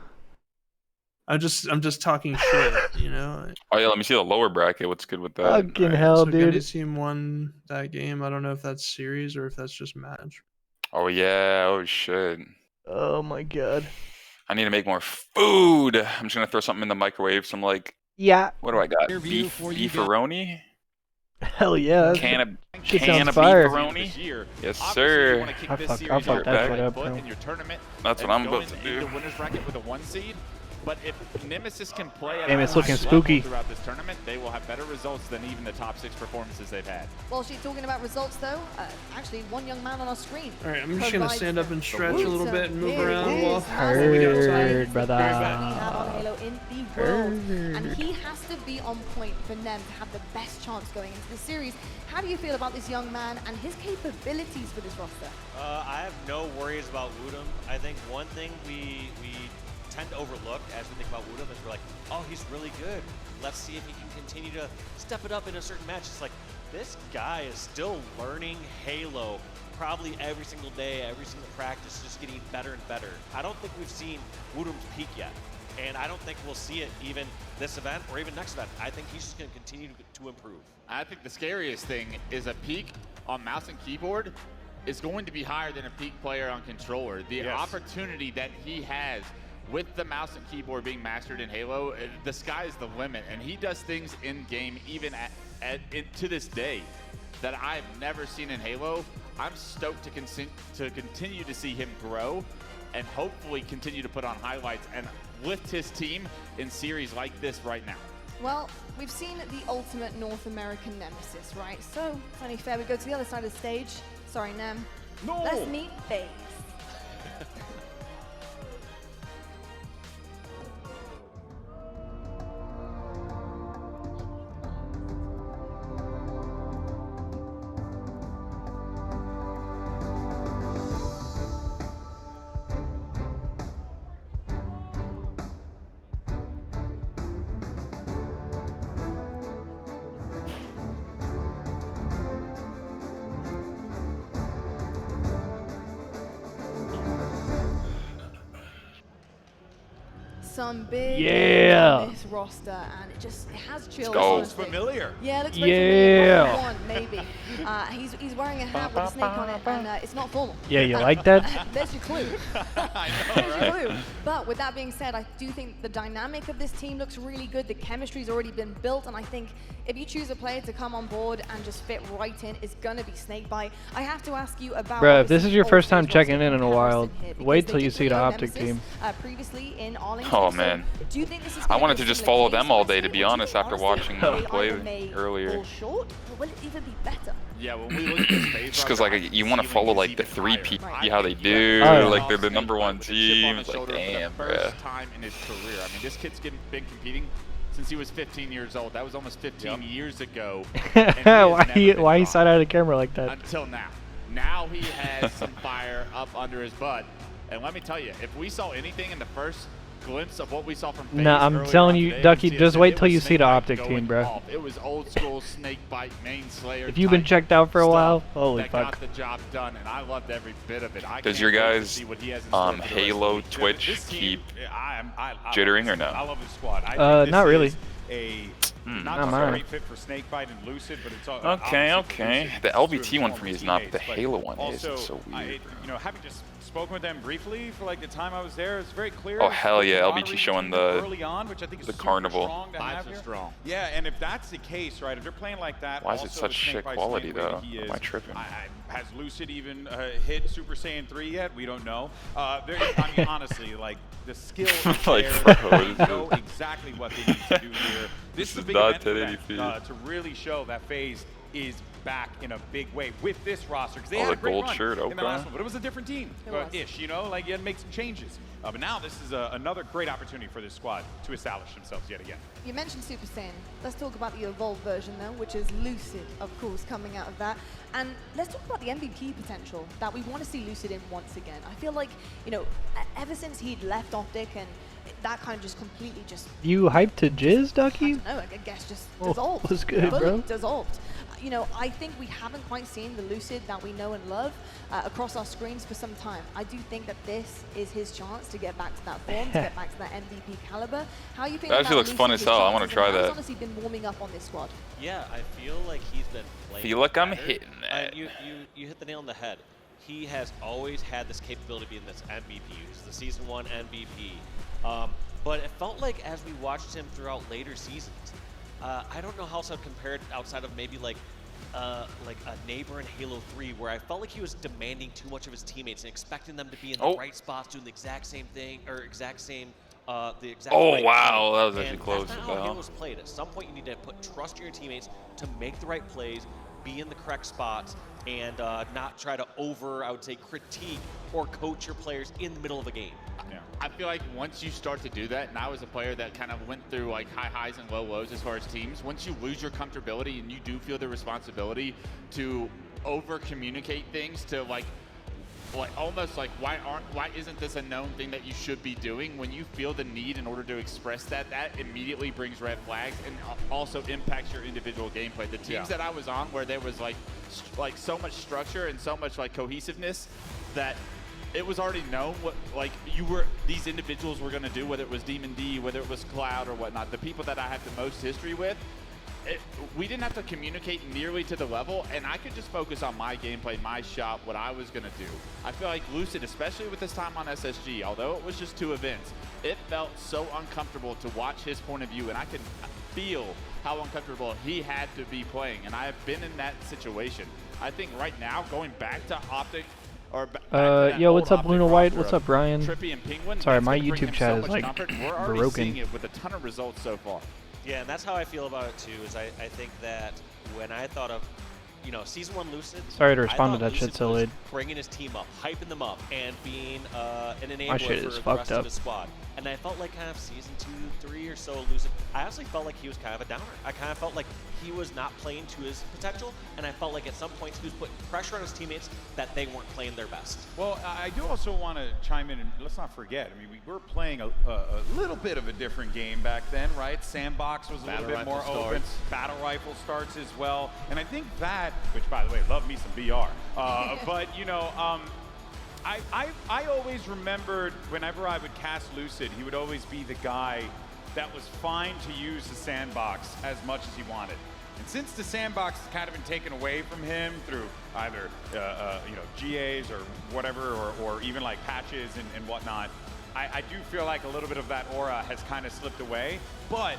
I'm just talking shit, you know. Oh yeah, let me see the lower bracket. What's good with that? Fucking hell, So dude. Gunny's team won that game. I don't know if that's series or if that's just match. Oh yeah. Oh shit. Oh my god. I need to make more food. I'm just gonna throw something in the microwave. Some like. Yeah. What do I got? Interview Beef, before you go. beefaroni. Hell yeah. Can of Shit can sounds of fire. beefaroni. Yes, Obviously, sir. you wanna kick I'll this fuck series that off shit with up, foot bro. in your tournament That's what and I'm go about to into do. the winners bracket with a 1 seed. But if Nemesis can play at Damn, a it's looking high level spooky. throughout this tournament, they will have better results than even the top 6 performances they've had. While she's talking about results, though, actually, one young man on our screen. All right, I'm just gonna stand up and stretch a little bit and move Here it around. is. While Heard, brother. Out on Halo in the world, and Heard. he has to be on point for them to have the best chance going into the series. How do you feel about this young man and his capabilities for this roster? I have no worries about Woodham. I think one thing we tend to overlook as we think about Woodham is we're like, oh, he's really good. Let's see if he can continue to step it up in a certain match. It's like, this guy is still learning Halo probably every single day, every single practice, just getting better and better. I don't think we've seen Woodham's peak yet. And I don't think we'll see it even this event or even next event. I think he's just going to continue to improve. I think the scariest thing is a peak on mouse and keyboard is going to be higher than a peak player on controller. The opportunity that he has with the mouse and keyboard being mastered in Halo, the sky is the limit, and he does things in game even to this day that I've never seen in Halo. I'm stoked to continue to see him grow and hopefully continue to put on highlights and lift his team in series like this right now. Well, we've seen the ultimate North American nemesis, right? So it's only fair we go to the other side of the stage. Sorry, Nem. No. Let's meet FaZe. some big Yeah. on this roster, and it has chills. go. Honestly. Familiar. Yeah, it looks very familiar. Yeah. Probably one, maybe. He's wearing a hat with a snake on it, and it's not formal. Yeah, you like that? There's your clue. There's your clue. But with that being said, I do think the dynamic of this team looks really good. The chemistry's already been built, and I think if you choose a player to come on board and just fit right in, it's gonna be Snakebite. I have to ask you about. Bruh, if this is your first time Ultimate's checking roster in a while, comparison here, wait because till they you did see the play Optic Nemesis, team. Previously in Arlington. Oh So man, do you think this is I gonna wanted be to a just similar follow case them all where day, to be Snake, honest, after watching them play earlier. Short, or will it even be better? Yeah, when we look at this phase, Just because like you want to follow like the 3P, Right. how they do, Oh, like they're the #1 team. It's like damn, for the bruh. first time in his career. I mean, this kid's been competing since he was 15 years old. That was almost 15 years ago. Why he side out of the camera like that? Until now. Now he has some fire up under his butt. And let me tell you, if we saw anything in the first glimpse of what we saw from FaZe Nah, I'm earlier telling on you, today, Ducky, it just was wait till you see the Snakebite Optic going team, bro. off. It was old school Snakebite main slayer. If you've been type checked out for a while, stuff holy that fuck. got the job done, and I loved every bit of it. I Does can't your wait to guys see what he has in store for the rest of the Halo week. Twitch This team, keep I jittering or I no? love this squad. I think this not really. is a not Not just a mine. great fit for Snakebite and Lucid, but it's Okay, obviously for okay. Lucid, The it's LBT true one former for me is not, but the teammates, Halo one is. also, It's so weird. you know, having just spoken with them briefly for like the time I was there, it's very clear. Oh, hell yeah, there's a lot of LBT reasons showing to the- early on, which I think is the super carnival. strong to have Vibes are here. strong. Yeah, and if that's the case, right, if they're playing like that, Why is it also such with shit Snakebite's quality, playing the way though? that he Am I is, tripping? has Lucid even hit Super Saiyan 3 yet? We don't know. I mean, honestly, like the skill is Like, there. bro, They know exactly what they need to do here. This is a is big not event for them, 1080p. to really show that FaZe is back in a big way with this roster, because they Oh, had a the great gold run shirt, in the last okay. one, but it was a different team, It was. ish, you know, like you had to make some changes. But now this is another great opportunity for this squad to establish themselves yet again. You mentioned Super Saiyan. Let's talk about the evolved version though, which is Lucid, of course, coming out of that. And let's talk about the MVP potential that we want to see Lucid in once again. I feel like, you know, ever since he'd left Optic and that kind of just completely just, You hyped to jizz, Ducky? no, I guess just Oh, dissolved. was good, Fully bro. dissolved. You know, I think we haven't quite seen the Lucid that we know and love across our screens for some time. I do think that this is his chance to get back to that form, to get back to that MVP caliber. How are you feeling That about actually looks Lucid, fun his as hell. I wanna chances, try and how he's that. honestly been warming up on this squad? Yeah, I feel like he's been playing. Feel like I'm better. hitting that. You hit the nail on the head. He has always had this capability of being this MVP. He's the season 1 MVP. But it felt like as we watched him throughout later seasons, I don't know how else I'd compare it outside of maybe like a neighbor in Halo 3, where I felt like he was demanding too much of his teammates and expecting them to be in the right spots, doing the exact same thing, or the exact Oh, right wow, play. that was actually And close That's as not how well. Halo's played. At some point, you need to put trust in your teammates to make the right plays, be in the correct spots, and not try to I would say, critique or coach your players in the middle of a game. Yeah. I feel like once you start to do that, and I was a player that kind of went through like high highs and low lows as far as teams, once you lose your comfortability and you do feel the responsibility to over communicate things to like almost like why isn't this a known thing that you should be doing? When you feel the need in order to express that immediately brings red flags and also impacts your individual gameplay. The teams that I was on where there was like so much structure and so much like cohesiveness that it was already known what these individuals were going to do, whether it was Demon D, whether it was Cloud or whatnot. The people that I had the most history with, we didn't have to communicate nearly to the level, and I could just focus on my gameplay, my shot, what I was going to do. I feel like Lucid, especially with his time on SSG, although it was just 2 events, it felt so uncomfortable to watch his point of view, and I could feel how uncomfortable he had to be playing, and I have been in that situation. I think right now, going back to Optic, yo, what's up, Luna White? roster What's of up, Brian? Trippy and Penguin, Sorry, it's my gonna bring YouTube him chat so is much like comfort. We're already broken. seeing it with a ton of results so far. Yeah, and that's how I feel about it too. Is I think that when I thought of, you know, season 1 Lucid. Sorry to respond I to that thought shit Lucid so was late. Bringing his team up, hyping them up, and being an enabler My shit for is the fucked rest up. of his squad. And I felt like kind of season 2, 3 or so Lucid, I actually felt like he was kind of a downer. I kind of felt like he was not playing to his potential, and I felt like at some points he was putting pressure on his teammates that they weren't playing their best. Well, I do also want to chime in, and let's not forget, I mean, we were playing a little bit of a different game back then, right? Sandbox was a little bit more open. Battle Rifle starts as well. And I think that, which by the way, love me some BR. But, you know, I always remembered whenever I would cast Lucid, he would always be the guy that was fine to use the sandbox as much as he wanted. And since the sandbox has kind of been taken away from him through either GAs or whatever, or even like patches and whatnot, I do feel like a little bit of that aura has kind of slipped away. But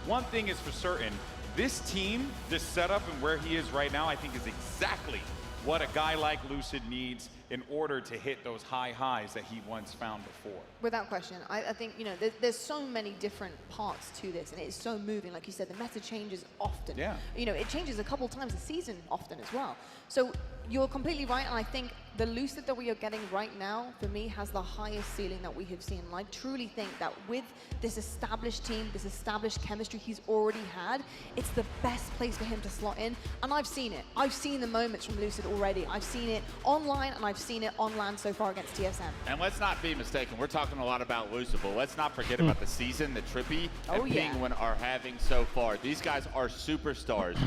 one thing is for certain, this team, this setup and where he is right now, I think is exactly what a guy like Lucid needs in order to hit those high highs that he once found before. Without question. I think, you know, there's so many different parts to this, and it's so moving. Like you said, the meta changes often. Yeah. You know, it changes a couple times a season often as well. So you're completely right, and I think the Lucid that we are getting right now, for me, has the highest ceiling that we have seen. And I truly think that with this established team, this established chemistry he's already had, it's the best place for him to slot in. And I've seen it. I've seen the moments from Lucid already. I've seen it online, and I've seen it on land so far against TSM. And let's not be mistaken, we're talking a lot about Lucid, but let's not forget about the season that Trippy and Penguin are having so far. These guys are superstars.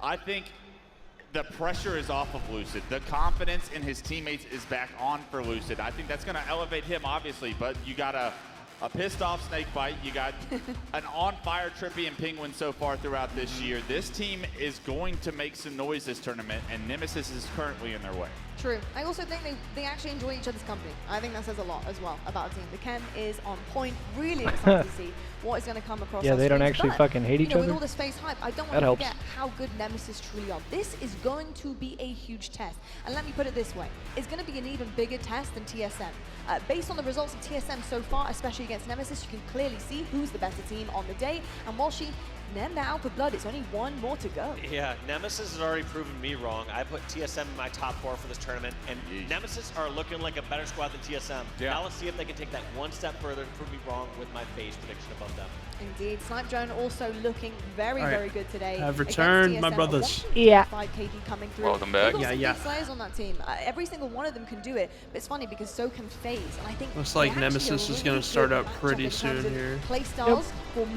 I think the pressure is off of Lucid. The confidence in his teammates is back on for Lucid. I think that's going to elevate him, obviously, but you got a pissed off Snakebite. You got an on-fire Trippy and Penguin so far throughout this year. This team is going to make some noise this tournament, and Nemesis is currently in their way. True. I also think they actually enjoy each other's company. I think that says a lot as well about a team. The chem is on point. Really excited to see what is going to come across. Yeah, they don't actually fucking hate each other. With all this face hype, I don't want to forget how good Nemesis truly are. This is going to be a huge test. And let me put it this way. It's going to be an even bigger test than TSM. Based on the results of TSM so far, especially against Nemesis, you can clearly see who's the better team on the day. And while she named out for blood, it's only one more to go. Yeah, Nemesis has already proven me wrong. I put TSM in my top 4 for this tournament, and Nemesis are looking like a better squad than TSM. Yeah. Now let's see if they can take that one step further and prove me wrong with my phase prediction above them. Indeed. Snipe Drone also looking very, very good today. Have returned, my brothers. 5 KD coming through. Welcome back. Yeah. Slayers on that team. Every single one of them can do it, but it's funny because so can FaZe. And I think looks like Nemesis is going to start up pretty soon here.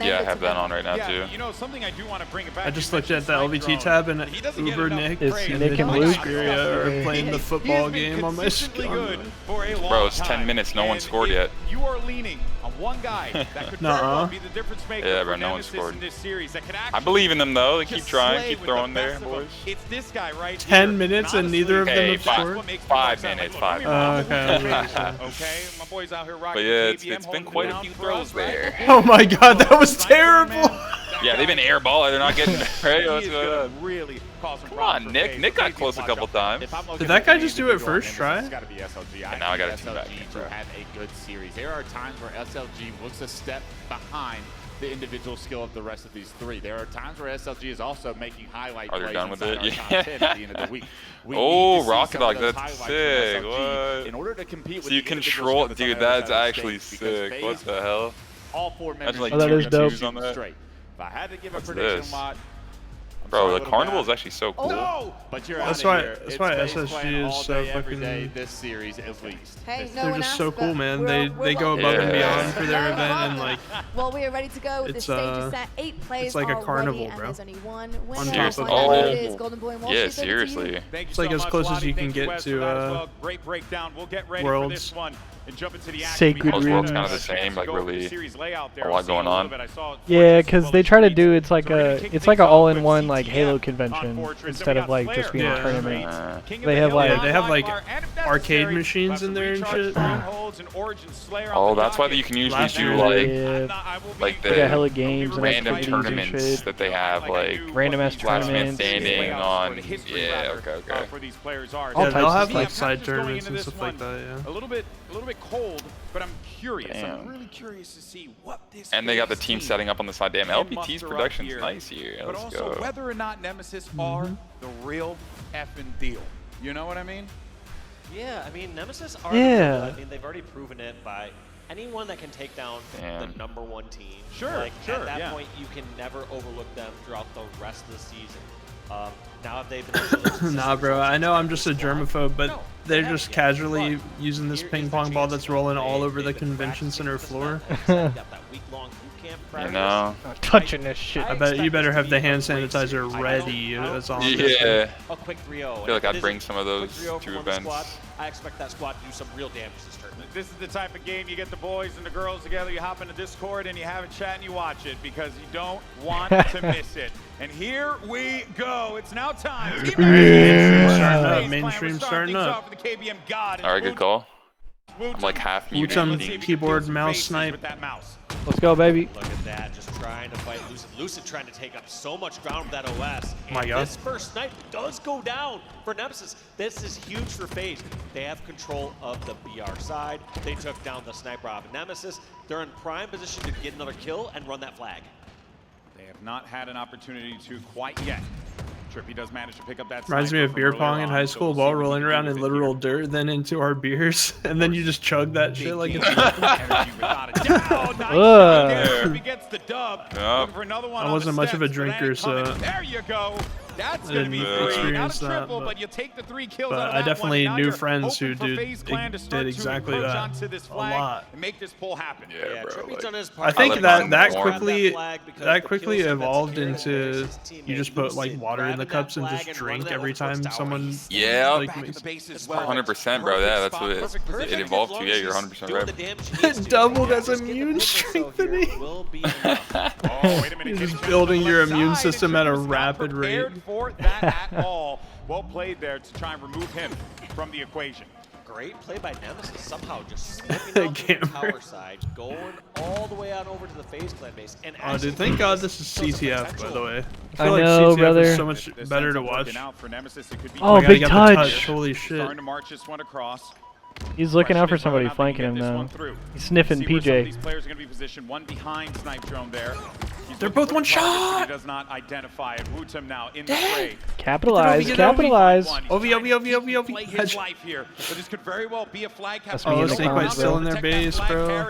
Yeah, I have that on right now too. You know, something I do want to bring it back. I just looked at the LVT tab and Uber Nick and Luke are playing the football game on my screen. Bro, it's 10 minutes, no one scored yet. You are leaning on one guy that could very well be the difference maker. Yeah, bro, no one scored. I believe in them though. They keep trying, keep throwing there, boys. It's this guy right 10 minutes and neither of them have scored? 5 minutes, 5 minutes. Okay, my boys out here rocking. But yeah, it's been quite a few throws there. Oh my god, that was terrible. Yeah, they've been airball. They're not getting right. What's going on? Really Come on, Nick. Nick got close a couple times. Did that guy just do it first try? It's got to be SLG. And now I got a team SLG back. to have a good series. There are times where SLG looks a step behind the individual skill of the rest of these three. There are times where SLG is also making highlight plays done with it? our top 10 at the end of the week. Oh, Rocket Dog, that's sick. What? In order to compete with so you control, dude, that's actually sick. What the hell? All 4 members like that is dope. On that. Straight. If I had to give a What's prediction this? lot, Bro, the carnival is actually so cool. No, but you're That's out why. of here. That's why It's SSG is so every day fucking. this series at least. Hey, no They're one just asked, so cool, but man. we're They go above and beyond for their event, and like. Well, we are ready to go. The It's, stage is set. 8 players it's like a are carnival, ready, bro. and there's only one On winner. top of Find all. out who it is. Golden Boy and Wall Yeah, Street, over to you. seriously. It's like as close as you can get to great breakdown. We'll get ready Worlds. for this one and jump into the action. Sacred Those worlds kind of the Rings. same, like really a lot going on. Yeah, because they try to do it's like a all-in-one like Halo convention instead of like just being a tournament. They have like arcade machines in there and shit. Oh, that's why you can usually do like the hella games and random activities and tournaments shit. that they have, like Random ass last man tournaments. standing on. Yeah, okay. Yeah, they'll have like side tournaments and stuff like that. Yeah. A little bit cold, but I'm curious. Damn. I'm really curious to see what this. And they got the team team setting up on the side. Damn, can LPT's muster up production's here. nice here. But Let's also go. whether or not Nemesis are the real effing deal. You know what I mean? Yeah, I mean, Nemesis are. Yeah. I mean, they've already proven it by anyone that can take down the #1 team. Sure, like, sure, at that yeah. point, you can never overlook them throughout the rest of the season. Now have they been Nah, bro. I know I'm just a germaphobe, but they're just casually using this ping pong ball that's rolling all over the convention center floor. You know, touching this shit. I bet you better have the hand sanitizer ready. That's all. Yeah. A quick 3-0. I feel like I'd bring some of those to events. I expect that squad to do some real damage this tournament. This is the type of game you get the boys and the girls together, you hop into Discord and you have a chat and you watch it because you don't want to miss it. And here we go. It's now time. Mainstream starting up. All right, good call. I'm like half muted. Keyboard, mouse, snipe. Let's go, baby. Look at that, just trying to fight Lucid. Lucid trying to take up so much ground with that OS. And my God. This first snipe does go down for Nemesis. This is huge for FaZe. They have control of the BR side. They took down the sniper of Nemesis. They're in prime position to get another kill and run that flag. They have not had an opportunity to quite yet. Trippy does manage to pick up that. Reminds me of beer pong in high school, ball rolling around in literal dirt, then into our beers, and then you just chug that shit like it's nothing. Trippy gets the dub. I wasn't much of a drinker, so there you go. That's I didn't experience that, but you take the 3 kills but out of I that definitely one. knew Now friends who you're did hoping for FaZe Clan to start to exactly encroach that onto this a flag lot. and make this pull happen. Yeah, bro. Trippy's done his I part. think that that quickly evolved into you just put like water in the cups and just drink every time someone. Yeah, like, 100%, bro. Yeah, that's what it evolved to. Yeah, you're 100% right. Doubled as immune strengthening. You're just building your immune system at a rapid rate. For that at all. Well played there to try and remove him from the equation. Great play by Nemesis, somehow just slipping out to the tower side, going all the way on over to the FaZe Clan base. And oh, dude, thank God this is CTF, by the way. I feel I like know, CTF brother. is so much better to watch. Oh, big touch. Holy shit. Starting to march this one across. He's looking out for somebody flanking him now. He's sniffing PJ. These players are going to be positioned one behind Snipe Drone there. They're both one shot. He does not identify it. Wutum now in the fray. Capitalize, capitalize. OV. Play his life here, but this could very well be a flag cap. Oh, Snake White's still in their base, bro.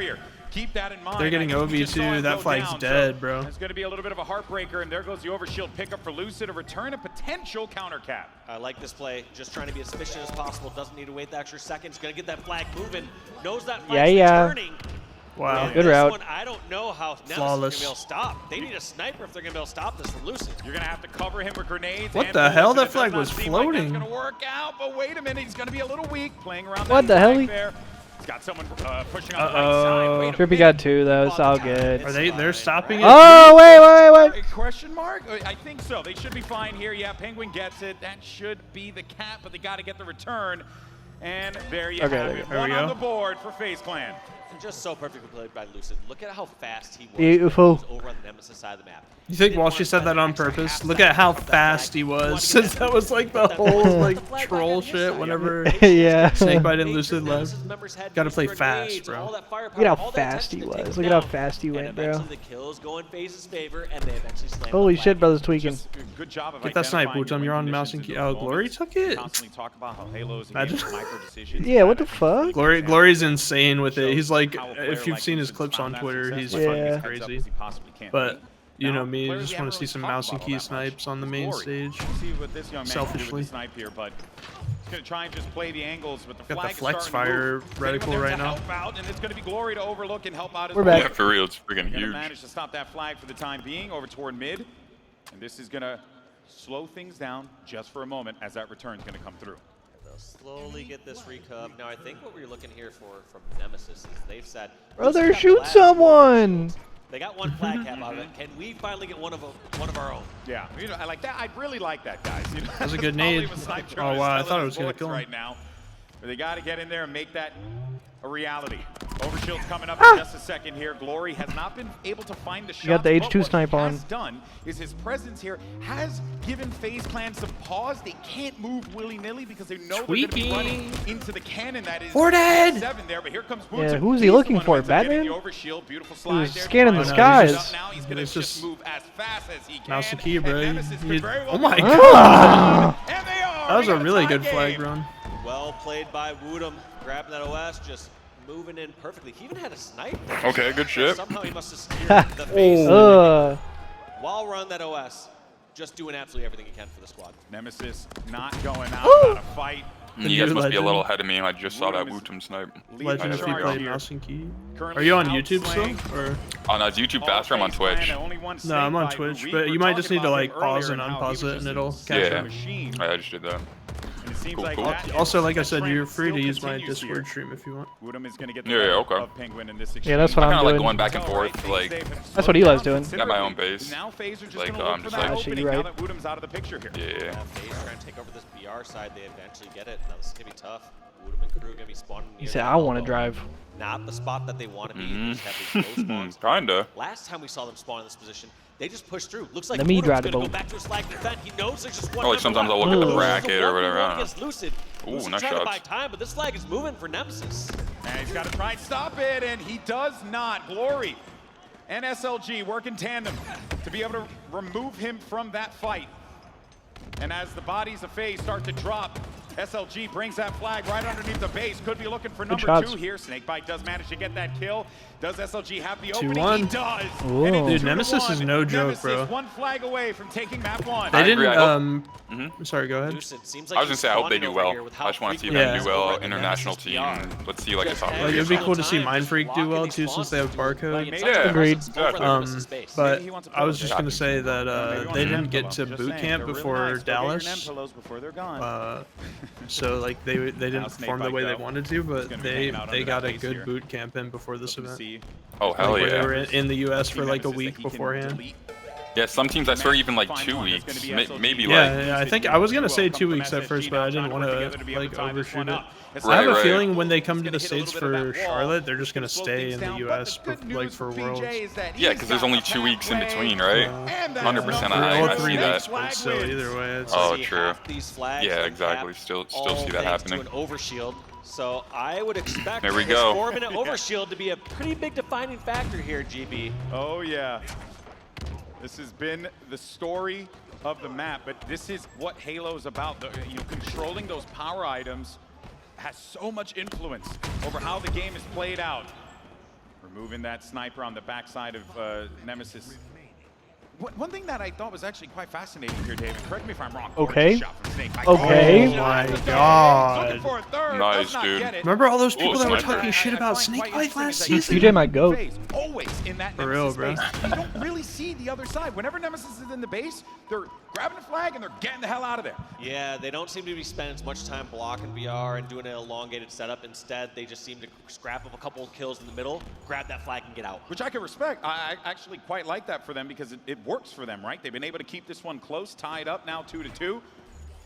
Keep that in mind. They're getting OV too. That flag's dead, bro. It's going to be a little bit of a heartbreaker, and there goes the overshield pickup for Lucid, a return of potential counter cap. I like this play. Just trying to be as efficient as possible. Doesn't need to wait the extra seconds. Going to get that flag moving. Knows that flag's returning. Wow. Good route. One, I don't know how Nemesis Flawless. is going to be able to stop. They need a sniper if they're going to be able to stop this from Lucid. You're going to have to cover him with grenades. What the hell? That flag was floating. It's going to work out, but wait a minute. He's going to be a little weak playing around What the hell? He's got someone pushing on the right side. Trippy got 2 though. It's all good. Are they're stopping it? Oh, wait. Question mark? I think so. They should be fine here. Yeah, Penguin gets it. That should be the cap, but they got to get the return. And there you have it. One on the board for FaZe Clan. And just so perfectly played by Lucid. Look at how fast he was. Beautiful. Over on the Nemesis side of the map. You think Walshy said that on purpose? Look at how fast he was, since that was like the whole like troll shit whenever Yeah. Snakebite and Lucid left. Gotta play fast, bro. Look at how fast he was. Look at how fast he went, bro. The kills go in FaZe's favor, and they eventually slam. Holy shit, brother's tweaking. Good job of Get that snipe, Wutum. You're on mouse and key. Oh, Glory took it. Constantly talk about how Halo's Imagine. micro decisions. Yeah, what the fuck? Glory's insane with it. He's like, if you've seen his clips on Twitter, he's fucking crazy. But you know me, I just want to see some mouse and key snipes on the main stage. Selfishly. Snipe here, but he's going to try and just play the angles, but the Got flag the flex is starting fire to move. reticle right now. And it's going to be Glory to overlook and help out as We're well. back. Yeah, for real, it's freaking Gonna huge. manage to stop that flag for the time being over toward mid. And this is going to slow things down just for a moment as that return is going to come through. They'll slowly get this recub. Now, I think what we're looking here from Nemesis is they've said, Brother, shoot someone! They got one flag cap out of it. Can we finally get one of our own? Yeah, you know, I like that. I really like that, guys. You know, That was a good nade. Oh wow, I thought it was gonna kill him. right now. But they got to get in there and make that a reality. Overshield's coming up in just a second here. Glory has not been able to find the shot. You got the H2 snipe on. What he has done is his presence here has given FaZe Clan some pause. They can't move willy-nilly because they know they're going to be running into the cannon that is 7 there. But here comes Wutum. Yeah, who's he looking for? Batman? He was scanning the skies. Now he's going to just move as fast as he can. Mouse and key, bro. Oh my Ah. god. That was a really good flag run. Well played by Wutum, grabbing that OS, just moving in perfectly. He even had a sniper. Okay, good shit. Somehow he must have secured the face. While run that OS, just doing absolutely everything he can for the squad. Nemesis not going out without a fight. You guys must be a little ahead of me. I just saw that Wootum snipe. Legend if you play mouse and key. Are you on YouTube still? Or? Oh no, it's YouTube faster. I'm on Twitch. No, I'm on Twitch, but you might just need to like pause and unpause it, and it'll catch up. I just did that. Cool. Also, like I said, you're free to use my Discord stream if you want. Yeah, okay. Yeah, that's what I'm kind of doing. like going back and forth, like. That's what Eli's doing. At my own base. Like, I'm just like. Actually, right. Yeah. FaZe trying to take over this BR side. They eventually get it. Now this is gonna be tough. Woodham and crew gonna be spawning. He said, "I want to drive." Not the spot that they want to be. Just have these low spawns. Kinda. Last time we saw them spawn in this position, they just pushed through. Looks like Let me Woodham's drive the gonna go boat. back to his flag defend. He knows there's just one. Oh, like sometimes I'll look at the bracket or whatever. I don't Against Lucid. know. Ooh, Lucid nice trying to buy shots. time, but this flag is moving for Nemesis. And he's got to try and stop it, and he does not. Glory and SLG work in tandem to be able to remove him from that fight. And as the bodies of FaZe start to drop, SLG brings that flag right underneath the base. Could be looking for number 2 here. Snakebite does manage to get that kill. Does SLG have the opening? 2-1. He does. Dude, Nemesis is no joke, Nemesis bro. one flag away from taking map 1. They didn't. Sorry, go ahead. I was gonna say I hope they do well. I just want to see them do well. International team. Let's see like a top. Like, it'd be cool to see Mindfreak do well too, since they have barcode. Yeah, agreed. But I was just gonna say that they didn't get to boot camp before Dallas. So like they didn't perform the way they wanted to, but they got a good boot camp in before this event. Oh hell Like, yeah! they were in the U.S. for like a week beforehand. Yeah, some teams I swear even like 2 weeks, maybe like. Yeah, I think I was gonna say 2 weeks at first, but I didn't want to like overshoot it. I have a Right. feeling when they come to the States for Charlotte, they're just gonna stay in the U.S. like for Worlds. Yeah, because there's only 2 weeks in between, right? 100%. I see that. So either way, it's Oh, true. Yeah, exactly. Still see that happening. To an overshield. So I would expect There we this go. 4-minute overshield to be a pretty big defining factor here, GB. Oh yeah. This has been the story of the map, but this is what Halo's about. Controlling those power items has so much influence over how the game is played out. Removing that sniper on the backside of Nemesis. One thing that I thought was actually quite fascinating here, David, correct me if I'm wrong. Okay. Oh my god. Nice, dude. Remember all those people that were sniper. talking shit about Snakebite last season? CJ might go. Always in that For real, bro. Nemesis space. You don't really see the other side. Whenever Nemesis is in the base, they're grabbing the flag and they're getting the hell out of there. Yeah, they don't seem to be spending as much time blocking VR and doing an elongated setup. Instead, they just seem to scrap up a couple of kills in the middle, grab that flag and get out. Which I can respect. I actually quite like that for them because it works for them, right? They've been able to keep this one close, tied up now 2-2.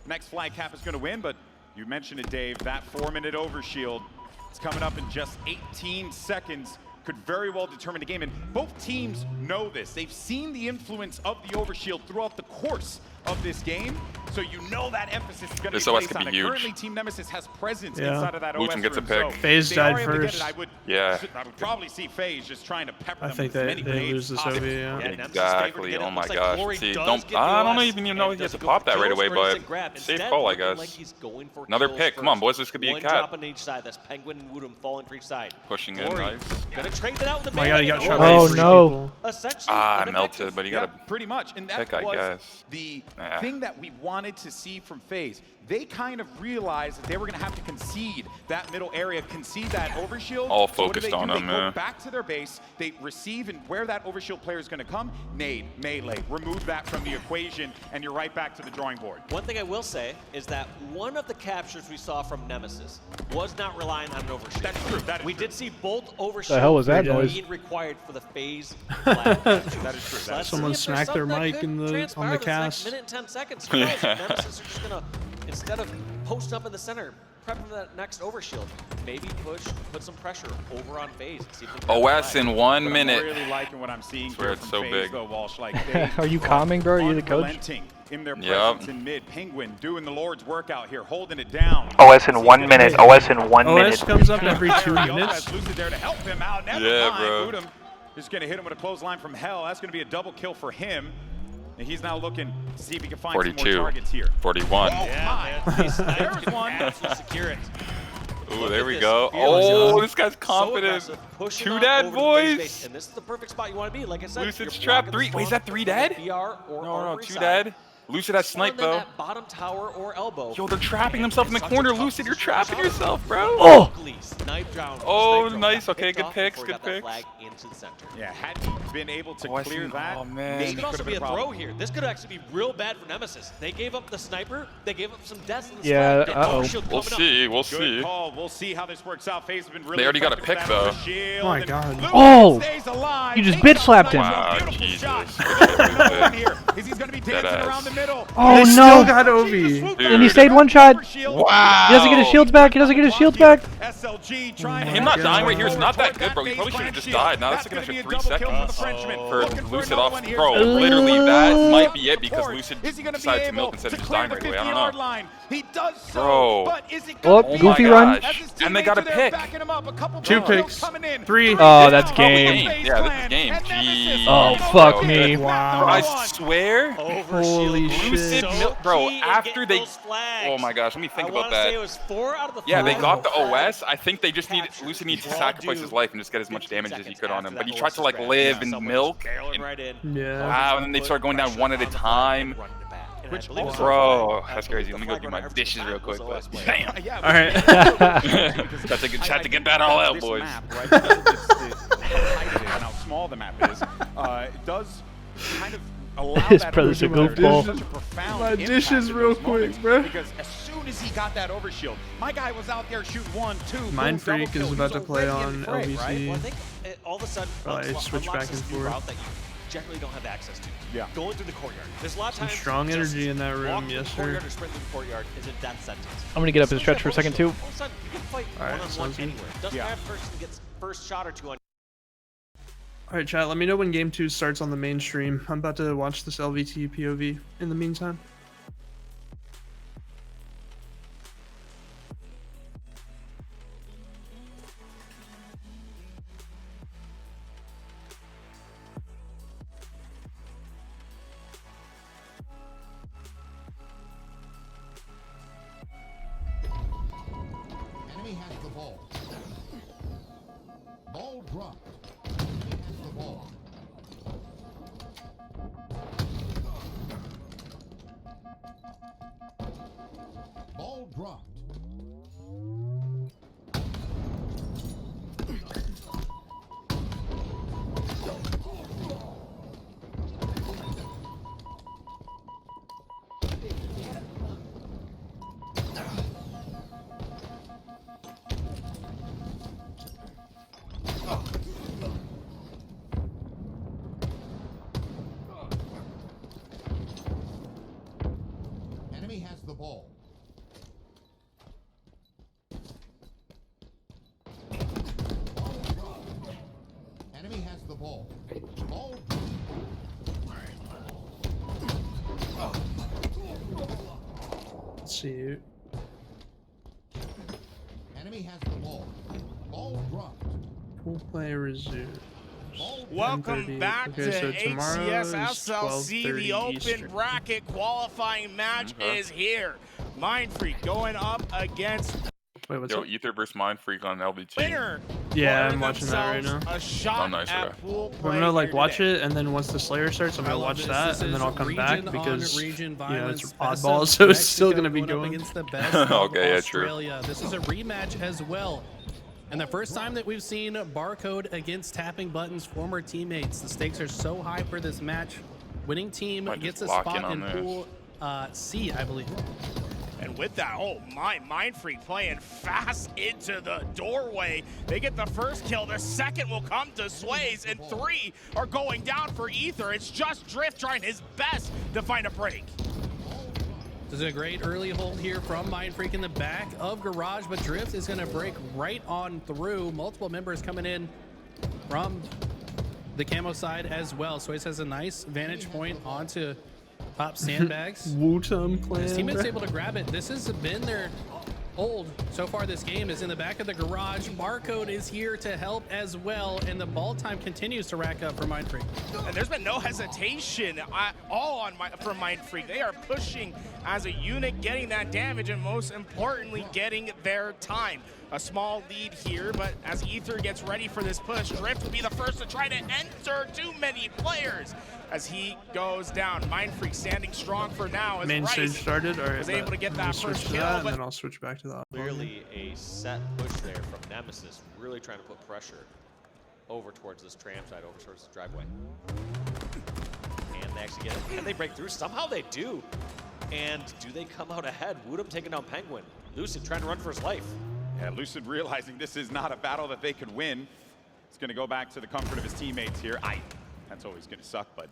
Next flag cap is going to win, but you mentioned it, Dave, that 4-minute overshield. It's coming up in just 18 seconds. Could very well determine the game, and both teams know this. They've seen the influence of the overshield throughout the course of this game, so you know that emphasis is going to be placed on it. Huge. Currently, Team Nemesis has presence Yeah. inside of that OS Wootum gets a room, pick. so FaZe they are died able to get first. it. I would probably see FaZe just trying to pepper I them think with as they many grenades lose as this possible. OV, yeah. Exactly. Oh my gosh. See, I don't even know if you have to pop that right away, but safe call, I guess. Another pick. Come on, boys. This could be a One cat. drop on each side. That's Penguin and Woodham falling for each side. Pushing in, Glory. nice. Gonna trade that out with the Oh my god, he got melee. shot by Oh three no. people. Essentially, Ah, an melted, but he got a pretty much, and that pick, I was guess. the Nah. thing that we wanted to see from FaZe. They kind of realized that they were going to have to concede that middle area, concede that overshield. All So what do focused they on do? him, They go yeah. back to their base, they receive, and where that overshield player is going to come, nade, melee, remove that from the equation, and you're right back to the drawing board. One thing I will say is that one of the captures we saw from Nemesis was not relying on an overshield. That's true. That is we true. did see both overshield The hell was that noise? being required for the FaZe flag. That is true. So let's Someone see if there's smacked their something that mic could in the- on the transpire this cast. next minute and 10 seconds. Who knows? Nemesis are just gonna, instead of posting up in the center, prep for that next overshield, maybe put some pressure over on FaZe. And see if they can OS in 1 But I'm minute. really liking what I'm seeing Swear here it's from so FaZe, big. though, Walsh. Like, they Are you calming, bro? Are you the coach? unrelenting in their Yep. presence in mid. Penguin doing the Lord's work out here, holding it down. OS in 1 minute. OS in 1 minute. OS comes up every 2 He also minutes. has Lucid there to help him out. Never Yeah, mind. bro. Woodham is going to hit him with a clothesline from hell. That's going to be a double kill for him. And he's now looking to see if he can find some more 42. targets here. 41. Oh, Yeah, my. man. These snipers There's can one. absolutely secure it. Ooh, there we go. Oh, this guy's confident. Two dead, boys. And this is the perfect spot you want to be. Like I said, Lucid's trap 3. Wait, is that 3 dead? No, 2 dead. Lucid has snipe though. That bottom tower or elbow. Yo, they're trapping themselves in the corner. Lucid, you're trapping yourself, bro. Oh, nice. Okay, good picks. Good picks. Yeah, had he been able to clear that, oh man, this could also be a throw here. This could actually be real bad for Nemesis. They gave up the sniper. They gave up some deaths in the yeah, We'll see. We'll see. We'll see how this works out. FaZe has been really they already got a pick though. Oh my god. Oh! You just bitch slapped him. Wow, Jesus. He's going to be dancing around the middle. Oh they no! Still got Ovi. And he stayed one shot. Wow. He doesn't get his shields back. He doesn't get his shields back. SLG trying him not dying right here is not that good, bro. He probably should have just died. Now that's like an extra 3 seconds for Lucid off. Bro, literally that might be it because Lucid decided to milk instead of just dying right away. I don't know. He does Bro. but is it Oh, goofy run. And they got a pick. 2 picks. 3. Oh, that's game. Yeah, this is game. Jeez. Oh, fuck me. Wow. I swear. Holy shit. Bro, after they... Oh my gosh, let me think about that. Yeah, they got the OS. I think they just need... Lucid needs to sacrifice his life and just get as much damage as he could on him. But he tried to like live and milk. Yeah. Wow, and then they started going down one at a time. Bro, that's crazy. Let me go do my dishes real quick. But bam. All right. Had to get that all out, boys. How small the map is. It does kind of allow His that brother's a goofball. My dishes real quick, bro. Because as soon as he got that overshield, my guy was out there shooting 1, 2. Mind Freak is about to play on LVC. Right? Well, I think all of a sudden, Probably switch back and forth. That you generally don't have access to. Yeah. Going through the courtyard. There's a lot of Some times strong energy in that room, yes sir. Courtyard or sprint through the courtyard is a death sentence. I'm gonna get up and stretch for a second too. All of a sudden, you can fight one-on-one anywhere. Doesn't matter if the person gets first shot or 2 on. Alright chat, let me know when game 2 starts on the main stream. I'm about to watch this LVT POV in the meantime. Enemy has the ball. Ball dropped. Enemy has the ball. Ball dropped. Enemy has the ball. Enemy has the ball. Ball. Let's see. Enemy has the ball. Ball dropped. Pool play resumes. Welcome 10:30. back Okay, to so tomorrow HCS is SLC. The 12:30 open Eastern. bracket qualifying match is here. Mind Freak going up against Wait, what's Yo, up? Ether versus Mind Freak on LBT. winner. Yeah, for I'm watching that right now. themselves A shot nice, at pool I'm play gonna like here watch today. it, and then once the Slayer starts, I'm gonna watch that, and then I'll come back region because on region you know violence, it's best oddball, of so it's still Mexico gonna be up going. against the best of Okay, yeah, true. Australia. This is a rematch as well. And the first time that we've seen Barcode against tapping buttons former teammates. The stakes are so high for this match. Winning team Might gets a just lock spot in on in this. pool C, I believe. And with that, oh my, Mind Freak playing fast into the doorway. They get the first kill. The second will come to Sways, and 3 are going down for Ether. It's just Drift trying his best to find a break. This is a great early hold here from Mind Freak in the back of Garage, but Drift is going to break right on through. Multiple members coming in from the camo side as well. Sways has a nice vantage point onto top sandbags. Wu-Tum clan. His teammate's bro. able to grab it. This has been their old so far this game is in the back of the garage. Barcode is here to help as well, and the ball time continues to rack up for Mindfreak. And there's been no hesitation from Mindfreak. They are pushing as a unit, getting that damage, and most importantly, getting their time. A small lead here, but as Ether gets ready for this push, Drift will be the first to try to enter too many players as he goes down. Mindfreak standing strong for now as Main stage Rice started. All right, was able to get that first kill, and but then I'll switch back to the Clearly a set push there from Nemesis, really trying to put pressure over towards this tram side, over towards the driveway. And they actually get it. Can they break through? Somehow they do. And do they come out ahead? Woodham taking down Penguin. Lucid trying to run for his life. Yeah, Lucid realizing this is not a battle that they could win. He's going to go back to the comfort of his teammates here. That's always going to suck, but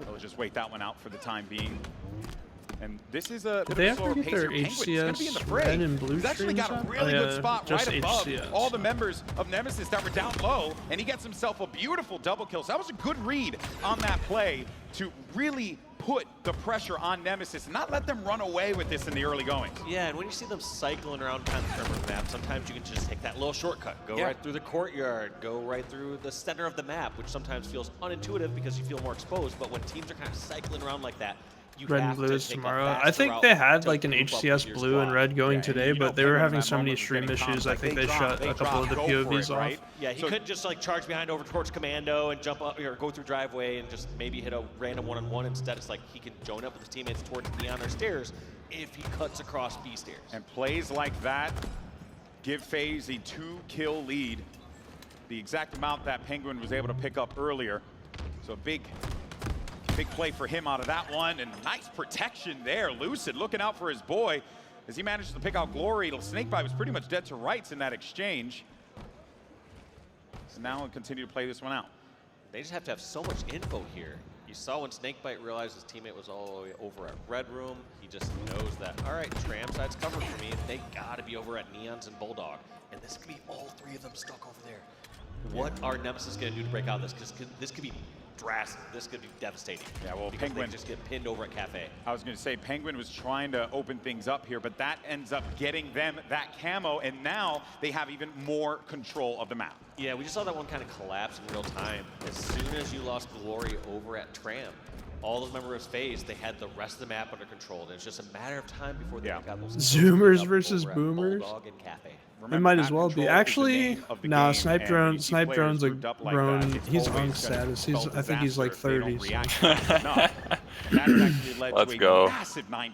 we'll just wait that one out for the time being. And this is a bit of a slower pace here. Penguin is going to be in the fray. He's actually got a really good spot right above all the members of Nemesis that were down low, and he gets himself a beautiful double kill. So that was a good read on that play to really put the pressure on Nemesis and not let them run away with this in the early goings. Yeah, and when you see them cycling around kind of the perimeter of the map, sometimes you can just take that little shortcut, go right through the courtyard, go right through the center of the map, which sometimes feels unintuitive because you feel more exposed, but when teams are kind of cycling around like that, Red and blue is tomorrow. I think they had like an HCS blue and red going today, but they were having so many stream issues. I think they shut a couple of the POVs off. Yeah, he couldn't just like charge behind over towards Commando and jump up or go through driveway and just maybe hit a random one-on-one. Instead, it's like he can join up with his teammates towards Neon or stairs if he cuts across B stairs. And plays like that give FaZe a 2-kill lead, the exact amount that Penguin was able to pick up earlier. So big play for him out of that one, and nice protection there. Lucid looking out for his boy as he manages to pick out Glory. Snakebite was pretty much dead to rights in that exchange. So now we'll continue to play this one out. They just have to have so much info here. You saw when Snakebite realized his teammate was all the way over at Red Room, he just knows that, all right, Tram side's covered for me. They gotta be over at Neons and Bulldog. And this could be all three of them stuck over there. What are Nemesis gonna do to break out of this? Because this could be drastic. This could be devastating. Yeah, well, because Penguin they just get pinned over at Cafe. I was going to say Penguin was trying to open things up here, but that ends up getting them that camo, and now they have even more control of the map. Yeah, we just saw that one kind of collapse in real time. As soon as you lost Glory over at Tram, all those members of FaZe, they had the rest of the map under control, and it's just a matter of time before they got those Zoomers versus Boomers. Bulldog and Cafe. It might as well be. Actually, nah, Snipe Drone's a grown. He's on status. I think he's like 30. So. Let's go.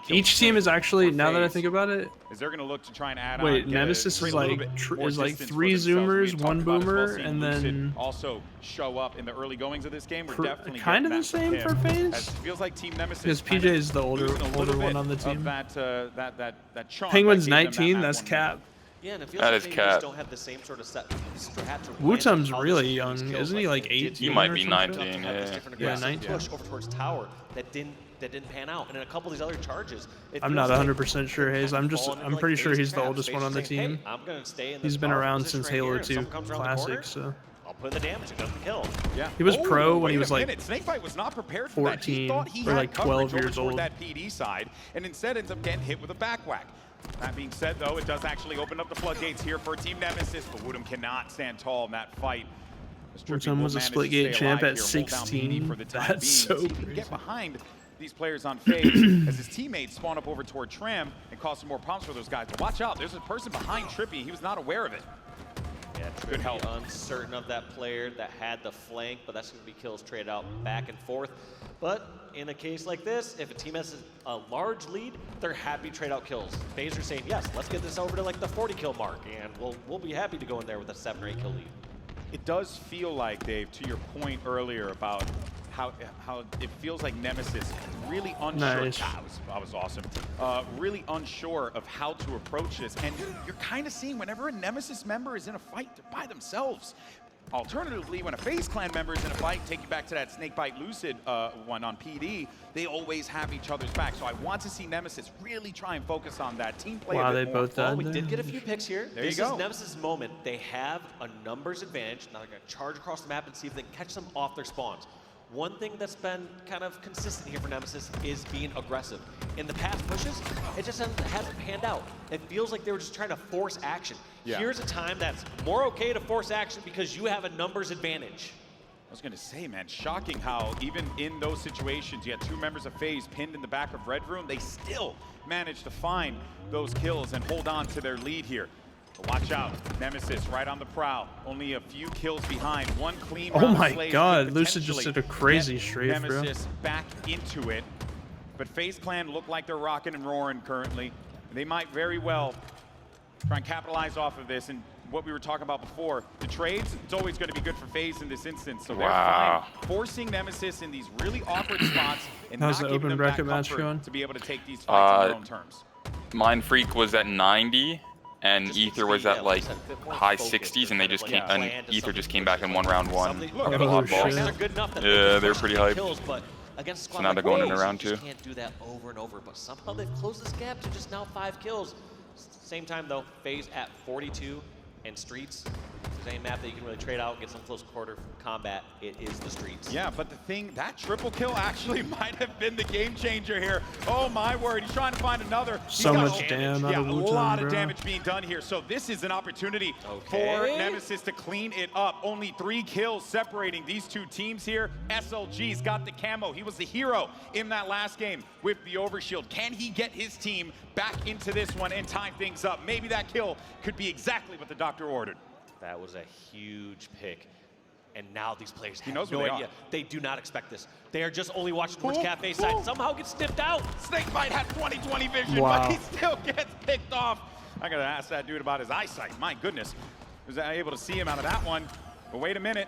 Each team is actually, now that I think about it, is they're going to look to try and add wait, Nemesis is like 3 Zoomers, 1 Boomer, and then also show up in the early goings of this game. We're definitely kind of the same for FaZe. It feels like Team Nemesis. Because PJ is the older one on the team. That Penguin's 19. That's Cap. Yeah, and it feels like they just don't have the same sort of set strat to Wutum's really young, isn't he? Like 18. He might be 19. Yeah, 19. Push over towards Tower that didn't pan out, and in a couple of these other charges. I'm not 100% sure, Hayes. I'm pretty sure he's the oldest one on the team. I'm gonna stay in he's been around since Halo 2 Classic, so. I'll put the damage and doesn't kill. Yeah. He was pro when he was like Snakebite was not prepared for 14 that. He thought he or like 12 years over old. That PD side, and instead ends up getting hit with a back whack. That being said, though, it does actually open up the floodgates here for Team Nemesis, but Woodham cannot stand tall in that fight. Woodham was a split gate champ at 16. That's so crazy. He can get behind these players on FaZe as his teammates spawn up over toward Tram and cause some more problems for those guys. But watch out, there's a person behind Trippy. He was not aware of it. Yeah, good help. Uncertain of that player that had the flank, but that's going to be kills traded out back and forth. But in a case like this, if a team has a large lead, they're happy to trade out kills. FaZe are saying, yes, let's get this over to like the 40 kill mark, and we'll be happy to go in there with a 7 or 8 kill lead. It does feel like, Dave, to your point earlier about how it feels like Nemesis really unsure. Nice. That was awesome. Really unsure of how to approach this, and you're kind of seeing whenever a Nemesis member is in a fight, they're by themselves. Alternatively, when a FaZe Clan member is in a fight, take you back to that Snakebite Lucid one on PD, they always have each other's back. So I want to see Nemesis really try and focus on that team play. Wow, a bit they more. both died. We did get a few picks here. There this you go. Is Nemesis' moment. They have a numbers advantage. Now they're going to charge across the map and see if they can catch them off their spawns. one thing that's been kind of consistent here for Nemesis is being aggressive. In the past pushes, it just hasn't panned out. It feels like they were just trying to force action. Yeah. Here's a time that's more okay to force action because you have a numbers advantage. I was gonna say, man, shocking how even in those situations, you had 2 members of FaZe pinned in the back of Red Room, they still managed to find those kills and hold on to their lead here. But watch out, Nemesis right on the prowl, only a few kills behind, 1 clean round. Oh my god, Lucid just did a crazy strafe, bro. Nemesis back into it, but FaZe Clan look like they're rocking and roaring currently. They might very well try and capitalize off of this, and what we were talking about before, the trades, it's always going to be good for FaZe in this instance. So they're fine forcing Nemesis in these really awkward spots and How's not the giving open them bracket that match comfort going? to be able to take these fights on their own terms. Mind Freak was at 90, and Ether was at like high 60s, and they just came, and Ether just came back and won round 1. Oh, shit. Yeah, they're pretty hyped. Against So now they're going in round 2. You just can't do that over and over, but somehow they've closed this gap to just now 5 kills. Same time though, FaZe at 42 and Streets. If there's any map that you can really trade out, get some close quarter combat, it is the Streets. Yeah, but the thing, that triple kill actually might have been the game changer here. Oh my word, he's trying to find another. So much damage. Yeah, a lot of bro. damage being done here. So this is an opportunity for Nemesis to clean it up. Only 3 kills separating these 2 teams here. SLG's got the camo. He was the hero in that last game with the overshield. Can he get his team back into this one and time things up? Maybe that kill could be exactly what the doctor ordered. That was a huge pick. And now these players have knows no where they idea. are. They do not expect this. They are just only watching towards Cafe side. Somehow get snipped out. Snakebite had 20/20 vision, Wow. but he still gets picked off. I gotta ask that dude about his eyesight. My goodness. Was I able to see him out of that one? But wait a minute.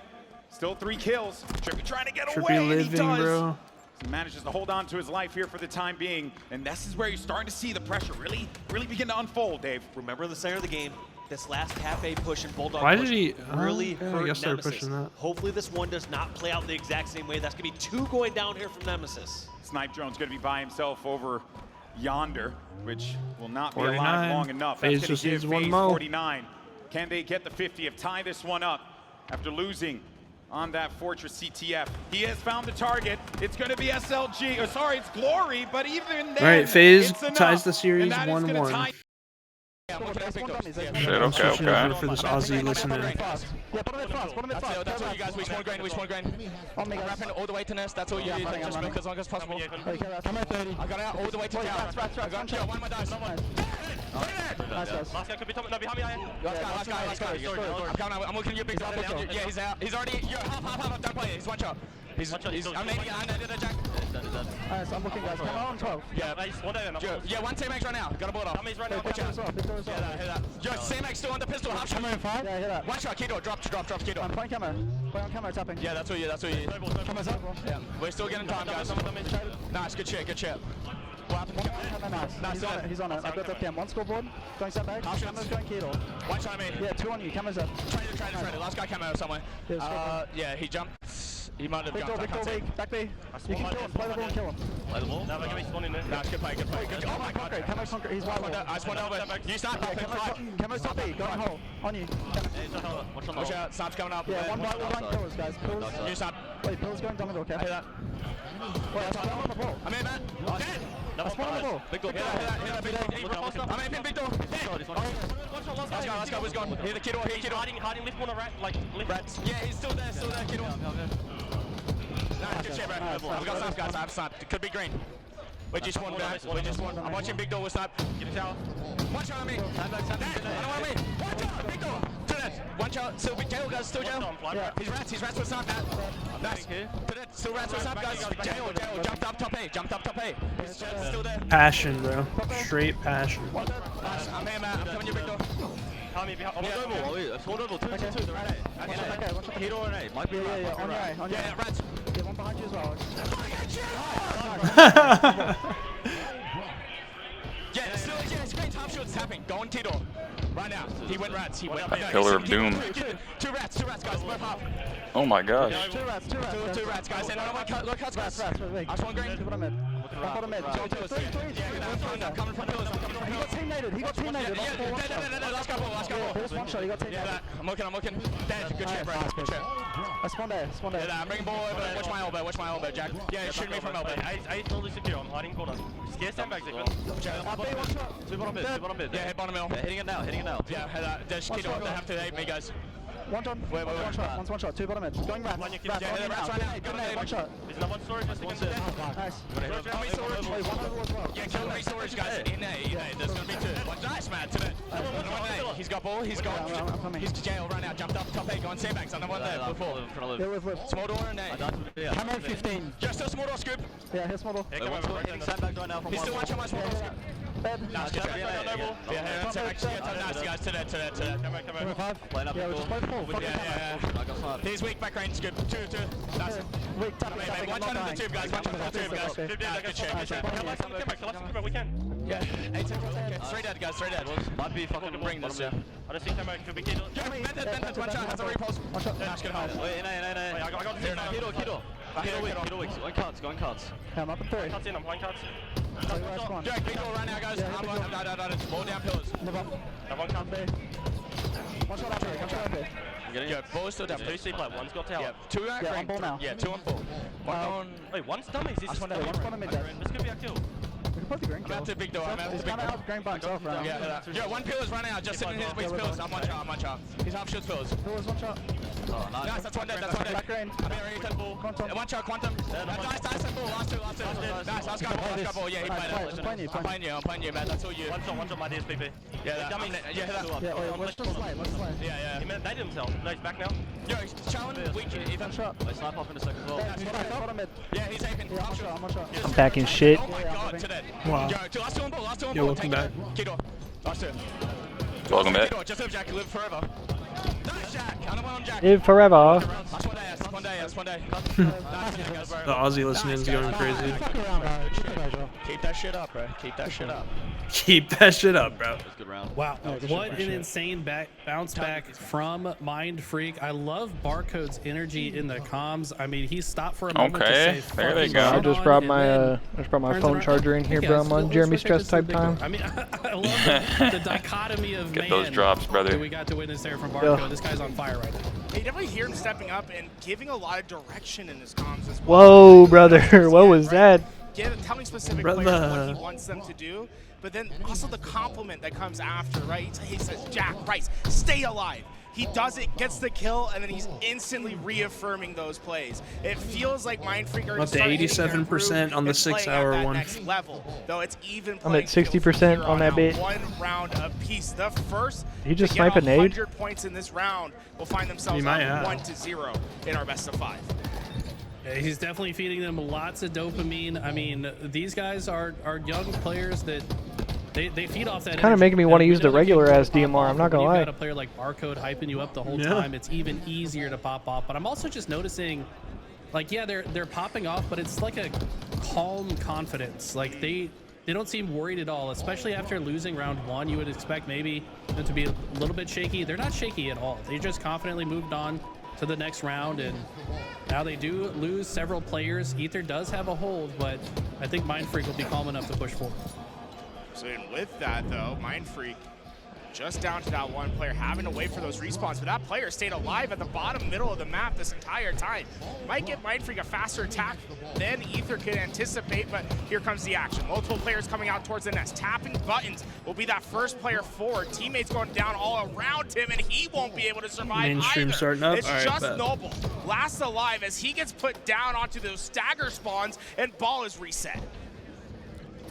Still 3 kills. Trippy trying to get away, and he does. Bro. He manages to hold on to his life here for the time being. And this is where you're starting to see the pressure really begin to unfold, Dave. Remember the center of the game. This last Cafe push and Bulldog Why push did he really I hurt guess they're Nemesis. pushing that. Hopefully this one does not play out the exact same way. That's going to be 2 going down here from Nemesis. Snipe Drone's going to be by himself over yonder, which will not be 49. alive long enough. FaZe That's just going to needs give one FaZe mo. 49. Can they get the 50th? Tie this one up after losing on that Fortress CTF. He has found the target. It's going to be SLG. Oh, sorry, it's Glory, but even then, All right, FaZe it's enough. ties the series And that is gonna 1-1. tie- Shit, I'm okay, switching okay. over for this Aussie listening. Yeah, put him in fast. That's all you guys. Which one grain? On me, guys. Wrapping all the way to nest. That's all you need. Just move as long as possible. Okay, come at 30. I got out all the way to down. I got you. One of my dice. Nice, guys. Last guy could be top. No, behind me. Last guy. I'm coming out. I'm looking at your big top. Yeah, he's out. He's already. Half. Don't play it. He's one shot. I'm making it. I did a jack. Nice, I'm looking, guys. Come on, 12. Yeah, one CMX right now. Got a bullet off. Right now. Watch out. Hear that. Yo, CMX still on the pistol. Half shot. Yeah, hear that. One shot. Keto. Drop. Keto. I'm playing camera. Play on camera, tapping. Yeah, that's what you. Camera's up. Yeah, we're still getting time, guys. Nice, good shit. Nice. He's on it. I've got that cam. 1 scoreboard. Going set back. Camera's going keto. One shot me. Yeah, 2 on you. Camera's up. Trader. Last guy came out somewhere. Yeah, he jumped. He might have Big jumped. door, big. Back B. You can kill him. Play the ball and kill him. Play the ball? No, give me spawn in there. Nice, good play. Oh my god. Camo's concrete. He's wild. I spawned over. You start. Camo's top B. Going hole. On you. Watch out. Snap's coming up. Yeah, one right. We're going killers, guys. Pills. You start. Wait, Pills going down the door, okay? Hear that. Wait, I spawned on the ball. I'm in, man. I spawned on the ball. Big door. Hear that. Big door. I'm in, big door. Let's go. Who's gone? Hear the kid or hiding lift one rat. Like, lift rats. Yeah, he's still there, kid or. Nice, good shit, bro. We got snap, guys. I have snap. It could be green. We just won, guys. I'm watching big door with snap. Get a shower. One shot on me. I don't want me. One shot. Big door. To that. One shot. Still big jail, guys. Still jail. Yeah. He's rats with snap. Nice. To that. Still rats with snap, guys. Jail. Jumped up top A. He's still there. Passion, bro. Straight passion. Nice. I'm here, man. I'm coming you, big door. Tommy, behind. Okay. Hero and A. Might be right. On your yeah, rats. Yeah, one behind you as well. Yeah, it's great. Top shot's tapping. Going Tito. Right now. He went rats. Pillar of Doom. Two rats, guys. Both half. Oh my gosh. Two rats, guys. And look, cuts, guys. I just want green. Put him in. Bottom mid. Three. Coming from pillars. He got teammated. Last couple. There's one shot. He got teammated. I'm looking. Dead. Good shit, bro. Good shit. I spawned there. Yeah, I'm bringing ball over. Watch my elbow, Jack. Yeah, shoot me from elbow. I totally secure. I'm hiding corner. Scare sandbags, Jack. Two bottom mid. Yeah, hit bottom middle. Hitting it now. Yeah, head out. There's Kido. They have to hate me, guys. One shot. One's one shot. Two bottom mid. Going rats. Yeah, rats right now. Good nade. One shot. There's no one storage. Just one dead. Nice. Kill me storage. Yeah, kill me storage, guys. In A. There's gonna be two. One nice, man. To the. He's got ball. He's jail right now. Jumped up. Top 8. Going sandbags. Another one there. Before. Small door and A. Camo 15. Just a small door scoop. Yeah, here's small door. Hitting sandbags right now from He's still watching my small door scoop. Nice, good job. Yeah, nice, guys. To that. Come on. Playing up. Yeah, we're just both full. Yeah. He's weak, back range, good. Two. That's it. Weak, One shot in the tube, guys. Good shit. We can. Yeah. 8 seconds. Okay. 3 dead, guys. 3 dead. Might be fucking bring this. Yeah. I just think Camo could be Kido. Bend, one shot. Has a repulse. One shot. Nash, get home. Wait, no. I got Kido weak. Going cuts. Yeah, I'm up at 3. Cuts in. I'm playing cuts. Yeah, big door right now, guys. I'm ball down pillars. Have one cut. One shot up here. Yeah, ball still down. 2 C play. One's got tower. Yeah, 2 out. Yeah, on ball now. Yeah, 2 on ball. One on. Wait, one's dummies. This is One bottom mid, guys. This could be a kill. We can put the green I'm out to big door. He's kind of out green by himself right now. Yeah, one pillar's running out. Just sitting in his weak pillars. I'm one shot. He's half shoots pillars. Pillars, one shot. Oh, Nice, that's one dead. Black green. Quantum. One shot, Quantum. Nice, ball. Last two. Nice, last guy ball. Yeah, he played it. I'm playing you, man. That's all you. One shot, my DSPP. Yeah, Let's just slide. Yeah. He made himself. No, he's back now. Yo, he's challenging weak. One shot. Wait, snipe off in a second as well. Bottom mid. Yeah, he's aping. Yeah, one shot. I'm back in shit. Oh my god, to that. Wow. Yo, last two on ball. Yeah, welcome back. Kido. Last two. Welcome back. Kido, just live, Jack. Live forever. Nice, Jack. Another one on Jack. Live forever. That's one day. The Aussie listening is going crazy. Keep that shit up, bro. Keep that shit up. Keep that shit up, bro. Good round. Wow, what an insane bounce back from Mind Freak. I love Barcode's energy in the comms. I mean, he stopped for a moment to say, there they go. I just brought my phone charger in here, bro. I'm on Jeremy stress type time. I mean, I love the dichotomy of Get those drops, brother. that we got to witness there from Barcode. Yeah. This guy's on fire right now. You definitely hear him stepping up and giving a lot of direction in his comms as well. Whoa, brother. What was that? Telling specific players what he wants them to do, but then also the compliment that comes after, right? He says, Jack, Rice, stay alive. He does it, gets the kill, and then he's instantly reaffirming those plays. It feels like Mind Freak are Up to 87% on the 6-hour one. Next level, though it's even. I'm at 60% on that bit. One round apiece. The first He just to get snipe a nade? 100 points in this round will find themselves might up have. 1-0 in our best of 5. Yeah, he's definitely feeding them lots of dopamine. I mean, these guys are young players that they feed off that. Kind of making me want to use the regular ass DMR. I'm not gonna lie. You've got a player like Barcode hyping you up the whole time. It's even easier to pop off. But I'm also just noticing, like, yeah, they're popping off, but it's like a calm confidence. Like they don't seem worried at all, especially after losing round 1. You would expect maybe them to be a little bit shaky. They're not shaky at all. They just confidently moved on to the next round, and now they do lose several players. Ether does have a hold, but I think Mind Freak will be calm enough to push forward. So with that, though, Mind Freak just down to that one player, having to wait for those respawns, but that player stayed alive at the bottom middle of the map this entire time. Might get Mind Freak a faster attack than Ether could anticipate, but here comes the action. Multiple players coming out towards the nest. Tapping buttons will be that first player forward. Teammates going down all around him, and he won't be able to survive Mainstream either. starting up? It's All right, just bet. Noble, last alive as he gets put down onto those stagger spawns, and ball is reset.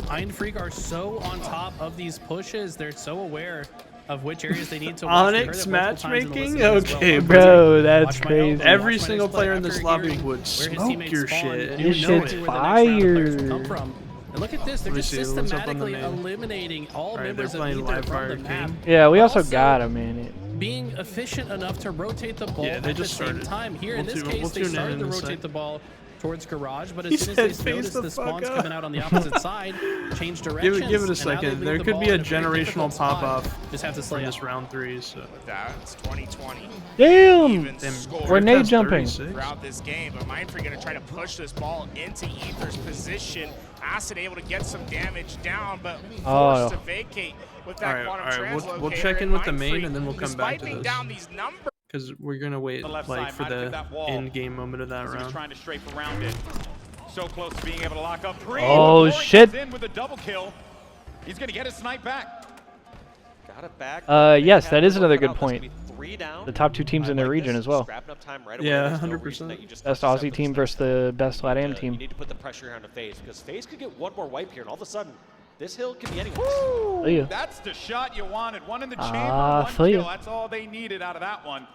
Mind Freak are so on top of these pushes. They're so aware of which areas they need to watch. Onyx matchmaking? Okay, bro, that's crazy. Every single player in this lobby would smoke your shit. This shit's fire. And look at this, they're just systematically eliminating all members of Ether from the map. Yeah, we also got him in it. Being efficient enough to rotate the ball Yeah, they at just the same started. time. Here in We'll this tune- case, we'll they tune in started in to a rotate sec. the ball towards garage, but He as soon as they said, notice "Face the the fuck spawns up." coming out on the opposite side, change directions. Give it a and now they second. leave There the could ball be a in very difficult generational pop spot. off. Just have to slay in it. this round 3. So That's 2020. Damn! Score. We're nade jumping. Throughout this game, but Mindfree going to try to push this ball into Ether's position. Acid able to get some damage down, but forced to vacate with that quantum translocator. We'll check in with the main Mindfree, and then we'll come back to despite being this. down these numbers. Because we're gonna wait like for the in-game moment of that He was round. trying to strafe around it. So close to being able to lock up. Pre. Oh, shit. In with a double kill. He's gonna get his snipe back. Got it back. Yes, that is another good point. 3 down. The top 2 teams in their region as well. Scrapping up time right away. Yeah, There's no 100%. reason that you just Best touch Aussie team versus the best LATAM team. You need to put the pressure here on the FaZe because FaZe could get one more wipe here, and all of a sudden, this hill could be anyone's. Feel ya. That's the shot you wanted. One in the chamber, one feel ya. kill. That's all they needed out of that one.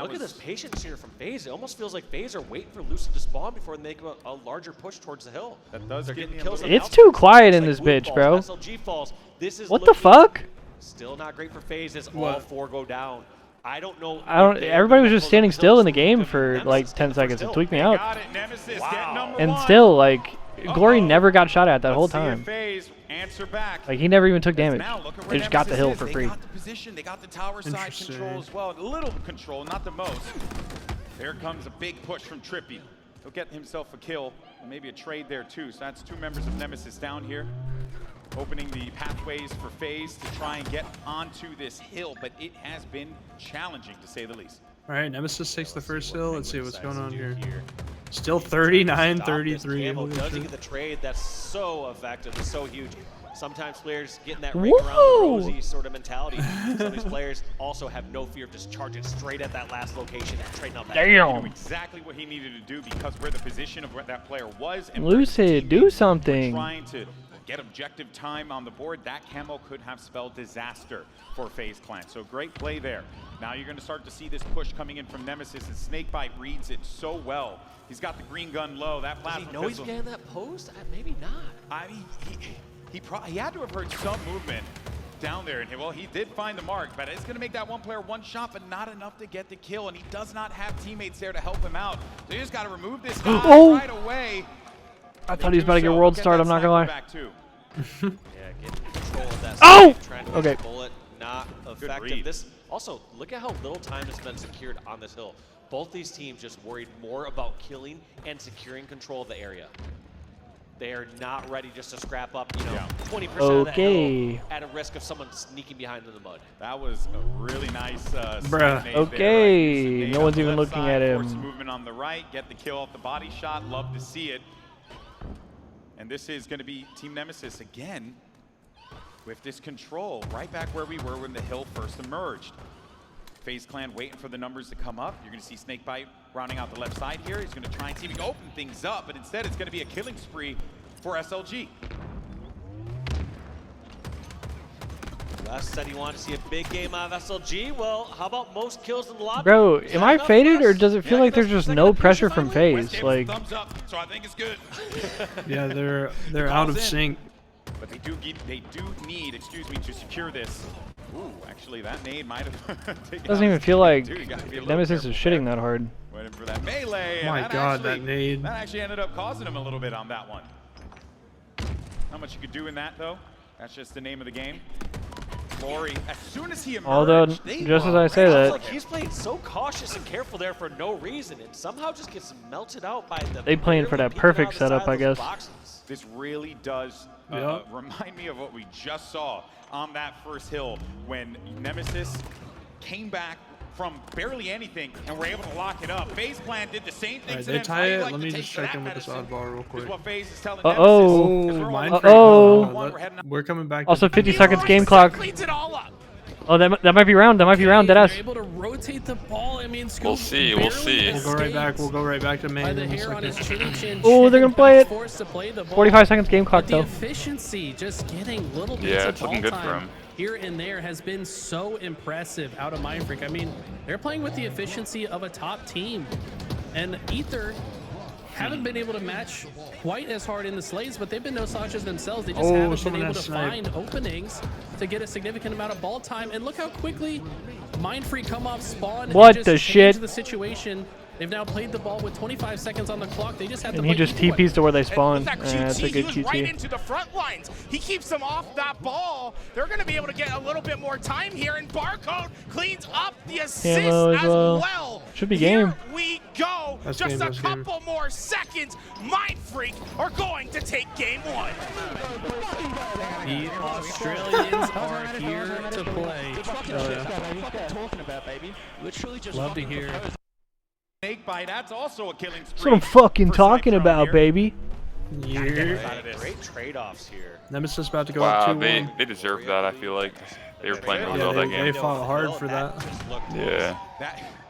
Look at this patience here from FaZe. It almost feels like FaZe are waiting for Lucid to spawn before they make a larger push towards the hill. That does They're give getting me a kills. little- It's too quiet in this bitch, bro. SLG falls. This is What the fuck? Still not great for FaZe as all 4 go down. I don't know. Everybody was just standing still in the game for like 10 seconds. It tweaked me out. Got it. Nemesis getting number And 1. still, like, Glory never got shot at that whole Let's see if time. FaZe answer back. Like, he never even took damage. Now look at where They just got the Nemesis hill is. for They free. got the position. They got the tower side control as well. A little control, not the most. There comes a big push from Trippy. He'll get himself a kill, and maybe a trade there too. So that's 2 members of Nemesis down here, opening the pathways for FaZe to try and get onto this hill. But it has been challenging, to say the least. All right, Nemesis takes the first hill. Let's see what's going on here. Still 39-33. Camo Holy doesn't shit. get the trade. That's so effective. It's so huge. Sometimes players get in that ring Whoa! around the rosy sort of mentality. Some of these players also have no fear of just charging straight at that last location and trading up that. He knew exactly what he needed to do because where the position of where that player was. And Lucid, do something. Trying to get objective time on the board. That camo could have spelled disaster for FaZe Clan. So great play there. Now you're going to start to see this push coming in from Nemesis, and Snakebite reads it so well. He's got the green gun low. That Does plasma he know he's pistol. getting that post? Maybe not. I mean, he had to have heard some movement down there. And well, he did find the mark, but it's going to make that one player one shot, but not enough to get the kill. And he does not have teammates there to help him out. So you just got to remove this guy right away. I thought he was about to get world start, I'm not gonna lie. Yeah, getting control of that. Oh! Trying to Okay. bullet, not effective. read. This also, look at how little time has been secured on this hill. Both these teams just worried more about killing and securing control of the area. They are not ready just to scrap up, 20% of that hill at a risk of someone sneaking behind in the mud. That was a really nice Bruh. nade Okay, there, right? no Nade one's on the even left looking side, at force him. movement on the right, get the kill off the body shot. Love to see it. And this is going to be Team Nemesis again with this control right back where we were when the hill first emerged. FaZe Clan waiting for the numbers to come up. You're going to see Snakebite rounding out the left side here. He's going to try and see if he can open things up, but instead it's going to be a killing spree for SLG. Les said he wanted to see a big game out of SLG. Well, how about most kills in the lobby? Bro, am I faded or does it feel like there's just no pressure from FaZe? Like, Thumbs up, so I think it's good. Yeah, they're out of sync. But they do need, excuse me, to secure this. Ooh, actually that nade might have taken doesn't out even the feel team, like too. You gotta be a little Nemesis is careful shitting that hard. Waiting for that melee. My and God, that nade. That actually ended up causing him a little bit on that one. Not much you could do in that though. That's just the name of the game. Glory, as soon as he emerged, Although, just as I say that, Like he's playing so cautious and careful there for no reason, and somehow just gets melted out by the. they playing for that perfect setup, I guess. This really does remind me of what we just saw on that first hill when Nemesis came back from barely anything and were able to lock it up. FaZe Clan did the same thing. Alright, they tie it. Let me just check in with this oddball real quick. What FaZe is telling Uh-oh. Nemesis. Uh-oh. We're coming back. Also, to 50 seconds game clock. Cleans it all up. Oh, that might be round. That might be round. Deadass. They're able to rotate the ball. I mean, We'll see. We'll see. We'll go right back. We'll go right back to main. By the in a hair on his second. chinny chin. Oh, they're gonna play it. Forced to play the ball. 45 seconds game clock But the though. efficiency, just getting little bits Yeah, of it's ball looking good for time him. here and there has been so impressive out of Mindfreak. I mean, they're playing with the efficiency of a top team, and Ether haven't been able to match quite as hard in the slates, but they've been no slouches themselves. They just haven't been someone able has to snipe. find openings to get a significant amount of ball time. And look how quickly Mindfreak come off spawn What and just the change shit? the situation They've now played the ball with 25 seconds on the clock. They just have to And he play just through it. TPs to where they spawn. That That's a QT, good he was right QT. into the front lines. He keeps them off that ball. They're going to be able to get a little bit more time here, and Barcode cleans up the assist Camo as well. Should be Here game. we go. That's Just game, a that's game. couple more seconds. Mind Freak are going to take game one. The Australians are here to play. Talking about, baby. Literally just Love to hear. Snake bite, that's also a killing That's what I'm fucking talking about, baby. Great trade-offs here. Nemesis about to go Wow, up 2-1. they deserved that. I feel like they were playing really Yeah, well that they game. fought hard for that. Yeah.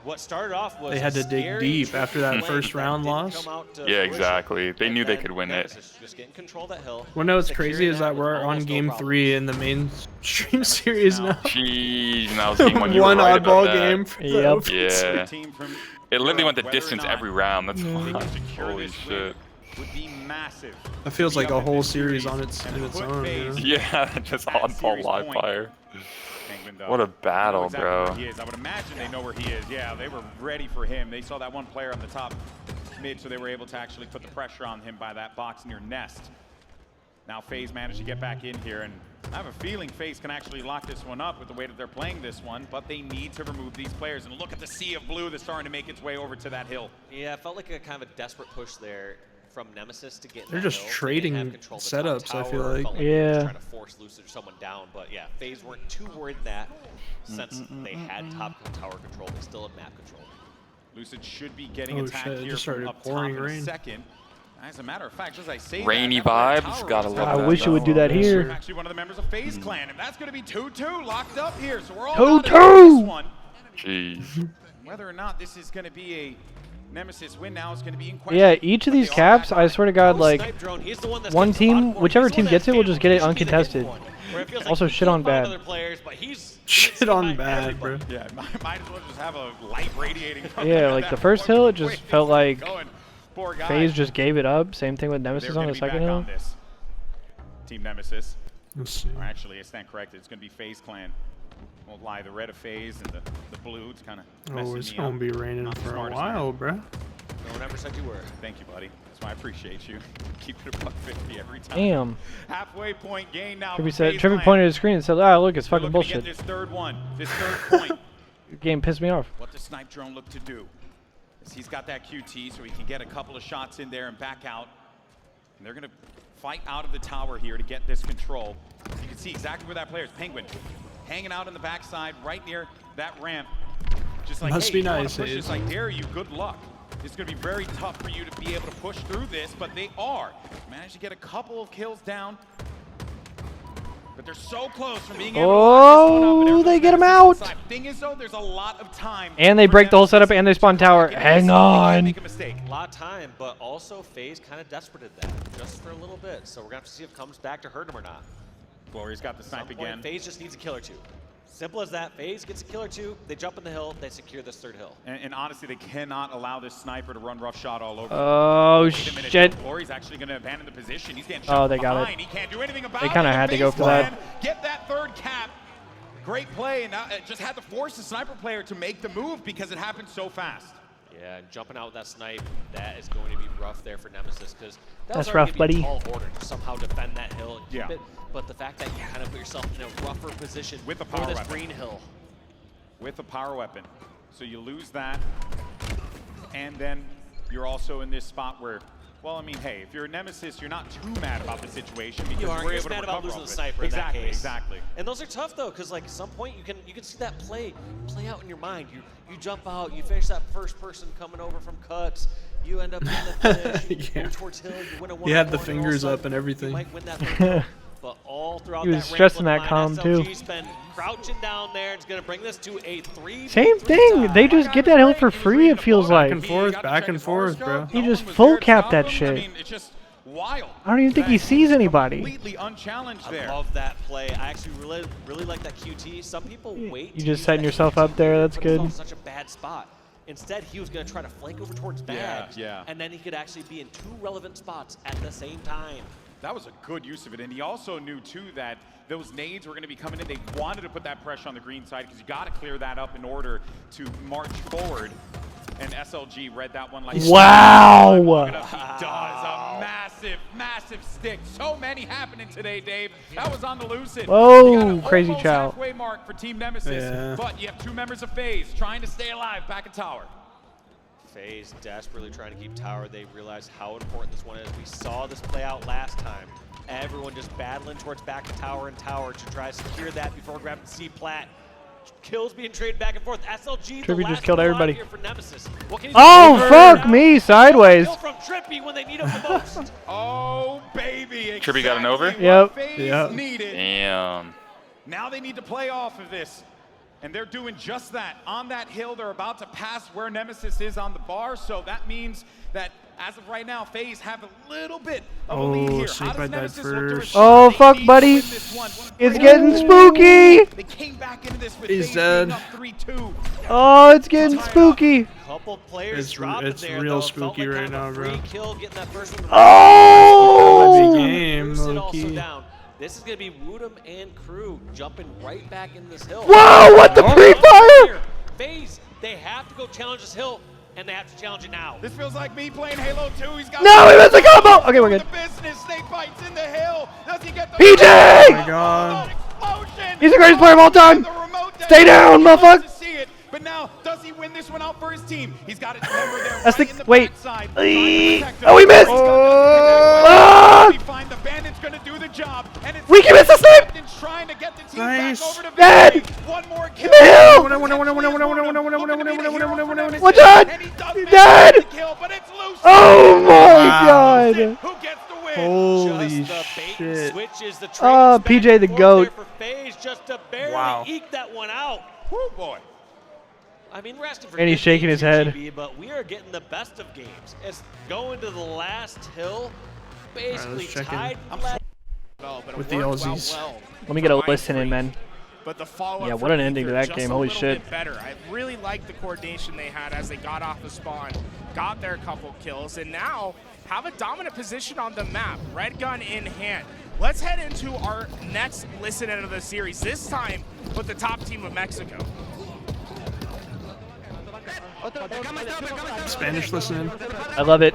What started off was They had to dig deep after that first round loss. Yeah, exactly. They knew they could win it. Just getting control of that hill. Well, no, what's crazy is that we're on game 3 in the mainstream series now. Jeez, and that was game 1. You One were right oddball about that. game for the open Yeah. team. It literally went the distance every round. That's holy shit. Would be massive. It feels like a whole series on its own. You know? Yeah, just oddball live fire. What a battle, bro. Where he is. I would imagine they know where he is. Yeah, they were ready for him. They saw that one player on the top mid, so they were able to actually put the pressure on him by that box near Nest. Now FaZe managed to get back in here, and I have a feeling FaZe can actually lock this one up with the way that they're playing this one, but they need to remove these players. And look at the sea of blue that's starting to make its way over to that hill. Yeah, it felt like a kind of a desperate push there from Nemesis to get. They're just trading setups, I feel like. Yeah. Trying to force Lucid or someone down, but yeah, FaZe weren't too worried that since they had top tower control, they still had map control. Lucid should be getting attacked shit, it here just from started up top pouring in a rain. second. As a matter of fact, as I say, Rainy that vibes, gotta love I that. wish it would do that here. Actually, one of the members of FaZe Clan, and that's going to be 2-2 locked up here. So we're all 2-2. about this one. Jeez. Whether or not this is going to be a Nemesis win now is going to be in question. Yeah, each of these caps, I swear to God, like, one team, whichever team gets it will just get it uncontested. Also, shit on bad. Shit on bad, bro. Yeah, might as well just have a light radiating from Yeah, there like at the that first point hill, it with the just way felt things like were going. Poor guy. FaZe just gave it up. Same thing with Nemesis on the second hill. Team Nemesis. Let's see. Or actually, I stand corrected. It's going to be FaZe Clan. Won't lie, the red of FaZe and the blue, it's kind of messing Oh, it's me gonna up. be raining Not the for a smartest while, man. bro. No one ever said you were. Thank you, buddy. That's why I appreciate you. Keep it above 50 every time. Damn. Halfway point gain now. Trippy for said, FaZe Trippy Clan. pointed at his screen and said, ah, look, it's They're fucking looking to bullshit. get this third one, this third point. The game pissed me off. What does Snipe Drone look to do? As he's got that QT, so he can get a couple of shots in there and back out. And they're going to fight out of the tower here to get this control. You can see exactly where that player is. Penguin hanging out on the backside right near that ramp. Just like, Must hey, be you wanna nice, push Hayes. this, I dare you. Good luck. It's going to be very tough for you to be able to push through this, but they are. Managed to get a couple of kills down. But they're so close from being able to lock this one up, and Oh, everyone's they get him Nemesis out. inside. Thing is, though, there's a lot of time. And they break the whole setup and they spawn tower. Hang on. Make a mistake. A lot of time, but also FaZe kind of desperated that just for a little bit. So we're gonna have to see if it comes back to hurt him or not. Glory's got the snipe Some point, again. FaZe just needs a kill or two. Simple as that. FaZe gets a kill or two. They jump in the hill. They secure this third hill. And honestly, they cannot allow this sniper to run rough shot all over. Oh, Wait a minute, shit. Glory's actually going to abandon the position. He's getting Oh, shot they got it. behind. He can't do anything about They it. kind of had to go for that. Get that third cap. Great play, and now it just had to force the sniper player to make the move because it happened so fast. Yeah, and jumping out with that snipe, that is going to be rough there for Nemesis because That's rough, buddy. A tall order to somehow defend that hill and keep Yeah. it. But the fact that you kind of put yourself in a rougher position With the for power this weapon. green hill. With a power weapon. So you lose that, and then you're also in this spot where, well, I mean, hey, if you're a Nemesis, you're not too mad about the situation because You are. we're You're able just to mad about recover losing off the it. sniper Exactly, in that case. exactly. And those are tough though, because like at some point you can see that play out in your mind. You jump out, you finish that first person coming over from cuts. You end up in the finish. You Yeah. move towards hill. You win a He had the 1-on-1, fingers all of a up and sudden, everything. You might win that third. But all throughout He was that stressing ramp that calm, too. SLG's been crouching down there. It's going to bring this to a 3-3 Same thing. tie. They just get that hill for free, it feels like. Back and forth, bro. He just full capped that shit. It's just wild. I don't even think he sees anybody. Completely unchallenged I there. love that play. I actually really like that QT. Some people wait. You to just use setting that yourself QT up there, that's put himself good. in such a bad spot. Instead, he was going to try to flank over towards Bags, yeah. and then he could actually be in two relevant spots at the same time. That was a good use of it, and he also knew too that those nades were going to be coming in. They wanted to put that pressure on the green side because you got to clear that up in order to march forward. and SLG read that one like wow. He does a massive, massive stick. So many happening today, Dave. That was on the lucid. Whoa, crazy chow. Halfway mark for Team Nemesis, but you have 2 members of FaZe trying to stay alive back in tower. FaZe desperately trying to keep tower. They realize how important this one is. We saw this play out last time. Everyone just battling towards back to tower and tower to try to secure that before grabbing C plat. Kills being traded back and forth. SLG, Trippy the just last killed one everybody. here for Nemesis. What can he Oh, do? fuck me, sideways. Kill from Trippy when they need him the most. Oh, baby. Trippy got an over? Yep. Needed. Damn. Now they need to play off of this. And they're doing just that. On that hill, they're about to pass where Nemesis is on the bar. So that means that as of right now, FaZe have a little bit of a lead here. Snake by died first. Oh, fuck, buddy. It's getting spooky. They came back into this with He's FaZe dead. being up 3-2. Oh, it's getting spooky. Couple players It's real spooky right now, bro. Kill, getting that first one. Oh! Big game, Also low-key. down. This is going to be Woodham and crew jumping right back in this hill. Whoa, what the pre-fire? FaZe, they have to go challenge this hill, and they have to challenge it now. This feels like me playing Halo 2. He's got No, he missed the combo. Okay, we're good. the business. Snake bites in the hill. Does he get the PJ! Oh my god. He's the greatest player of all time. Stay down, motherfucker. See it, but now does he win this one out for his team? He's got it remember there. That's right the in the wait. backside, Oh, we missed. Oh! Fine, the bandit's gonna do the job, and it's We can miss the snipe. Captain's trying to get the team Nice. back over to Dead. victory. One more kill. The hill. What's that? He's dead. Oh my god. Who gets the win? Holy Just the bait and shit. switch is the Oh, trading PJ the back and forth goat. there for FaZe just to barely Wow. eke that one out. Oh boy. I mean, we're asking for And he's good shaking games his here, head. GB, but we are getting the best of games. It's going to the last hill, basically check in. tied With the Aussies. Let me get a listen in, man. But the follow-up Yeah, from what an ending to Ether that just game. a Holy little shit. bit better. I really liked the coordination they had as they got off the spawn, got their couple kills, and now have a dominant position on the map, red gun in hand. Let's head into our next listen in of the series, this time with the top team of Mexico. Spanish listening. I love it.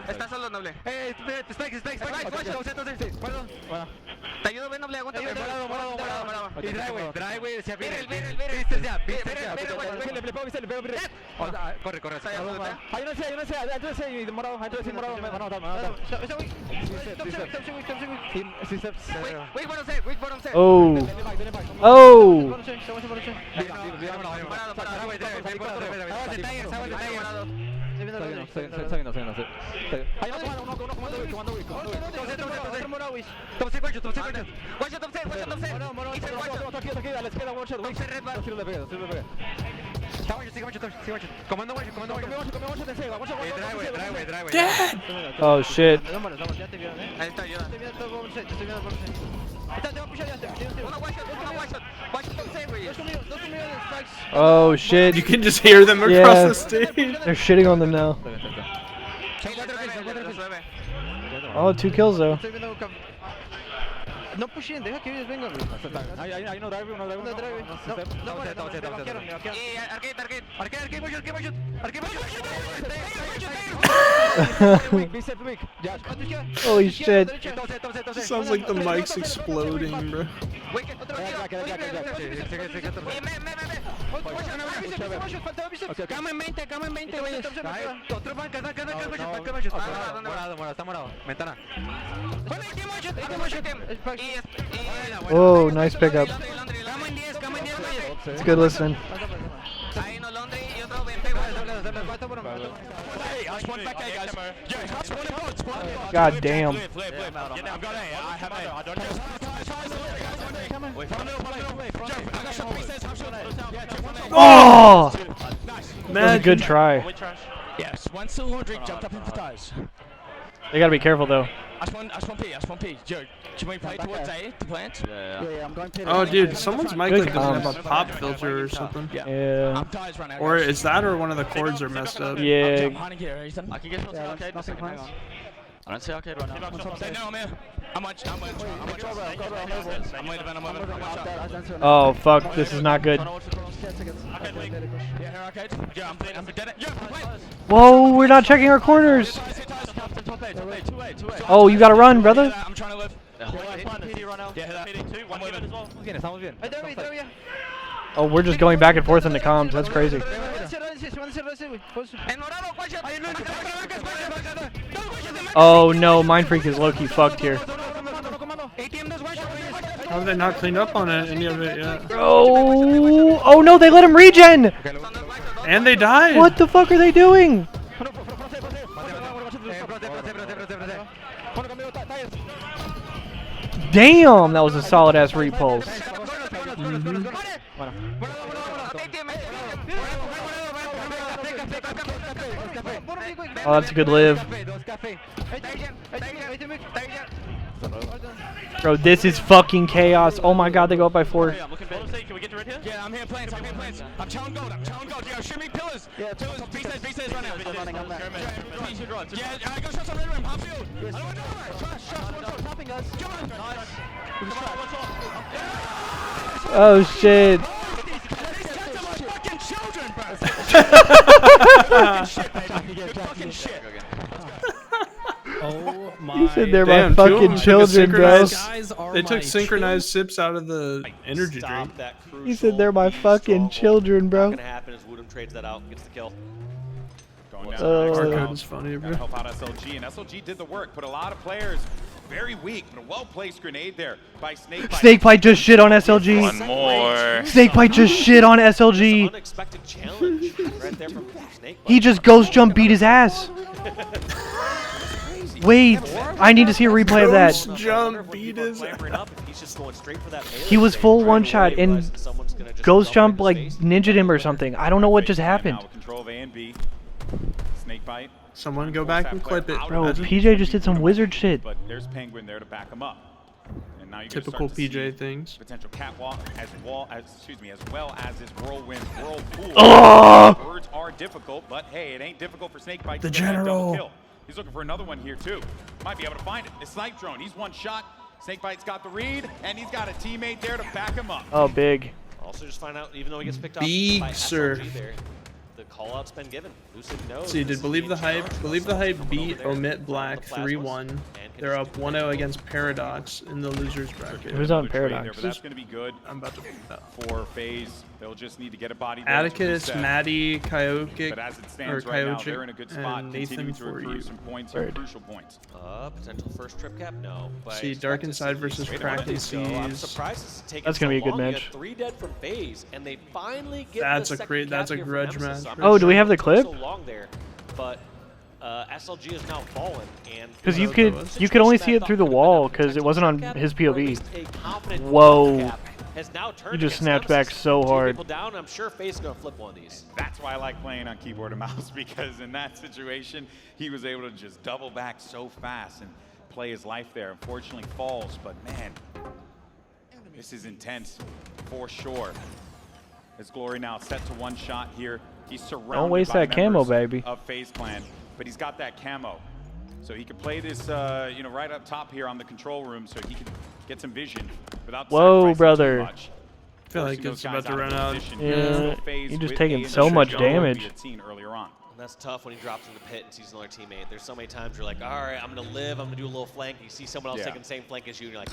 Está solo, noble. Spike. Te ayudo, ven, noble, aguanta. Morado. Y drive, güey, decía, viene. Corre. Hay no sé, morado. Wait for him, Oh. Oh. Dad! Oh shit. Oh shit. You can just hear them across the stage. They're shitting on them now. Oh, 2 kills though. No pushen, deja que ellos vengan. Hay uno drive. Holy shit. Sounds like the mic's exploding, bro. Cama en 20, güeyes. Otro banca, está morado. Ventana. Oh, nice pickup. It's good listening. God damn. Oh! That was a good try. Yes, one silver drink jumped up in the tires. They gotta be careful though. H1P. Joe, can we play towards A, the plant? Yeah, I'm going to. Oh, dude, someone's mic Good like doesn't have comms. a pop filter or something. Yeah. Or is that or one of the cords are messed up? Yeah. I can get something. Okay, nothing plans. I don't see arcade right now. No, I'm here. I'm Oh fuck, this is not good. Whoa, we're not checking our corners. Oh, you gotta run, brother. I'm trying to live. Oh, we're just going back and forth in the comms. That's crazy. Oh no, Mind Freak is low-key fucked here. How have they not cleaned up on any of it yet? Oh, oh no, they let him regen! And they died! What the fuck are they doing? Damn, that was a solid ass repulse. Oh, that's a good live. Bro, this is fucking chaos. Oh my god, they go up by 4. Can we get to red here? Yeah, I'm here playing. I'm chowing gold. Yeah, shoot me pillars. Yeah, pillars. B-says right now. Yeah, I go shots on red rim. Half field. I don't know. Tapping us. Nice. Oh shit. Fucking children, bro. Fucking shit. Oh my. You said they're my fucking children, bro. They took synchronized sips out of the energy drink. You said they're my fucking children, bro. What's gonna happen is Woodham trades that out, gets the kill. Going down Our code is funny, bro. Gotta help out SLG, and SLG did the work, but a lot of players very weak, but a well-placed grenade there by Snakebite. Snakebite just shit on SLG. One more. Snakebite just shit on SLG. Unexpected challenge right there from Snakebite. He just ghost jump beat his ass. Wait, I need to see a replay of that. Ghost jump beat his He was full one shot and ghost jump like ninja'd him or something. I don't know what just happened. Control of A and B. Snakebite. Someone go back and clip it. Bro, PJ just did some wizard shit. But there's Penguin there to back him up. And now you're Typical start to PJ see things. Potential catwalk as well as his whirlwind whirlpool. Oh! Birds are difficult, but hey, it ain't difficult for Snakebite The to get that double general. kill. He's looking for another one here too. Might be able to find it. The snipe drone. He's one shot. Snakebite's got the read, and he's got a teammate there to back him up. Oh, big. Also, just find out, even though he gets picked off Big by surf. SLG there, the call-out's been given. Lucid knows. See, did Believe the Hype beat Omit Black 3-1. They're up 1-0 against Paradox in the losers bracket. Who's on Paradox? That's going to be good. I'm about to for FaZe. They'll just need to get a body. Atticus, Maddie, Kyokic, But as it stands right now, they're in a good spot. and Continuing Nathan to for accrue you. some points here, crucial points. Potential first trip cap? No. But See, Dark Inside versus Kraken Seas. I'm surprised it's taken That's gonna be a so good long. You match. had 3 dead from FaZe, and they finally get That's the a second great- that's cap a here for grudge Nemesis. match. I'm Oh, not do we sure have the it took clip? So long there, but SLG is now fallen, and Because you could only see it through the wall because it wasn't on his POV. Whoa. has now turned You just against snapped back Nemesis. so Two hard. people down. I'm sure FaZe is gonna flip one of these. That's why I like playing on keyboard and mouse, because in that situation, he was able to just double back so fast and play his life there. Unfortunately falls, but man, this is intense for sure. His Glory now set to one shot here. He's surrounded Don't waste by that camo, members baby. of FaZe Clan, but he's got that camo. So he can play this, right up top here on the control room, so he can get some vision without Whoa, sacrificing brother. too much. I feel like Forcing it's those about guys to run of out. position. Yeah, FaZe you're just with taking A so and much Shogun damage. we had seen earlier on. And that's tough when he drops in the pit and sees another teammate. There's so many times you're like, all right, I'm going to live. I'm going to do a little flank. You see someone else Yeah. taking the same flank as you, and you're like,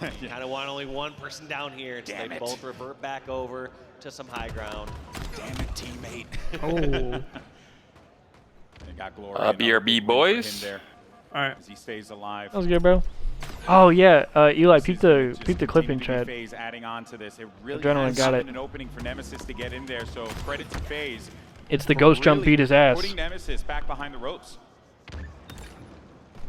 no. You kind of want only one person down here until Damn they it. both revert back over to some high ground. Damn it, teammate. Oh. They got Glory. BRB boys. All right. As he stays alive. That was good, bro. Oh yeah, Eli, peep the clip in Continue to be chat. FaZe adding on to this. It really Adrenaline has got it. been an opening for Nemesis to get in there, so credit to FaZe. It's the for ghost jump really beat his ass. Putting Nemesis back behind the ropes. And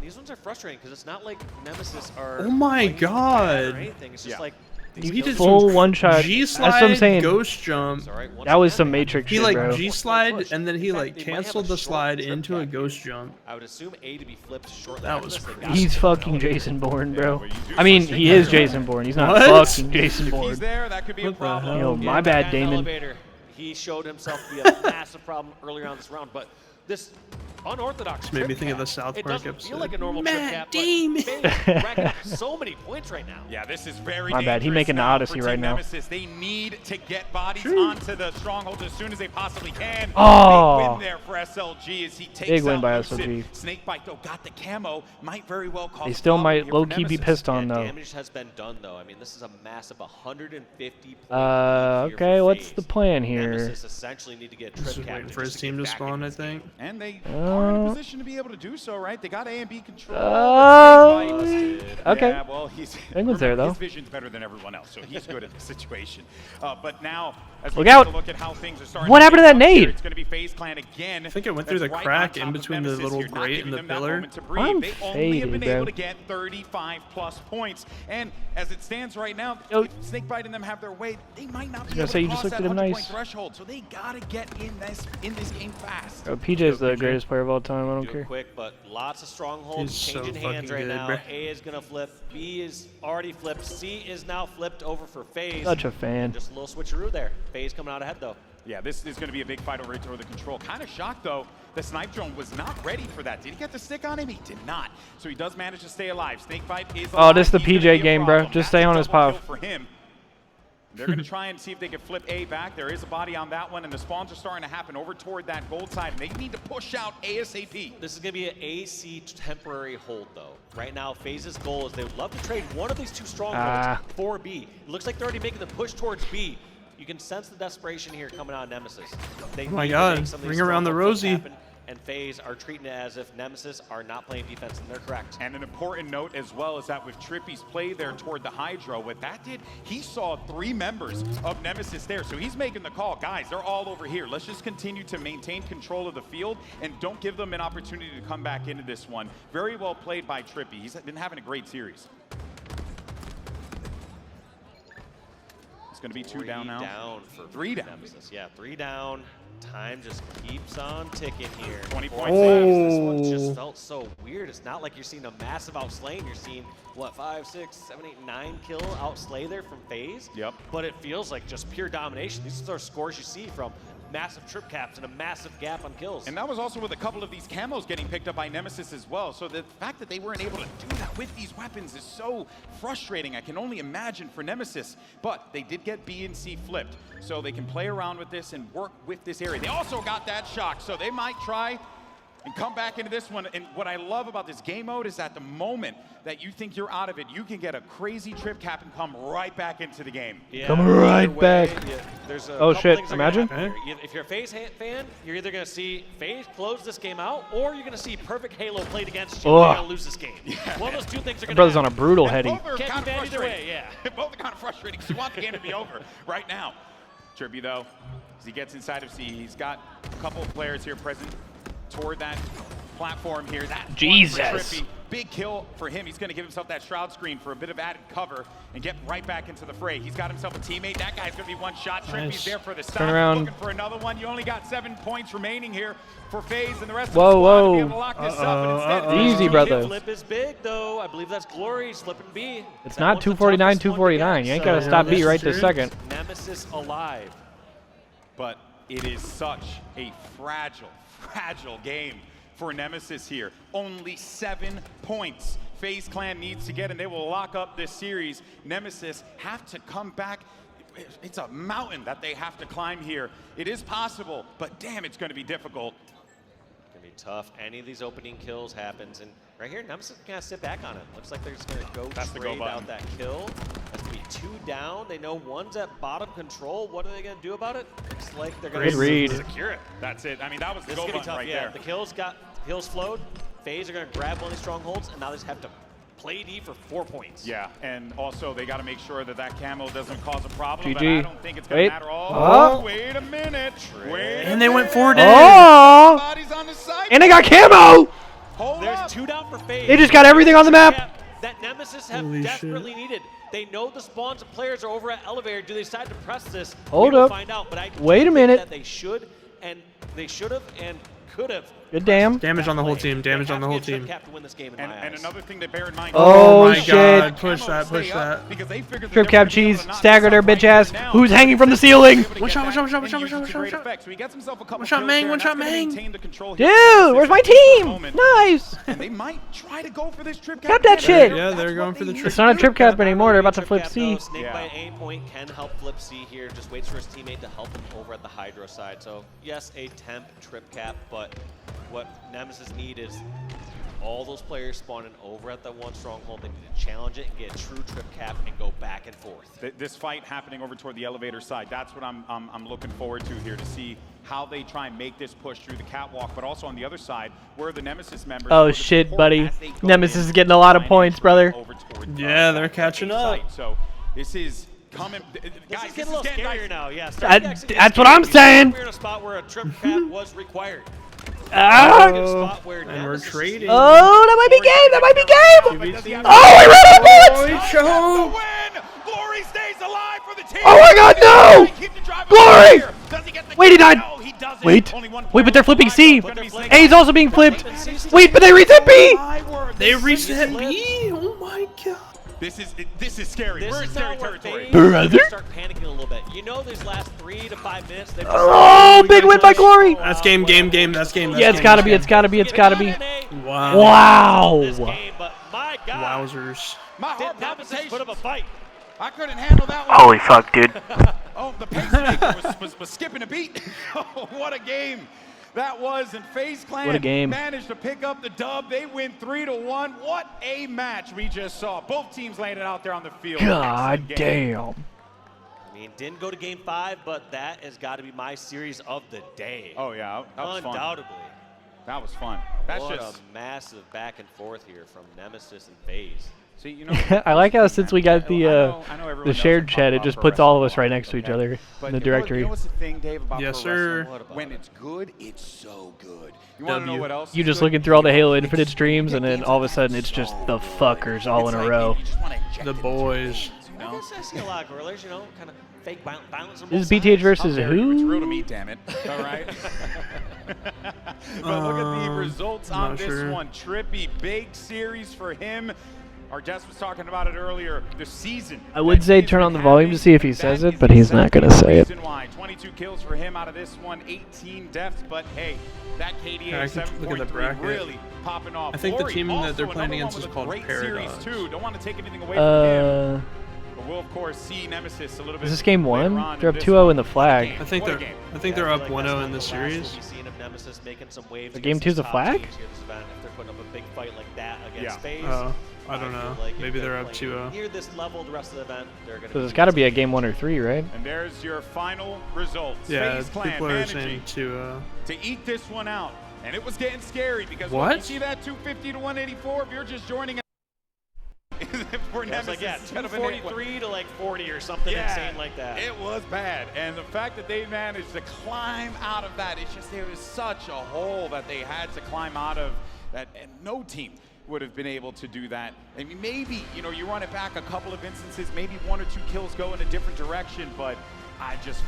these ones are frustrating because it's not like Nemesis are. Oh my playing bad God. Or anything. It's just like. He did Full some one shot. G-slide, That's what I'm saying. ghost jump. That was some Matrix He shit, like bro. G-slide and then he like They might have canceled a the short slide trip into a back ghost jump. I would assume A to be flipped shortly. That after was this. They crazy. got He's some fucking technology. Jason Bourne, bro. but you do I mean, see he is Snake Jason Bourne. He's not What? fucking Jason If Bourne. he's there, that could be a What the problem. hell? Yo, Yeah, my the guy bad, in the Damon. elevator, he showed himself to be a massive problem earlier on this round, but this unorthodox. Made me trip think of the cap. South It Park doesn't episode. feel like a normal Matt trip cap, Damon. but FaZe racking up so many points right now. Yeah, this is very My bad. He dangerous making the now Odyssey for right Team now. Nemesis. They need to get bodies onto the strongholds as soon as they possibly can. Oh. Big win there for SLG as he takes Big win out by Lucid. SLG. Snakebite though got the camo, might very well cause They still a problem might here for low-key be Nemesis. pissed on though. Damage has been done though. I mean, this is a massive 150 point Okay, what's the plan here? Nemesis essentially need to get Just trip cap waiting for his team to spawn, I think. And they are in a position to be able to do so, right? They got A and B control. Okay. Yeah, well, England's there though. His vision's better than everyone else, so he's good at the situation. But now, as we Look take out. a look at how things are starting What to happened to shape that out here, nade? It's going to be FaZe Clan again. I think it went through the That's right crack on in top of between the Nemesis little here, not grate giving and the them that pillar. moment to breathe. I'm They only have faded, been able bro. to get 35 plus points, and as it stands right now, if Snakebite and them have their way, they might not be able gonna say to you just cross looked that at him 100-point nice. threshold. So they gotta get in this game fast. PJ's the greatest player of all time. I don't Do care. it quick, but lots of strongholds He's so changing hands fucking right good, now. bro. A is gonna flip. B is already flipped. C is now flipped over for FaZe. Such a fan. Just a little switcheroo there. FaZe coming out ahead though. Yeah, this is going to be a big fight over the control. Kind of shocked, though. The snipe drone was not ready for that. Did he get the stick on him? He did not. So he does manage to stay alive. Snakebite is alive. Oh, this is the He's gonna PJ be a game, bro. problem. Just That's stay a on his double kill path. for him. They're going to try and see if they can flip A back. There is a body on that one, and the spawns are starting to happen over toward that gold side. And they need to push out ASAP. This is gonna be an AC temporary hold though. Right now, FaZe's goal is they would love to trade one of these two strongholds for B. It looks like they're already making the push towards B. You can sense the desperation here coming out of Nemesis. They Oh my need to God, make some of these ring around the strongholds rosy. happen, and FaZe are treating it as if Nemesis are not playing defense, and they're correct. And an important note as well is that with Trippy's play there toward the Hydro, what that did, he saw 3 members of Nemesis there. So he's making the call. Guys, they're all over here. Let's just continue to maintain control of the field and don't give them an opportunity to come back into this one. Very well played by Trippy. He's been having a great series. It's going to be 2 down now. 3 down for 3 down. Nemesis. Yeah, 3 down. Time just keeps on ticking here. 20 Four points left. left. This one just felt so weird. It's not like you're seeing a massive outslay. You're seeing, what, 5, 6, 7, 8, 9 kill outslay there from FaZe. Yep. But it feels like just pure domination. These are scores you see from massive trip caps and a massive gap on kills. And that was also with a couple of these camos getting picked up by Nemesis as well. So the fact that they weren't able to do that with these weapons is so frustrating. I can only imagine for Nemesis. But they did get B and C flipped. So they can play around with this and work with this area. They also got that shock. So they might try and come back into this one. And what I love about this game mode is at the moment that you think you're out of it, you can get a crazy trip cap and come right back into the game. Yeah, Come right back. There's a Oh, couple shit, things that are gonna imagine. happen here. If you're a FaZe fan, you're either going to see FaZe close this game out, or you're going to see perfect Halo played against you. Ugh. You're going to lose this game. One of those two things are My going to brother's on happen. a brutal heady. Both are Can't kind be of bad either way, frustrating. yeah. Both are kind of frustrating because you want the game to be over right now. Trippy, though, as he gets inside of C, he's got a couple of players here present toward that platform here. That Jesus. one for Trippy. Big kill for him. He's going to give himself that shroud screen for a bit of added cover and get right back into the fray. He's got himself a teammate. That guy's going to be one shot. Trippy's Nice. there for the stop. Turn around. Looking for another one. You only got 7 points remaining here for FaZe and the rest Whoa, of the squad to be able whoa. to lock this up. And instead, Easy, The brother. flip is big, though. I believe that's Glory's flipping B. It's That not one's the 249, toughest one to 249. get, You ain't so got to stop B right this true. second. Nemesis alive. But it is such a fragile game for Nemesis here. Only 7 points FaZe Clan needs to get, and they will lock up this series. Nemesis have to come back. It's a mountain that they have to climb here. It is possible, but damn, it's going to be difficult. It's going to be tough. Any of these opening kills happens, and right here, Nemesis can kind of sit back on it. Looks like they're just going to go That's the go trade button. out that kill. That's going to be 2 down. They know one's at bottom control. What are they going to do about it? Looks like they're going Good to read. Secure it. That's it. I mean, that was the This is go going to be button tough, right yeah. there. The kills flowed. FaZe are going to grab one of these strongholds, and now they just have to play D for 4 points. Yeah, and also they got to make sure that that camo doesn't cause a problem, but GG. I don't think it's going to Wait. matter all. Oh. Wait a minute. Wait And they went 4 Oh! down. Bodies on the side. And they got camo! Hold There's up. 2 down for FaZe. They just got everything on the map. That Nemesis have Holy desperately needed. They know the spawns of players are over at elevator. Do they decide to press this? Hold we will up. find out. But I Wait a think minute. that they should, and they should have, and could have. Good damn. Damage on the whole team. Damage on the whole team. And another thing to bear in mind. Oh, my shit. God. Push that. Push that. Trip cap cheese. Stagger their bitch ass. Who's hanging from the ceiling? One shot. One shot, Mang. One shot, Mang. Dude, where's my team? Nice. And they might try to go for this trip cap. Cap that shit. Yeah, they're going for the trip. It's not a trip cap anymore. They're about to flip C. Snake by A point can help flip C here. Just waits for his teammate to help him over at the Hydro side. So yes, a temp trip cap, but what Nemesis need is all those players spawning over at that one stronghold. They need to challenge it and get a true trip cap and go back and forth. This fight happening over toward the elevator side, that's what I'm looking forward to here, to see how they try and make this push through the catwalk, but also on the other side, where the Nemesis members... Oh shit, buddy. Nemesis is getting a lot of points, brother. Yeah, they're catching up. So this is coming... Guys, this is getting scarier now, yes. That's what I'm saying. We're in a spot where a trip cap was required. Oh, and we're trading. Oh, that might be game. That might be game. Oh, he ran out of bullets. Glory stays alive for the team. Oh my God, no! Glory! Wait, he died. Wait, but they're flipping C. A's also being flipped. Wait, but they reset B. They reset B. Oh my God. This is scary. We're in scary territory. Brother. Start panicking a little bit. You know, these last 3 to 5 minutes. Oh, big win by Glory. That's game. That's game. Yeah, it's gotta be. It's gotta be. It's gotta be. Wow. Wow. My God. Wowzers. My heart palpitations. Put up a fight. I couldn't handle that one. Holy fuck, dude. Oh, the pacemaker was skipping a beat. Oh, what a game that was. And FaZe Clan What a game. managed to pick up the dub. They win 3-1. What a match we just saw. Both teams laying it out there on the field. God damn. I mean, didn't go to game 5, but that has got to be my series of the day. Oh, yeah. That was undoubtedly. Fun. That was fun. That's what just a massive back and forth here from Nemesis and FaZe. See, you know, I like how since we got the shared chat, it just puts all of us right next to each other in the directory. You know what's the thing, Dave, about yes, pro sir. wrestling? When it's good, it's so good. You want to know what else? You just looking through all the Halo Infinite streams, and then all of a sudden it's just the fuckers all in a row. The boys. I guess I see a lot of gorillas, you know, kind of fake violence. This is BTH versus who? It's real to me, damn it. All right. But look at the results on this one. Trippy, big series for him. Our guest was talking about it earlier. The season. I would say turn on the volume to see if he says it, but he's not going to say it. 22 kills for him out of this one, 18 deaths, but hey, that KDA 7.3 really popping off. I think Glory, the team that they're also playing another against is one called with a great Paradox. series too. Don't want to take anything away from him. But we'll of course see Nemesis a little bit. Is this game 1? They're up 2-0 in the flag. I think they're up 1-0 in this series. The game 2's a flag? If they're putting up a big fight like that against FaZe. I don't know. Maybe they're up 2-0. Near this level, the rest of the event, they're going to. So there's got to be a game 1 or 3, right? And there's your final results. Yeah, FaZe Clan people are saying managing 2-0. to eat this one out, and it was getting scary because what? When you see that 250 to 184, if you're just joining. For Nemesis, like 243 to like 40 or something insane like that. It was bad, and the fact that they managed to climb out of that, it's just there was such a hole that they had to climb out of that, and no team would have been able to do that. I mean, maybe, you know, you run it back a couple of instances, maybe 1 or 2 kills go in a different direction, but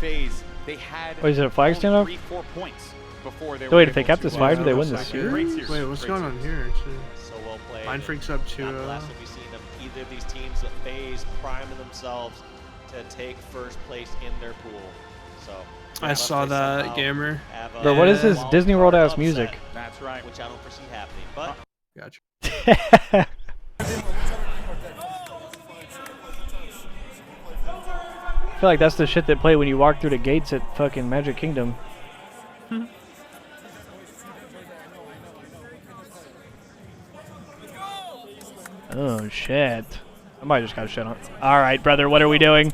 FaZe, they had is it a flag standoff? 3-4 points before they wait, if they kept this flag, do they win this series? Wait, what's going on here? So well played. Mind Freak's up 2-0. Last will be seeing them, either of these teams that FaZe priming themselves to take first place in their pool. So I saw that, Gamer. Bro, what is this Disney World ass music? That's right. Which I don't foresee happening, but gotcha. I feel like that's the shit that play when you walk through the gates at fucking Magic Kingdom. Oh shit. Somebody just got shit on. Alright, brother, what are we doing?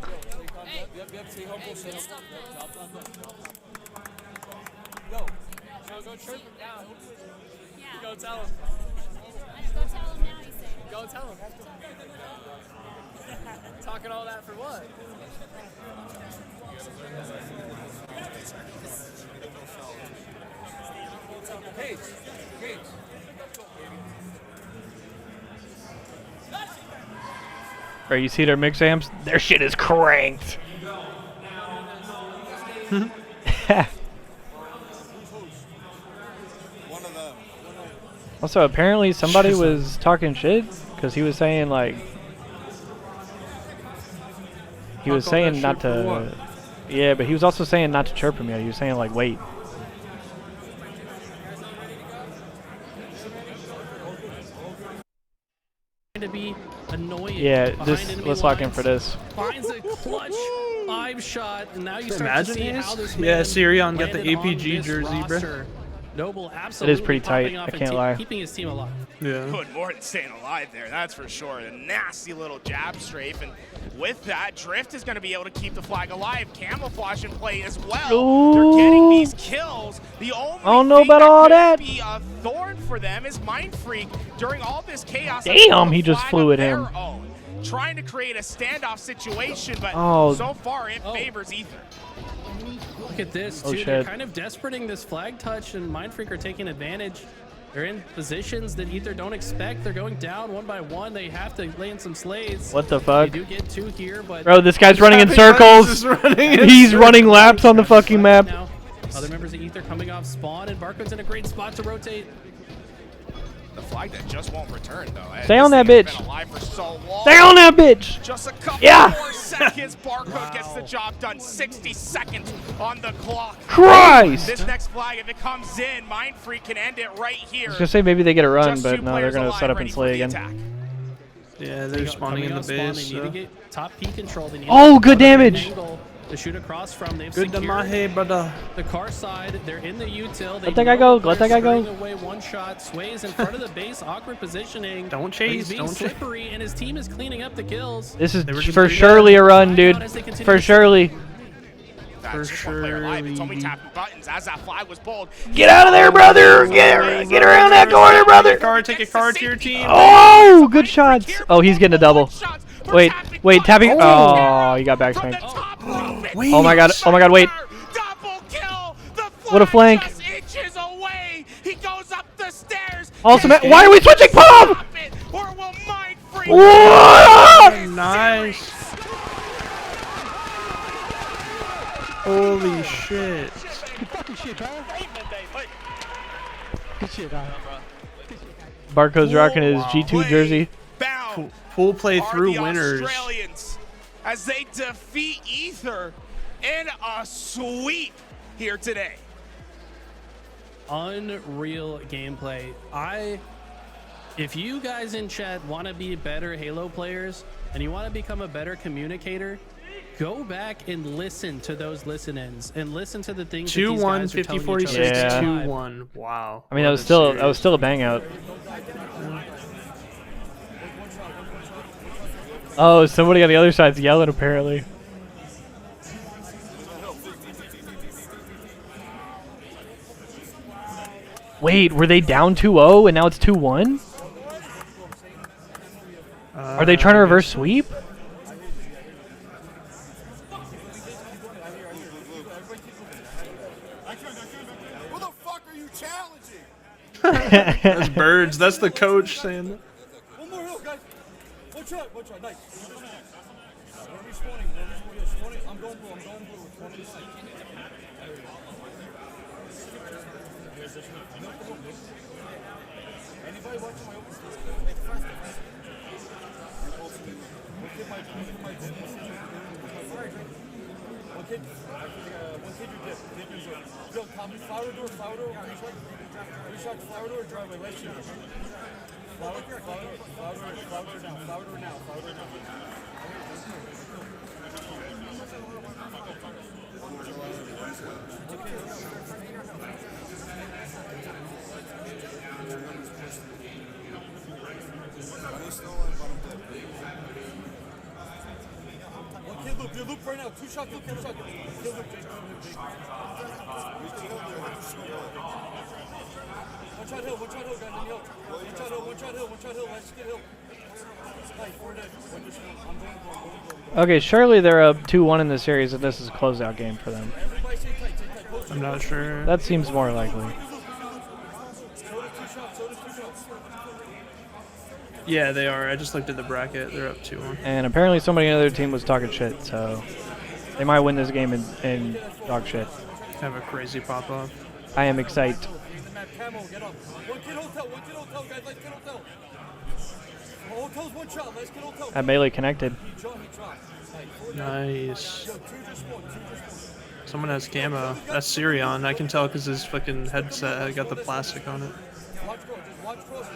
Go tell him. Go tell him. Talking all that for what? Paige. Bro, you see their mix amps? Their shit is cranked. Also, apparently somebody was talking shit because he was saying like he was saying not to. Yeah, but he was also saying not to chirp him yet. He was saying like wait. To be annoying. Yeah, let's lock in for this. Finds a clutch 5-shot, and now you start Imagine to see how this yeah, man Sirion got the landed on APG this jersey, bro. roster. Noble absolutely It is pretty tight, popping off I and can't lie. keeping his team alive. Yeah. Good, more than staying alive there, that's for sure. A nasty little jab strafe, and with that, Drift is going to be able to keep the flag alive. Camouflage in play as well. Ooh. They're getting these kills. The only I don't know thing about all that. could be a thorn for them is Mind Freak during all this chaos. Damn, he just flew at him. Trying to create a standoff situation, but Oh. so far it favors Ether. Look at this, Oh, too. They're shit. kind of desperating this flag touch, and Mindfreak are taking advantage. They're in positions that Ether don't expect. They're going down one by one. They have to lay in some slays. What the fuck? They do get 2 here, but... Bro, this guy's running in circles. He's running laps on the fucking map. Now, other members of Ether coming off spawn, and Barcode's in a great spot to rotate. The flag that just won't return, though. Stay on that This bitch. thing has been alive for so long. Stay on that bitch. Just a couple Yeah. more seconds. Barcode gets the job done. 60 seconds on the clock. Christ. This next flag, if it comes in, Mind Freak can end it right here. I was gonna say maybe they get a run, Just but two no, they're players gonna alive, set up ready and for slay the again. attack. Yeah, they're spawning in the base. They need to get top P control. They need Oh, to good get another damage. angle to shoot across from. They've Good to secured Mahe, brother. the car side. They're in the util. They Let that guy know go. Let they're that guy go. screwing away one shot. Sways in front of the base. Awkward positioning. Don't But chase, He's being don't chase. slippery, and his team is cleaning up the kills. This is They were just for pretty surely a run, dude. As they continue For to- surely. That's just one player alive. It's only tapping buttons as that flag was pulled. Get out of there, brother. Get around that corner, brother. Take a card to your team. Oh, good shots. Oh, he's getting a double. Wait, tapping. Oh, he got back spanked. Oh my god, wait. What a flank. Inches away. He goes up the stairs. Also, why are we switching pop? Or will Mind Freak? Nice. Holy shit. Fucking shit, bro. Good shit, dog. Barcode's rocking his G2 jersey. Full play through the winners. Australians as they defeat Ether in a sweep here today. Unreal gameplay. If you guys in chat want to be better Halo players and you want to become a better communicator, go back and listen to those listen-ins and listen to the things that these 2-1, guys are telling each 50-46, other. Yeah. 2-1. Wow. I mean, that was still a bang out. Oh, somebody on the other side's yelling apparently. Wait, were they down 2-0 and now it's 2-1? Are they trying to reverse sweep? Who the fuck are you challenging? That's Birds. That's the coach saying that. One more hill, guys. One shot, nice. I'm going blue, Anybody watching my open One kid, you dip. Go, flower door, reshot, flower door, driveway, left shoot. Flower door now. One kid loop, your loop right now. 2 shot loop, 1 shot. Kill loop, Jake. One shot hill, guys, in the hill. One shot hill, let's get hill. Nice, 4 dead. I'm going. Okay, surely they're up 2-1 in the series and this is a closeout game for them. I'm not sure. That seems more likely. Yeah, they are. I just looked at the bracket. They're up 2-1. And apparently somebody on the other team was talking shit, so they might win this game in dog shit. Have a crazy pop-off. I am excited. Camo, get up. One kid hotel, guys, let's get hotel. Hotel's one shot, let's get hotel. That melee connected. Nice. Someone has camo. That's Sirion. I can tell because his fucking headset got the plastic on it.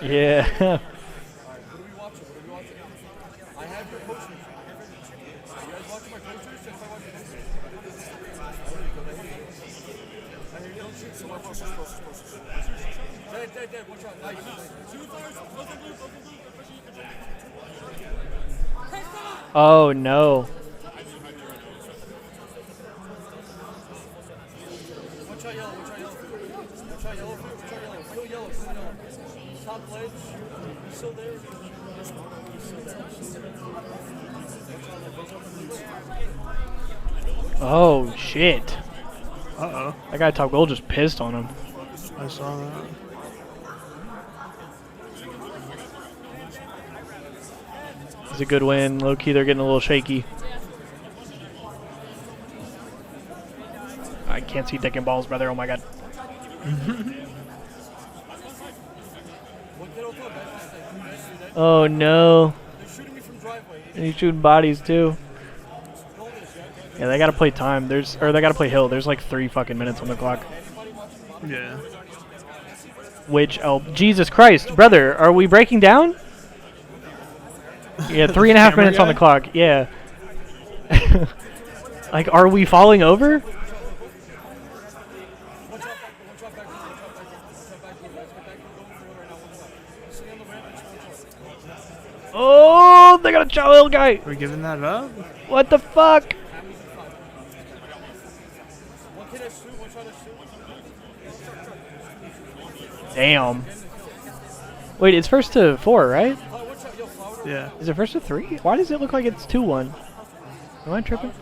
Yeah. I have your posters. You guys watching my posters? If I watch Dead, watch out. Nice. Oh no. Watch out yellow. Feel yellow. Top ledge. You still there? Oh shit. Uh-oh. That guy top gold just pissed on him. I saw that. It's a good win. Low key, they're getting a little shaky. I can't see dick and balls, brother. Oh my god. Oh no. And he's shooting bodies too. Yeah, they gotta play time. They gotta play hill. There's like 3 fucking minutes on the clock. Yeah. Which, oh, Jesus Christ, brother, are we breaking down? Yeah, 3.5 minutes on the clock. Yeah. Like, are we falling over? Oh, they got a Chow Hill guy. Are we giving that up? What the fuck? Damn. Wait, it's first to 4, right? Yeah. Is it first to 3? Why does it look like it's 2-1? Am I tripping?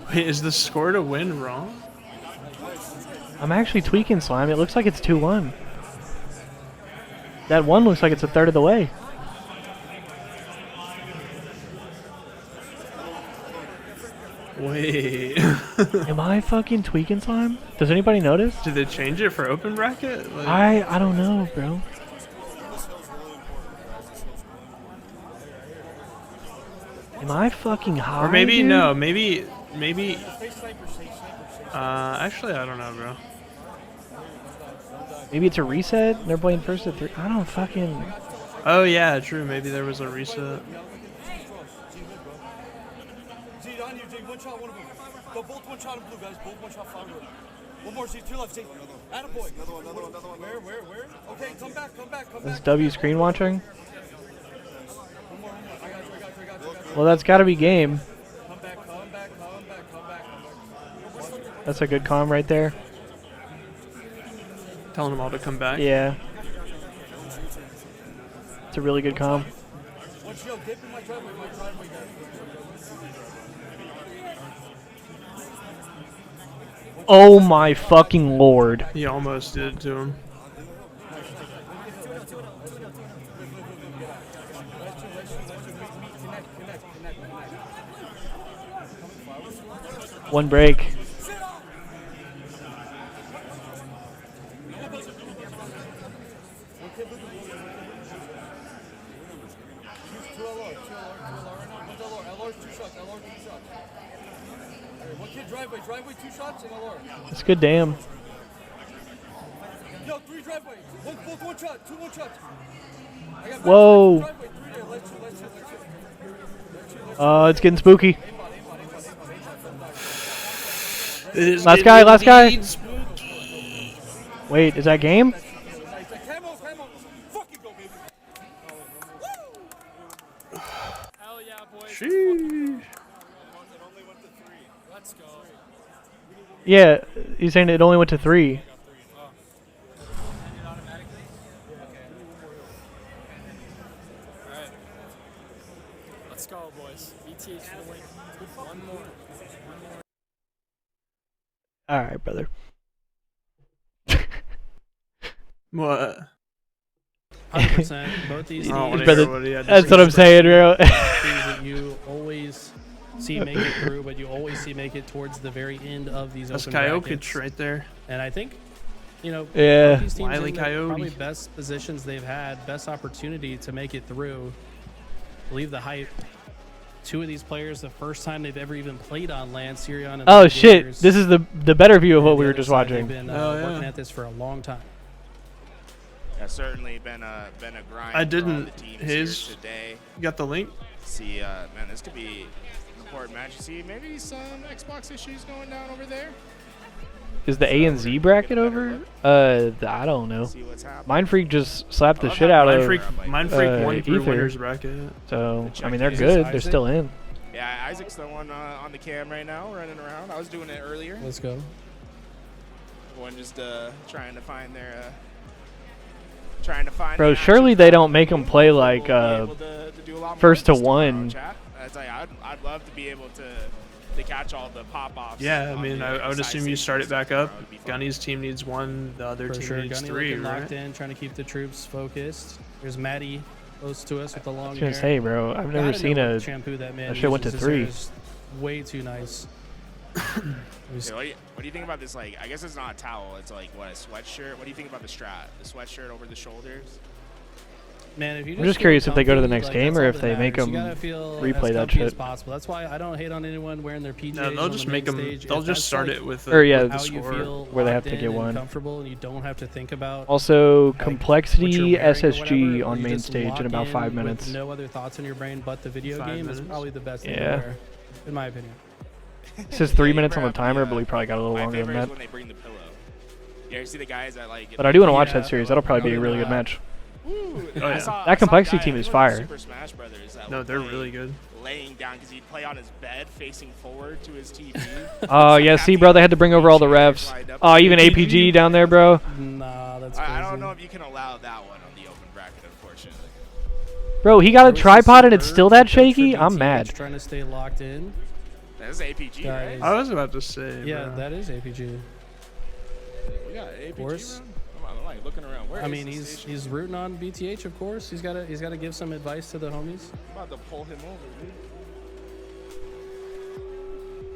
Wait, is the score to win wrong? I'm actually tweaking, Slime. It looks like it's 2-1. That 1 looks like it's a third of the way. Wait. Am I fucking tweaking, Slime? Does anybody notice? Did they change it for open bracket? Like... I don't know, bro. Am I fucking high? Or maybe dude? no, maybe actually I don't know, bro. Maybe it's a reset? They're playing first to 3. I don't fucking... Oh yeah, true. Maybe there was a reset. One shot, one of them. Go both one shot in blue, guys. Both one shot flower. One more, Z, to your left, Z. Attaboy. Another one. Where? Okay, come back. Is W screen watching? Well, that's gotta be game. Come back. That's a good comm right there. Telling them all to come back. Yeah. It's a really good comm. Oh my fucking lord. He almost did it to him. One break. Driveway, 2 shots, and LR. That's good, damn. Yo, 3 driveway. Both one shot, 2 one shots. Whoa. It's getting spooky. Last guy. Wait, is that game? Hell yeah, boys. Sheesh. Let's go. Yeah, he's saying it only went to 3. Let's go, boys. ETH for the win. One more. Alright, brother. What? 100%. Both these teams. Brother, that's what I'm saying, bro. That you always see make it through, but you always see make it towards the very end of these That's open Coyote brackets. right there. And I think, you know, Yeah. these teams Wily in the Coyote. probably best positions they've had, best opportunity to make it through. Believe the hype. Two of these players, the first time they've ever even played on land, Sirion and Oh the shit! Gators. This is the better view of what And we the were other just side, watching. They've been working at this for a long time. Yeah, certainly been a grind. I for all didn't. the teams His. here today. You got the link? See, man, this could be an important match. You see, maybe some Xbox issues going down over there. Is the A and Z bracket over? I don't know. Mind Freak just slapped the shit out of Mind Freak won through Ether. winners bracket. So I mean, they're good. They're still in. Yeah, Isaac's the one on the cam right now, running around. I was doing it earlier. Let's go. One just trying to find their. Bro, surely they don't make them play like first to one. I'd love to be able to catch all the pop-offs. Yeah, I mean, I would assume you start it back up. Gunny's team needs one, the other For team sure, needs Gunny three, looking right? locked in, trying to keep the troops focused. There's Maddie close to us with the long I was hair. gonna say, bro, I've never Gotta seen know a what shampoo that man shit went to uses. His hair 3. is way too nice. Yeah, what do you think about this? Like, I guess it's not a towel. It's like what, a sweatshirt? What do you think about the strat? The sweatshirt over the shoulders. Man, if you I'm just curious if they go to the comfy, next like, game that's or all if that they make matters. You them gotta feel replay as that comfy as shit. possible. That's why I don't hate on anyone wearing their PJs. No, they'll on just the make main them. stage. They'll If just that's, start like, it with Or yeah, how the you score. feel where they have locked to get in and one. comfortable, and you don't have to think about Also, like, what complexity you're wearing or SSG whatever, on you main just stage lock in about in 5 with minutes. no other thoughts in your brain but the video 5 game is minutes? probably the best thing Yeah. to wear, in my opinion. It says 3 minutes on the timer, but we probably got a little My longer than favorite is that. when they bring the pillow. You ever see the guys that like? But I do want to watch that series. That'll probably be a really good match. That complexity team is fire. Super Smash Brothers that No, would they're play really good. Laying down because he'd play on his bed facing forward to his TV. Oh yeah, see, bro, they had to bring over all the refs. Oh, even APG down there, bro. Nah, that's crazy. I don't know if you can allow that one on the open bracket, unfortunately. Bro, he got a tripod and it's still that shaky. I'm mad. Trying to stay locked in. That is APG, right? I was about to say. Yeah, bro. that is APG. We got APG. Of course. I'm like looking around. Where I is mean, the he's station? rooting on BTH, of course. He's gotta give some advice to the homies. I'm about to pull him over, dude.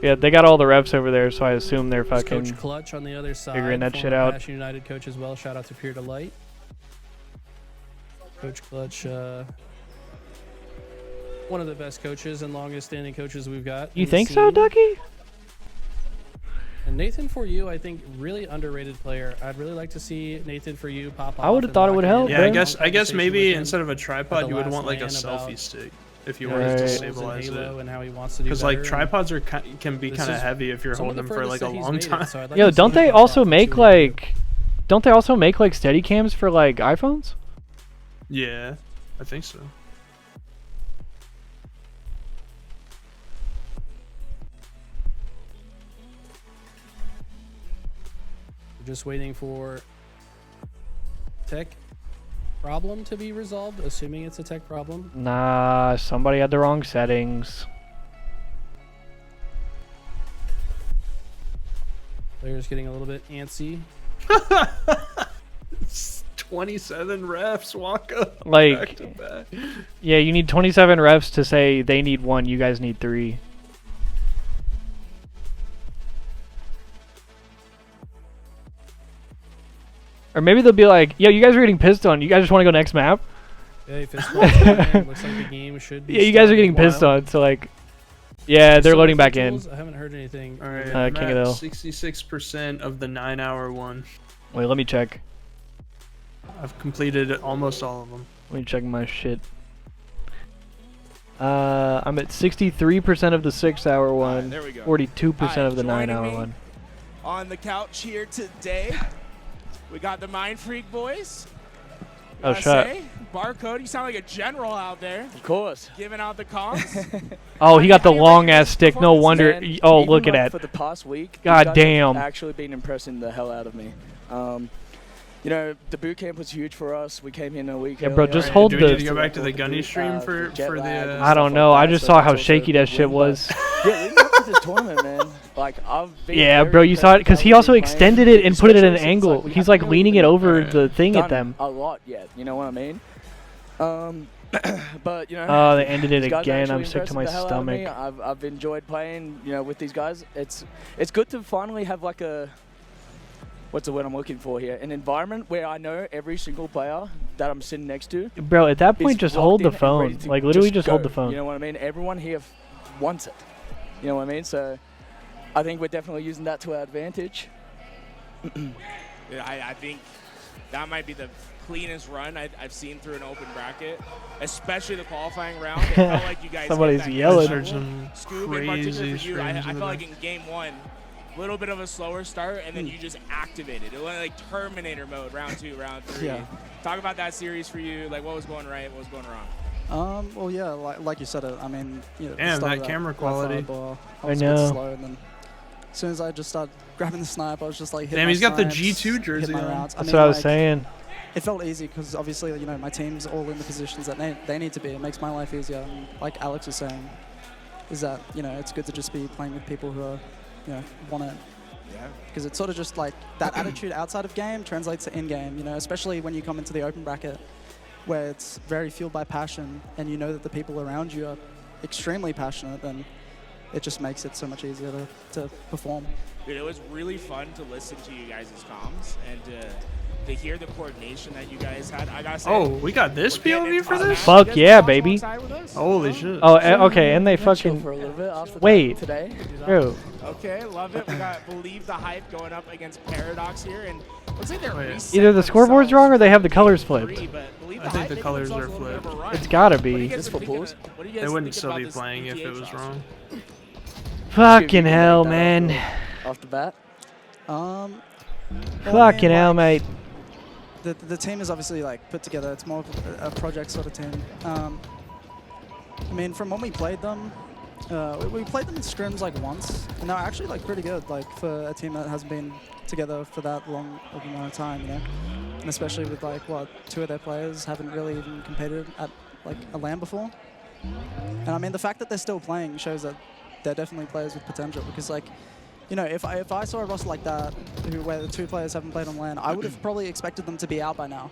Yeah, they got all the refs over there, so I assume they're There's fucking Coach Clutch on the other side. figuring that shit former out. Passion United coach as well. Shout out to Pure Delight. Coach Clutch, one of the best coaches and longest standing coaches we've got. You in the think so, scene. Ducky? And Nathan For You, I think, really underrated player. I'd really like to see Nathan For You pop off. I would've and thought it lock would in. help, Yeah, I bro. guess maybe Conversation with instead of a him at tripod, the you would last want like a LAN selfie about stick if you the wanted to goals in stabilize Halo it. and how he wants to do Because like better. tripods can be This kind of is heavy if you're some of holding the them for like a furthest that he's long made it, time. so I'd like Yo, to see don't him they pop also off and make see what he can do. like don't they also make like steady cams for like iPhones? Yeah, I think so. We're just waiting for tech problem to be resolved, assuming it's a tech problem. Nah, somebody had the wrong settings. Players getting a little bit antsy. 27 refs walk up. Like, back to back. yeah, you need 27 refs to say they need 1, you guys need 3. Or maybe they'll be like, yo, you guys are getting pissed on. You guys just want to go next map? Hey, fist bumps in. Looks like the game should be Yeah, you guys are starting getting pissed wild. on, so like, yeah, they're Still loading making back in. tools? I haven't heard anything. All right, King I'm of at the Hill. 66% of the 9-hour one. Wait, let me check. I've completed almost all of them. Let me check my shit. I'm at 63% of the 6-hour one, there we go. 42% of the Joining 9-hour me one. On the couch here today, we got the Mind Freak boys. Oh, Gotta shut. say, Barcode, you sound like a general out there. Of course. Giving out the comms. Oh, he got the long ass stick. No wonder. Man, Oh, even, look at like, that. For the past week, God these guys damn. have actually been impressing the hell out of me. You know, the boot camp was huge for us. We came in a week Yeah, bro, earlier. just hold Do the. we need to go back to the Gunny stream for the? I don't know. I just saw how shaky that shit was. Yeah, leading up to this tournament, man. Like, I've been Yeah, very bro, you saw it impressed because with he how also we've been extended playing, it and put it at an especially since, angle. we He's haven't like really leaning it over the thing done at them. a lot yet. You know what I mean? But you know, Oh, they ended it these guys are again. actually I'm sick to my impressing the hell out of me. stomach. I've enjoyed playing, you know, with these guys. It's good to finally have like a, what's the word I'm looking for here? An environment where I know every single player that I'm sitting next to. Bro, at that point, is just locked hold in the and phone. ready to Like, literally just hold go. the phone. You know what I mean? Everyone here wants it. You know what I mean? So I think we're definitely using that to our advantage. Yeah, I think that might be the cleanest run I've seen through an open bracket, especially the qualifying round. It felt like you guys Somebody's hit that yelling. level. Some Scoop, in particular crazy for you, I screams in felt the like back. in game one, a little bit of a slower start, and then you just activated. It went like Terminator mode, round 2, round 3. Yeah. Talk about that series for you. Like, what was going right, what was going wrong? Well, yeah, like you said, I mean, you know, Damn, the start that of camera that quality. fireball, I was a bit know. slow, and then as soon as I just started grabbing the snipe, I was just like, hitting Damn, my he's got the snipes, G2 jersey hit my on. rounds. That's mean, what I was like, saying. It felt easy because obviously, you know, my team's all in the positions that they need to be. It makes my life easier. And like Alex was saying, is that, you know, it's good to just be playing with people who are, you know, want it. Yeah. Because it's sort of just like that attitude outside of game translates to in-game, you know, especially when you come into the open bracket where it's very fueled by passion and you know that the people around you are extremely passionate, then it just makes it so much easier to perform. Dude, it was really fun to listen to you guys' comms and to hear the coordination that you guys had. I gotta say, Oh, we got this POV for this? Fuck yeah, baby. Holy shit. Oh, okay, and they fucking... For a little bit after Wait. today. Bro. Okay, love it. We got Believe the Hype going up against Paradox here, and looks like they're reset Either the scoreboard's wrong or they have the colors flipped. I think the colors are flipped. It's gotta be. They wouldn't still be playing if it was wrong. Fucking hell, man. Off the bat. Fucking hell, mate. The team is obviously like put together. It's more of a project sort of team. I mean, from when we played them, we played them in scrims like once, and they're actually like pretty good, like for a team that hasn't been together for that long of a amount of time, you know. And especially with like what 2 of their players haven't really even competed at like a LAN before. And I mean, the fact that they're still playing shows that they're definitely players with potential. Because like, you know, if I saw a roster like that, where the 2 players haven't played on LAN, I would have probably expected them to be out by now.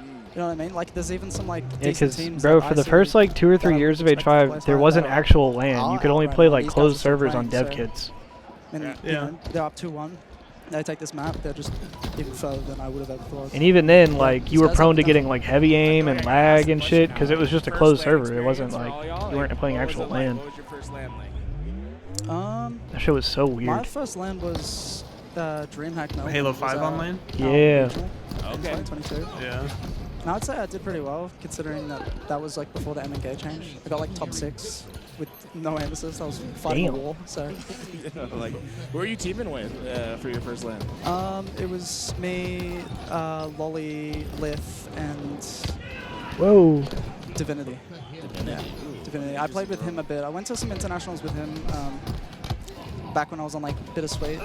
You know what I mean? Like, there's even some like Yeah, decent because teams. bro, that for I the see first like 2 or 3 that I years of would expect to play H5, there high wasn't that actual are LAN. You could only outright play now. like These guys closed are still servers on playing, dev so- kits. And you know, they're up 2-1. They take this map, they're just even further than I would have ever thought. And even then, Yeah, like, these you were guys prone to have getting like heavy aim and lag and shit because it was just a closed server. It wasn't like you weren't playing actual LAN. What was your first LAN like? That shit was so My weird. first LAN was DreamHack Melbourne. Halo It was, 5 on LAN? Yeah. regional in 2022. Yeah. And I'd say I did pretty well, considering that was like before the MNK change. I got like top 6 with no aim assist. I was fighting a Damn. war, so. Like, who are you teaming with for your first LAN? It was me, Lolly, Lith, and Whoa. Divinity. Yeah, Divinity. I played with him a bit. I went to some internationals with him back when I was on like Bittersweet.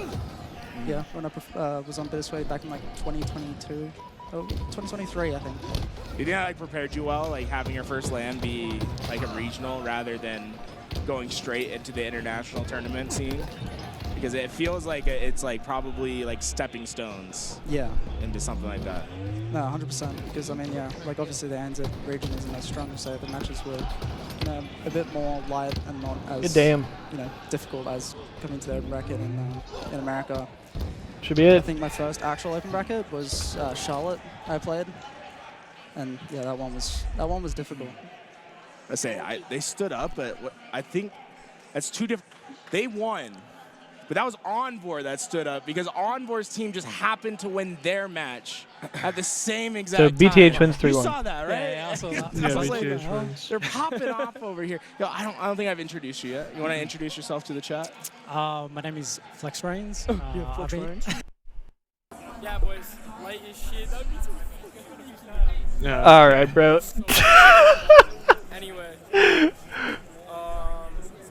Yeah, when I was on Bittersweet back in like 2022. Oh, 2023, I think. Do you think that like prepared you well, like having your first LAN be like a regional rather than going straight into the international tournament scene? Because it feels like it's like probably like stepping stones. Yeah. Into something like that. No, 100%. Because I mean, yeah, like obviously the ANZ region isn't as strong, so the matches were, you know, a bit more light and not as Good damn. you know, difficult as coming to the open bracket in America. Should be it. I think my first actual open bracket was Charlotte. I played, and yeah, that one was difficult. I say they stood up, but I think that's 2 different. They won, but that was Envor that stood up because Envor's team just happened to win their match at the same exact So time. BTH wins 3-1. You saw that, right? Yeah, I saw that. I was like, BTH wins. they're popping off over here. Yo, I don't think I've introduced you yet. You want to introduce yourself to the chat? My name is Reclximer. Yeah, Reclximer. Yeah, boys. Light as shit. Yeah. All right, bro. Anyway.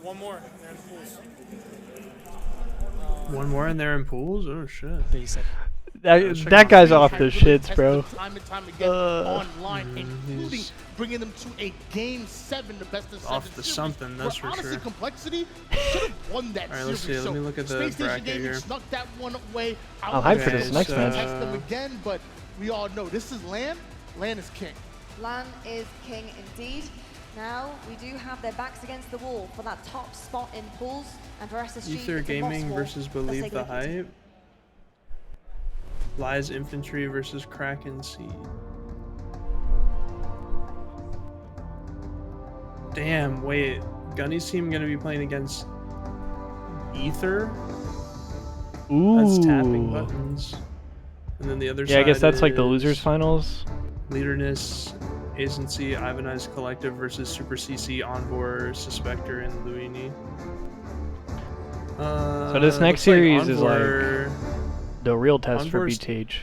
One more. They're in pools. One more and they're in pools? Oh, shit. Basic. That guy's off the shits, bro. Time and time again online, including bringing them to a Game 7, the best of 7 Off the series, something, that's where for honestly, sure. Complexity should have won that All right, let's series. see. Let me look at the Space Station bracket Gaming here. snuck that one away. I'm hyped for this next match. Test them again, but we all know this is LAN. LAN is king. Lan is king indeed. Now, we do have their backs against the wall for that top spot in pools, and for SSG, Ether it's a Gaming Moss versus wall. Let's Believe take a the look at it. Hype. Lies Infantry versus Kraken Seed. Damn, wait. Gunny's team gonna be playing against Ether? Ooh. That's tapping buttons. And then the other side Yeah, I guess that's like the is losers finals. Leaderness, Agency, Ivanized Collective versus Super CC, Envor, Suspector, and Luini. So this next series is Envor- like the real test for Envor's- BTH.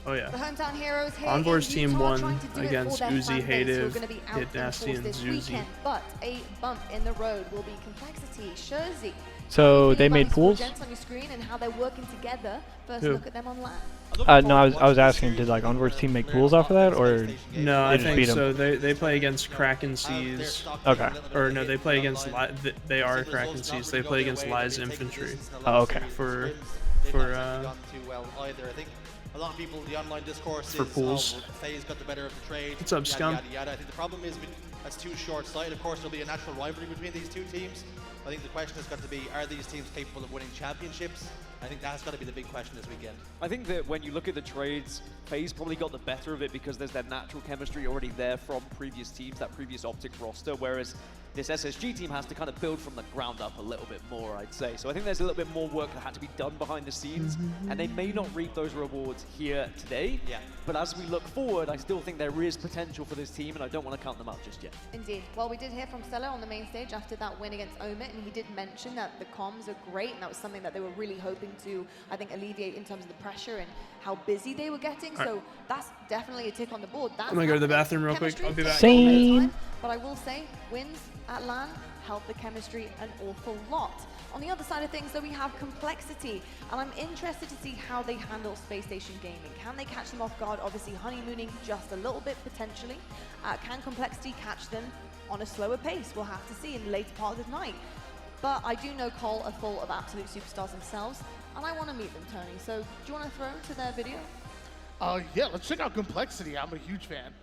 Oh yeah. The hometown heroes here Envor's in team Utah won trying to do it against for their Uzi, fan base, who are Hativ, gonna be out Hit in Nasty, force and this Zuzi. weekend. But a bump in the road will be Complexity, Shurzy. So they made pools? On your screen and how they're working together. First Who? look at them on land. No, I was asking, did like Onward's team make pools off of that, or No, they I just think beat 'em? so. They play against Kraken Seas. Okay. Or no, they play against they are Kraken Seas. They play against Lies Infantry. Oh, okay. For gone too well either. I think a lot of people, the online discourse For is, pools. oh, FaZe got the better of the trade. What's up, yada, scum? Yada, yada. I think the problem is that's too short-sighted. Of course, there'll be a natural rivalry between these two teams. I think the question has got to be, are these teams capable of winning championships? I think that's got to be the big question this weekend. I think that when you look at the trades, FaZe probably got the better of it because there's that natural chemistry already there from previous teams, that previous Optic roster, whereas this SSG team has to kind of build from the ground up a little bit more, I'd say. So I think there's a little bit more work that had to be done behind the scenes, and they may not reap those rewards here today. Yeah. But as we look forward, I still think there is potential for this team, and I don't want to count them out just yet. Indeed. Well, we did hear from Stella on the main stage after that win against Omit, and he did mention that the comms are great, and that was something that they were really hoping to, I think, alleviate in terms of the pressure and how busy they were getting. All right. So that's definitely a tick on the board. That's I'm gonna go to the happening. bathroom real quick. Chemistry I'll be back. Same. But I will say, wins at LAN help the chemistry an awful lot. On the other side of things, though, we have Complexity, and I'm interested to see how they handle Space Station Gaming. Can they catch them off guard? Obviously, honeymooning just a little bit, potentially. Can Complexity catch them on a slower pace? We'll have to see in the later part of the night. But I do know Cole are full of absolute superstars themselves, and I want to meet them, Tony. So do you want to throw to their video? Yeah, let's check out Complexity. I'm a huge fan.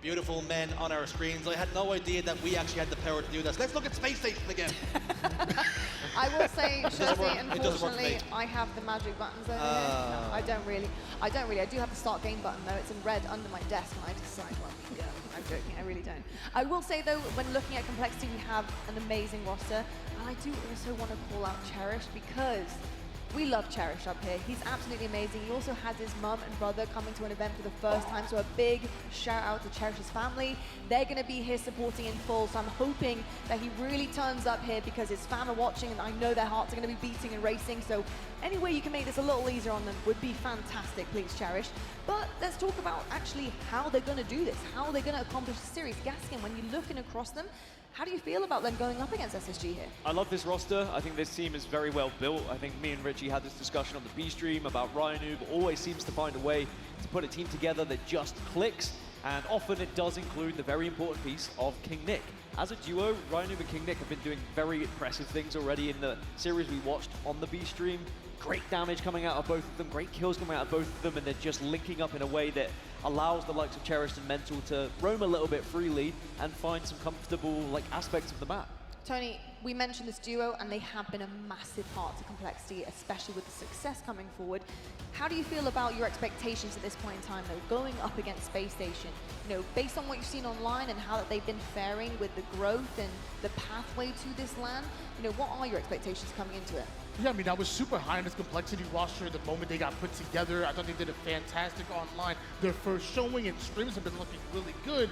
Beautiful men on our screens. I had no idea that we actually had the power to do this. Let's look at Space Station again. I will say, It doesn't work. Shurzy, It doesn't work for unfortunately, me. I have the magic buttons over here. No, I don't really. I do have the start game button, though. It's in red under my desk, and I decide, well, yeah, I'm joking. I really don't. I will say, though, when looking at Complexity, we have an amazing roster. And I do also want to call out Cherish because we love Cherish up here. He's absolutely amazing. He also has his mum and brother coming to an event for the first time, so a big shout out to Cherish's family. They're going to be here supporting in full, so I'm hoping that he really turns up here because his fam are watching, and I know their hearts are going to be beating and racing, so any way you can make this a little easier on them would be fantastic, please, Cherish. But let's talk about actually how they're going to do this, how they're going to accomplish the series. Gaskin, when you're looking across them, how do you feel about them going up against SSG here? I love this roster. I think this team is very well built. I think me and Richie had this discussion on the B stream about Ryanoob always seems to find a way to put a team together that just clicks, and often it does include the very important piece of King Nick. As a duo, Ryanoob and King Nick have been doing very impressive things already in the series we watched on the B stream. Great damage coming out of both of them, great kills coming out of both of them, and they're just linking up in a way that allows the likes of Cherish and Mental to roam a little bit freely and find some comfortable aspects of the map. Tony, we mentioned this duo, and they have been a massive part to Complexity, especially with the success coming forward. How do you feel about your expectations at this point in time, though, going up against Space Station? You know, based on what you've seen online and how that they've been faring with the growth and the pathway to this land, you know, what are your expectations coming into it? Yeah, I mean, I was super high on this Complexity roster the moment they got put together. I thought they did a fantastic online. Their first showing and streams have been looking really good.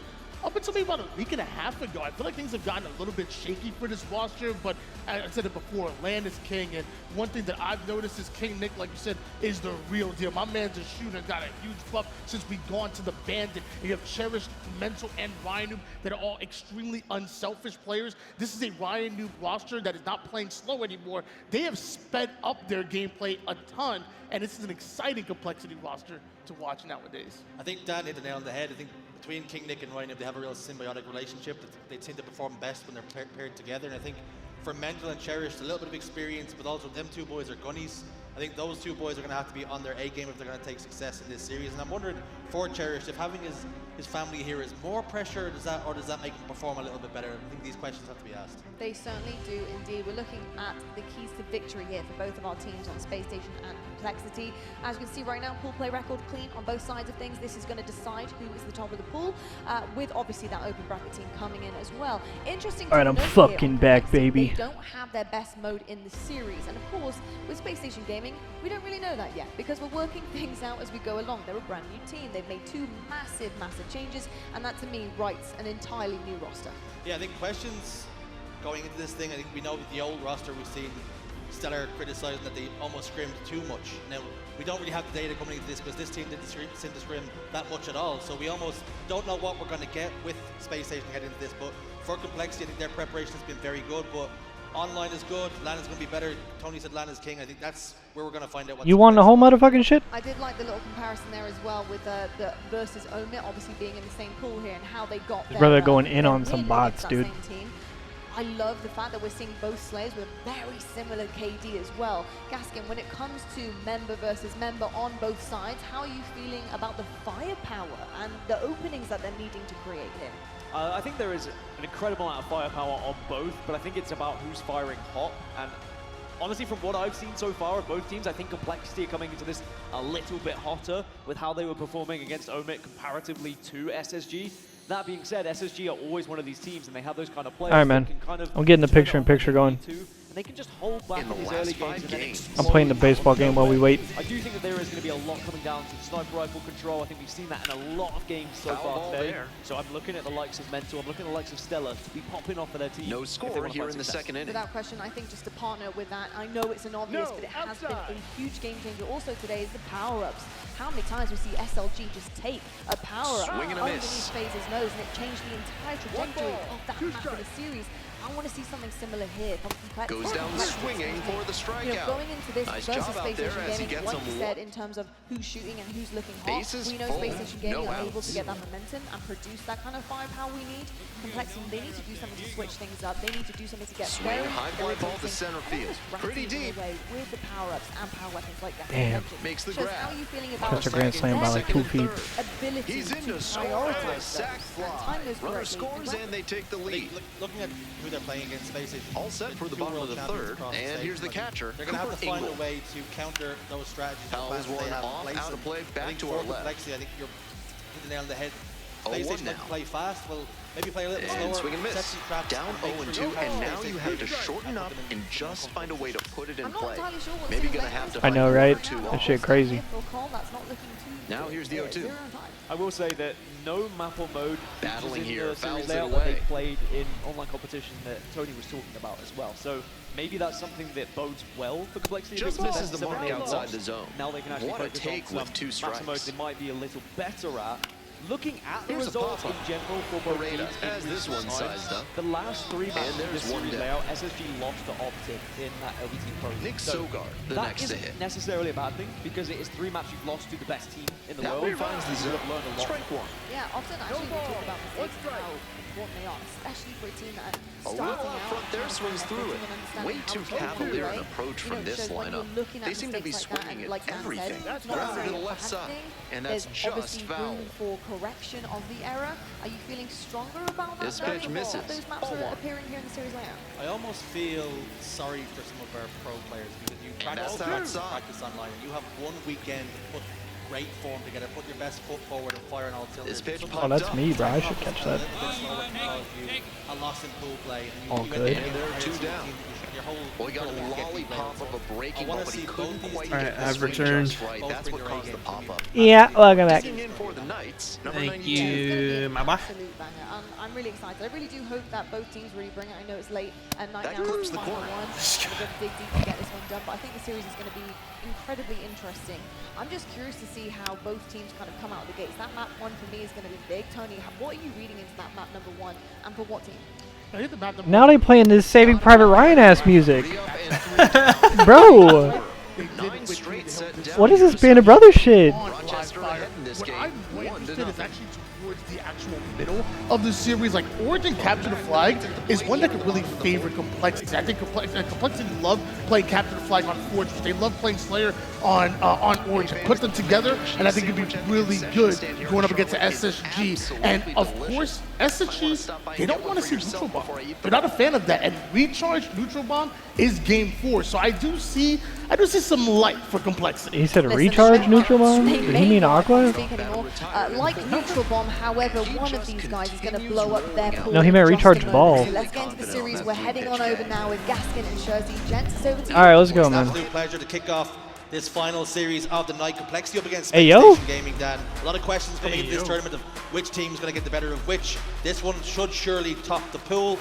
up until maybe about a week and a half ago, I feel like things have gotten a little bit shaky for this roster, but I said it before, land is king, and one thing that I've noticed is King Nick, like you said, is the real deal. My man's a shooter, got a huge buff since we've gone to the Bandit. You have Cherished, Mental, and Ryan Noob that are all extremely unselfish players. This is a Ryan Noob roster that is not playing slow anymore. They have sped up their gameplay a ton, and this is an exciting complexity roster to watch nowadays. I think Dan hit the nail on the head. I think between King Nick and Ryan, they have a real symbiotic relationship. They seem to perform best when they're paired together. And I think for Mental and Cherished, a little bit of experience, but also them two boys are gunnies. I think those two boys are going to have to be on their A game if they're going to take success in this series. And I'm wondering for Cherished, if having his family here is more pressure, or does that make him perform a little bit better? I think these questions have to be asked. They certainly do indeed. We're looking at the keys to victory here for both of our teams on Space Station and Complexity. As you can see right now, pool play record clean on both sides of things. This is going to decide who is the top of the pool, with obviously that open bracket team coming in as well. Interesting. All right, I'm fucking back, baby. They don't have their best mode in the series, and of course, with Space Station Gaming, we don't really know that yet because we're working things out as we go along. They're a brand new team. They've made two massive changes, and that to me writes an entirely new roster. Yeah, I think questions going into this thing, I think we know with the old roster we've seen Stellar criticizing that they almost scrimmed too much. Now, we don't really have the data coming into this because this team didn't seem to scrim that much at all, so we almost don't know what we're going to get with Space Station heading into this. But for Complexity, I think their preparation has been very good, but online is good, LAN is going to be better. Tony said LAN is king. I think that's where we're going to find out what You want the whole motherfucking shit? I did like the little comparison there as well with the versus Omit obviously being in the same pool here and how they got their, brother going in their on some win bots, against that dude. same team. I love the fact that we're seeing both Slayers with a very similar KD as well. Gaskin, when it comes to member versus member on both sides, how are you feeling about the firepower and the openings that they're needing to create here? I think there is an incredible amount of firepower on both, but I think it's about who's firing hot. And honestly, from what I've seen so far of both teams, I think Complexity are coming into this a little bit hotter with how they were performing against Omit comparatively to SSG. That being said, SSG are always one of these teams, and they have those kind of players. All right, man. That can kind of I'm getting the picture-in-picture going. And they can just hold back in these early games. And then I'm playing the baseball game while we wait. I do think that there is going to be a lot coming down to sniper rifle control. I think we've seen that in a lot of games so far today. So I'm looking at the likes of Mental, I'm looking at the likes of Stella to be popping off for their team. No score here in the second inning. Without question, I think just to partner with that, I know it's an obvious, but it has been a huge game changer. Also today is the power-ups. How many times we see SLG just take a power-up underneath FaZe's nose, and it changed the entire trajectory of that map of the series. I want to see something similar here from Complexity. Goes down swinging for the strikeout. You know, going into this nice versus job Space Station as he Gaming, gets like you said, in terms of who's shooting and who's looking hot, Bases we know full, Space Station Gaming no are able outs. to get that momentum and produce that kind of firepower we need. Complexity, they need to do something to switch things up. They need to do something to get Swing very high fly ball to center field. Pretty deep. Away with the power-ups and power weapons like that. Damn. Makes the Shows grab. how are you feeling about That's a grand slam by like 2 feet. ability He's to into score. prioritize Sack those and fly. time those Runner correctly. scores and they take the lead. Looking at who they're playing against, Space Station. All set for the bottom of the third, and here's the catcher. They're going to have to find a way to counter those strategies. Powell's one off, out of play, back to our left. Complexity, I think you're hitting the nail on the head. Oh, Space one Station now. play fast. Well, maybe play a little slower. And swing and miss. Set some traps Down and make 0-2, sure you and now Space you Station have to play shorten up and just find a way to put it in I'm not play. entirely sure what's Maybe in gonna the have to I find know, one or right? two That off. shit crazy. That's not looking too Now here's the 0-2. I will say that no map or mode Battling in here, the fouls series it layout that they away. played in online competition that Tony was talking about as well. So maybe that's something that bodes well for Complexity. Just because misses the seven mark games outside lost. the zone. Now they can actually What a focus take on with some 2 maps and modes strikes. they might be a little better at. Looking at the Here's a results in pop-up. general for both Beretta teams in has this recent one times, sized up. the last 3 matches And of this there's one series down. layout, SSG lost to Optic in that LVT Pro League. Nick So Sogard, the that next to isn't hit. necessarily a bad thing because it is 3 matches you've lost to the best team in the Now world. he finds the You zone. have learned a lot. Strike one. Yeah, often actually we talk about mistakes and how important they are, especially for a team that are A starting little out. up front there, swings through it. Way too cavalier an approach from this lineup. They seem to be swinging at everything. Grounded to the left side, and that's just foul. Room for correction of the error. Are you feeling stronger about that? This pitch now? misses. Those maps are appearing here in the series layout. I almost feel sorry for some of our pro players because you practice online and you have one weekend to put great form together, put your best foot forward and fire on all cylinders. This pitch Oh, that's me, bro. I should catch that. A loss in pool play. And All good. And there are 2 down. your whole. Well, he got a lollipop of a breaking ball, but he couldn't quite Alright, get the I've swing returned. just right. That's what caused the pop-up. Yeah, welcome back. In for the Knights, number Thank 92. you, my boy. Absolute banger. I'm really excited. I really do hope that both teams really bring it. I know it's late at night That now. clips It's the final corner. one. I'm going to dig deep to get this one done, but I think the series is going to be incredibly interesting. I'm just curious to see how both teams kind of come out of the gates. That map one for me is going to be big. Tony, what are you reading into that map number one, and for what team? Now they playing this Saving Private Ryan ass music. Bro, what is this Band of Brothers shit? What I'm more interested is actually towards the actual middle of the series. Like, Origin Capture the Flag is one that could really favor Complexity. I think Complexity love playing Capture the Flag on Fortress. They love playing Slayer on Origin. Put them together, and I think it'd be really good going up against the SSG. And of course, SSG, they don't want to see Neutral Bomb. They're not a fan of that. And Recharge Neutral Bomb is game 4. So I do see some light for Complexity. He said recharge Neutral Bomb? Did he mean Aqua? Like Neutral Bomb, however, one of these guys is going to blow up their pool. No, he meant recharge ball. So let's get into the series. We're heading on over now with Gaskin and Jersey. Gents, it's over to you. All right, let's go, It's an man. absolute pleasure to kick off this final series of the night. Complexity up against Hey, Space yo. Station Gaming, Dan. A lot of questions coming into this tournament of which team is going to get the better of which. This one should surely top the pool.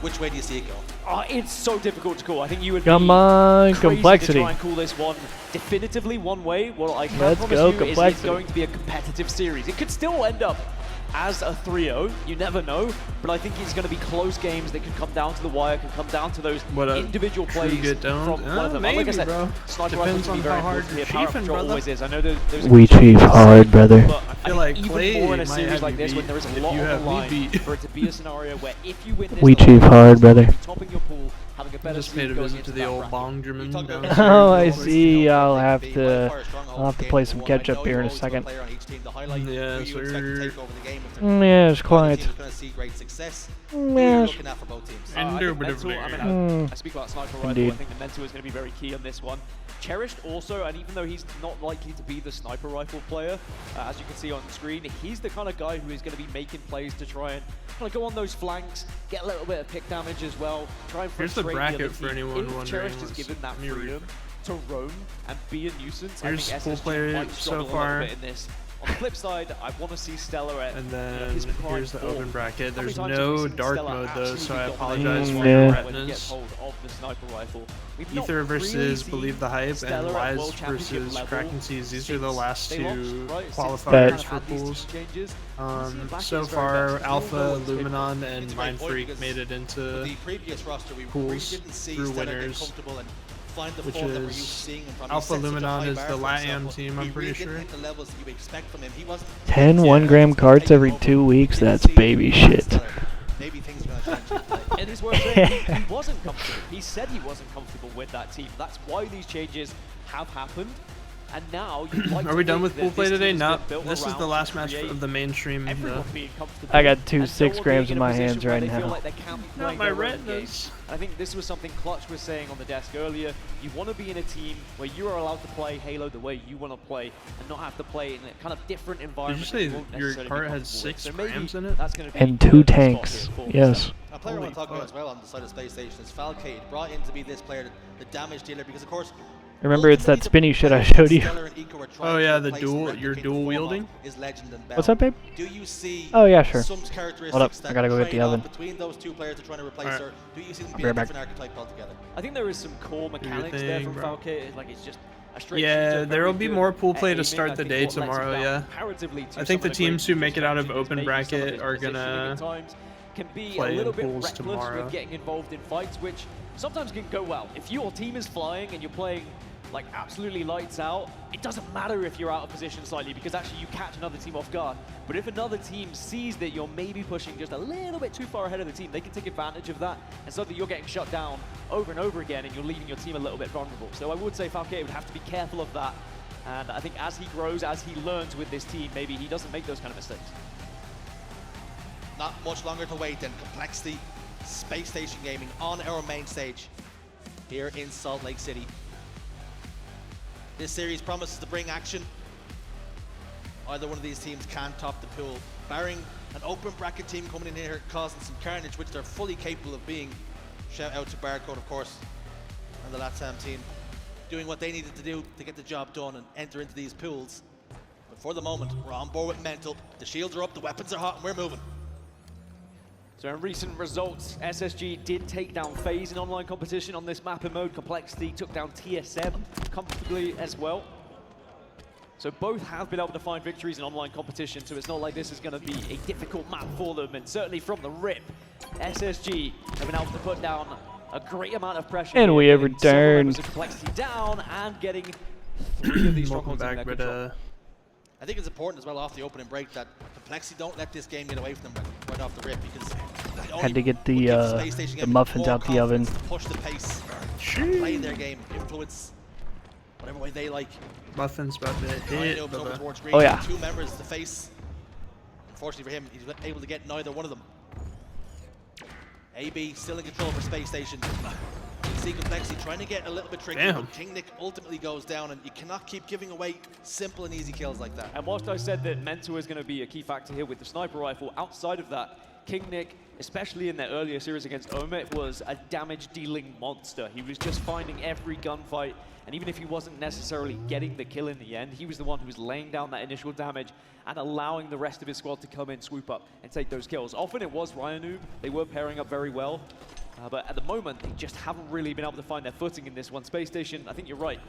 Which way do you see it going? Oh, it's so difficult to call. I think you would Come be on, crazy Complexity. to try and call this one definitively one way. What I can Let's promise go, you is it's Complexity. going to be a competitive series. It could still end up as a 3-0. You never know. But I think it's going to be close games that could come down to the wire, could come down to those individual plays get down? from one of them. Maybe, Like I said, bro. sniper Depends rifles will be on very how hard important here. you're Power chiefing, control brother. always is. I know there's We chief hard, brother. But I feel like think Clay even more in a might series have like you this, when beat there is a if lot you on have the me line, beat. for it to be a scenario where if you win this We one, chief hard, brother. topping your pool, having a better Just streak paid a going visit into to the that old bracket. bong German down Oh, I see. I'll have to play some catch up here in a second. Yeah, sir. Yes, quite. Yes. Indubitably. I speak about sniper rifle. Indeed. I think the mental is going to be very key on this one. Cherished also, and even though he's not likely to be the sniper rifle player, as you can see on the screen, he's the kind of guy who is going to be making plays to try and kind of go on those flanks, get a little bit of pick damage as well, try and Here's the frustrate bracket other for team. anyone If wondering Cherished is what's- given that let me read. freedom to roam and be a nuisance, Here's I think full SSG player might so struggle a far. little bit in this. On the flip side, I want to see Stella at And his then prime here's the form. open bracket. How many There's times have we no seen dark Stella mode though, so I absolutely apologize dominate for Yeah. your when he gets redness. hold of the sniper rifle? We've not Ether really versus seen Believe the Hype Stella and at Wise World Championship versus level Kraken Seas. These are the since last they two launched, right? Since they qualifiers kind of for had these pools. changes. So far, Alpha, Luminon, and Mind Freak made it into The previous roster, we really pools didn't see through Stellar get winners, comfortable and find the which form that we're used to is seeing him from. Alpha He set such a Luminon high is bar the for himself, LATAM but team, he I'm pretty really sure. didn't hit the levels that you expect from him. He wasn't 10 1-gram carts every 2 weeks? That's baby shit. Maybe things are going to change. And it's worth saying, he wasn't comfortable. He said he wasn't comfortable with that team. That's why these changes have happened. And now you'd like Are to we done think with that pool play this today? team has No. been built This is around the to last match create of the mainstream. everyone being comfortable. I got 2 and no 6 one grams being in a my position hands where right they feel now. like they can't be Not playing my their own retinas. game. I think this was something Clutch was saying on the desk earlier. You want to be in a team where you are allowed to play Halo the way you want to play and not have to play in a kind of different environment. say that you won't your necessarily be cart has comfortable with. 6 So maybe grams in it? that's gonna be And the 2 spot tanks. here for Yes. A player I want to talk about as well on the side of Space Station is Falcade, brought in to be this player, the damage dealer, because of course. Remember, it's that spinny shit I showed you. Oh yeah, the dual, you're dual wielding. What's up, babe? Do you see Oh yeah, sure. some Hold up, characteristics I gotta go get the trade off oven. between those two players they're trying to replace, Alright. or do you see them I'll being be a right back. different archetype altogether? I think there is some core mechanics there thing, from bro. Falcade. Like it's just a straight Yeah, shooter, there will very be good more pool play at to aiming. start I the think day what lets him tomorrow, down yeah. comparatively to I think some the of teams great who make it out of position open changes, maybe some of bracket his are positioning gonna at times can be a play in little bit pools reckless tomorrow. with getting involved in fights, which sometimes can go well. If your team is flying and you're playing like absolutely lights out, it doesn't matter if you're out of position slightly because actually you catch another team off guard. But if another team sees that you're maybe pushing just a little bit too far ahead of the team, they can take advantage of that, and so that you're getting shut down over and over again and you're leaving your team a little bit vulnerable. So I would say Falcade would have to be careful of that, and I think as he grows, as he learns with this team, maybe he doesn't make those kind of mistakes. Not much longer to wait then. Complexity, Space Station Gaming on our main stage here in Salt Lake City. This series promises to bring action. Either one of these teams can top the pool, barring an open bracket team coming in here causing some carnage, which they're fully capable of being. Shout out to Barcode, of course, and the LATAM team, doing what they needed to do to get the job done and enter into these pools. But for the moment, we're on board with Mental. The shields are up, the weapons are hot, and we're moving. So in recent results, SSG did take down FaZe in online competition on this map in mode. Complexity took down TSM comfortably as well. So both have been able to find victories in online competition, so it's not like this is going to be a difficult map for them. And certainly from the rip, SSG have been able to put down a great amount of pressure. And we have returned. Complexity down and getting 3 of these strongholds in their control. I think it's important as well off the opening break that Complexity don't let this game get away from them right off the rip, because Had to get the muffins out the oven. Push the pace, play their game, influence whatever way they like. Muffins about to hit. Oh yeah. 2 members to face. Unfortunately for him, he's able to get neither one of them. AB still in control for Space Station. You see Complexity trying to get a little bit tricky, but King Nick ultimately goes down, and you cannot keep giving away simple and easy kills like that. And whilst I said that Mentor is going to be a key factor here with the sniper rifle, outside of that, King Nick, especially in their earlier series against Omet, was a damage-dealing monster. He was just finding every gunfight, and even if he wasn't necessarily getting the kill in the end, he was the one who was laying down that initial damage and allowing the rest of his squad to come in, swoop up, and take those kills. Often it was Ryanoob. They were pairing up very well. But at the moment, they just haven't really been able to find their footing in this one. Space Station, I think you're right.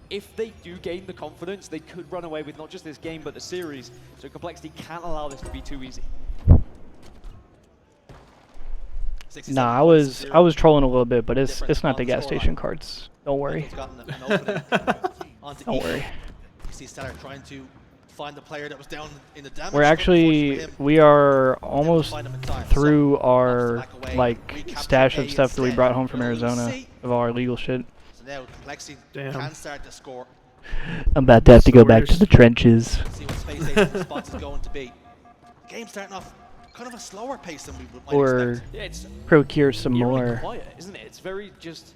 If they do gain the confidence, they could run away with not just this game, but the series. So Complexity can't allow this to be too easy. Nah, I was trolling a little bit, but it's not the gas station cards. Don't worry. Don't worry. You see Stellar trying to find the player that was down in the damage. We are almost through our stash of stuff that we brought home from Arizona of all our legal shit. So now Complexity can start to score. I'm about to have to go back to the trenches. See what Space Station's response is going to be. Game starting off kind of a slower pace than we might or expect. Yeah, it's procure some more. Quiet, isn't it? It's very just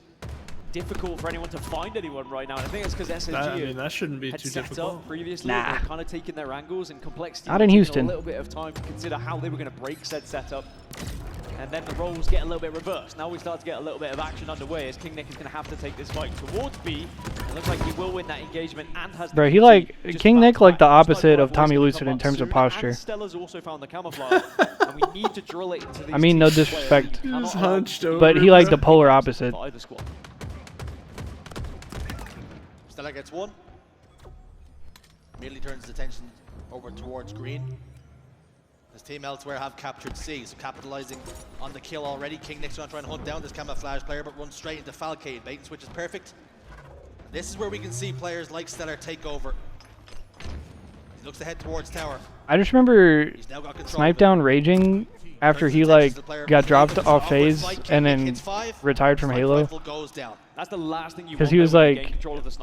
difficult for anyone to find anyone right now. And I think it's because SSG that shouldn't be had too set difficult. up previously. Nah. They're kind of taking their angles, and Complexity Not in taking Houston. a little bit of time to consider how they were going to break said setup. And then the roles get a little bit reversed. Now we start to get a little bit of action underway as King Nick is going to have to take this fight towards B. It looks like he will win that engagement and has. Bro, King Nick like the opposite of Tommy Lucid in terms of posture. Stella's also found the camouflage, and we need to drill it into these I mean, no teams disrespect, where we cannot hunched over, but he like the polar opposite. for either squad. Stella gets one. Immediately turns his attention over towards green. His team elsewhere have captured C, so capitalizing on the kill already. King Nick's going to try and hunt down this camouflage player, but runs straight into Falcade. Bait and switch is perfect. And this is where we can see players like Stellar take over. He looks to head towards tower. I just remember Snipe Down raging after he like got dropped off FaZe and then retired from Halo. That's the last thing you Because he was like,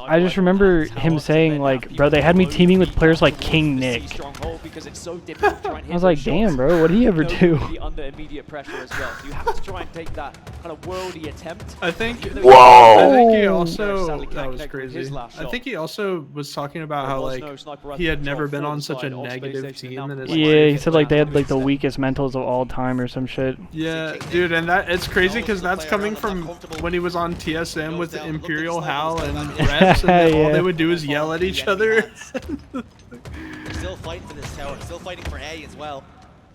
I just remember him saying like, bro, they had me teaming with players like King Nick. I was like, damn, bro, what did he ever do? Under immediate pressure as well. You have to try and take that kind of worldy attempt. I think. Whoa! I think he also that was crazy. I think he also was talking about how like he had never been on such a negative team in his life. Yeah, he said like they had like the weakest mentals of all time or some shit. Yeah, dude, and that it's crazy because that's coming from when he was on TSM with Imperial Hal and Reps, and all they would do is yell at each other. They're still fighting for this tower, still fighting for A as well.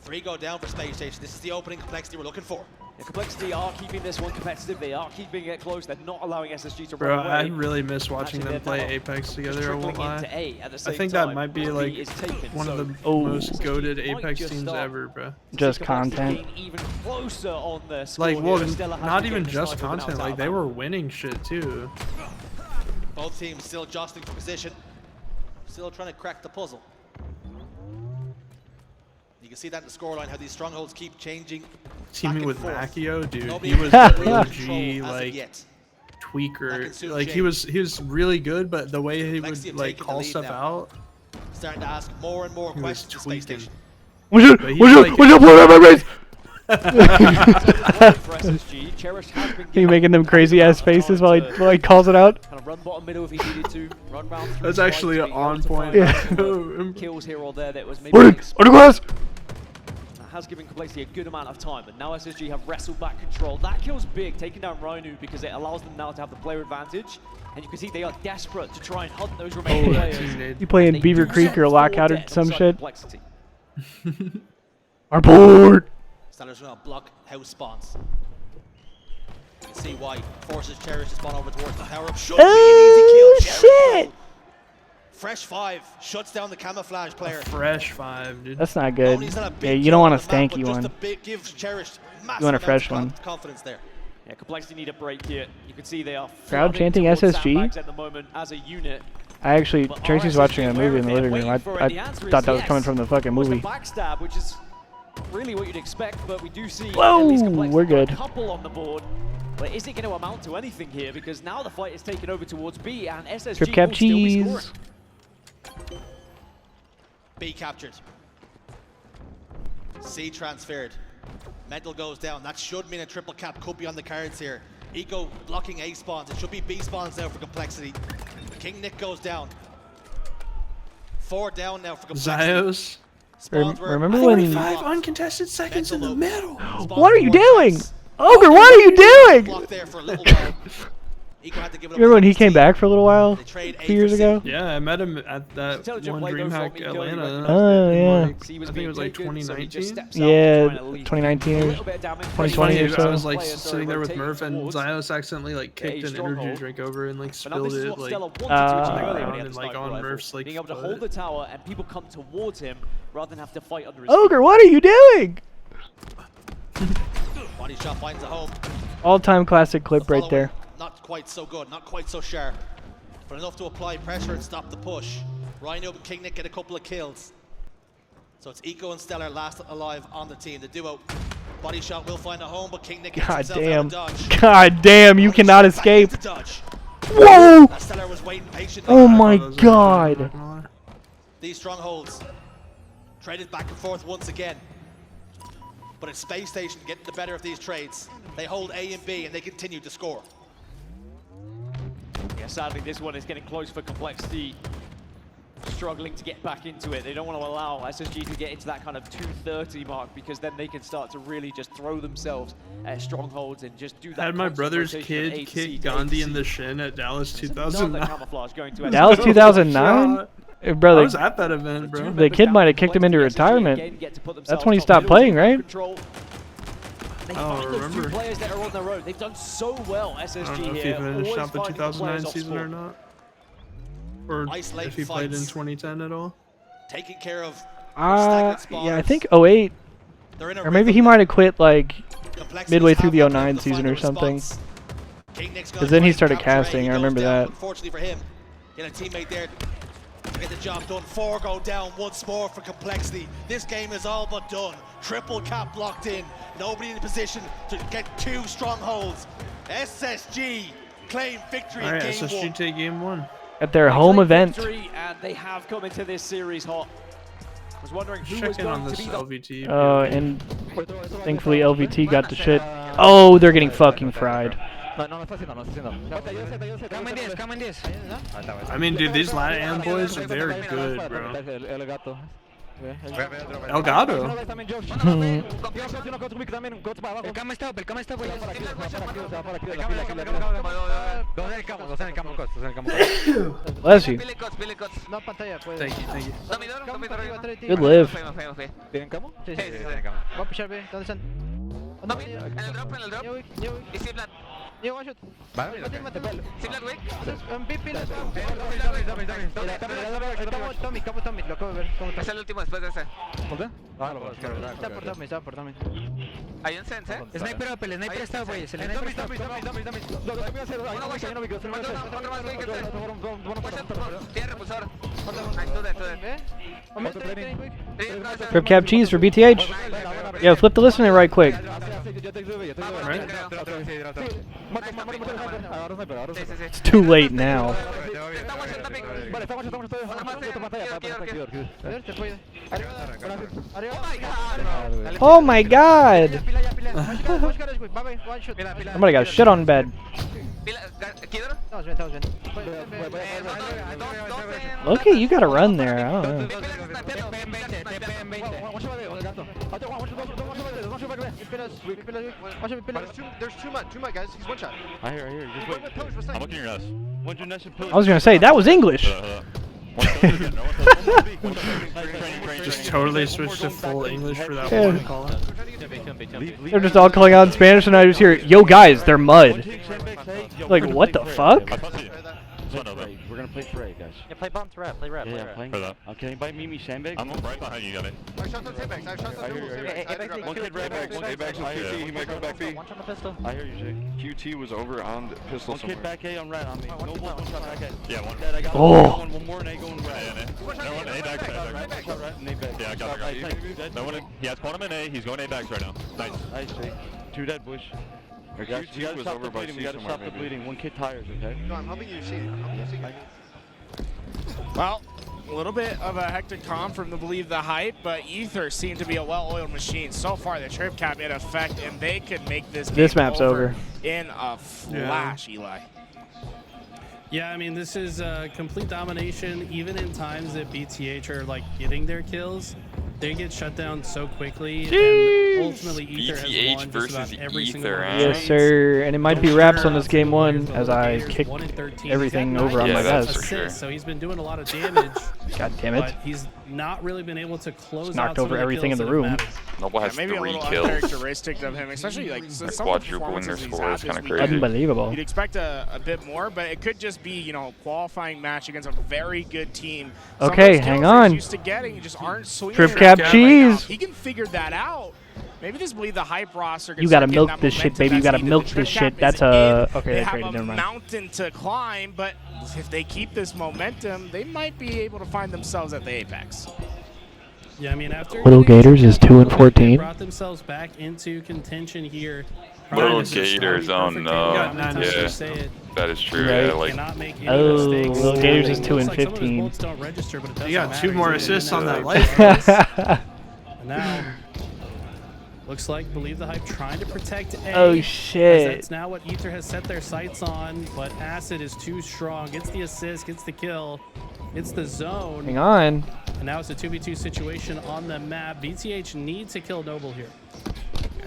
3 go down for Space Station. This is the opening Complexity we're looking for. The Complexity are keeping this one competitive. They are keeping it close. They're not allowing SSG to Bro, run away. I really miss watching them play Apex together. I won't lie. I think that might be like one of the most goated Apex teams ever, bro. Just content. Even closer on the like, well, not even just content. Like they were winning shit too. Both teams still jostling for position, still trying to crack the puzzle. You can see that in the scoreline, how these strongholds keep changing. Teaming with Macchio, dude, Nobody he was has the real OG, control like tweaker. Like he was really good, but the way he would like call stuff out. Starting to ask more and more questions to Space Station. What's up, my race? He making them crazy ass faces while he calls it out. Kind of run bottom middle if he needed to. Run round through. That's actually on point. Kills here or there that was maybe. has given Complexity a good amount of time, but now SSG have wrestled back control. That kill's big, taking down Rhino, because it allows them now to have the player advantage. And you can see they are desperate to try and hunt those remaining players. You playing Beaver Creek or Lockout or some shit? Complexity. Our board! Stellar's going to block house spawns. You can see why. Forces Cherish to spawn over towards the tower. Should be an easy kill. Shit! Fresh 5 shuts down the camouflage player. Fresh 5, dude. That's not good. Yeah, you don't want a stanky one. You want a fresh one. Confidence there. Yeah, Complexity need a break here. You can see they are crowd chanting SSG at the moment as a unit. I actually, Tracy's watching a movie in the living room. I thought that was coming from the fucking movie. Backstab, which is really what you'd expect, but we do see Whoa, at least Complexity we're good. got a couple on the board. But is it going to amount to anything here? Because now the fight is taken over towards B, and SSG Trip cap will still be scoring. cheese. B captured. C transferred. Mental goes down. That should mean a triple cap could be on the cards here. Eco blocking A spawns. It should be B spawns now for Complexity. King Nick goes down. 4 down now for Complexity. Zios. Remember when... 45 uncontested seconds in the middle. What are you doing? Ogre, what are you doing? Blocked there for a little while. Eco had to give it up. Remember when he came back for a little while? A few years ago? Yeah, I met him at that one DreamHack Atlanta. Oh, yeah. I think it was like 2019. Yeah, 2019 or 2020 or so. I was like sitting there with Murph and Zios accidentally like kicked an energy drink over and like spilled it like and like on Murph's like being able to hold the tower and people come towards him rather than have to fight under his Ogre, what are you doing? Body shot finds a home. All-time classic clip right there. Not quite so good, not quite so sharp, but enough to apply pressure and stop the push. Rhino and King Nick get a couple of kills. So it's Eco and Stellar last alive on the team. The duo. Body shot will find a home, but King Nick gets himself out of dodge. God damn, you cannot escape. Whoa! Stellar was waiting patiently. Oh my god. These strongholds traded back and forth once again. But it's Space Station getting the better of these trades. They hold A and B and they continue to score. Yeah, sadly this one is getting close for Complexity. Struggling to get back into it. They don't want to allow SSG to get into that kind of 230 mark because then they can start to really just throw themselves at strongholds and just do that. I had my brother's kid kick Gandhi in the shin at Dallas 2009. Dallas 2009? Bro, I was at that event, bro. The kid might have kicked him into retirement. That's when he stopped playing, right? They find those two players that are on their own. They've done so well, SSG I don't know if he finished out the 2009 season or not. Or if he played in 2010 at all. Taking care of yeah, I think 08. Or maybe he might have quit like midway through the 09 season or something. Because then he started casting, I remember that. Unfortunately for him, get a teammate there to get the job done. 4 go down, once more for Complexity. This game is all but done. Triple cap locked in. Nobody in a position to get 2 strongholds. SSG claim victory in game 1. SSG take game 1. At their home event. And they have come into this series hot. I was wondering who was Checking on going this to be the LVT. And thankfully LVT got the shit. Oh, they're getting fucking fried. I mean, dude, these LatAm boys, they're good, bro. El Gato. Bless you. Thank you, thank you. Good live. ¿Tienen camo? Sí, sí, sí. Va a pushar B. ¿Dónde están? En el drop, en el drop. Y Ziplat. Llego one shot. Vale, Ziplat, güey. Tommy, lo acabo de ver. Es el último después de ese. ¿Por qué? Está por Tommy. ¿Hay un sense? Sniper Apple, Sniper está, güey. Tommy. Tiene repulsor. Trip cap cheese for BTH. Yeah, flip the listener right quick. It's too late now. Oh my god! Somebody got shit on bed. Loki, you gotta run there. I don't know. There's two mud, guys. He's one shot. I hear. Just wait. I'm looking at your nest. I was gonna say that was English. Just totally switched to full English for that Yeah. one call. They're just all calling out in Spanish, and I just hear, "Yo, guys, they're mud." Like, what the fuck? We're gonna play for A, guys. Yeah, play bomb to red. Play red. Yeah, playing. Okay, anybody meet me sandbag? I'm right behind you, Yannick. I shot on sandbags. I shot on sandbags. One kid red bags. A bags on QT. He might go back B. One shot on the pistol. I hear you, Jay. QT was over on the pistol One somewhere. kid back A on red on me. No one shot back A. Yeah, one. Dead, I got Oh. one more and A going red. Yeah. One A bags. Shot red and A bags. Yeah, I got it. No one. He has spawned him in A. He's going A bags right now. Nice. Nice, Jay. Two dead, Bush. Our We gotta QT was stop over the by bleeding. C We gotta somewhere, stop the maybe. bleeding. One kid tires, okay? No, I'm helping you see it. Well, a little bit of a hectic comp from the Believe the Hype, but Ether seemed to be a well-oiled machine. So far, the trip cap in effect, and they could make this game Map's over. in a flash, Eli. Yeah, I mean, this is complete domination. Even in times that BTH are like getting their kills, they get shut down so quickly. And ultimately, Ether has BTH won versus just about every single Ether, one. huh? Yes, sir. And it might be wraps on this game one as I kick everything over on my desk. So he's been doing a lot of damage. God damn it. But he's not really been able to close Just out knocked some over of the everything in kills the that have room. mattered. Noble has Maybe a 3 little kills. uncharacteristic of him, especially like some of the quadruple in their performances he's score had is this kind of weekend. crazy. Unbelievable. You'd expect a bit more, but it could just be, you know, qualifying match against a very good team. Some of Okay, those kills hang he's on. used to getting just aren't swinging Drip right cap now. cheese. He can figure that out. Maybe this Believe the Hype roster can You gotta start getting milk that this shit, momentum baby. You that's gotta needed. milk The this trip shit. cap That's is a in. okay. They That's have rated. a Never mind. mountain to climb, but if they keep this momentum, they might be able to find themselves at the apex. Yeah, I mean, after Little getting Gators is 2 and they 14. brought themselves back into contention here. Little This is Gators, the oh perfect no. game. How many times do you Yeah, say it? that is true. Right. Yeah, like Cannot make any Oh, mistakes. Little Gators is It 2 looks and like some of his 15. bullets don't register, but it doesn't You got matter. 2 more He's in assists and on out that of life. places. And now, looks like Believe the Hype trying to protect A. Oh, as shit. That's now what Ether has set their sights on, but Acid is too strong. Gets the assist, gets the kill, gets the zone. Hang on. And now it's a 2v2 situation on the map. BTH needs to kill Noble here.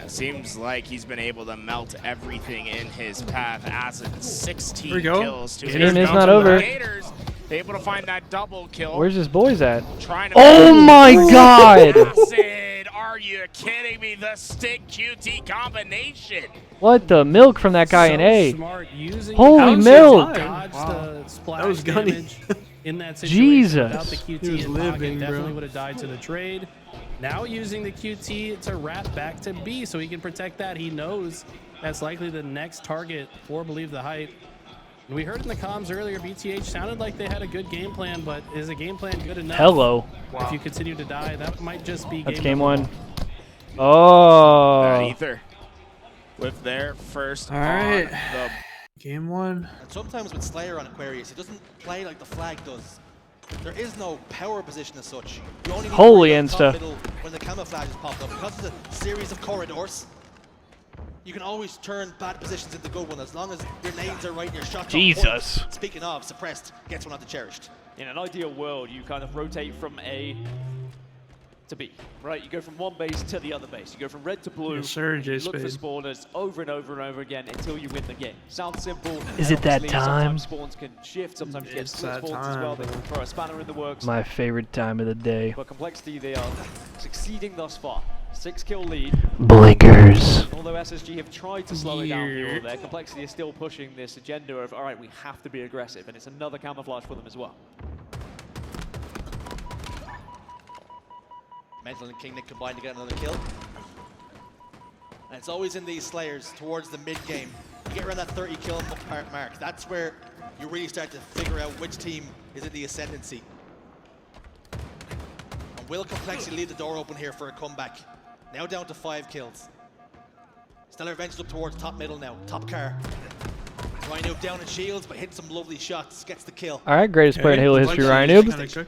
It seems like he's been able to melt everything in his path. Acid 16 we go. kills. Game is not over. Gators able to find that double kill. Where's his boys at? Trying to Oh my god! Acid, are you kidding me? The stick QT combination. What the milk from that guy in A? Smart using Holy the milk! dodge Wow. the splash That was gunny. damage in that situation. Jesus. Without the QT He was in living, pocket, definitely bro. would have died to the trade. Now using the QT to wrap back to B so he can protect that. He knows that's likely the next target for Believe the Hype. And we heard in the comms earlier, BTH sounded like they had a good game plan, but is a game plan good enough? Hello. If you continue to die, that might just be That's game game number one. Oh. Ether with their first All right. on the Game 1. And sometimes with Slayer on Aquarius, it doesn't play like the flag does. There is no power position as such. You only need Holy to worry about Insta. top middle when the camouflage is popped up. Because it's a series of corridors, you can always turn bad positions into good ones as long as your nades are right and your shots on Jesus. point. Speaking of, suppressed gets one out the cherished. In an ideal world, you kind of rotate from A to B, right? You go from one base to the other base. You go from red to blue. Yes, sir, and you J look for Spade. spawners over and over and over again until you win the game. Sounds simple. Is and it that obviously time? Sometimes spawns can shift. Sometimes you get It's split that spawns as well. time, They can bro. throw a spanner in the works. My favorite time of the day. But complexity, they are succeeding thus far. 6-kill lead. Blinkers. Although SSG have tried to slow it down here or there, complexity is still pushing this agenda of, all right, we have to be aggressive, and it's another camouflage for them as well. Mental and King Nick combined to get another kill. And it's always in these Slayers towards the mid-game. You get around that 30 kill mark, that's where you really start to figure out which team is in the ascendancy. And will Complexity leave the door open here for a comeback? Now down to 5 kills. Stellar ventures up towards top middle now, top car. Ryan Noob down in shields, but hits some lovely shots, gets the kill. Alright, greatest player in Halo history, Ryan Kinda Noob. cooking.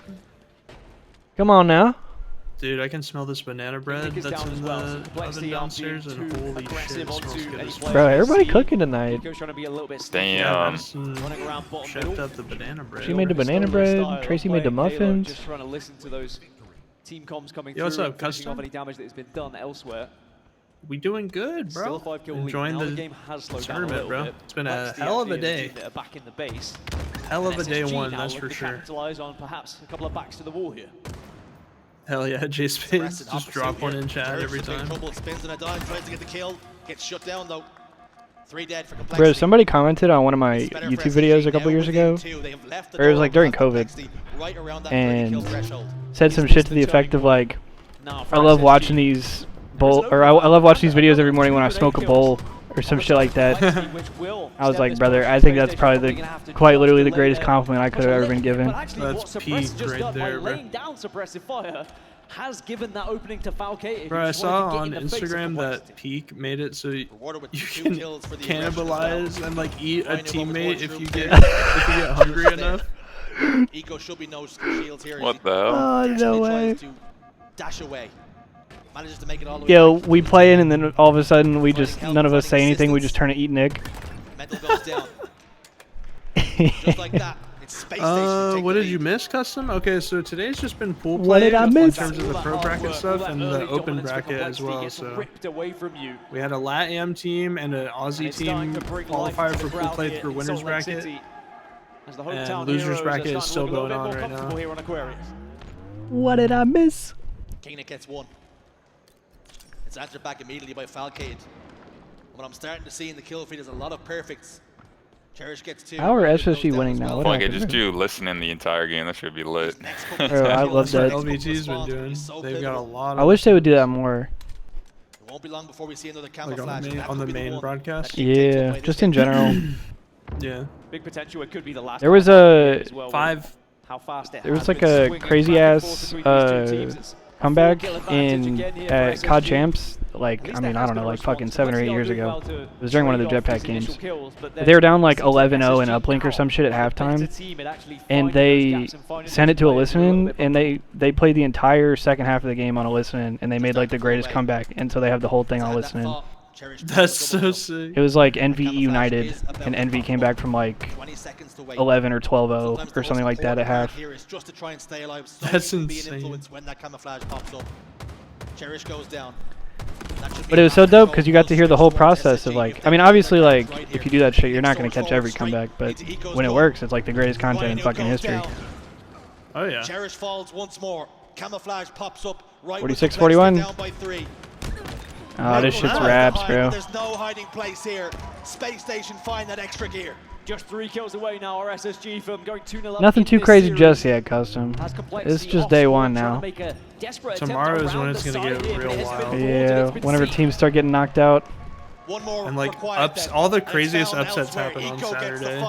Come on now. Dude, I can smell this banana bread is that's down as in well, so the complexity oven aren't being downstairs, and too holy shit, aggressive it smells onto good any as player. Bro, fuck. everybody cooking tonight. Nico's trying to be a little bit sneaky. Yeah, Damn. Madison Running around bottom chefed middle. up the banana bread. She made the banana bread. Tracy made the muffins. Just trying to listen to those team comms coming Yo, what's through up, and finishing custom? off any damage that has been done elsewhere. We doing good, bro. Still a 5-kill lead. Enjoying Now the the game has slowed down a tournament, little bro. bit. It's been Thanks a to the hell of a FD and the day. team that are back in the base. Hell of And a day SSG one, now that's looking for to sure. capitalize on perhaps a couple of backs to the wall here. Hell yeah, J Spades just drop one in chat every time. Trouble, spins on a dime, tries to get the kill, gets shut down though. 3 dead for complexity. Bro, somebody commented on one of my YouTube videos a couple years ago, or it was like during COVID, and said some shit to the effect of like, I love watching these I love watching these videos every morning when I smoke a bowl, or some shit like that. I was like, brother, I think that's probably quite literally the greatest compliment I could have ever been given. That's peak right there, bro. Laying down suppressive fire has given that opening to Falcate. Bro, I saw on Instagram that Peak made it so you can cannibalize and like eat a teammate if you get hungry enough. Eco should be no shields here. What the hell? Oh, no way. Dash away. Manages to make it all the way. Yo, we play in and then all of a sudden we just, none of us say anything, we just turn to eat Nick. Mental goes down. Just like that. It's space station. What did you miss, Custom? Okay, so today's just been pool What play did I in miss? terms of the pro bracket stuff and the open bracket as well. So we had a LATAM team and an Aussie team qualify for pool play through winners bracket, and losers bracket is still going on right now. What did I miss? Kingnick gets one. It's answered back immediately by Falcade. What I'm starting to see in the kill feed is a lot of perfects. Cherish gets 2. How are SSG winning now? What Fuck it, happened? just do listening the entire game. That should be lit. Bro, I love that. LVT's been doing. They've got a lot of. I wish they would do that more. It won't be long before we see another Like camouflage. on the main broadcast. Yeah, just in general. Yeah. Big potential. It could be the last. There was a How fast it there was has like been a swinging crazy back and ass forth between these two teams. It's comeback 4-kill advantage in again here for at COD SSG. Champs. Like, At least I mean, there I has don't know, been a like fucking response. 7 or 8 Westfield years doing ago. well to It was during one of the trade off jetpack his games. initial kills, but They were down like seems like 11-0 in SSG uplink or some shit at now halftime, better team at actually and finding those they gaps and finding sent those it to a players who are a little listen, bit and they played the entire second half of the game on a listen, and they made like the greatest comeback, and so they have the whole thing on listening. That's so sick. It was like NV United, and NV came back from like 11 or 12-0 or something like that at half. That's insane. When that camouflage pops up. Cherish goes down. But it was so dope because you got to hear the whole process of like, I mean, obviously like if you do that shit, you're not gonna catch every comeback, but when it works, it's like the greatest content in fucking history. Oh yeah. Cherish falls once more. Camouflage pops up right 46-41. down by 3. Oh, this shit's wraps, bro. There's no hiding place here. Space Station find that extra gear. Just 3 kills away now, our SSG from going 2-0 up. Nothing in too this crazy series. just yet, Custom. It's just day one now. Tomorrow is when it's gonna get real wild. Yeah, whenever teams start getting knocked out. And like all the craziest upsets happen on Saturday.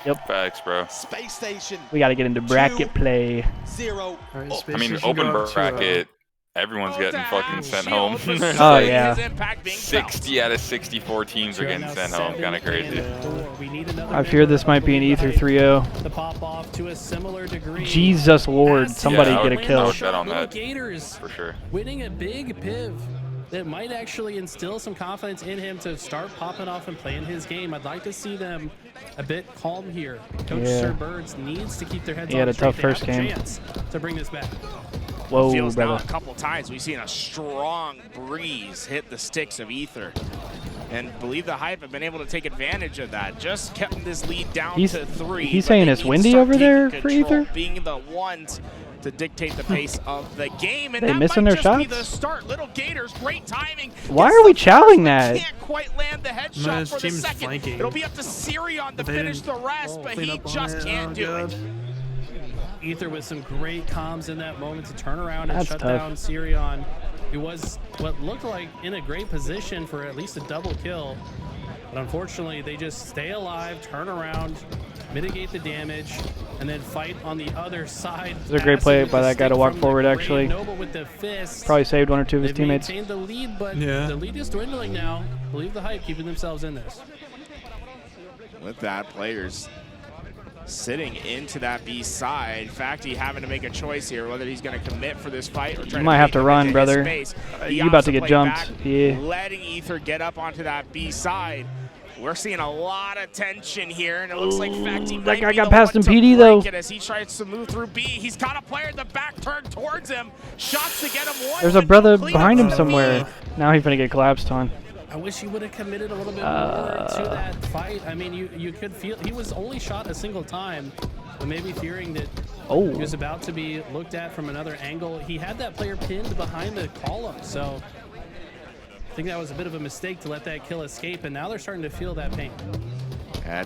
Yep. Facts, bro. Space Station. We gotta get into bracket play. 0. I mean, open bracket. Everyone's getting fucking sent home. There's Oh, like yeah. 60 out of 64 teams are getting sent home. Kind of crazy. I fear this might be an Ether 3-0. To pop off to a similar degree. Jesus Lord, somebody Yeah, get a kill. I would bet on that. Gators For sure. winning a big piv that might actually instill some confidence in him to start popping off and playing his game. I'd like to see them a bit calm here. Coach Yeah. Sir Birds needs to keep their heads He had on a tough straight. They first have a game. chance to bring this back. Whoa, Feels now brother. a couple times we've seen a strong breeze hit the sticks of Ether. And believe the Hype have been able to take advantage of that. Just kept this lead down to 3. He's but saying they it's need to windy start over taking there for control, Ether? being the ones to dictate the pace of the game. And They that missing might their just be shots? the start. Little Gators, great timing. Why Gets are we the chowing first, that? but can't quite land the headshot his for the team's second. flanking. It'll be up to Sirion to They finish didn't the rest, but clean he up on just it. can't Oh, do God. it. Ether with some great comms in that moment to turn around and That's shut tough. down Sirion. It was what looked like in a great position for at least a double kill. But unfortunately, they just stay alive, turn around, mitigate the damage, and then fight on the other side. It was a great play by that guy to walk forward, actually. Noble with the fist. Probably saved 1 or 2 of his They've teammates. maintained the lead, but Yeah. the lead is dwindling now. Believe the Hype keeping themselves in this. With that, players sitting into that B side. Facty having to make a choice here, whether he's going to commit for this fight or try You might have to run, brother. He You about opts to get play jumped. back, Yeah. letting Ether get up onto that B side. We're seeing a lot of tension here, and it looks like Facty that guy got past him PD though. as he tries to move through B. He's got a player in the back turn towards him. Shots to get him one. There's a brother behind him somewhere. Now he's gonna get collapsed on. I wish he would have committed a little bit more to that fight. I mean, you could feel he was only shot a single time, but maybe fearing that he was about to be looked at from another angle. He had that player pinned behind the column, so I think that was a bit of a mistake to let that kill escape, and now they're starting to feel that pain.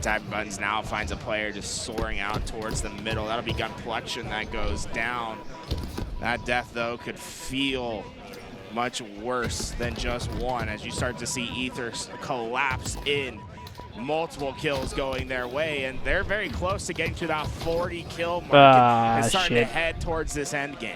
Type Buttons now finds a player just soaring out towards the middle. That'll be Gunplexion that goes down. That death, though, could feel much worse than just one as you start to see Ether collapse in. Multiple kills going their way, and they're very close to getting to that 40 kill mark and starting to head towards this end game.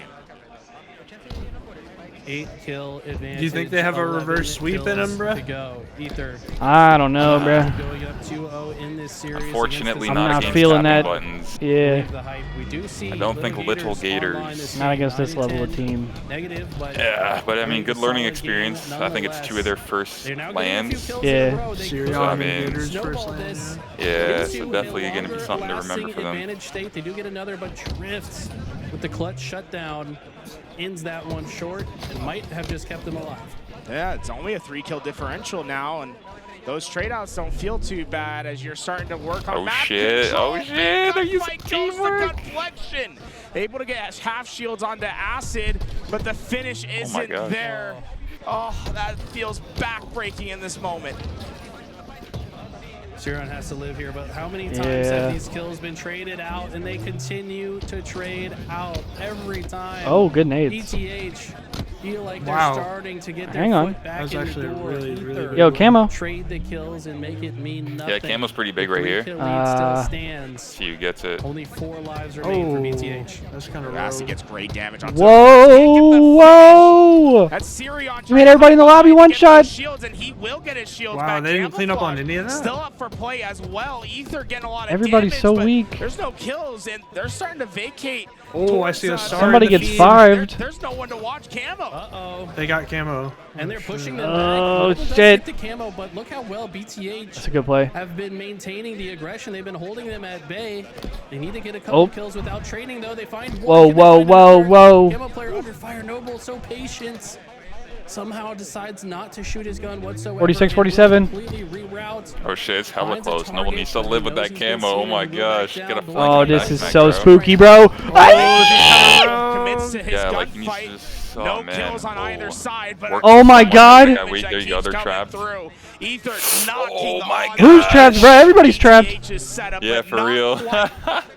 8 kill advantage. Do you think they have a reverse sweep in them, bro? To go. Ether. I don't know, bro. Going up 2-0 in this series. Unfortunately, I'm not not against feeling tapping that. Buttons. Yeah. We do see I don't think Little Gators. Not against this level of team. Negative, but yeah, but I mean, good learning experience. I think it's 2 of their first lands. Yeah. So, I mean, first land, yeah, so definitely going to be something to remember for them. Advantage state. They do get another, but drifts with the clutch shutdown ends that one short and might have just kept them alive. Yeah, it's only a 3-kill differential now, and those trade-outs don't feel too bad as you're starting to work on map control. Oh shit, they're using teamwork. Gunplexion. Able to get half shields onto Acid, but the finish isn't there. Oh, that feels backbreaking in this moment. Siron has to live here, but how many times have these kills been traded out, and they continue to trade out every time? Oh, good nades. ETH feel like they're starting to get their foot back in the door. Really Yo, camo. Trade the kills and make it mean nothing. Yeah, camo's pretty big right here. Still stands. See who gets it. Only 4 lives remain for BTH. That's kind of Acid gets great damage on Whoa! That's Sirion. You made everybody in the lobby one shot. Shields, and he will get his shields wow, back. They didn't clean up on any of that. Still up for play as well. Ether getting a lot of Everybody's damage, so but weak. There's no kills, and they're starting to vacate. Oh, I see a star. Somebody gets fived. There's no one to watch camo. Uh-oh. They got camo. And they're pushing them back. Oh, Does shit. get the camo, but look how well BTH That's a good play. have been maintaining the aggression. They've been holding them at bay. They need to get a couple kills without trading, though. They find one. Whoa. Camo player under fire. Noble so patient. Somehow decides not to shoot his gun whatsoever. 46, 47. Completely reroutes. Oh shit, it's hella close. Noble needs to live with that camo. Oh my gosh. Get a Oh, this is backpack, so bro. spooky, bro. Commits to his like you need to gunfight. just, No kills on either side, but Oh my god. Wait, there you go, they're trapped. Ether knocking on. Who's trapped, bro? Everybody's trapped. Yeah, for real.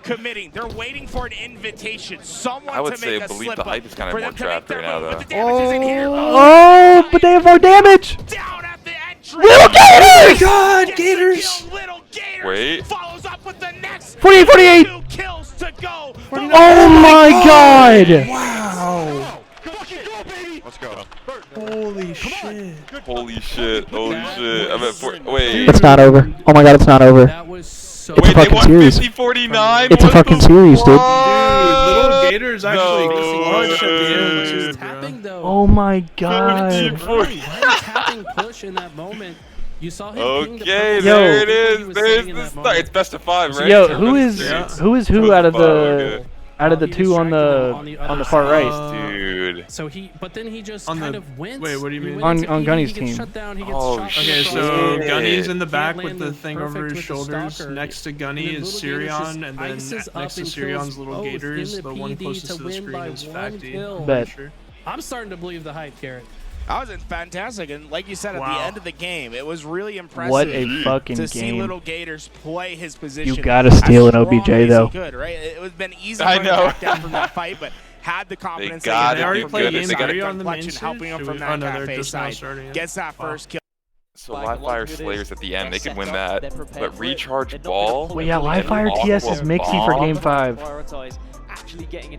Committing. They're waiting for an invitation. Someone I would to say make a Believe slip the up Hype is kind for of more them to make trapped their right now, move, though. but the damage isn't here. Oh, but they have more damage. Down at the entry. Little Gators! God, Gators! Little Gators Wait. follows up with the next 48, 48. 2 kills to go. Oh my god. Wow. Let's go. Holy shit. Holy shit. Holy shit. I'm at wait. It's not over. Oh my god, it's not over. That was so It's a Wait, they fucking won series. 50-49? It's a What fucking the series, dude. Dude, Little Gators actually clutch at the end, too, bro. tapping, though. Oh my god. Tapping push in that moment. You saw him ping the Okay, purple there ball. it is. He There's was the saying in start. that It's best of 5, right? Yo, So who best is of 6. who out of the Okay. two on the far right? Dude. So but then he just On kind the- of went. wait, what do you mean? On Gunny's he gets team. shut down, he gets Oh, shot Okay, from so the Gunny's shit. in the back Can't with the land thing perfect over his with the shoulders. stalker. Next to Gunny And then is Little Gators just Sirion, and then ices up next to and Sirion's kills Little both Gators. in The the one PD closest to to the win screen by is one Facty. kill. Bet. Sure. I'm starting to believe the hype, Garrett. That was fantastic, and like you said, at the end of the game, it was really impressive. What a fucking to see game. Little Gators play his position. You gotta steal an as OBJ strongly as though. he could, right? It would have been easy I for him know. to back down from that fight, but had the confidence. They gotta They already do played good. game They gotta 3 on the main Complexion stage? helping him Should from we- that oh, no, they're cafe just now side. starting it. Gets that first kill. So Live Fire Slayers at the end, they could win that. But Recharge Ball. Ball. Well, yeah, Live Fire TS is mixy for game 5.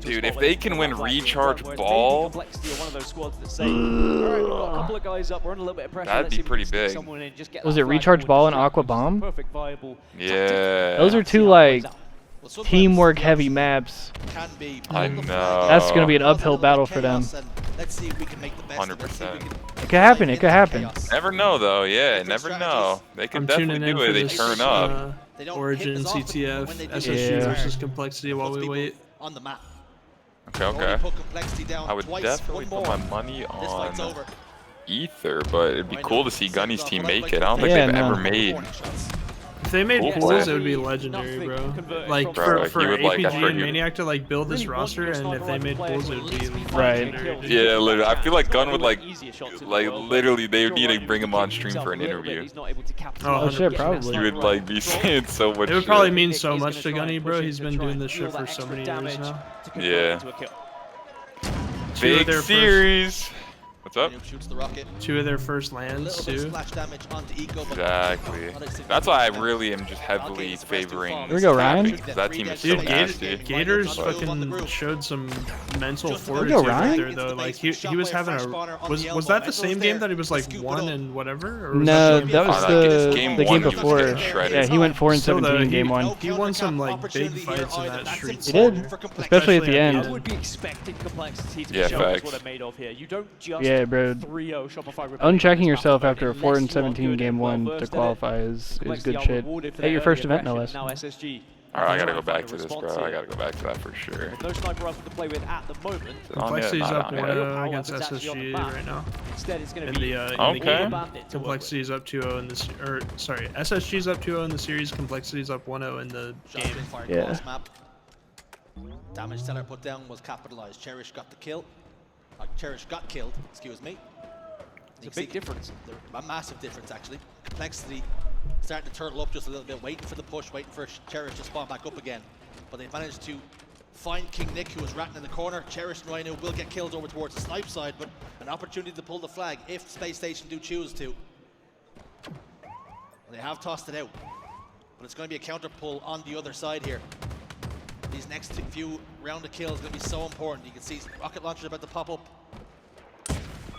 Dude, if they can win Recharge Ball, that'd be pretty big. Was it Recharge Ball and Aqua Bomb? Yeah. Those are two like teamwork heavy maps. I know. That's gonna be an uphill battle for them. Let's see if we can make the best 100%. It could happen. It could happen. Never know, though. Yeah, never know. They can definitely do it. They turn up. Origin, CTF, SSG versus Complexity while we wait. On the map. Okay. I would definitely put my money on Ether, but it'd be cool to see Gunny's team make it. I don't think they've ever made. If they made pools, it would be legendary, bro. Like for APG and Maniac to like build this roster, and if they made pools, it would be legendary. Yeah, literally. I feel like Gun would like literally they would need to bring him on stream for an interview. Oh shit, probably. He would like be saying so much. It would probably mean so much to Gunny, bro. He's been doing this shit for so many years now. Yeah. Big series. What's up? Two of their first lands, too. Exactly. That's why I really am just heavily favoring. Here we go, Ryan. That team is so nasty. Gators fucking showed some mental fortitude right there, though. Like he was having a was that the same game that he was like 1 and whatever? Or was no, that was the game before. Yeah, he went 4-17 game 1. He won some like big fights in that street. He did, especially at the end. I would be expecting Complexity to yeah, show facts. what they're made of here. You don't just yeah, bro. 3-0 Shopify Unchecking yourself after a 4-17 game 1 to qualify is good shit. At your first event, no less. Alright, I gotta go back to this, bro. I gotta go back to that for sure. No sniper rifle to play with at the moment. Complexity's up 1-0 against SSG right now. Instead, it's going to be be okay. Complexity's up 2-0 in this, or sorry, SSG's up 2-0 in the series. Complexity's up 1-0 in the game. Yeah. Damage Teller put down was capitalized. Cherish got the kill. Cherish got killed. Excuse me. It's a big difference. A massive difference, actually. Complexity starting to turtle up just a little bit, waiting for the push, waiting for Cherish to spawn back up again. But they managed to find King Nick, who was ratting in the corner. Cherish and Rhino will get kills over towards the snipe side, but an opportunity to pull the flag if Space Station do choose to. They have tossed it out, but it's going to be a counter pull on the other side here. These next few round of kills are going to be so important. You can see rocket launchers about to pop up.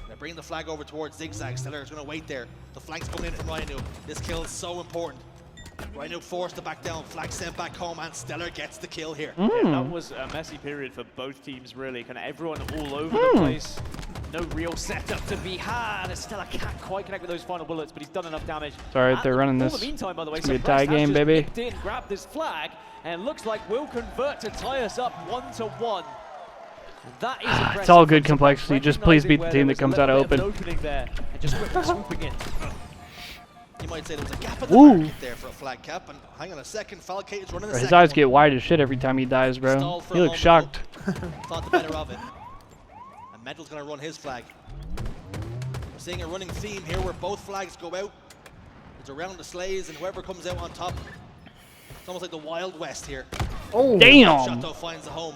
They're bringing the flag over towards Zigzag. Stellar is going to wait there. The flank's coming in from Rhino. This kill is so important. Rhino forced to back down. Flag sent back home, and Stellar gets the kill here. Yeah, that was a messy period for both teams, really. Kind of everyone all over the place. No real setup to be had. Stellar can't quite connect with those final bullets, but he's done enough damage. Sorry, they're running this. In the meantime, by the way, it's gonna be a tie game, baby. Grab this flag, and looks like we'll convert to tie us up 1-1. That is impressive. It's all good, Complexity. Just please beat the team that comes out open. There and just quickly swooping in. You might say there was a gap in the market there for a flag cap, and hang on a second, Falcate is running a second. His eyes get wide as shit every time he dies, bro. He looks shocked. Thought the better of it. And Mental's gonna run his flag. We're seeing a running theme here where both flags go out. It's around the sleighs, and whoever comes out on top. It's almost like the Wild West here. Oh, damn! Shato finds the home.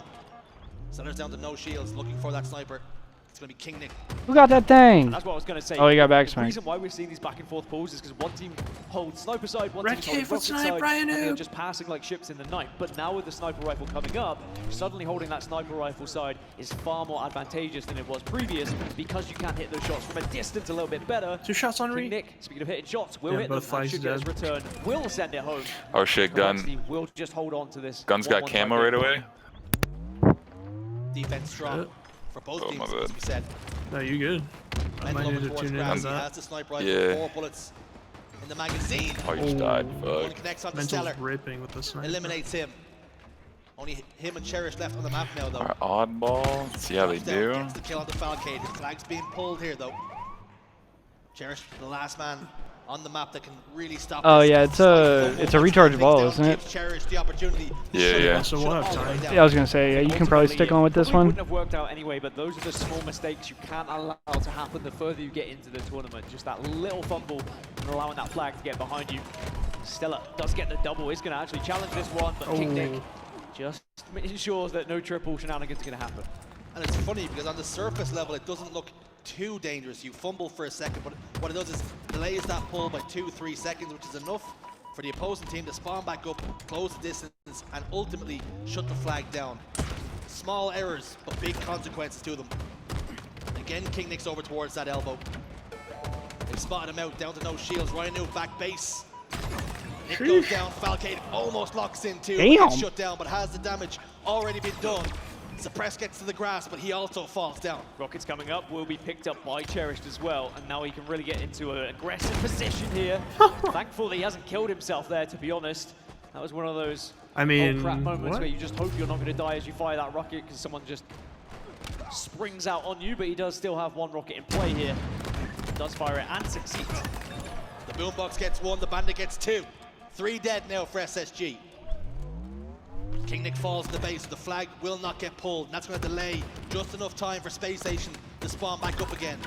Stellar's down to no shields, looking for that sniper. It's going to be King Nick. Who got that thing? That's what I was going to say. Oh, he got back The smacked. reason why we're seeing these back and forth pulls is because one team holds sniper side, one Red team holds rocket side, Ryan, and they're just passing like ships in the night. But now with the sniper rifle coming up, suddenly holding that sniper rifle side is far more advantageous than it was previous because you can hit those shots from a distance a little bit better. 2 shots on King Nick, speaking of hitting shots, will hit them both and should get his return. Will send it home. Oh shit, Gun. Will just hold on to this. Gun's got camo right away. Defense strong for both teams, as we said. No, you good. I might need to tune in on He that. has the sniper rifle, Yeah. 4 bullets in the magazine. Oh, you just died. One Fuck. connects on the Mental's Stellar. ripping with the sniper. Eliminates him. Only him and Cherish left on the map now, though. Our oddball. Let's see how they do. Gets the kill on the Falcade. His flag's being pulled here, though. Cherish, the last man on the map that can really stop. Oh this. yeah, it's a recharge ball, isn't it? Cherish the opportunity. Yeah. So we'll have time. Yeah, I was gonna say, yeah, you can probably stick on with this one. Wouldn't have worked out anyway, but those are the small mistakes you can't allow to happen the further you get into the tournament. Just that little fumble and allowing that flag to get behind you. Stella does get the double. He's gonna actually challenge this one, but King Nick just ensures that no triple shenanigans are gonna happen. And it's funny because on the surface level, it doesn't look too dangerous. You fumble for a second, but what it does is delays that pull by 2-3 seconds, which is enough for the opposing team to spawn back up, close the distance, and ultimately shut the flag down. Small errors, but big consequences to them. Again, King Nick's over towards that elbow. They spotted him out, down to no shields. Rhino back base. Nick goes down, Falcade almost locks in too. Gets shut down, but has the damage already been done? Suppress gets to the grass, but he also falls down. Rockets coming up will be picked up by Cherished as well, and now he can really get into an aggressive position here. Thankfully, he hasn't killed himself there, to be honest. That was one of those crap moments where you just hope you're not going to die as you fire that rocket because someone just springs out on you, but he does still have one rocket in play here. Does fire it and succeeds. The boombox gets 1, the bandit gets 2. 3 dead now for SSG. King Nick falls to the base, the flag will not get pulled, and that's going to delay just enough time for Space Station to spawn back up again.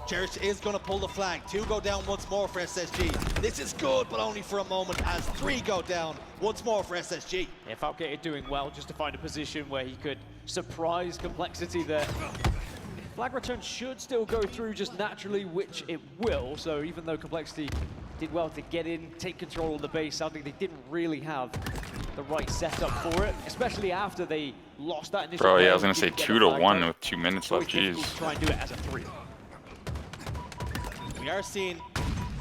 Cherish is going to pull the flag. 2 go down once more for SSG. This is good, but only for a moment, as 3 go down once more for SSG. Yeah, Falcated doing well just to find a position where he could surprise Complexity there. Flag return should still go through just naturally, which it will. So even though Complexity did well to get in, take control of the base, I think they didn't really have the right setup for it, especially after they lost that initial. Bro, yeah, I was gonna say 2 to 1 with 2 minutes left. Jeez. Try and do it as a 3. We are seeing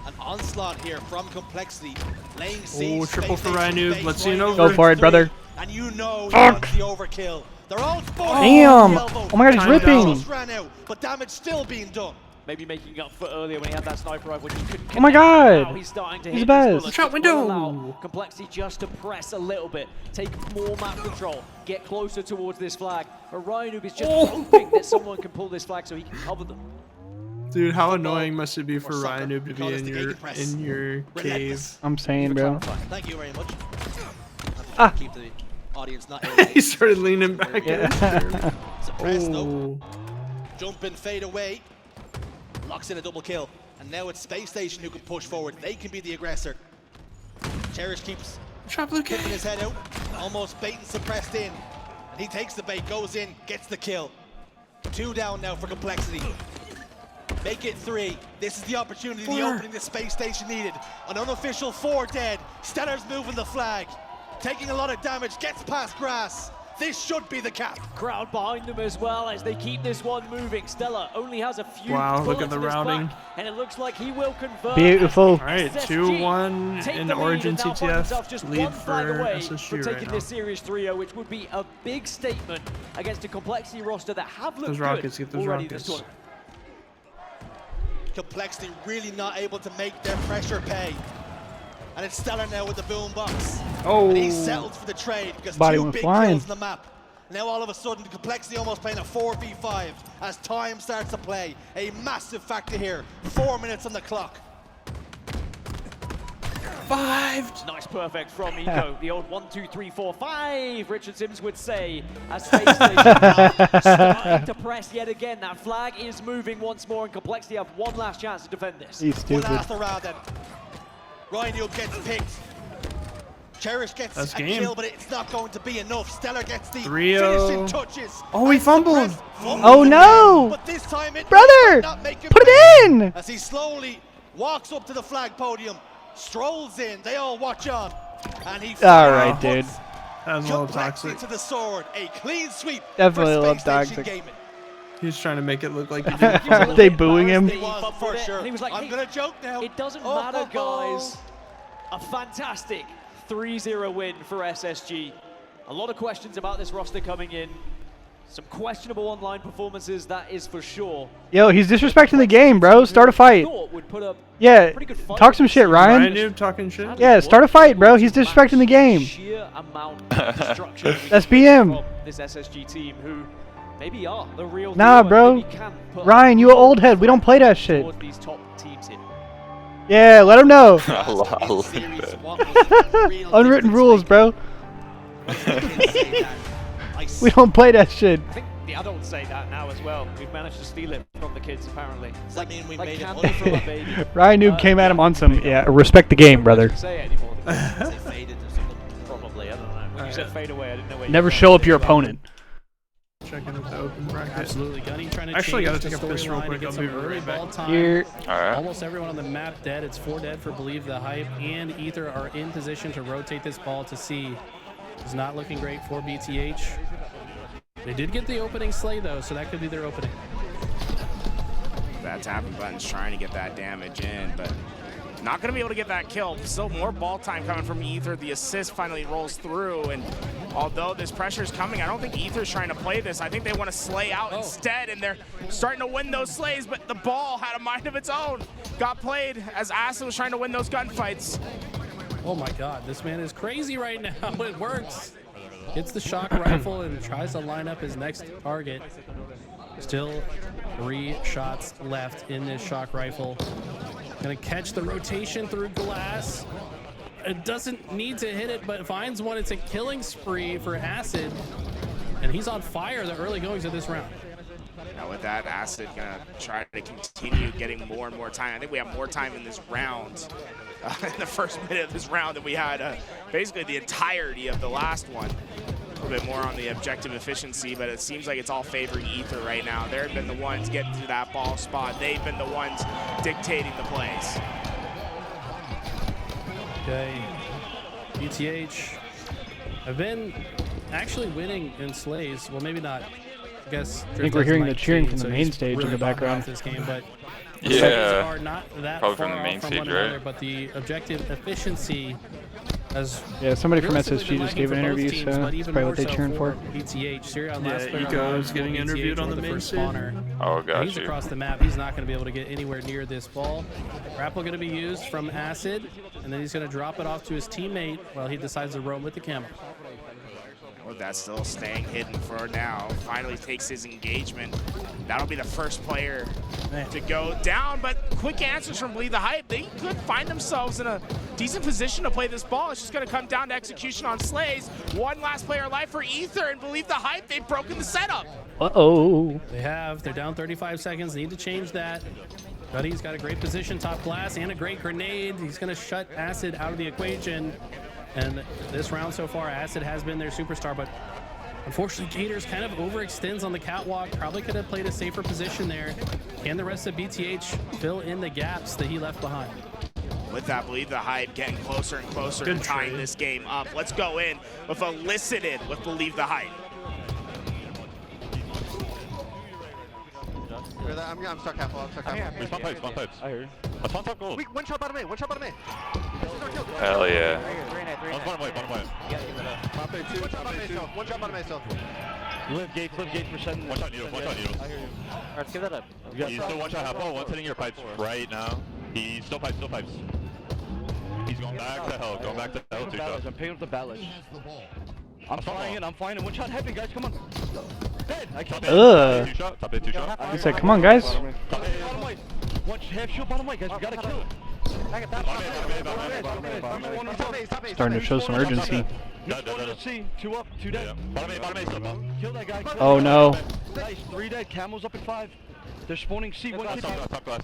an onslaught here from Complexity, laying siege. Triple for Rhino. Let's see an over. Go for it, brother. And you know he wants the overkill. They're all damn! Oh my god, he's ripping! Ran out, but damage still being done. Maybe making up for earlier when he had that sniper rifle, which he couldn't connect. Oh my god! Now he's starting to he's hit the best. bullets, Shot window! Complexity just to press a little bit, take more map control, get closer towards this flag. Orion is just hoping that someone can pull this flag so he can cover them. Dude, how annoying must it be for Ryan to be in your cave? I'm saying, bro. Thank you very much. Keep the audience not he started leaning back. Suppressed though. Jump and fade away. Locks in a double kill. And now it's Space Station who can push forward. They can be the aggressor. Cherish keeps tipping his head out. Almost bait and suppressed in. And he takes the bait, goes in, gets the kill. 2 down now for Complexity. Make it 3. This is the opportunity, the opening the Space Station needed. An unofficial 4 dead. Stellar's moving the flag. Taking a lot of damage, gets past grass. This should be the cap. Crowd behind them as well as they keep this one moving. Stellar only has a few look at the rounding. And it looks like he will convert. Beautiful. All right, 2-1 in Origin TTF. Lead for SSG for taking right this series 3-0, which would be a big statement against a Complexity roster that have looked those rockets, good get those already rockets. this tournament. Complexity really not able to make their pressure pay. And it's Stellar now with the boombox. Oh. And he settles for the trade because Body 2 went big flying. kills on the map. Now all of a sudden, Complexity almost playing a 4v5 as time starts to play. A massive factor here. 4 minutes on the clock. 5. Nice perfect from Eco. The old 1, 2, 3, 4, 5, Richard Sims would say, as Space Station starting to press yet again. That flag is moving once more, and Complexity have one last chance to defend this. He's stupid. One after round then. Ryan gets picked. Cherish gets a kill, but it's not going to be enough. Stellar gets the finishing touches. Oh, he fumbled. Oh no! But this time it brother, put it in! As he slowly walks up to the flag podium, strolls in. They all watch on, and he. All right, dude. That was a little toxic. To the sword, a clean sweep. Definitely a little toxic. He's trying to make it look like he did. Are they booing him? He was for sure. And he was like, I'm gonna joke now. It doesn't matter, guys. A fantastic 3-0 win for SSG. A lot of questions about this roster coming in. Some questionable online performances, that is for sure. Yo, he's disrespecting the game, bro. Start a fight. Yeah, talk some shit, Ryan. Ryan talking shit? Yeah, start a fight, bro. He's disrespecting the game. Sheer amount of destruction That's BM. from this SSG team who maybe are the real Nah, deal, bro. Ryan, you an old head. We don't play that shit. These top teams here. Yeah, let him know. I Unwritten rules, bro. We don't play that shit. I think the adults say that now as well. We've managed to steal it from the kids, apparently. Does that mean we made it candy from a baby. Ryan Noob came at him on some. Yeah, respect the game, brother. Say it anymore. Say faded or something. Probably, I don't know. When you said fade away, I didn't know where Never show up your opponent. Checking with the open bracket. Absolutely. Gunny trying to Actually, change gotta take the a piss real storyline to quick. get I'll some be early right ball back. time. Here. Almost everyone on the map dead. It's 4 dead for Believe the Hype, and Ether are in position to rotate this ball to C. It's not looking great for BTH. They did get the opening slay, though, so that could be their opening. That tapping button's trying to get that damage in, but not going to be able to get that kill. Still more ball time coming from Ether. The assist finally rolls through, and although this pressure is coming, I don't think Ether's trying to play this. I think they want to slay out instead, and they're starting to win those slays, but the ball had a mind of its own. Got played as Acid was trying to win those gunfights. Oh my god, this man is crazy right now. It works. Gets the shock rifle and tries to line up his next target. Still 3 shots left in this shock rifle. Gonna catch the rotation through glass. It doesn't need to hit it, but finds one. It's a killing spree for Acid. And he's on fire the early goings of this round. Now with that, Acid gonna try to continue getting more and more time. I think we have more time in this round, in the first minute of this round, than we had basically the entirety of the last one. A little bit more on the objective efficiency, but it seems like it's all favoring Ether right now. They've been the ones getting to that ball spot. They've been the ones dictating the plays. Okay, BTH have been actually winning in slays. Well, maybe not. I guess. I think we're hearing the cheering from the main stage in the background. This game, but yeah, are not that probably far from the main off from stage, one right? another, but the objective efficiency has somebody from realistically SSG been just gave an lagging for interview, both teams, so but that's even probably more what they so cheering for. BTH. Sirion, Yeah, last player Eco alive is getting BTH interviewed on the main first stage. spawner. Oh, And got he's you. across the map. He's not going to be able to get anywhere near this ball. Grapple going to be used from Acid, and then he's going to drop it off to his teammate while he decides to roam with the camera. Well, that's still staying hidden for now. Finally takes his engagement. That'll be the first player to go down, but quick answers from Believe the Hype. They could find themselves in a decent position to play this ball. It's just going to come down to execution on slays. One last player alive for Ether, and Believe the Hype, they've broken the setup. Uh-oh. They have. They're down 35 seconds. Need to change that. Buddy's got a great position, top glass, and a great grenade. He's going to shut Acid out of the equation. And this round so far, Acid has been their superstar, but unfortunately, Gators kind of overextends on the catwalk. Probably could have played a safer position there. Can the rest of BTH fill in the gaps that he left behind? With that, Believe the Hype getting closer and closer to tying this game up. Let's go in with Elicited with Believe the Hype. I'm stuck half. I'm stuck half. There's one pipes. I heard. That's one top gold. Wait, one shot bottom A. One shot bottom A. Hell yeah. One's bottom white. Top A two. Top A two. One shot bottom A still. Live gate for 7. One shot needles. I hear you. Alright, let's give that up. He's still one shot half ball. One's hitting your pipes right now. He's still pipes. He's going back to hell. Going back to hell. 2 shots. I'm picking up the ballast. I'm flying in. One shot heavy, guys. Come on. Dead. I killed Ugh. Top A 2 shot. He said, come on, guys. Bottom white. One half shield bottom white, guys. We gotta kill it. Starting to show some urgency. C, 2 up, 2 dead. Bottom A still. Kill that guy. Oh, no. Nice, 3 dead. Camel's up at 5. They're spawning C. One kid. Top glass.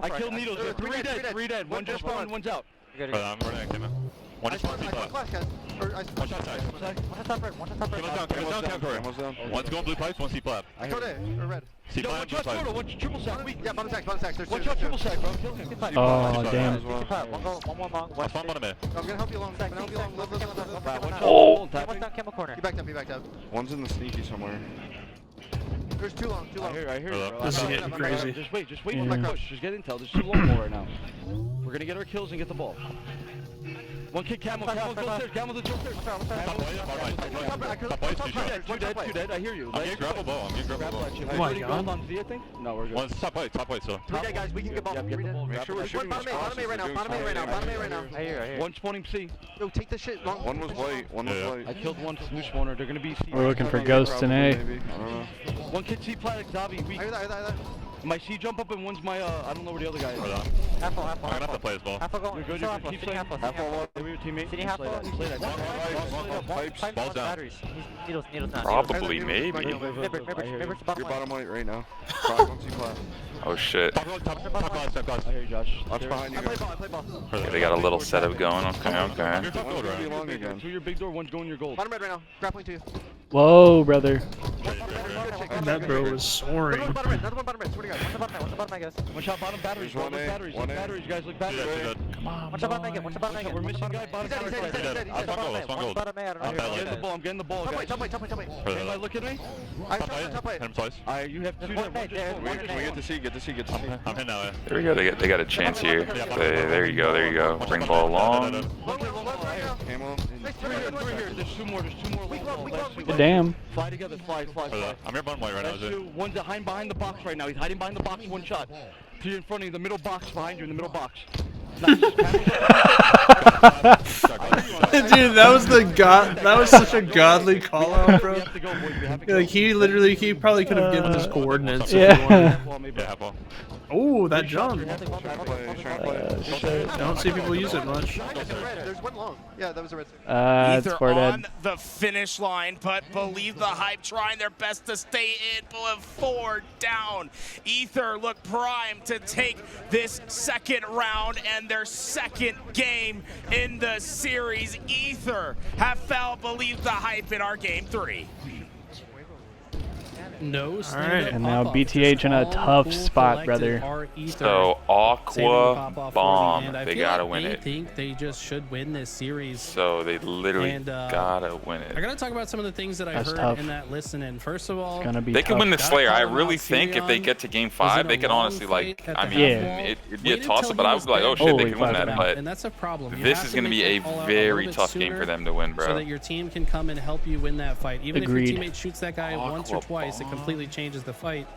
I killed Needles. They're 3 dead. 3 dead. One just spawned, one's out. I'm running at Kima. One is one shot tag. Camel's down. One's going blue pipes, one's C plat. I heard it. Or red. C plat, blue pipes. One's triple sack. Yeah, bottom sacks. There's One shot triple sack, bro. Kill him. Oh, damn. One more long. One bottom A. I'm gonna help you along. Live. Oh. One's down camel corner. He backed up. One's in the sneaky somewhere. There's too long. I hear you, bro. This is getting crazy. Just wait for my push. Just get intel. There's too long ball right now. We're gonna get our kills and get the ball. One kick camel the stairs. Camel the stairs. Two dead. I hear you. I'm getting grapple ball. Oh my God. On Z, I think? No, we're good. One's top white still. 3 dead guys. We can get ball. Make sure we're shooting as fast as we're doing Bottom A right now. I hear. One spawning C. Yo, take this shit long. One was white. I killed one new spawner. They're gonna be C. We're looking for ghosts in A. Maybe. I don't know. One kid C plat Xavi. I hear that. My C jump up and one's my I don't know where the other guy is. I'm gonna have to play this ball. You're good. Keep playing. Maybe your teammate. Sitting half ball. Ball's down. Needles down. Probably, maybe. You're bottom white right now. One C plat. Oh shit. Top glass. I hear you, Josh. Watch behind you guys. I play ball. Okay, they got a little setup going. Okay. You're top gold, Be right? long again. To your big door, one's going your gold. Bottom red right now. Grappling to you. Whoa, brother. That bro was soaring. Another one bottom red. Swear to God. One bottom red, guys. One shot bottom batteries. There's Look one A, batteries. one Look A. batteries, guys. Look batteries. Come on, Watch out, Megan. Watch out, Megan. We're missing guy bottom He's right. dead. I spawn gold. I'm getting the ball, guys. Tell me. Anybody look at me? Top right. Hit him twice. You have two there. We get to see. I'm hitting now. There we go. They got a chance here. There you go. Bring the ball along. Camel. There's two more. Damn. Fly together. Fly. I'm here bottom white right now. That's two. One's behind the box right now. He's hiding behind the box. One shot. To you in front of you, the middle box behind you in the middle box. Dude, that was such a godly call out, bro. Like he probably could have given his coordinates if he wanted. Yeah, half ball. Oh, that jump. Don't see people use it much. There's one long. Yeah, that was a red. It's Ether for on dead. the finish line, but believe the hype, trying their best to stay in, but 4 down. Ether look primed to take this second round and their second game in the series. Ether have felt believe the hype in our game 3. No. And now BTH in a tough spot, brother. So Aqua Bomb, they gotta win it. I think they just should win this series. So they literally gotta win it. I gotta talk about some of the things that I heard in that listen. And first of all, they can win the Slayer. I really think if they get to game 5, they can honestly it'd be a toss-up. But I was like, oh shit, they can win that. But and that's a problem. This is gonna be a very tough game for them to win, bro. So that your team can come and help you win that fight. Even if your teammate shoots that guy once or twice, it completely changes the fight.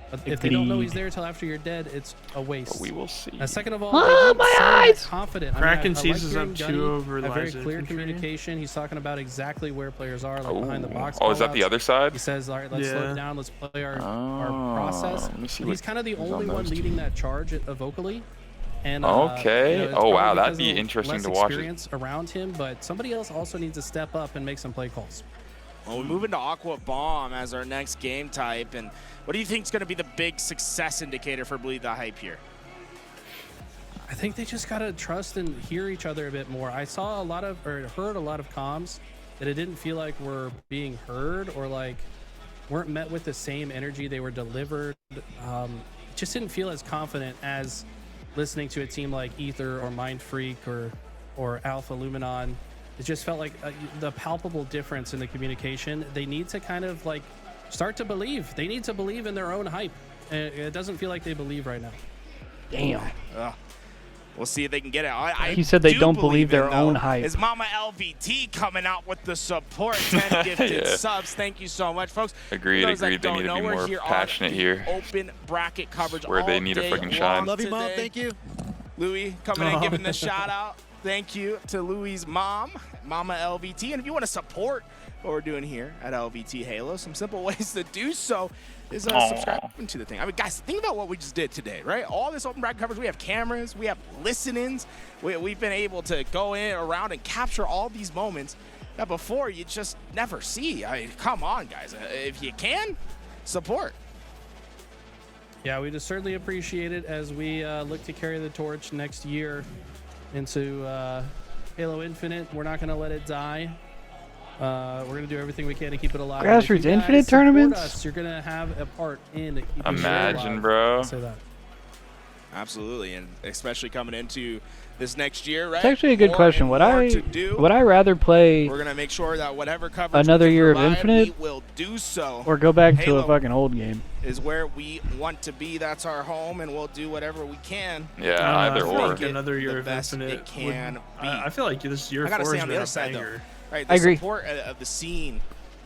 But if they don't know he's there until after you're dead, it's a waste. But we will see. Second of all, my eyes! Confident. Kraken seizes up 2 over a very Liza clear infantry. communication. He's talking about exactly where players are, like behind the box. Oh, is that the other side? He says, all right, let's slow it down. Let's play our process. He's kind of the only one leading that charge vocally. And, okay. Oh wow, that'd be because of interesting to less watch. Experience around him, but somebody else also needs to step up and make some play calls. Well, we move into Aqua Bomb as our next game type, and what do you think is going to be the big success indicator for Believe the Hype here? I think they just gotta trust and hear each other a bit more. I saw heard a lot of comms that it didn't feel like were being heard or like weren't met with the same energy they were delivered. Just didn't feel as confident as listening to a team like Ether or Mind Freak or Alpha Luminon. It just felt like the palpable difference in the communication. They need to kind of like start to believe. They need to believe in their own hype. It doesn't feel like they believe right now. Damn. We'll see if they can get it. He said they don't believe their own hype. Is Mama LVT coming out with the support? 10 gifted subs. Thank you so much, folks. Agreed. They need to be more passionate here. Open bracket coverage where they need to fucking shine. Love you, Mom. Thank you. Louis coming in, giving the shout out. Thank you to Louis' mom, Mama LVT. And if you want to support what we're doing here at LVT Halo, some simple ways to do so is subscribing to the thing. I mean, guys, think about what we just did today, right? All this open bracket coverage, we have cameras, we have listen-ins. We've been able to go in around and capture all these moments that before you just never see. I mean, come on, guys. If you can, support. Yeah, we just certainly appreciate it as we look to carry the torch next year into Halo Infinite. We're not going to let it die. We're going to do everything we can to keep it alive. Grassroots Infinite tournaments? Us, you're going to have a part in to keep Imagine, bro. Say that. Absolutely, and especially coming into this next year, right? It's actually a good question. Would I rather play We're gonna make sure that whatever coverage another year of provide, Infinite we will do so. or go back to Halo a fucking old game? Is where we want to be. That's our home, and we'll do whatever we can. Yeah, either or. Another year of Infinite it can be. I feel like this year I gotta 4 say has on been the a other side banger. though, right? The I agree. support of the scene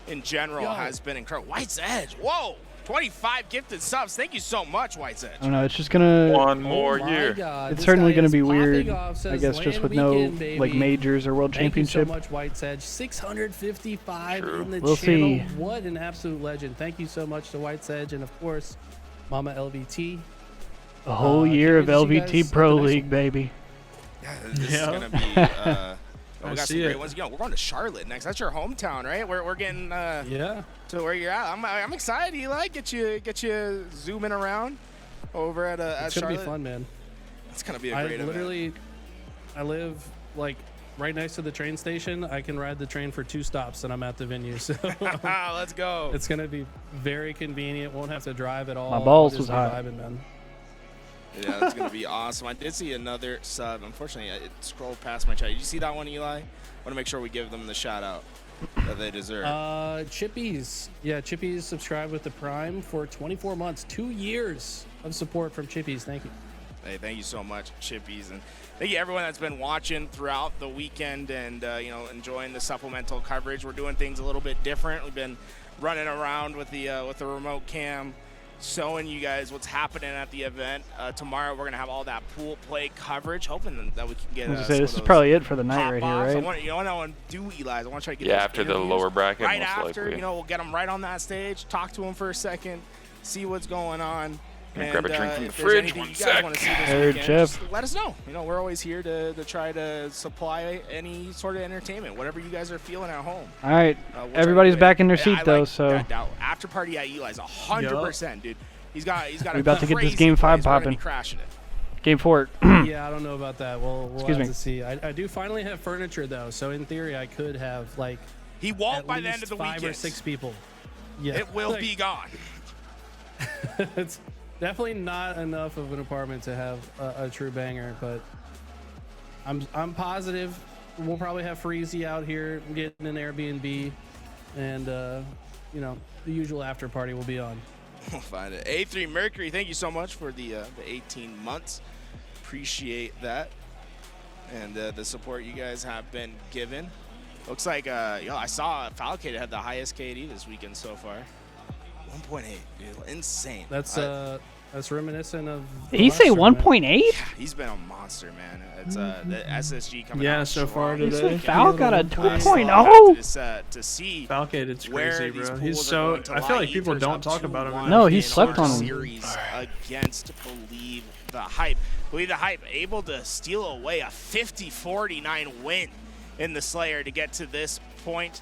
in general has been incredible. White's Edge, whoa! 25 gifted subs. Thank you so much, White's Edge. I don't know. It's just gonna. One more year. God, It's this certainly guy gonna is be popping weird. off, I says guess just land with no weekend, like baby. majors or world championship. Thank you so much, White's Edge. 655 in the We'll channel. see. What an absolute legend. Thank you so much to White's Edge and of course, Mama LVT. A whole year of can't wait to see you LVT guys Pro at the next League, baby. Yeah, this is gonna be. We got some great ones. We're going to Charlotte next. That's your hometown, right? We're getting yeah to where you're at. I'm excited, Eli. Get you zooming around over at It's Charlotte. gonna be fun, man. It's gonna be a great event. I live like right next to the train station. I can ride the train for 2 stops and I'm at the venue. So let's go. It's gonna be very convenient. Won't have to drive at all. My balls Just was be hot. vibing, man. Yeah, that's going to be awesome. I did see another sub. Unfortunately, it scrolled past my chat. Did you see that one, Eli? I want to make sure we give them the shout out that they deserve. Chippies. Yeah, Chippies subscribed with the Prime for 24 months. 2 years of support from Chippies. Thank you. Hey, thank you so much, Chippies. And thank you everyone that's been watching throughout the weekend and, you know, enjoying the supplemental coverage. We're doing things a little bit different. We've been running around with the remote cam, showing you guys what's happening at the event. Tomorrow we're gonna have all that pool play coverage, hoping that we can get. This is probably it for the night right here, right? I want to do Eli's. I want to try to get. Yeah, after the lower bracket, right most after, likely. you know, we'll get them right on that stage, talk to them for a second, see what's going on. And grab a drink from the if fridge. there's anything One you sec. guys want to see this Hey, weekend, Jeff. just let us know. You know, we're always here to try to supply any sort of entertainment, whatever you guys are feeling at home. All right, We'll everybody's try to back in their do it. seat I though, like so that after party at Eli's 100%, dude. He's got we about to get this game 5 popping. Crashing it. Game 4. Yeah, I don't know about that. We'll Excuse have me. to see. I do finally have furniture though, so in theory I could have like. He won't at by the end least of the 5 weekend. or 6 people. Yeah, It will like, be gone. It's definitely not enough of an apartment to have a true banger, but I'm positive we'll probably have Freezy out here getting an Airbnb, and you know, the usual after party will be on. We'll find it. A3 Mercury, thank you so much for the 18 months. Appreciate that, and the support you guys have been given. Looks like you know, I saw Falcade had the highest KD this weekend so far. 1.8, dude, insane. That's reminiscent of. Did he say 1.8? He's been a monster, man. It's the SSG coming out. Yeah, so far today. Fal got a 2.0. To see Falcade, it's where crazy, these bro. pools He's are so. going to I feel lie. like people Ethers don't up talk about him 2-1 enough. No, he in slept our on him. series against Believe the Hype. Believe the Hype able to steal away a 50-49 win in the Slayer to get to this point,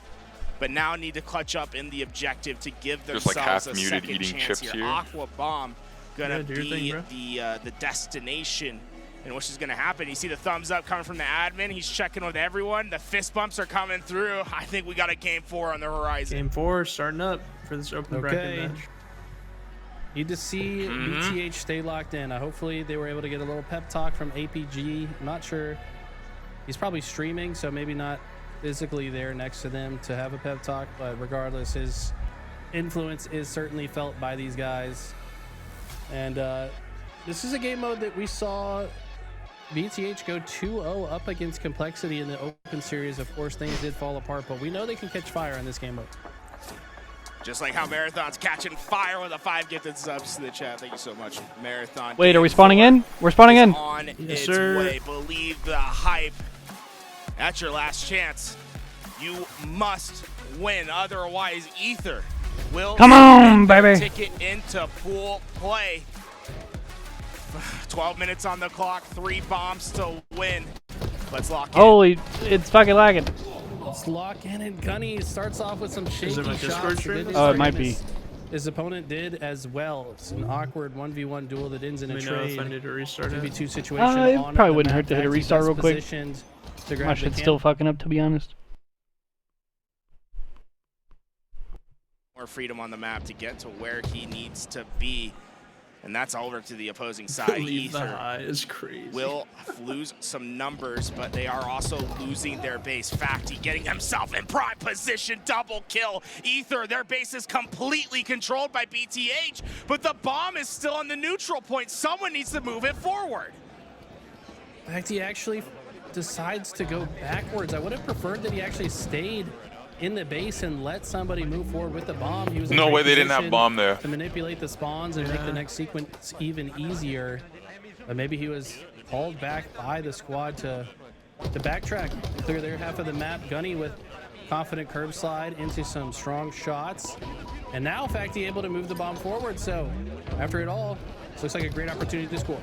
but now need to clutch up in the objective to give Just like themselves half a muted second eating chance chips here. here. Aqua Bomb gonna Yeah, do your be thing, the destination. And what's going to happen? You see the thumbs up coming from the admin. He's checking with everyone. The fist bumps are coming through. I think we got a game 4 on the horizon. Game 4 starting up for this open bracket match. Need to see BTH stay locked in. Hopefully they were able to get a little pep talk from APG. I'm not sure. He's probably streaming, so maybe not physically there next to them to have a pep talk, but regardless, his influence is certainly felt by these guys. And this is a game mode that we saw BTH go 2-0 up against Complexity in the open series. Of course, things did fall apart, but we know they can catch fire in this game mode. Just like how Marathon's catching fire with a 5 gifted subs to the chat. Thank you so much, Marathon. Wait, are we spawning in? We're spawning in. On Yes, its sir. way. Believe the Hype. That's your last chance. You must win. Otherwise, Ether will Come on, get their baby. ticket into pool play. 12 minutes on the clock. 3 bombs to win. Let's lock in. Holy, it's fucking lagging. Let's lock in, and Gunny starts off with some shaky it my shots. Discord The stream? good news Oh, it for might him be. is his opponent did as well. It's an awkward 1v1 duel that ends in a Let me know if I trade. need to restart it. 2v2 situation. It on probably the wouldn't map. hurt to hit a Actually restart best real quick. positioned to grab My the shit's camp. still fucking up, to be honest. More freedom on the map to get to where he needs to be. And that's over to the opposing side. Leave the Ether high is crazy. will lose some numbers, but they are also losing their base. Facty getting himself in prime position, double kill. Ether, their base is completely controlled by BTH, but the bomb is still on the neutral point. Someone needs to move it forward. In fact, he actually decides to go backwards. I would have preferred that he actually stayed in the base and let somebody move forward with the bomb. He was in No great way they didn't have position bomb there. to manipulate the spawns and make the next sequence even easier. But maybe he was called back by the squad to backtrack, clear their half of the map. Gunny with confident curb slide into some strong shots. And now Facty able to move the bomb forward. So after it all, this looks like a great opportunity to score.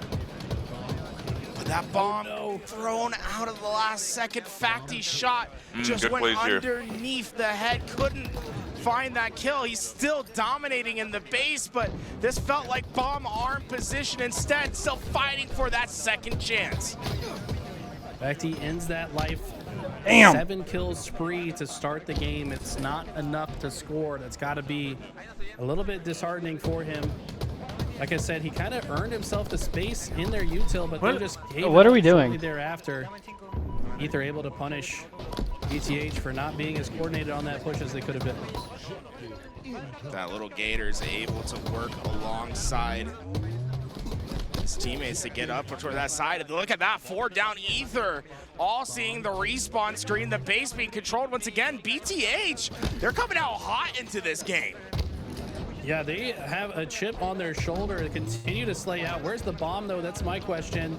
But that bomb thrown out of the last second. Facty shot just good went plays here. underneath the head. Couldn't find that kill. He's still dominating in the base, but this felt like bomb arm position instead. Still fighting for that second chance. Facty ends that life. Damn. 7 kills spree to start the game. It's not enough to score. That's got to be a little bit disheartening for him. Like I said, he kind of earned himself the space in their util, but they just gave What it are we up doing? shortly thereafter. Ether able to punish BTH for not being as coordinated on that push as they could have been. That little Gator's able to work alongside his teammates to get up toward that side. And look at that, 4 down Ether. All seeing the respawn screen, the base being controlled once again. BTH, they're coming out hot into this game. Yeah, they have a chip on their shoulder to continue to slay out. Where's the bomb, though? That's my question.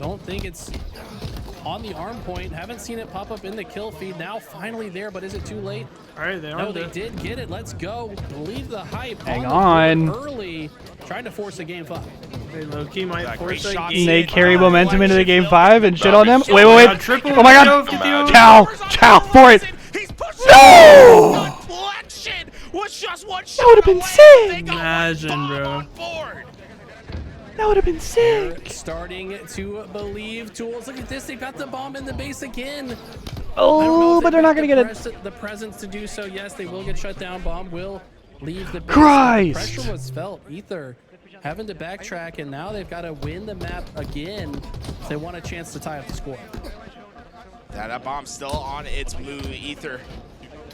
Don't think it's on the arm point. Haven't seen it pop up in the kill feed. Now finally there, but is it too late? All right, they are. No, they did get it. Let's go. Believe the hype. Hang on. on. Early, trying to force a game 5. They low-key might force a game. They carry momentum into the game 5 and shit on them. Wait. Triple Oh my god. Chow for it. No! Was just one That would have been sick. Imagine, bro. That would have been sick. They're starting to believe. Tools, look at this. They got the bomb in the base again. Oh, but they're not going to get it. The presence to do so. Yes, they will get shut down. Bomb will leave the base. Christ. The pressure was felt. Ether having to backtrack, and now they've got to win the map again if they want a chance to tie up the score. That bomb's still on its move. Ether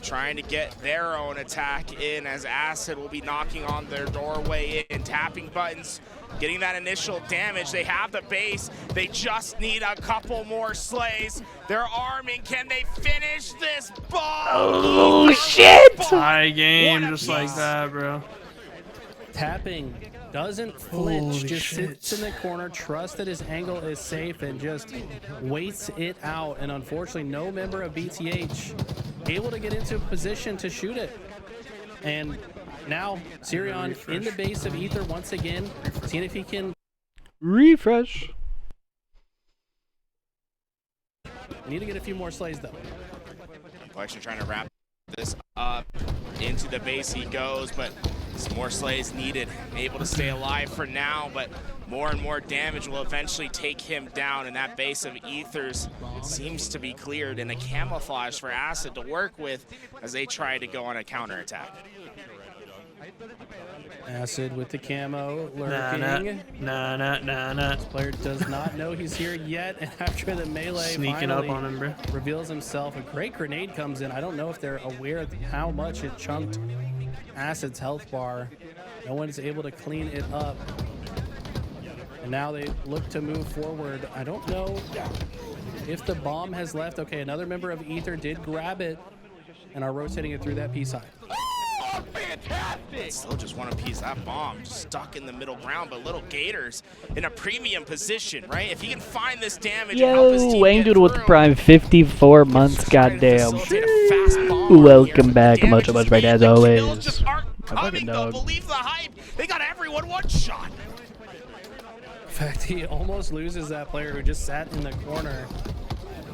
trying to get their own attack in as Acid will be knocking on their doorway in, tapping buttons, getting that initial damage. They have the base. They just need a couple more slays. They're arming. Can they finish this bomb? Oh, shit! Tie game just like that, bro. Tapping. Doesn't flinch, Holy just shit. sits in the corner, trusts that his angle is safe, and just waits it out. And unfortunately, no member of BTH able to get into a position to shoot it. And now, Sirion in the base of Ether once again, seeing if he can refresh. Need to get a few more slays, though. Collection trying to wrap this up. Into the base he goes, but some more slays needed. Able to stay alive for now, but more and more damage will eventually take him down, and that base of Ethers seems to be cleared, and a camouflage for Acid to work with as they try to go on a counterattack. Acid with the camo lurking. Nah. This player does not know he's here yet, and after the melee Sneaking up on him, bro. reveals himself. A great grenade comes in. I don't know if they're aware of how much it chunked Acid's health bar. No one is able to clean it up. And now they look to move forward. I don't know if the bomb has left. Okay, another member of Ether did grab it and are rotating it through that P side. Fantastic! Still just want to piece that bomb stuck in the middle ground, but little Gators in a premium position, right? If he can find this damage and help his Yo, team Wang get Doodle with the prime 54 months, goddamn. Welcome back, much right as always. My fucking dog. Believe the hype. They got everyone one shot. In fact, he almost loses that player who just sat in the corner.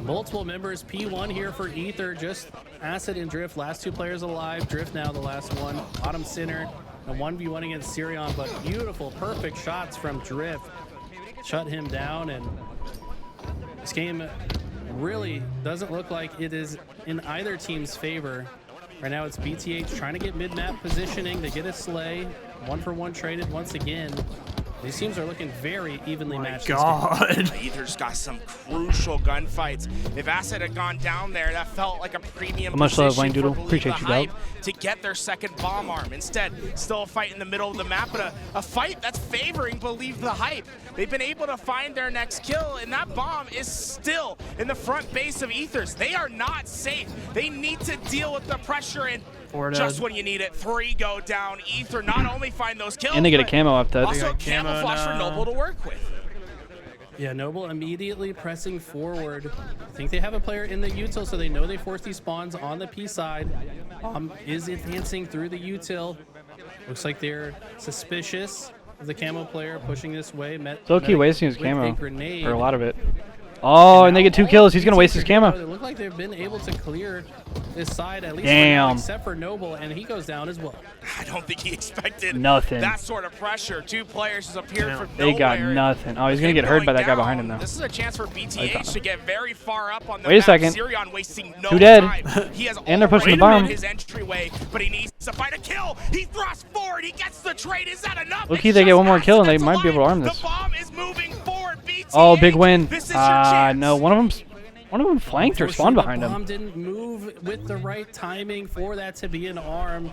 Multiple members, P1 here for Ether, just Acid and Drift, last 2 players alive. Drift now the last one, bottom center, and 1v1 against Sirion, but beautiful, perfect shots from Drift. Shut him down, and this game really doesn't look like it is in either team's favor. Right now it's BTH trying to get mid-map positioning. They get a slay, 1-for-1 traded once again. These teams are looking very evenly matched. God. Ether's got some crucial gunfights. If Acid had gone down there, that felt like a premium Much love, Wang position Doodle. for Appreciate you, dog. to get their second bomb arm. Instead, still a fight in the middle of the map, but a fight that's favoring Believe the Hype. They've been able to find their next kill, and that bomb is still in the front base of Ethers. They are not safe. They need to deal with the pressure, and just when you need it, 3 go down. Ether not only find those kills, And they get a camo off that. also camouflage for Noble to work with. Yeah, Noble immediately pressing forward. I think they have a player in the util, so they know they force these spawns on the P side. Is advancing through the util. Looks like they're suspicious of the camo player pushing this way. Low-key wasting his with a camo, grenade. or a lot of it. Oh, and they get 2 kills. He's gonna waste his camo. They look like they've been able to clear this side at least Damn. for now, except for Noble, and he goes down as well. I don't think he expected Nothing. that sort of pressure. 2 players just appeared from They got nowhere. nothing. Oh, he's gonna get hurt by that guy behind him now. This is a chance for BTH to get very far up on the Wait a map. second. Sirion wasting no 2 dead. time. He has And they're pushing the already bomb. hit his entryway, but he needs to find a kill. He thrusts forward. He gets the trade. Is that enough? Look, they get 1 more kill and they might be able to arm this. The bomb is moving forward. BTH, Oh, big win. this is your chance. No, one of them flanked or spawned behind The him. bomb didn't move with the right timing for that to be an arm.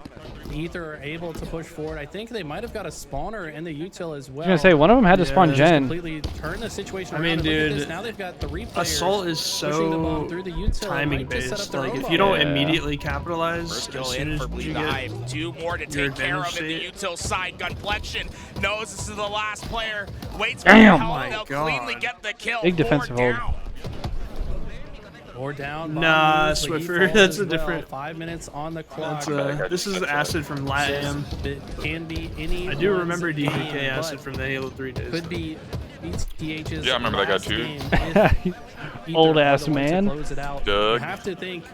Ether are able to push forward. I think they might have got a spawner in the util as well. I was gonna say, one of them had to spawn Just Jen. completely turn the situation I around. mean, And look at dude, this. Now they've got 3 players Assault is pushing the bomb so through the util, timing right, to set up based. their Like own if bomb. you don't immediately capitalize, First as kill soon in as for Bleed you the get Hive. 2 more to your take care of advantage in the state. util side. Gunplexion knows this is the last player. Waits for Damn. the Oh help. my They'll God. cleanly get the kill. Big 4 defensive hold. down. Or down. Nah, moves, but he Swiffer, falls that's as a well. different. 5 minutes on the clock. This is acid from LATAM. It can be any. I do remember one's DDK game, acid but from the Halo 3 days. Could be BTH's Yeah, I remember that guy last too. game if Ether Old are ass the ones to man. close it out. Doug. You have to think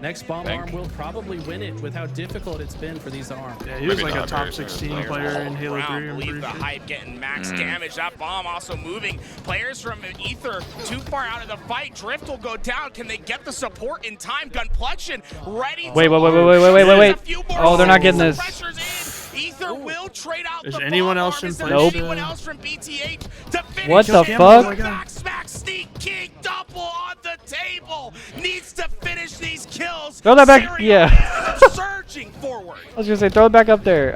next bomb Thank- arm will probably win it with how difficult it's been for these to arm. Yeah, he was Maybe like a not top very 16 player in Halo 3. I'm Believe pretty the sure. Hype getting max damage. That bomb also moving. Players from Ether too far out of the fight. Drift will go down. Can they get the support in time? Gunplexion ready to Wait. launch. A few more Oh, they're not getting seconds. this. Pressure's in. Ether will trade out Is the anyone bomb else arm. in Is there place? anyone else from BTH to finish What the him? fuck? Back smack sneak king double on the table. Needs to finish these kills. Throw that back. Sirion Yeah. is surging forward. I was gonna say, throw it back up there.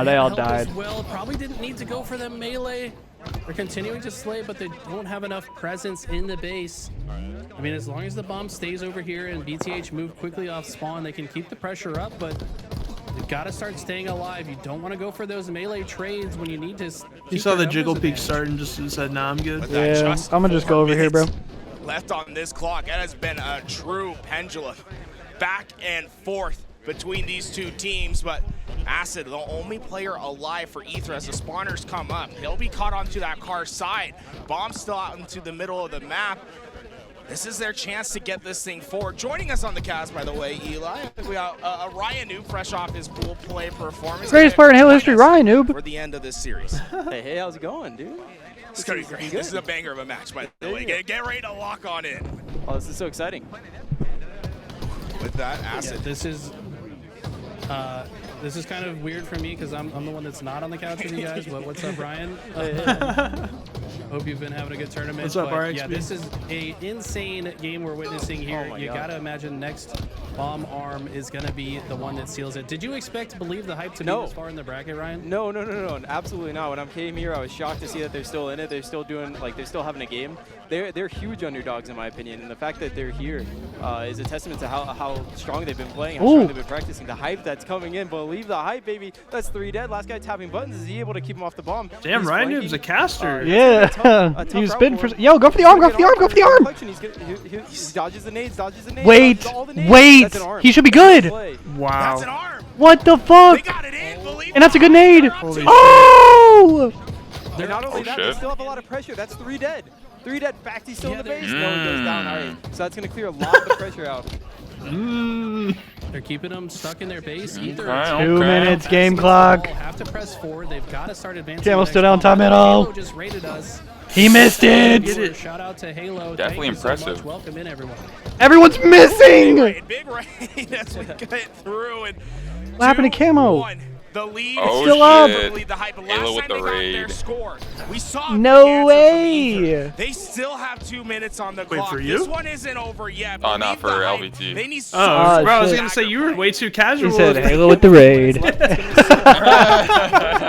They all Help died. as well. Probably didn't need to go for them melee. They're continuing to slay, but they don't have enough presence in the base. I mean, as long as the bomb stays over here and BTH move quickly off spawn, they can keep the pressure up, but they've got to start staying alive. You don't want to go for those melee trades when you need to. He saw the jiggle peak start and just said, "Nah, I'm good." Yeah, I'm gonna just go over here, bro. Left on this clock. It has been a true pendulum back and forth between these 2 teams, but Acid, the only player alive for Ether as the spawners come up. He'll be caught onto that car side. Bomb still out into the middle of the map. This is their chance to get this thing forward. Joining us on the cast, by the way, Eli, we got Ryan Noob, fresh off his pool play performance. Greatest player in Halo history, Ryan Noob. For the end of this series. Hey, how's it going, dude? It's gonna be great. This is a banger of a match, by the way. Get ready to lock on in. Oh, this is so exciting. With that, Acid. Yeah, this is kind of weird for me because I'm the one that's not on the couch with you guys. But what's up, Ryan? Hope you've been having a good tournament. What's up, but RXP? yeah, this is a insane game we're witnessing here. Oh my You God. gotta imagine next bomb arm is gonna be the one that seals it. Did you expect to believe the Hype to be this far in the bracket, Ryan? No, absolutely not. When I came here, I was shocked to see that they're still in it. They're still doing, they're still having a game. They're huge underdogs in my opinion, and the fact that they're here is a testament to how strong they've been playing, how strong they've been practicing. The Hype that's coming in, believe the Hype, baby. That's 3 dead. Last guy tapping buttons. Is he able to keep him off the bomb? Damn, He's Ryan flanking. Noob's a caster. Yeah, he was spitting for. Yo, go for the arm. Go for the arm. Go for the arm. He dodges the nades. Dodges the nades. Wait, dodges all the nades. wait. That's an arm. He should be good. Wow. That's an arm. What the fuck? And that's a good nade. Oh! And not only that, they shit. still have a lot of pressure. That's 3 dead. 3 dead. Fact, he's still in the base. No, he goes down. All right. So that's going to clear a lot of the pressure out. They're keeping them stuck in their base. Either 2 minutes, game clock. have to press forward. They've got to start advancing. Camel the stood next on top bomb. middle. Halo just raided us. He missed it. Shout out to Halo. Definitely Thank you so much. impressive. Welcome in, everyone. Everyone's missing. Big raid as we get through. And What happened to Camo? the lead It's is still up. the Hype. Last Halo with time the they raid. got their score, we saw No the answer from way. Ether. They still have 2 minutes on the clock. for you? This one isn't over yet. Oh, not Believe for the Hype. LVT. They need Oh, bro, I was shit. gonna say you were way too casual. He said Halo with the raid.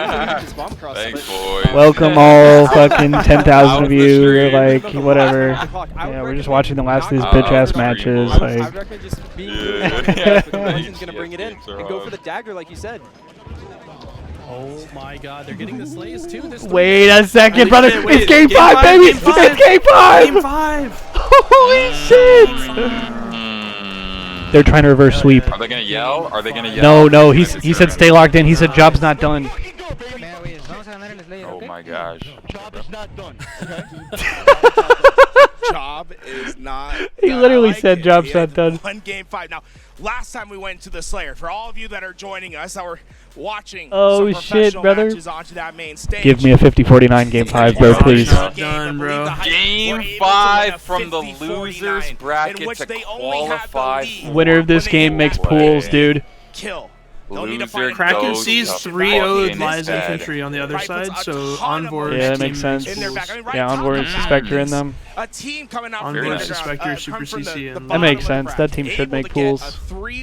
Thanks, boys. Welcome all fucking 10,000 of you, like whatever. Yeah, we're just watching the last of these bitch ass matches. I Like, recommend just being Yeah. Legion's going to bring it in and go for the dagger like you said. Oh my God, they're getting the slays too. There's wait a second, brother. Wait, It's game 5, five, baby. game five. It's game 5. Game 5. Holy shit. They're trying to reverse sweep. Are they gonna yell? Are they gonna yell? No, he said stay locked in. He said job's not done. Oh my gosh. Job is not done. job is not He done. literally I like said it. job's He not had done. One game 5. Now, last time we went to the Slayer, for all of you that are joining us that were watching Oh, some shit, professional brother. matches onto that main stage. Give me a 50-49 game 5, bro, please. Done, bro. Game 5 from the losers bracket to qualify. Winner of this game makes pools, dude. Kill. Loser Kraken goes sees to 3-0'd fucking Lies bed. Infantry on the other side, so Envor's Yeah, that team makes sense. pools. Yeah, Envor and Spectre in them. A team coming out Envor, from Spectre, Super CC, and That makes sense. That team should make pools.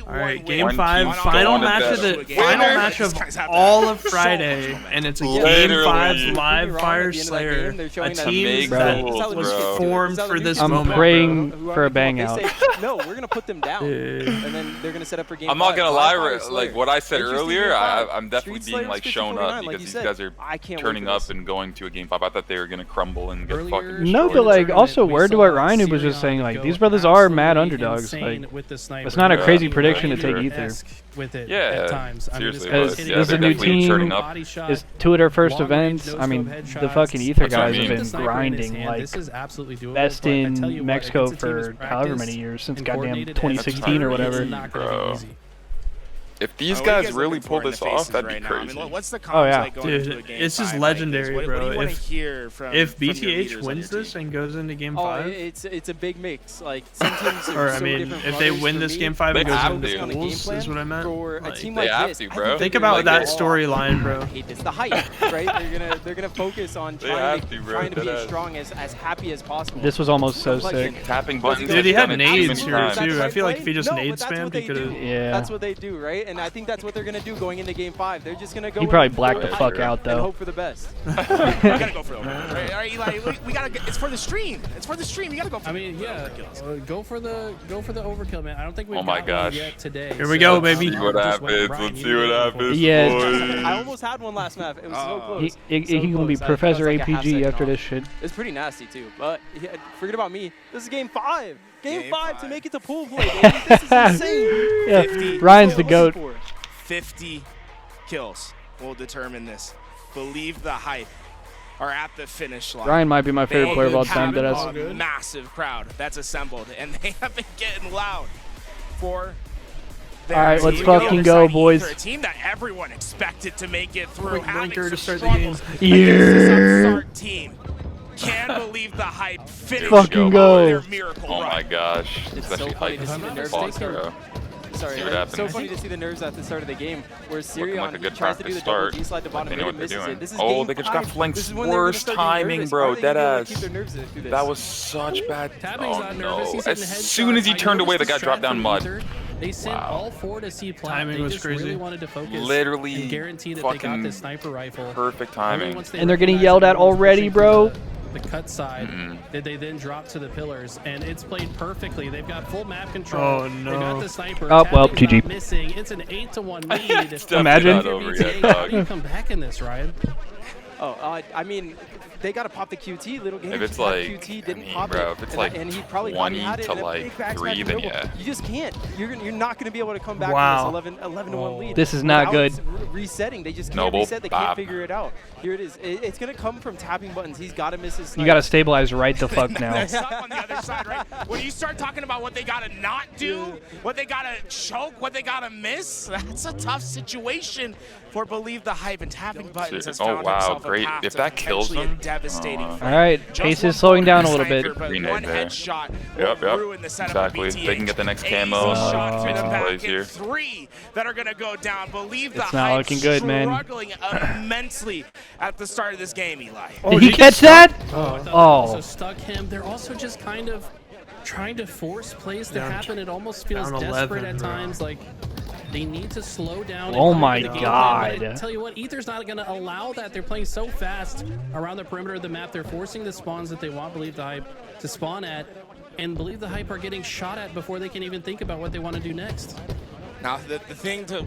Alright, game 5, final match of all of Friday, and it's a game 5 live Fire Slayer, a team that was formed for this I'm moment. praying for a bang out. No, we're gonna put them down, and then they're gonna set up for game. I'm not 5. gonna Live lie, Fire Slayer. like what I said Interesting earlier, game 5. I'm definitely Street being Slayers like shown 50-49, up like because you these said. guys are I can't wait turning for up this. and going to a game 5. I thought they were gonna crumble and get fucking No, but like also word to what Ryan was just saying, like these brothers are mad underdogs. Like it's not a crazy prediction to take Ether. With it Yeah, at times. seriously, Because but, yeah, this is a they're new definitely turning team. up. It's 2 of their first events. I mean, the fucking Ether That's what I guys have mean. been grinding like This is absolutely doable, best but I tell you in what, Mexico against a team as for however many practiced years, since and goddamn coordinated 2016 or it's whatever. not gonna be Bro. easy. If these What are you guys really looking pull for in this the off, faces that'd be right now? crazy. I mean, what's the Oh, yeah. like going into a game It's just 5 legendary, like this? bro. What do you want to hear from If from your BTH leaders on wins your this team? and goes into game Oh, 5, it's a big mix. Like some teams are or so I mean, different if they brothers. win For this me, game 5 They and goes have into to. on a game pools, plan is what I meant. for a Like, team they like have this, to, I bro. think think they're about gonna that go all storyline, bro. out. It's the hype, right? They're gonna focus on They trying have to to, bro, trying to be as deadass. strong as happy as possible. This was almost so Like, sick. Tapping buttons. Dude, he has had done it too nades many here times. too. I feel like if he just no, nade but that's spammed, what he they could do. have. Yeah. That's what they do, right? And I think that's what they're gonna do going into game 5. They're just gonna go. He in probably with blacked the hype fuck out and though. hope for the best. We gotta go for the overkill. All right, Eli, we gotta. It's for the stream. It's for the stream. You gotta go for. I mean, yeah, go for the overkill, man. I don't think we've Oh my got gosh. one yet today. Here we go, so, baby. Let's see what just wait. happens. Brian, Let's you see what need to go happens, Yeah. boys. I almost had one last map. It was so close. He So gonna be close. Professor That was like a half APG second after off. this shit. It's pretty nasty too. But yeah, forget about me. This is game 5. Game Game 5 to five. make it to pool play, baby. This is insane. Yeah, 50. Ryan's the goat. 50 kills will determine this. Believe the hype are at the finish line. Ryan might be my favorite player of all time. They That have has. a massive crowd that's assembled, and they have been getting loud for their All right, let's team. fucking On the go, other side, boys. Ether, a team that everyone expected to make it through. Quick having blinker to some start the game. struggles against this upstart team. Can't believe the hype finished Fucking go. their miracle Oh run. my gosh. It's Especially so funny hype to see the nerves pause, taken. bro. Sorry, See what it's so happens. funny to see the nerves at the start of the game, where Looking Sirion like a good tries to do the practice double start. G slide to bottom They know mid what and they're misses doing. it. This is Oh, game they just 5. got flanked. This is when they're gonna Worst start getting timing, nervous. bro. How are they gonna be able to Deadass. keep their nerves through this? That was such bad. Tapping's Oh not nervous. no. He's As hitting soon as he headshots. turned I away, the noticed guy the dropped strat down from mud. Ether. They sent Wow. all 4 to C plat. Timing They was just crazy. really wanted to focus Literally and guarantee that they got fucking this sniper rifle. perfect Only timing. once they And they're getting recognized yelled that at everyone was already, pushing bro. through the cut side, did they then drop to the pillars, and it's played perfectly. They've got full map control. Oh, no. They got the sniper. Oh, well, Tapping's GG. not missing. It's an 8-1 lead. Imagine. Not over yet, How dog. do you come back in this, Ryan? Oh, I mean, they got to pop the QT. Little game. If it's that like, QT I didn't mean, pop bro, it. if it's and like and he probably 20 had it to in a like big back 3, smash then available. yeah. You just can't. You're not going to be able to come back Wow. from this 11-1 lead. This is not without good. Resetting. They just can't Noble. reset. They Bop. can't figure it out. Here it is. It's going to come from tapping buttons. He's got to miss his snipe. You gotta stabilize right the fuck now. That's up on the other side, right? When you start talking about what they gotta not do, what they gotta choke, what they gotta miss, that's a tough situation for Believe the Hype, and tapping buttons has Oh, found wow, himself a great. path If to that kills potentially them, a devastating oh, fight. All right, Just pace one is slowing down a sniper, little bit. but Grenade one there. headshot Yep, will yep. ruin the setup Exactly. of They can get the next BTH. camo. Ace shots for the Some back plays and here. 3 that are gonna go down. Believe the It's not Hype looking good, man. struggling immensely at the start of this game, Eli. Did he catch that? Also Oh. stuck him. They're also just kind of trying to force plays to happen. It almost feels down desperate 11, at bro. times. Like they need to slow down. Oh and my come to the game plan, but God. I tell you what, Ether's not going to allow that. They're playing so fast around the perimeter of the map. They're forcing the spawns that they want Believe the Hype to spawn at, and Believe the Hype are getting shot at before they can even think about what they want to do next. Now, the thing to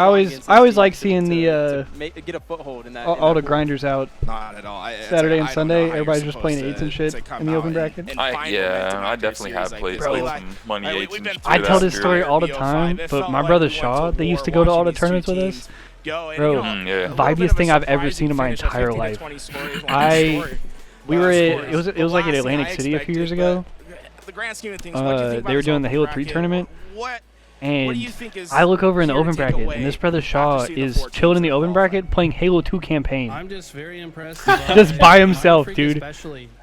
strong always against I always this like team seeing the get a foothold in that. all the grinders out. Not at all. Saturday and I don't know Sunday, how you're everybody's just playing supposed eights and shit to come in the out open bracket. and find momentum I definitely have played some money eights and I tell this story all the time, but my brother Shaw, they used to go to all the tournaments with us. Bro, vibiest thing I've ever seen in my entire life. We were at, it was like at Atlantic City a few years ago. The grand scheme of things, They were doing the Halo 3 tournament. And I look over in the open bracket, and this brother Shaw is chilling in the open bracket playing Halo 2 campaign. I'm just very impressed. Just by himself, dude.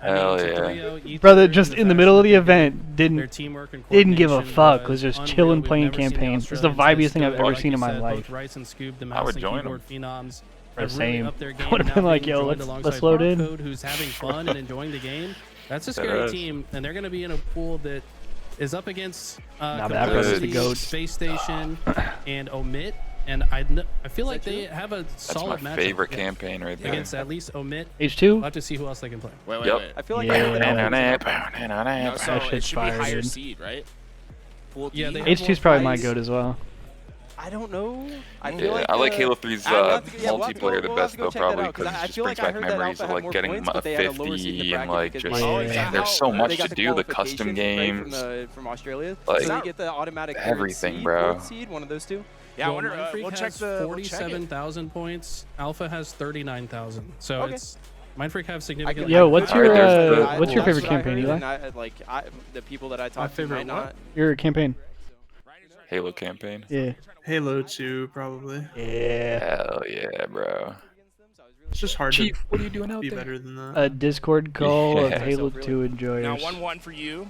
Hell yeah. Brother, just in the middle of the event, didn't give a fuck. Was just chilling playing campaign. It's the vibiest thing I've ever seen in my life. I would join him. Same. I would have been like, yo, let's load in. Who's having fun and enjoying the game. That's a scary team, and they're going to be in a pool that is up against Space Station and Omit, and I feel like they have a solid matchup. That's my favorite campaign right there. Against at least Omit. H2? We'll have to see who else they can play. Wait. I feel like so it should be higher seed, right? Yeah, H2's probably my goat as well. I don't know. I like Halo 3's multiplayer the best though, probably because it just brings back memories of like getting a 50 and like just there's so much to do. The custom games, from Australia, like so they get the automatic everything, bro. Seed, one of those two. Yeah, I wonder. We'll check the 47,000 points. Alpha has 39,000. So it's Mindfreak have significantly. Yo, what's your favorite campaign, Eli? The people that I talk to might not. Your campaign. Halo campaign. Yeah. Halo 2, probably. Yeah. Hell yeah, bro. It's just hard Chief, to what are you doing out be there? better than that. A Discord call of Halo 2 enjoyers. Now 1-1 for you.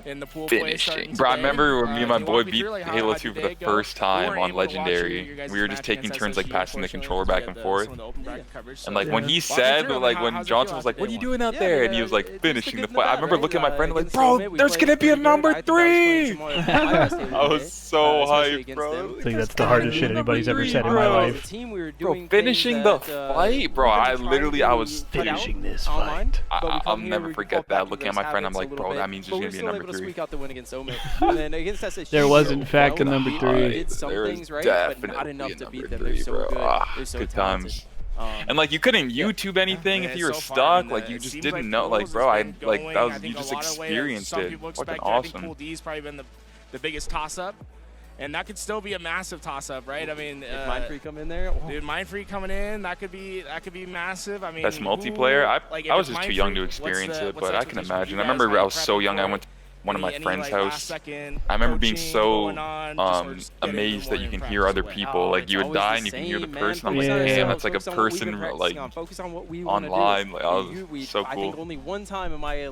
In the pool play Finishing. Bro, I remember when me and my boy beat Halo 2 for the first time on Legendary. We were just taking turns like passing the controller back and forth. And like when he said, like when Johnson was like, "What are you doing out there?" and he was like finishing the fight. I remember looking at my friend like, "Bro, there's gonna be a number 3." I was so hyped, bro. I think that's the hardest shit anybody's ever said in my life. Bro, finishing the fight, bro. I was finishing this fight. I'll never forget that. Looking at my friend, I'm like, bro, that means there's gonna be a number 3. Squeak out the win against Omit. And then against SSU, there was in fact a number 3. Did some things right, but not enough to beat them. They're so good. They're so good talented. times. And like you couldn't YouTube anything if you were stuck. Like you just didn't know. Like bro, you just experienced it. Fucking awesome. Pool D's probably been the biggest toss-up. And that could still be a massive toss-up, right? I mean, Mindfree come in there, dude. Mindfree coming in, that could be massive. I mean, that's multiplayer. I was just too young to experience it, but I can imagine. I remember I was so young. I went to one of my friend's house. I remember being so amazed that you can hear other people. Like you would die and you can hear the person. I'm like, damn, that's like a person like online. Like, I was so I cool. think only one time in my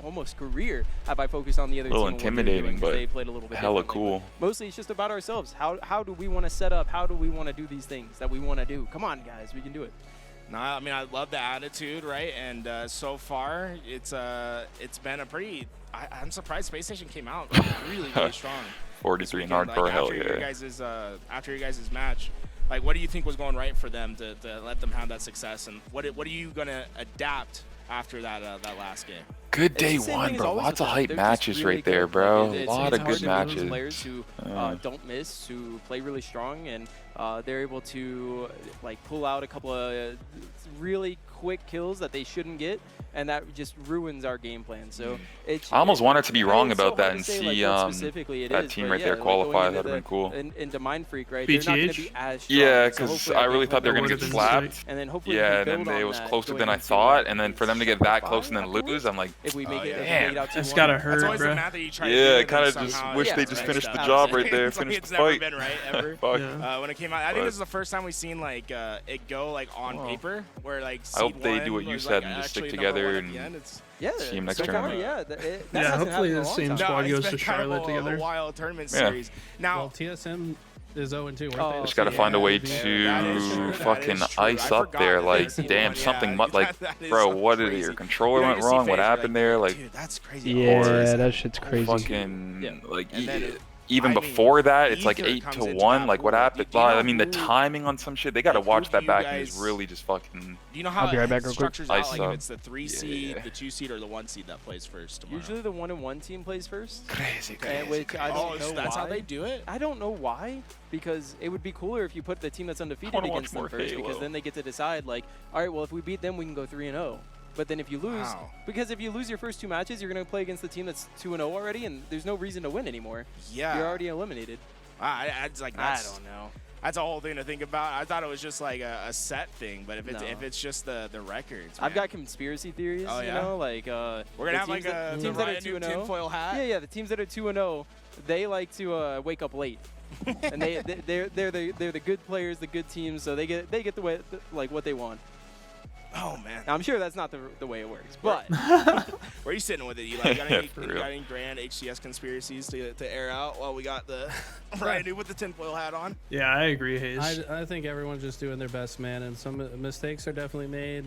almost career have I focused on the other team. A little intimidating, but they played a little bit hella cool. Mostly it's just about ourselves. How do we want to set up? How do we want to do these things that we want to do? Come on, guys, we can do it. No, I mean I love the attitude, right? And so far it's been a pretty. I'm surprised Space Station came out really strong. 43 in hardcore, hell yeah. After your guys' match, like what do you think was going right for them to let them have that success, and what are you gonna adapt after that last game? Good day one, bro. Lots of hype matches right there, bro. A lot of good matches. Players who don't miss, who play really strong, and they're able to like pull out a couple of really quick kills that they shouldn't get, and that just ruins our game plan. So I almost wanted to be wrong about that and see that team right there qualify. That'd have been cool. Into Mindfreak, right? BTH? They're not going to be as strong. Yeah, because I really thought they were going to get slapped. And then hopefully and then it was closer than I thought. And then for them to get that close and then lose, I'm like, if we make it, damn. It's gotta hurt, bro. Yeah, I kind of just wish they just finished the job right there, finished the fight. Never been right ever. When it came out, I think this is the first time we've seen like it go like on paper, where like I hope they do what you said and just stick together and see them next tournament. Yeah, hopefully the same squad goes to Charlotte together. A wild tournament series. Now TSM is 0-2. Just gotta find a way to fucking ice up there. Like, damn, something like, bro, what did your controller went wrong? What happened there? Like, dude, that's crazy. Yeah, that shit's crazy. Fucking like. Even before that, it's like 8-1. Like, what happened? I mean, the timing on some shit, they gotta watch that back and just really just fucking. Do you know how it structures out? Like, if it's the 3 seed, the 2 seed, or the 1 seed that plays first tomorrow? Usually the 1 and 1 team plays first. Crazy. Which I don't know that's why. how they do it? I don't know why, because it would be cooler if you put the team that's undefeated against them first, because then they get to decide, like, all right, well, if we beat them, we can go 3-0. But then if you lose, because if you lose your first 2 matches, you're going to play against the team that's 2-0 already, and there's no reason to win anymore. Yeah. You're already eliminated. I don't know. That's a whole thing to think about. I thought it was just like a set thing, but if it's just the records, man. I've got conspiracy theories. Oh, yeah? You know, like we're gonna have like a teams that are 2-0 tinfoil hat. Yeah, the teams that are 2-0, they like to wake up late, and they're the good players, the good teams, so they get the way like what they want. Oh man, now, I'm sure that's not the way it works, but where are you sitting with it, Eli? You got any grand HCS conspiracies to air out while we got the Ryan New with the tinfoil hat on? Yeah, I agree, Hayes. I think everyone's just doing their best, man, and some mistakes are definitely made.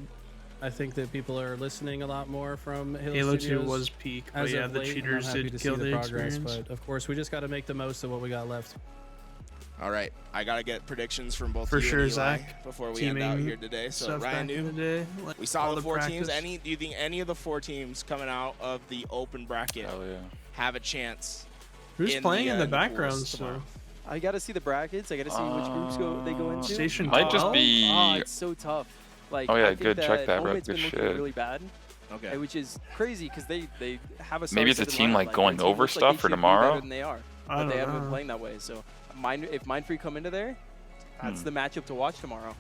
I think that people are listening a lot more from Halo 2 Studios was peak, but yeah, the cheaters did kill the progress. experience. But of course, we just got to make the most of what we got left. All right, I gotta get predictions from both For you sure, and Eli Zach. before we end out here today. So Ryan, we saw the 4 teams. Do you think any of the 4 teams coming out of the open bracket have a chance? Who's playing in the background still? I got to see the brackets. I got to see which groups they go into. Station might just be. Oh, it's so tough. Like, oh yeah, I think good. Check that, bro. Ultimate's Good been shit. looking really bad. Okay. Which is crazy because they have a maybe it's a star-studded team lineup. like going their team over looks like stuff they for should be tomorrow. better than they are, but they haven't been playing that way. So, if Mindfree come into there, that's the matchup to watch tomorrow.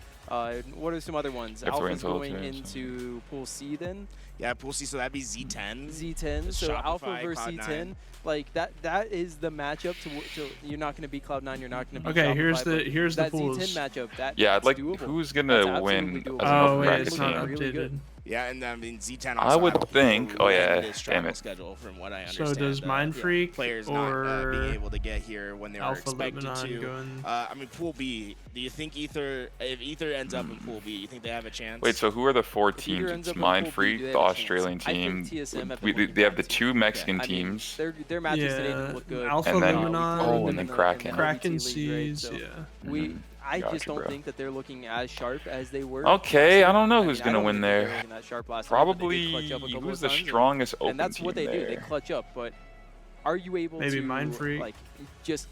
What are some other ones? Alpha's going into Pool C then. Yeah, Pool C, so that'd be Z10. Z10, so Shopify, Alpha versus Cloud9. Z10. Like that is the matchup to you're not going to beat Cloud9, you're not going to beat Okay, Shopify, here's the that pools. Z10 matchup. Yeah, I'd like doable. who's gonna win? Oh wait, it's not updated. Really yeah, and I mean Z10. I would think. Oh yeah, damn it. Schedule from what I understand. So does Mindfreak players or not being able to get here when they were Alpha expected Lebanon to? going? I mean, Pool B. Do you think if Ether ends up in Pool B, you think they have a chance? Wait, so who are the 4 teams? It's Mindfreak, the Australian team. They have the 2 Mexican teams. Their matches today didn't look good. Alpha and then Lebanon, and then Kraken. Kraken Seas, yeah. I just don't think that they're looking as sharp as they were. Okay, I don't know who's gonna win there. Probably who's the strongest open and that's team what they there? do. They clutch up, but are you able Maybe to Mindfreak. like just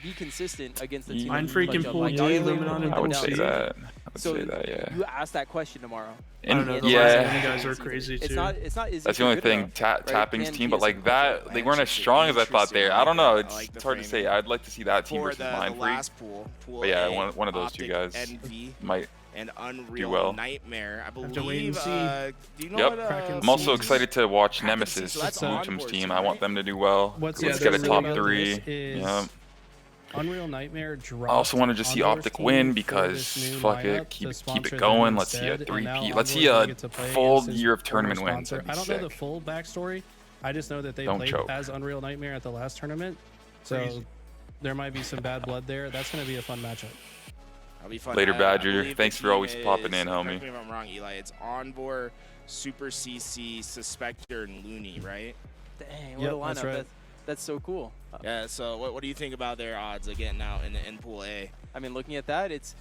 be consistent against the team? Mindfreak and Pool D, Lebanon and I would Pool say C. that. I would So say that, yeah. you ask that question tomorrow. I don't know, the yeah, last guys are crazy too. It's not easy that's the for only good thing. enough, right? Tapping's Can team, but TSM like push that, it? they weren't as strong as I thought there. I don't know. It's hard to say. framing. I'd like to see that team For versus the Mindfreak. last pool But yeah, A, one of those 2 Optic, guys NV, might and do Unreal well. Nightmare. I Have to wait and believe. see. Do you know Yep. what? I'm also excited to watch Nemesis, so that's Lutum's onboard team. team, I want them to do well. What's Let's the get a other top thing about 3. this is Yeah. Unreal Nightmare dropped. I also wanted to see Onboard's Optic team win for because this new fuck lineup it, to keep sponsor it them going. Let's see a instead, and now 3P. Let's see Onboard's gonna a get to play full against his year of former tournament wins. sponsor. That'd be I don't know the sick. full backstory. I just know that they Don't played choke. as Unreal Nightmare at the last tournament, so Crazy. there might be some bad blood there. That's going to be a fun matchup. That'll be fun. Later, I Badger. believe Thanks the for team always popping in, is- homie. Correct me if I'm wrong, Eli. It's Onboard, Super CC, Suspector, and Looney, right? Dang, what Yep, a lineup. that's right. That's so cool. Yeah, so what do you think about their odds of getting out in Pool A? I mean, looking at that, this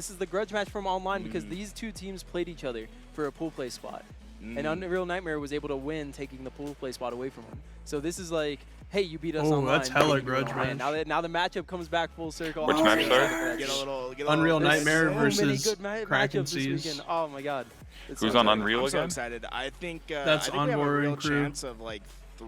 is the grudge match from online because these 2 teams played each other for a pool play spot. And Unreal Nightmare was able to win, taking the pool play spot away from him. So this is like, hey, you beat us online. That's hella but you beat grudge us online. match. Now the matchup comes back full circle. Which I'm match, so sorry? excited for that Get a shit. little Unreal There's Nightmare so many versus good Kraken matchups this Seas. weekend. Oh my god. It's Who's so on good. Unreal I'm so again? excited. I think That's I think we have a Onboard real and Crew. chance of like.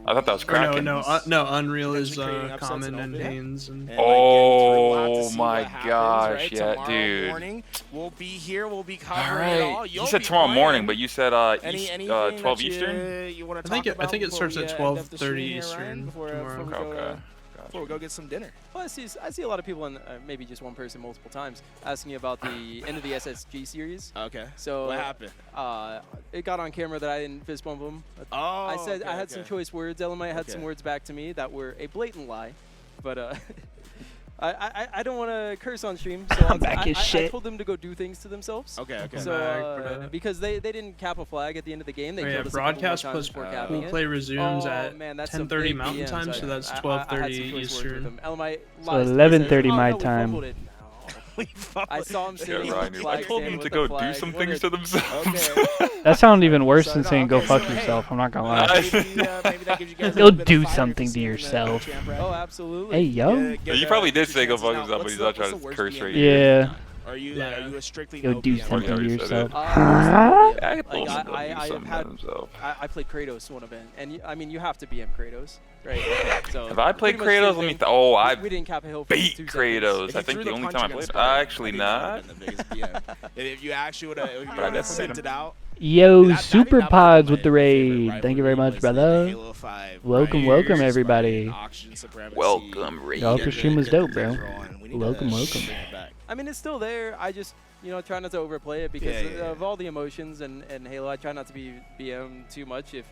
I thought that was Kraken. No, Unreal is Potentially creating upsets Common and and open. Haynes. And And, like, getting through. We'll have to Oh see my what happens, gosh, right? yeah, Tomorrow dude. morning, we'll be here. We'll be All covering it all. right. You'll You said be tomorrow playing. morning, but you said Anything 12 that Eastern? You want to I think talk it- I think it about starts at before we end up the 12:30 stream here, Eastern Ryan, before tomorrow. we go, Okay. before we go get some dinner. Well, I see a lot of people, and maybe just one person multiple times, asking about the end of the SSG series. Okay. So What happened? It got on camera that I didn't fist bump him. Oh, I said okay, I had some okay. choice words. Elamite had some Okay. words back to me that were a blatant lie, but I don't want to curse on stream, so I told them to go do things to themselves. Okay, okay. So because they didn't cap a flag at the end of the game, they killed us a couple more broadcast times plus before capping it. play resumes Oh, at man, that's some 10:30 big Mountain DMs. Time, so that's I had 12:30 some choice words with Eastern. them. Elamite So lies. He 11:30 says, my "Oh, no, we time." fumbled it." I saw him sitting Yeah, in Ryan, the I flag told stand them to with go the do flag. some What things a- to themselves. That sounded even worse than saying go fuck yourself. I'm not gonna lie. Maybe that gives you guys a You'll little bit of do fighter something to see in the yourself. champ, right? Oh, absolutely. Hey yo. You probably did say go fuck yourself, but What's he's the- not what's trying the to worst curse BM right Yeah. Are you like, are you a strictly Go no do BM? something to yourself. I played Kratos one event, and I mean you have to BM Kratos, right? So Have I played pretty much Kratos? Let me. same thing. I We didn't cap a hill for beat 2 Kratos. seconds. I think the only time I played. Actually not. If you actually would have definitely sent it out. Yo, Super Pods with the raid. Thank you very much, brother. Welcome, welcome, everybody. Welcome, raid. Y'all, stream was dope, bro. Welcome, welcome. I mean, it's still there. I just, try not to overplay it because of all the emotions and Halo. I try not to be BM too much if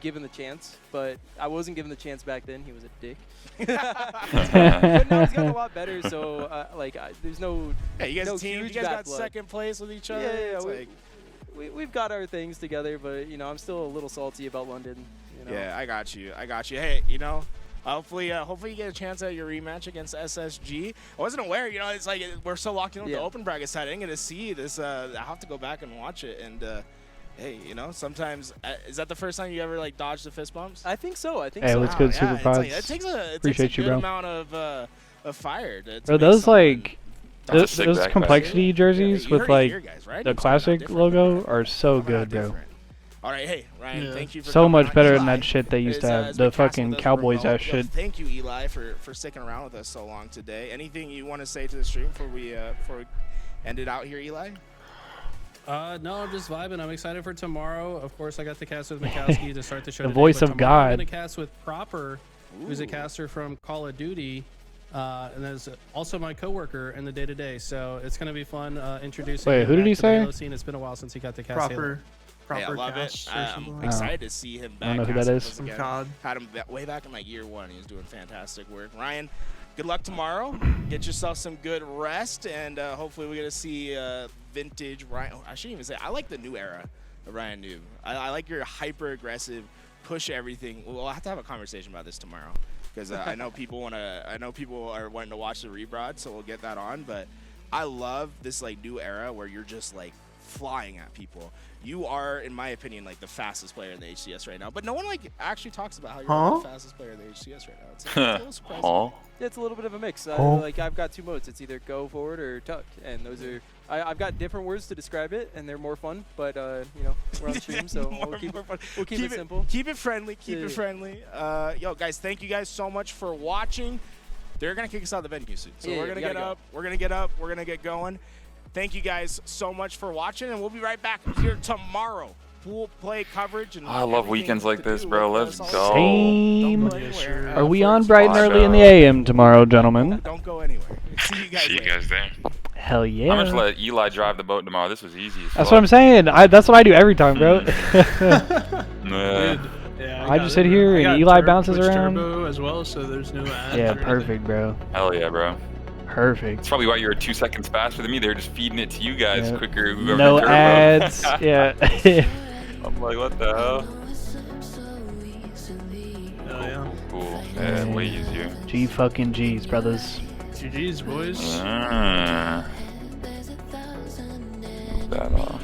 given the chance. But I wasn't given the chance back then. He was a dick. But now he's gotten a lot better. So there's no. Yeah, you guys no teamed. You huge guys bad got blood. second place with each other. Yeah. We've got our things together, but I'm still a little salty about London. Yeah, I got you. Hey, hopefully you get a chance at your rematch against SSG. I wasn't aware, it's like we're so locked in with the open bracket side. I didn't get to see this. I have to go back and watch it. And hey, sometimes is that the first time you ever like dodged the fist bumps? I think so. Hey, what's good, Super Pods? It takes a Appreciate you, good bro. amount of fire. Bro, those like those complexity jerseys with like the classic logo are so good, bro. All right, hey Ryan, thank you for so coming much on. better Eli than that shit they used to have. has The been casting fucking with us Cowboys remote. ass shit. Thank you, Eli, for sticking around with us so long today. Anything you want to say to the stream before we end it out here, Eli? No, I'm just vibing. I'm excited for tomorrow. Of course, I got to cast with Mikowski to start the show. The today, voice but of tomorrow I'm God. gonna cast with Proper, who's a caster from Call of Duty, and that's also my coworker in the day-to-day. So it's gonna be fun introducing. Wait, him who did back he to the say? Halo scene. It's been a while since he got to cast Halo. Hey, I love it. I'm excited to see him back. I don't know who that is. Again. Had him way back in like year 1. He was doing fantastic work. Ryan, good luck tomorrow. Get yourself some good rest, and hopefully we get to see vintage Ryan. Oh, I shouldn't even say. I like the new era of Ryan Noob. I like your hyper aggressive, push everything. We'll have to have a conversation about this tomorrow because I know people are wanting to watch the rebroad, so we'll get that on. But I love this like new era where you're just like flying at people. You are, in my opinion, like the fastest player in the HCS right now. But no one like actually talks about how you're like, the fastest player in the HCS right now. It's a little surprising. Yeah, it's a little bit of a mix. I've got 2 modes. It's either go forward or tuck, and those are I've got different words to describe it, and they're more fun. But we're on stream, so we'll keep it simple. Keep it friendly. Keep it friendly. Yo, guys, thank you guys so much for watching. They're gonna kick us out of the venue soon, so we're gonna get up. We're gonna get up. We're gonna get going. Thank you guys so much for watching, and we'll be right back here tomorrow. Pool play coverage. And I love weekends like this, bro. Let's go. Same. Are we on bright and early in the AM tomorrow, gentlemen? Don't go anywhere. See you guys there. Hell yeah. I'm gonna let Eli drive the boat tomorrow. This was easy. That's what I'm saying. That's what I do every time, bro. Yeah, I just sit here and Eli bounces around. Turbo as well, so there's no ads. Yeah, perfect, bro. Hell yeah, bro. Perfect. That's probably why you were 2 seconds faster than me. They were just feeding it to you guys quicker. Whoever No turbo. ads. Yeah. I'm like, what the hell? Oh yeah. Cool. Yeah, way easier. G fucking G's, brothers. GG's, boys. Move that off.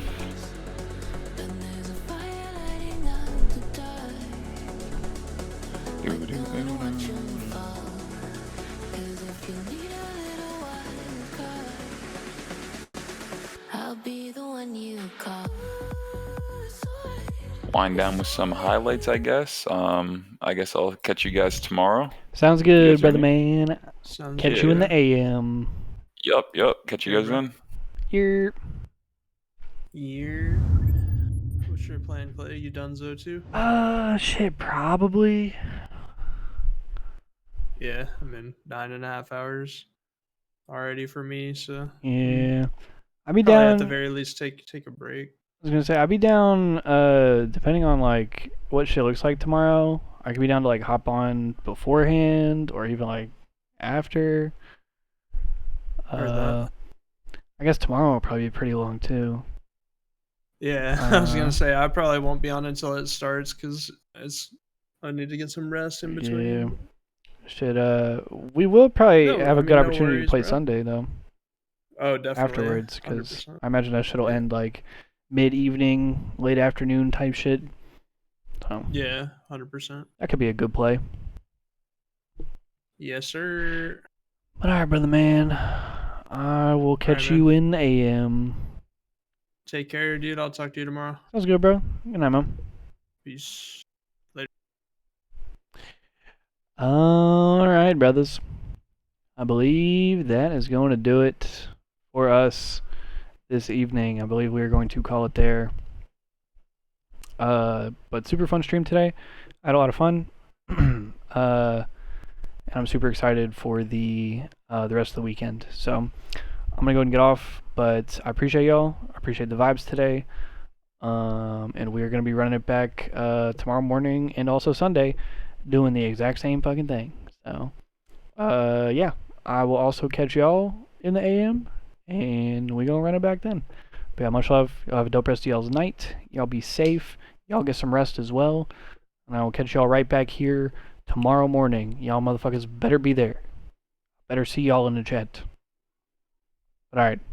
Wind down with some highlights, I guess. I guess I'll catch you guys tomorrow. Sounds good, brother man. Catch you in the good. AM. Yup. Catch you guys then. Year. What's your plan, Clay? You donezo too? Shit, probably. Yeah, I'm in 9.5 hours already for me, so. Yeah. I'll be probably down. at the very least take a break. I was gonna say I'll be down. Depending on like what shit looks like tomorrow, I could be down to like hop on beforehand or even like after. I guess tomorrow will probably be pretty long too. Yeah, I was gonna say I probably won't be on until it starts because I need to get some rest in between. Yeah. We will probably No, have I a good mean, no opportunity worries, to play bro. Sunday though. Oh, definitely. Afterwards, because 100%. I imagine that shit will end like mid-evening, late afternoon type shit. So Yeah, 100%. that could be a good play. Yes, sir. But alright, brother man. I will catch man. you in the AM. Take care, dude. I'll talk to you tomorrow. Sounds good, bro. Good night, man. Peace. Later. All right, brothers. I believe that is going to do it for us this evening. I believe we are going to call it there. But super fun stream today. I had a lot of fun. And I'm super excited for the rest of the weekend. So I'm gonna go ahead and get off. But I appreciate y'all. I appreciate the vibes today. And we are gonna be running it back tomorrow morning and also Sunday, doing the exact same fucking thing. So yeah, I will also catch y'all in the AM, and we gonna run it back then. But yeah, much love. Y'all have a dope rest of y'all's night. Y'all be safe. Y'all get some rest as well. And I will catch y'all right back here tomorrow morning. Y'all motherfuckers better be there. Better see y'all in the chat. But alright.